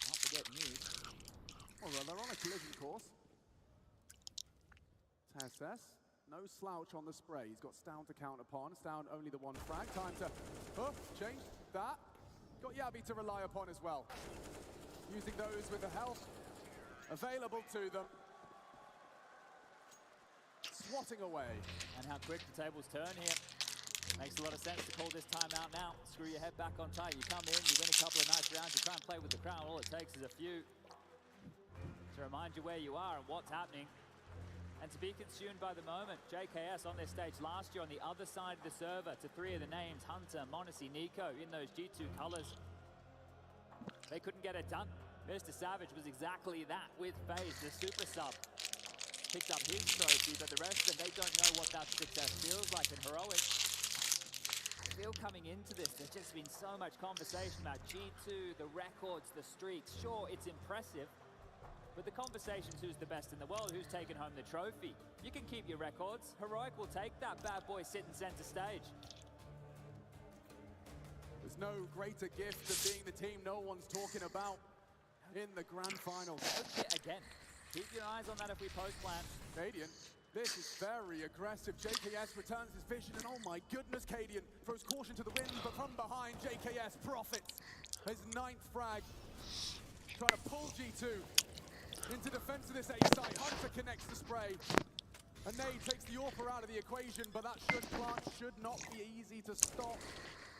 Can't forget Nude. Oh, well, they're on a collision course. SS, no slouch on the spray. He's got Stown to count upon. Stown only the one frag. Time to change that. Got Yabi to rely upon as well. Using those with the health available to them. Swatting away. And how quick the tables turn here. Makes a lot of sense to call this timeout now. Screw your head back on tight. You come in, you win a couple of nice rounds, you try and play with the crowd. All it takes is a few to remind you where you are and what's happening. And to be consumed by the moment. JKS on their stage last year on the other side of the server to three of the names, Hunter, Monacy, Nico, in those G2 colors. They couldn't get it done. Mr. Savage was exactly that with FaZe, the super sub. Picked up his trophy, but the rest of them, they don't know what that success feels like in Heroic. I feel coming into this, there's just been so much conversation about G2, the records, the streaks. Sure, it's impressive, but the conversation's who's the best in the world, who's taken home the trophy. You can keep your records. Heroic will take that bad boy sitting center stage. There's no greater gift than being the team no one's talking about in the grand finals. Again, keep your eyes on that if we post-plan. Cadian, this is very aggressive. JKS returns his vision, and oh my goodness, Cadian throws caution to the wind, but from behind, JKS profits. His 9th frag. Trying to pull G2 into defense of this A site. Hunter connects the spray. And Nade takes the AWPer out of the equation, but that should not be easy to stop.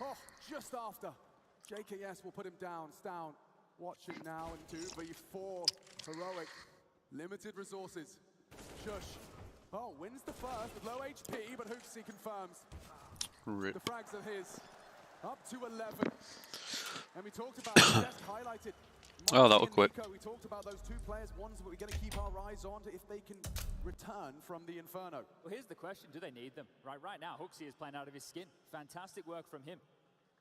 Oh, just after. JKS will put him down. Stown watching now in 2v4. Heroic. Limited resources. Shush. Oh, wins the first with low HP, but Hoopsy confirms. The frags are his. Up to 11. And we talked about just highlighted. Oh, that was quick. We talked about those two players, ones that we're going to keep our eyes on to if they can return from the Inferno. Well, here's the question, do they need them? Right now, Hooksy is playing out of his skin. Fantastic work from him.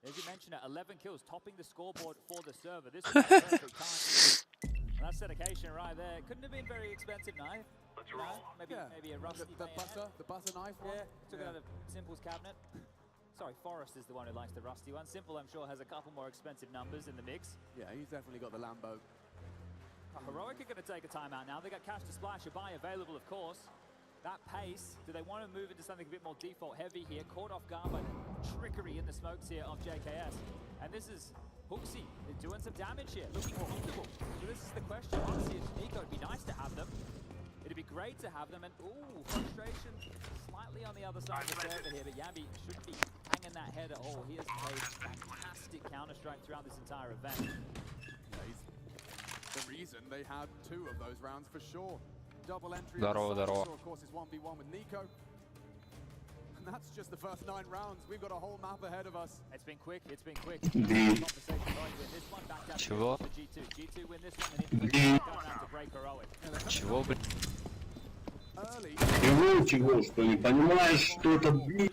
As you mentioned, 11 kills, topping the scoreboard for the server. This is the perfect time. Well, that's dedication right there. Couldn't have been very expensive knife. Maybe a rusty the butter knife one? Yeah, took it out of Simple's cabinet. Sorry, Forrest is the one who likes the rusty one. Simple, I'm sure, has a couple more expensive numbers in the mix. Yeah, he's definitely got the Lambo. Heroic are going to take a timeout now. They got cash to splash, a buy available, of course. That pace, do they want to move into something a bit more default heavy here? Caught off guard by the trickery in the smokes here of JKS. And this is Hooksy. They're doing some damage here, looking comfortable. So this is the question. Honestly, if Nico, it'd be nice to have them. It'd be great to have them. And ooh, frustration slightly on the other side of the server here. But Yabi shouldn't be hanging that head at all. He has played fantastic Counter-Strike throughout this entire event. Yeah, he's the reason they had 2 of those rounds for sure. Double entry. Здорово. Of course, is 1v1 with Nico. And that's just the first 9 rounds. We've got a whole map ahead of us. It's been quick. It's been quick. Чего? G2 win this one and don't have to break Heroic. Чего, блин? Чего, что не понимаешь, что это, блин?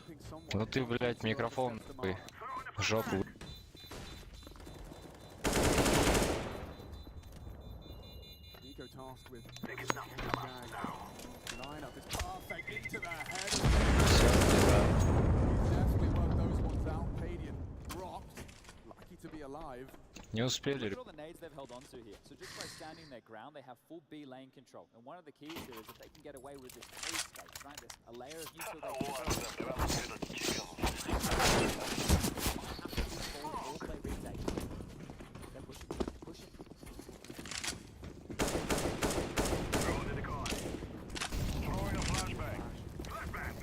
Ну ты, блядь, микрофон в жопу. Nico tasked with lineup is perfect into the head. Definitely worked those ones out. Cadian rocked, lucky to be alive. Не успели. Look at all the nades they've held on to here. So just by standing their ground, they have full B lane control. And one of the keys here is that they can get away with this A space, right? There's a layer of neutral they can all play retake. Then push it. Push it. Throwing a flashbang. Flashbang.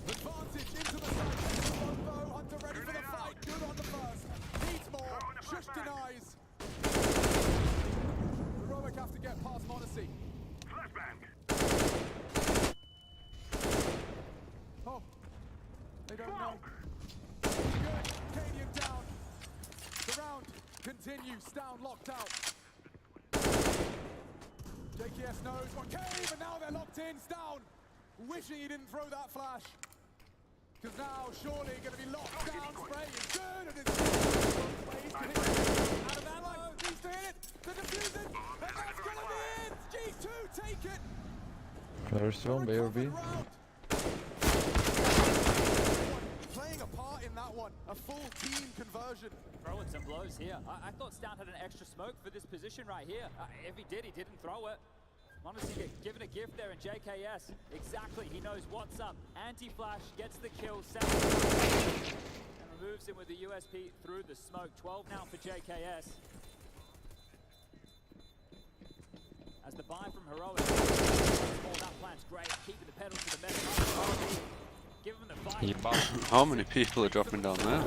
Advantage into the side. Hunter ready for the fight. Good on the first. Needs more. Shush denies. Heroic have to get past Monacy. Flashbang. Oh, they don't know. Good. Cadian down. The round continues. Down, locked out. JKS knows one cave, and now they're locked in. Down. Wishing he didn't throw that flash. Because now, surely, going to be locked down. Spray is good, and it's out of ammo. Needs to hit it. The diffusion, and that's going to be it. G2 take it. First one, baby. Playing a part in that one. one, a full team conversion. Throwing some blows here. I thought Stout had an extra smoke for this position right here. If he did, he didn't throw it. Honestly, given a gift there in JKS. Exactly, he knows what's up. Anti-flash gets the kill, and removes him with the USP through the smoke. 12 now for JKS. As the buy from Heroic. That plan's great, keeping the pedal to the metal. Give him the fight. How many people are dropping down there?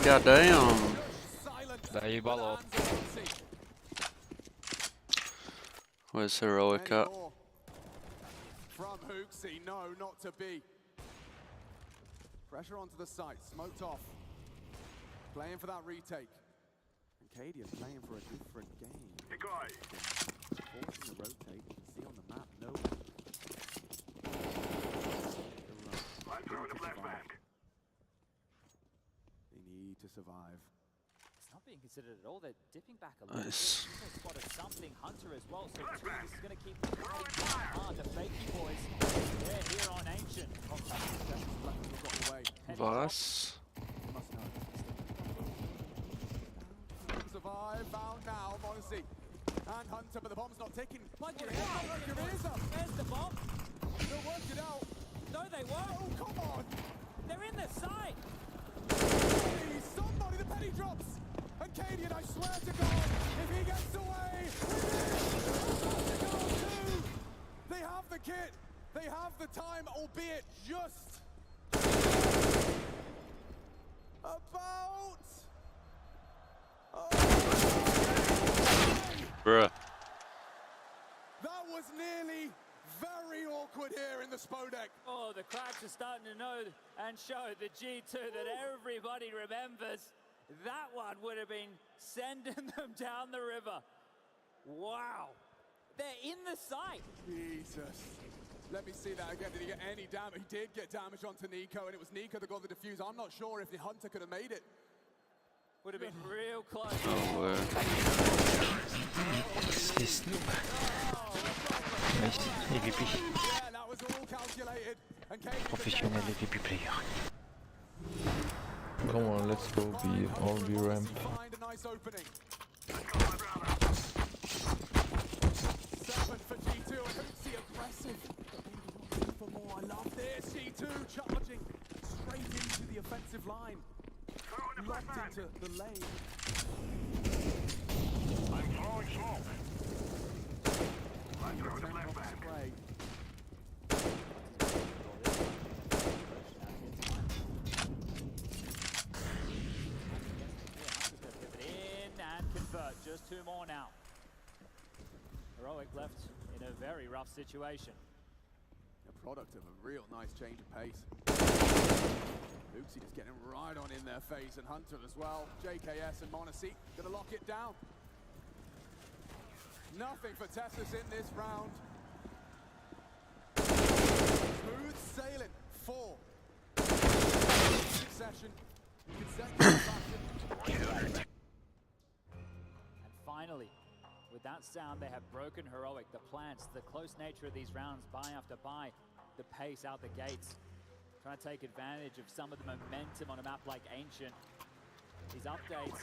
God damn. Заебало. Where's Heroic at? From Hooksy, no, not to be. Pressure onto the site, smoked off. Playing for that retake. And Cadia's playing for a different game. Forcing the rotate, you can see on the map, no. They need to survive. It's not being considered at all. They're dipping back a little bit. Spotted something. Hunter as well. So this is going to keep the hard. The Fakey boys, they're here on Ancient. Was? Survive, found now, Monacy. And Hunter, but the bomb's not ticking. Plug your ears up. There's the bomb. They'll work it out. No, they won't. Oh, come on. They're in the side. Hey, somebody, the penny drops. And Cadian, I swear to God, if he gets away, they have the kit. They have the time, albeit just about. Bruh. That was nearly very awkward here in the Spodek. Oh, the cracks are starting to know and show the G2 that everybody remembers. That one would have been sending them down the river. Wow. They're in the sight. Jesus. Let me see that again. Did he get any damage? He did get damage onto Nico, and it was Nico that got the defuse. I'm not sure if the Hunter could have made it. Would have been real close. Oh, word. MVP. Yeah, that was all calculated. Professionnel MVP player. Come on, let's go be all be ramp. Find a nice opening. 7 for G2, and Hooksy aggressive. For more, I love this. G2 charging straight into the offensive line. Locked into the lane. I'm throwing smoke. I'm throwing the flashback. Just 2 more now. Heroic left in a very rough situation. A product of a real nice change of pace. Hooksy just getting right on in their face, and Hunter as well. JKS and Monacy gonna lock it down. Nothing for Tessus in this round. Smooth sailing. 4. Succession. Consecutive fashion. Finally, with that sound, they have broken Heroic. The plants, the close nature of these rounds, buy after buy, the pace out the gates. Trying to take advantage of some of the momentum on a map like Ancient. These updates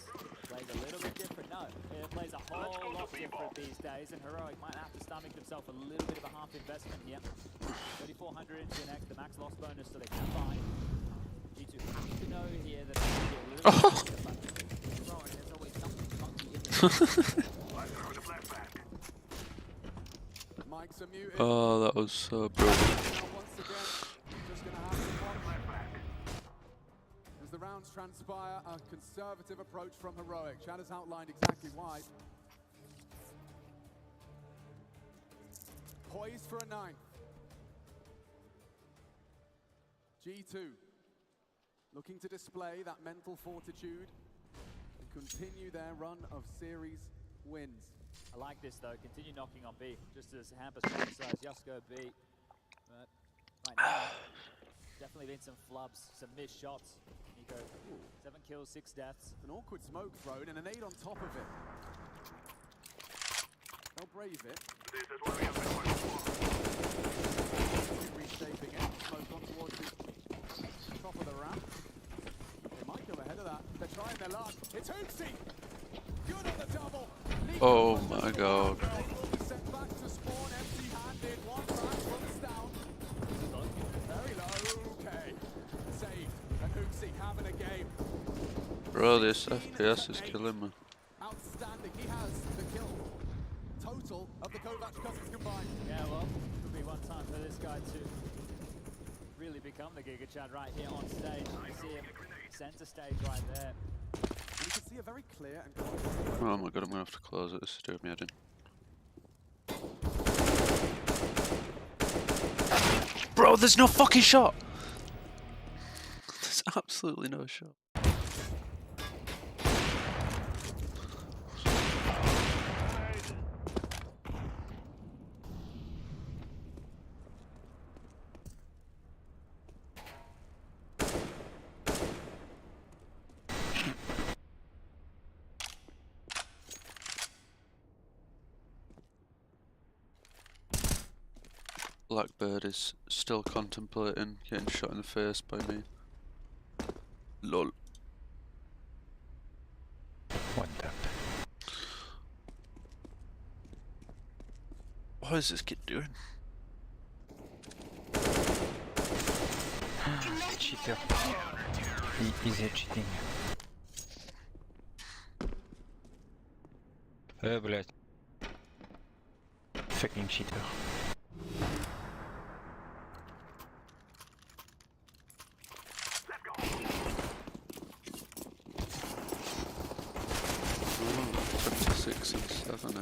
plays a little bit different. No, it plays a whole lot different these days, and Heroic might have to stomach themselves a little bit of a half investment here. 3,400 into the next, the max loss bonus, so they can buy. G2 have to know here that they can get a little bit of Heroic, there's always something funky in the Oh, that was so broken. As the rounds transpire, a conservative approach from Heroic. Chad has outlined exactly why. Poised for a 9th. G2 looking to display that mental fortitude and continue their run of series wins. I like this though, continue knocking on B, just as Hampus prophesies, just go B. But right now, definitely been some flubs, some missed shots. Nico, 7 kills, 6 deaths. An awkward smoke thrown and an 8 on top of it. They'll brave it. Reshaping it, smoke on towards the top of Oh my god. Bro, this FPS is killing me. Outstanding. He has the kill total of the Kovac cousins combined. Yeah, well, could be one time for this guy to really become the Giga Chad right here on stage. You see him center stage right there. You can see a very clear and conscious. Oh my god, I'm gonna have to close it. This is doing me head in. Bro, there's no fucking shot! There's absolutely no shot. Blackbird is still contemplating getting shot in the face by me. Lol. What the? What is this kid doing? Cheater. He's a cheating. Блять. Fucking cheater. Oh, 26 and 7, eh?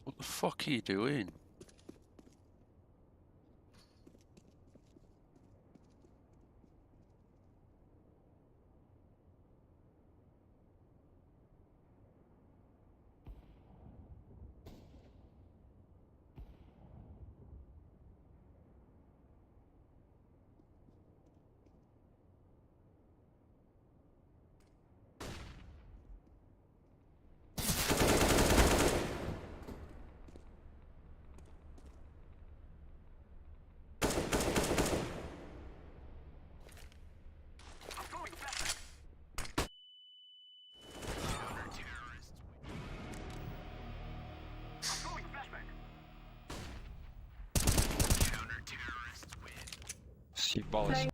What the fuck are you doing? Съебалась.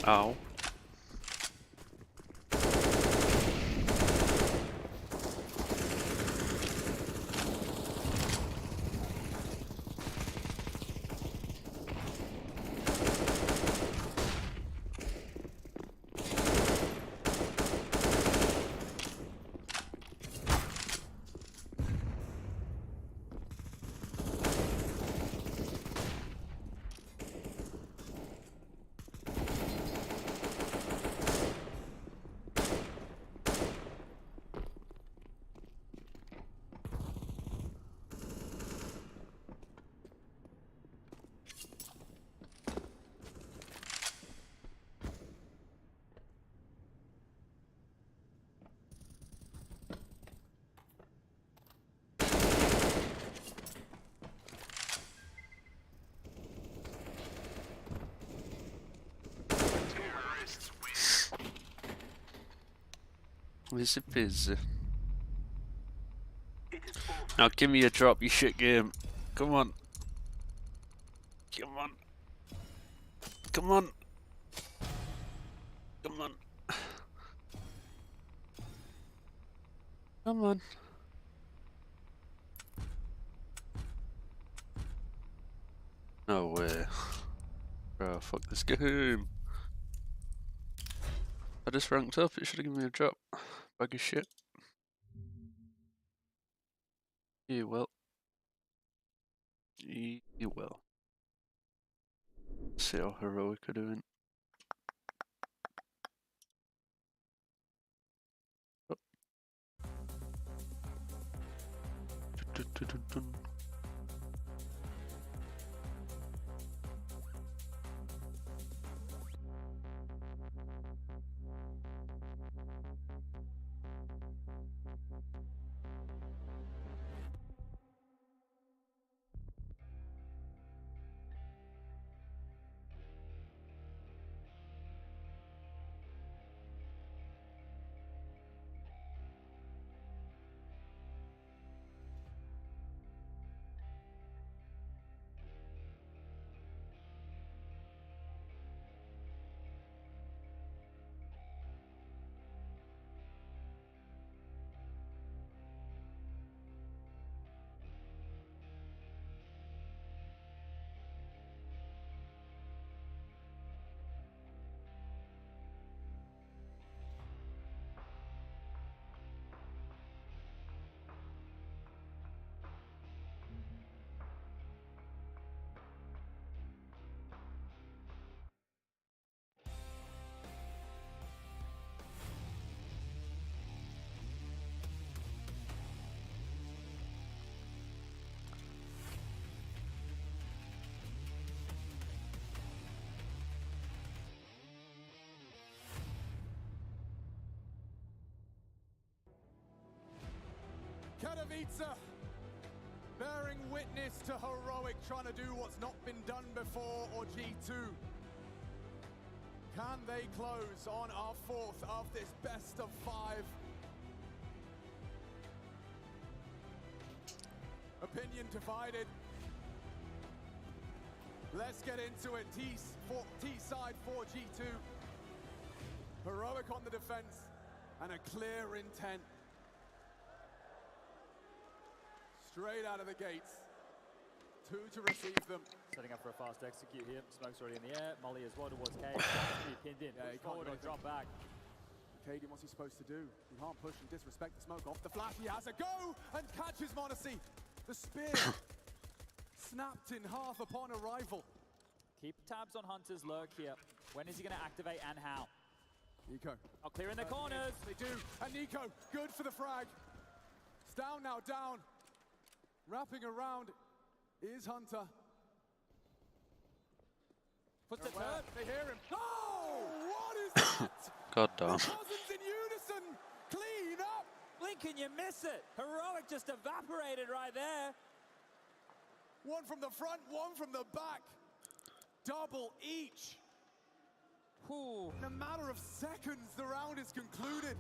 Ow. Easy peasy. Now give me a drop, you shit game. Come on. Come on. Come on. Come on. Come on. No way. Bro, fuck this game. I just ranked up, it should have given me a drop. Bag of shit. You will. You will. See how heroic are doing. Oh. Dun, dun, dun, dun. Katowice, bearing witness to heroic trying to do what's not been done before, or G2. Can they close on our fourth of this best of 5? Opinion divided. Let's get into it. T-side for G2. Heroic on the defense and a clear intent. Straight out of the gates. 2 to receive them. Setting up for a fast execute here. Smoke's already in the air. Molly as well towards Cade. Pinned in. Yeah, he forward and drop back. Cade, what's he supposed to do? He can't push and disrespect the smoke off the flash. He has a go and catches Monacy. The spear snapped in half upon arrival. Keep tabs on Hunter's lurk here. When is he going to activate and how? Nico. Oh, clearing the corners. They do. And Nico, good for the frag. It's down now, down. Wrapping around is Hunter. Puts it third. They hear him. Oh, what is that? God damn. Cousins in unison. Clean up. Lincoln, you miss it. Heroic just evaporated right there. One from the front, one from the back. Double each. Ooh. In a matter of seconds, the round is concluded.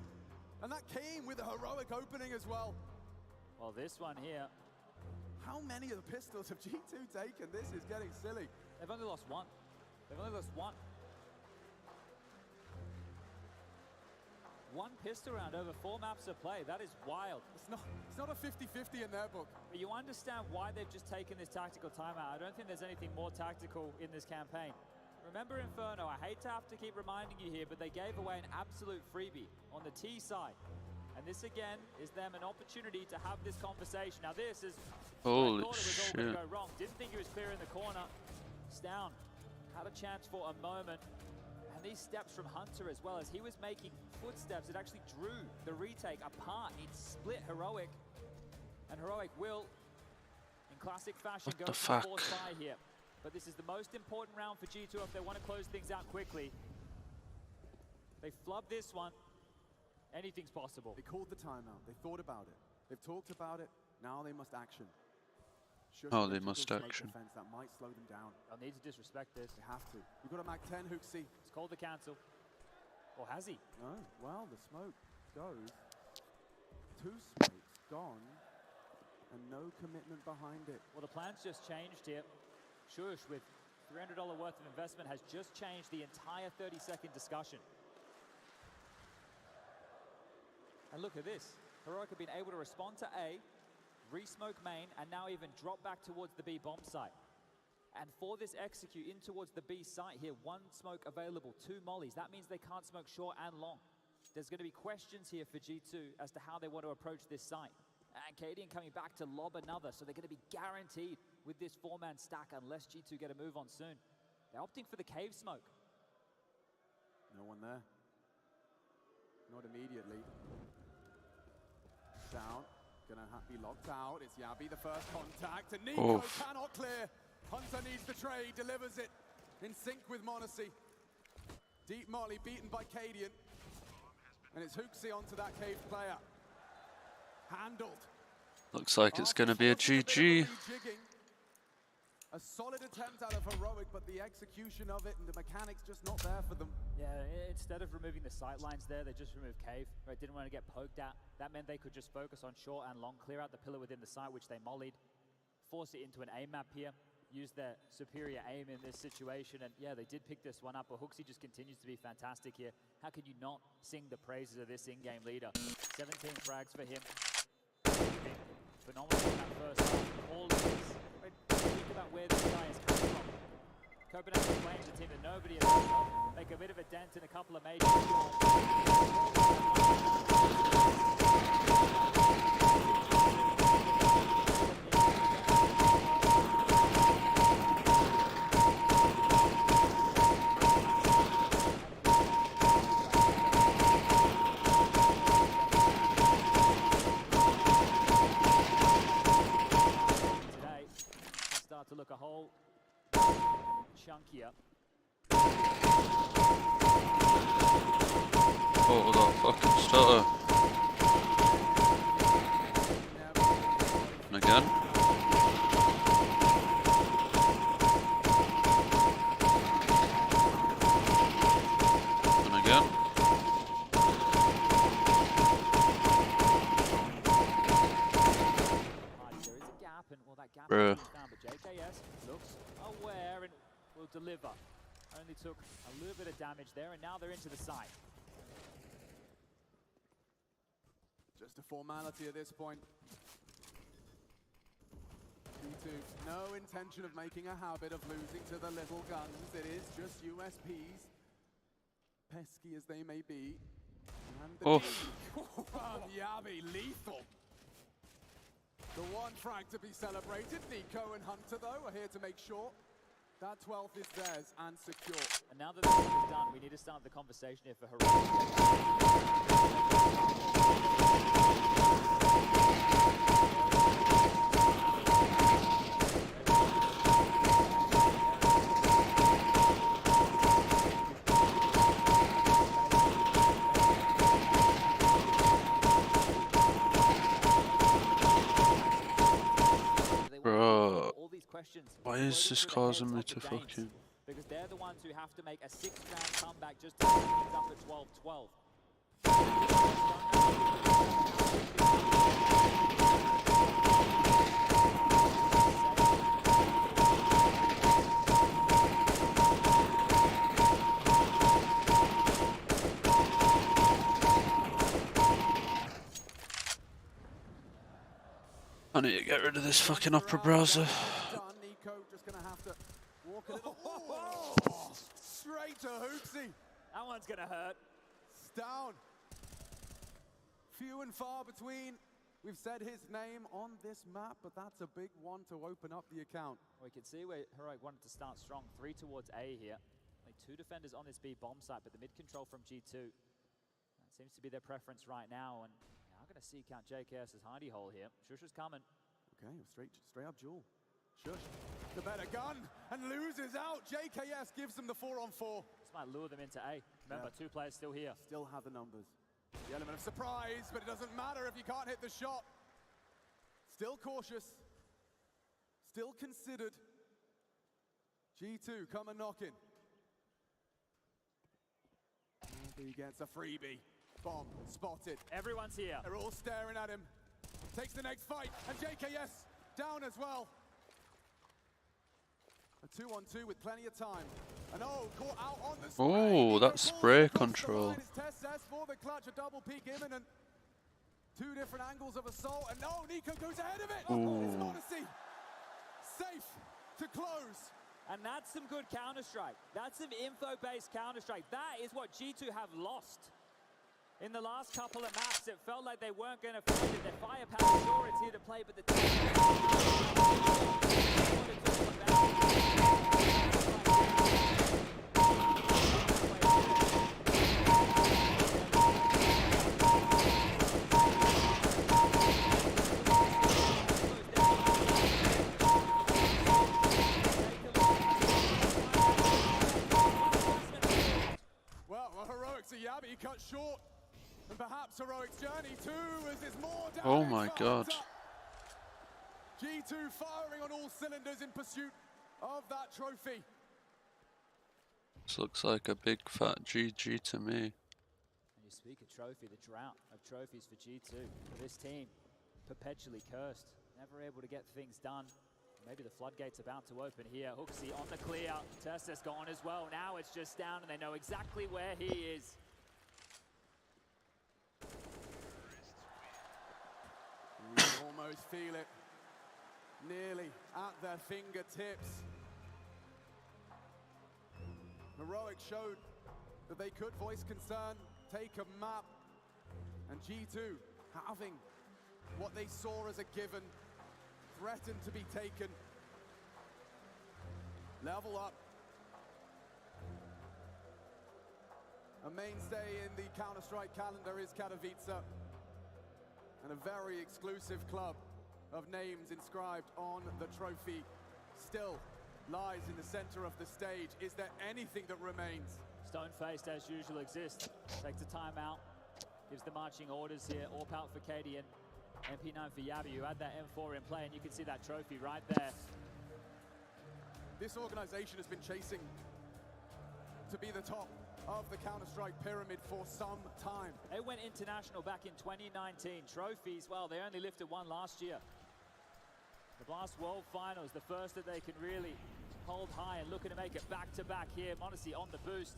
And that came with a heroic opening as well. Well, this one here. How many of the pistols have G2 taken? This is getting silly. They've only lost one. They've only lost one. One pistol round over 4 maps of play. That is wild. It's not a 50-50 in their book. But you understand why they've just taken this tactical timeout. I don't think there's anything more tactical in this campaign. Remember Inferno, I hate to have to keep reminding you here, but they gave away an absolute freebie on the T side. And this again is them an opportunity to have this conversation. Now this is, holy I thought it was all shit. going to go wrong. Didn't think he was clear in the corner. Stown had a chance for a moment. And these steps from Hunter as well, as he was making footsteps, it actually drew the retake apart. It split Heroic. And Heroic will, in classic fashion, go for a force buy here. But this is the most important round for G2 if they want to close things out quickly. They flub this one. Anything's possible. They called the timeout. They thought about it. They've talked about it. Now they must action. Oh, they must action. That might slow them down. They'll need to disrespect this. They have to. We've got a Mac 10 Hooksy. He's called the cancel. Or has he? No. Well, the smoke. goes. 2 smokes gone, and no commitment behind it. Well, the plan's just changed here. Shush, with $300 worth of investment, has just changed the entire 30-second discussion. And look at this. Heroic have been able to respond to A, re-smoke main, and now even drop back towards the B bomb site. And for this execute in towards the B site here, 1 smoke available, 2 mollies. That means they can't smoke short and long. There's going to be questions here for G2 as to how they want to approach this site. And Cadian coming back to lob another, so they're going to be guaranteed with this 4-man stack unless G2 get a move on soon. They're opting for the cave smoke. No one there. Not immediately. Down. Gonna be locked out. It's Yabi, the first contact, and Nico cannot clear. Hunter needs the trade, delivers it in sync with Monacy. Deep Molly beaten by Cadian. And it's Hooksy onto that cave player. Handled. Looks like it's going to be a GG. A solid attempt out of Heroic, but the execution of it and the mechanics just not there for them. Yeah, instead of removing the sight lines there, they just removed cave. Right, didn't want to get poked at. That meant they could just focus on short and long, clear out the pillar within the site, which they mollied. Force it into an aim map here. Use their superior aim in this situation, and yeah, they did pick this one up, but Hooksy just continues to be fantastic here. How could you not sing the praises of this in-game leader? 17 frags for him. Phenomenal in that first half. All of this. Think about where this guy is coming from. Copenhagen Flames, a team that nobody has heard of, make a bit of a dent in a couple of major to look a whole chunkier. Oh, that fucking stutter. And again. And again. There is a gap, and well, that gap Bruh. is found, but JKS looks aware and will deliver. Only took a little bit of damage there, and now they're into the site. Just a formality at this point. G2, no intention of making a habit of losing to the little guns. It is just USPs, pesky as they may be. And the Yabi, lethal. The one frag to be celebrated. Nico and Hunter, though, are here to make sure that 12th is theirs and secure. And now that this is done, we need to start the conversation here for Heroic. Bro, why is this causing me to fucking... Because they're the ones who have to make a 6-round comeback just to bring things up at 12-12. I need to get rid of this fucking Opera browser. Nico just gonna have to walk a little. Straight to Hooksy. That one's gonna hurt. It's down. Few and far between. We've said his name on this map, but that's a big one to open up the account. We can see where Heroic wanted to start strong. 3 towards A here. Like 2 defenders on this B bomb site, but the mid control from G2. That seems to be their preference right now, and I'm going to see Count JKS's hidey hole here. Shush is coming. Okay, straight up duel. Shush, the better gun, and loses out. JKS gives them the 4-on-4. This might lure them into A. Remember, 2 players still here. Still have the numbers. The element of surprise, but it doesn't matter if you can't hit the shot. Still cautious. Still considered. G2 coming knocking. He gets a freebie. Bomb spotted. Everyone's here. They're all staring at him. Takes the next fight, and JKS down as well. A 2-on-2 with plenty of time. And caught out on the spray. Oh, that spray control. It's Tess for the clutch, a double peak imminent. Two different angles of assault, and Nico goes ahead of it. It's Odyssey. Safe to close. And that's some good Counter-Strike. That's some info-based Counter-Strike. That is what G2 have lost. In the last couple of maps, it felt like they weren't going to find it. Their firepower, sure, it's here to play, but the Well, Heroics of Yabi cut short. And perhaps Heroic's journey too, as there's more damage. Oh my god. G2 firing on all cylinders in pursuit of that trophy. This looks like a big fat GG to me. And you speak of trophy, the drought of trophies for G2. For this team, perpetually cursed, never able to get things done. Maybe the floodgate's about to open here. Hooksy on the clear. Testis gone as well. Now it's just down, and they know exactly where he is. You can almost feel it, nearly at their fingertips. Heroic showed that they could voice concern, take a map, and G2 having what they saw as a given, threatened to be taken. Level up. A mainstay in the Counter-Strike calendar is Katowice, and a very exclusive club of names inscribed on the trophy still lies in the center of the stage. Is there anything that remains? Stone-faced as usual exists. Takes a timeout. Gives the marching orders here. AWP out for Katie and MP9 for Yabi, who had that M4 in play, and you can see that trophy right there. This organization has been chasing to be the top of the Counter-Strike pyramid for some time. They went international back in 2019. Trophies, well, they only lifted one last year. The Blast World Finals, the first that they can really hold high, and looking to make it back-to-back here. Modesty on the boost.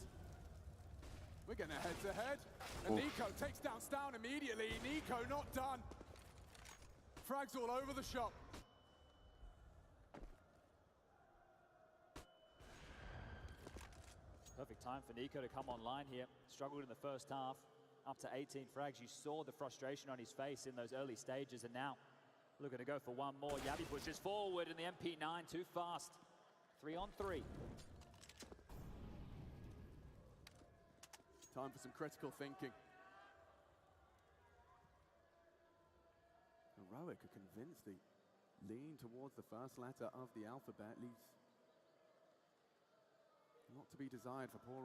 We're going to head-to-head. And Nico takes down Stown immediately. Nico not done. Frags all over the shop. Perfect time for Nico to come online here. Struggled in the first half. Up to 18 frags. You saw the frustration on his face in those early stages, and now looking to go for one more. Yabi pushes forward, and the MP9 too fast. 3-on-3. Time for some critical thinking. Heroic are convinced the lean towards the first letter of the alphabet leaves not to be desired for poor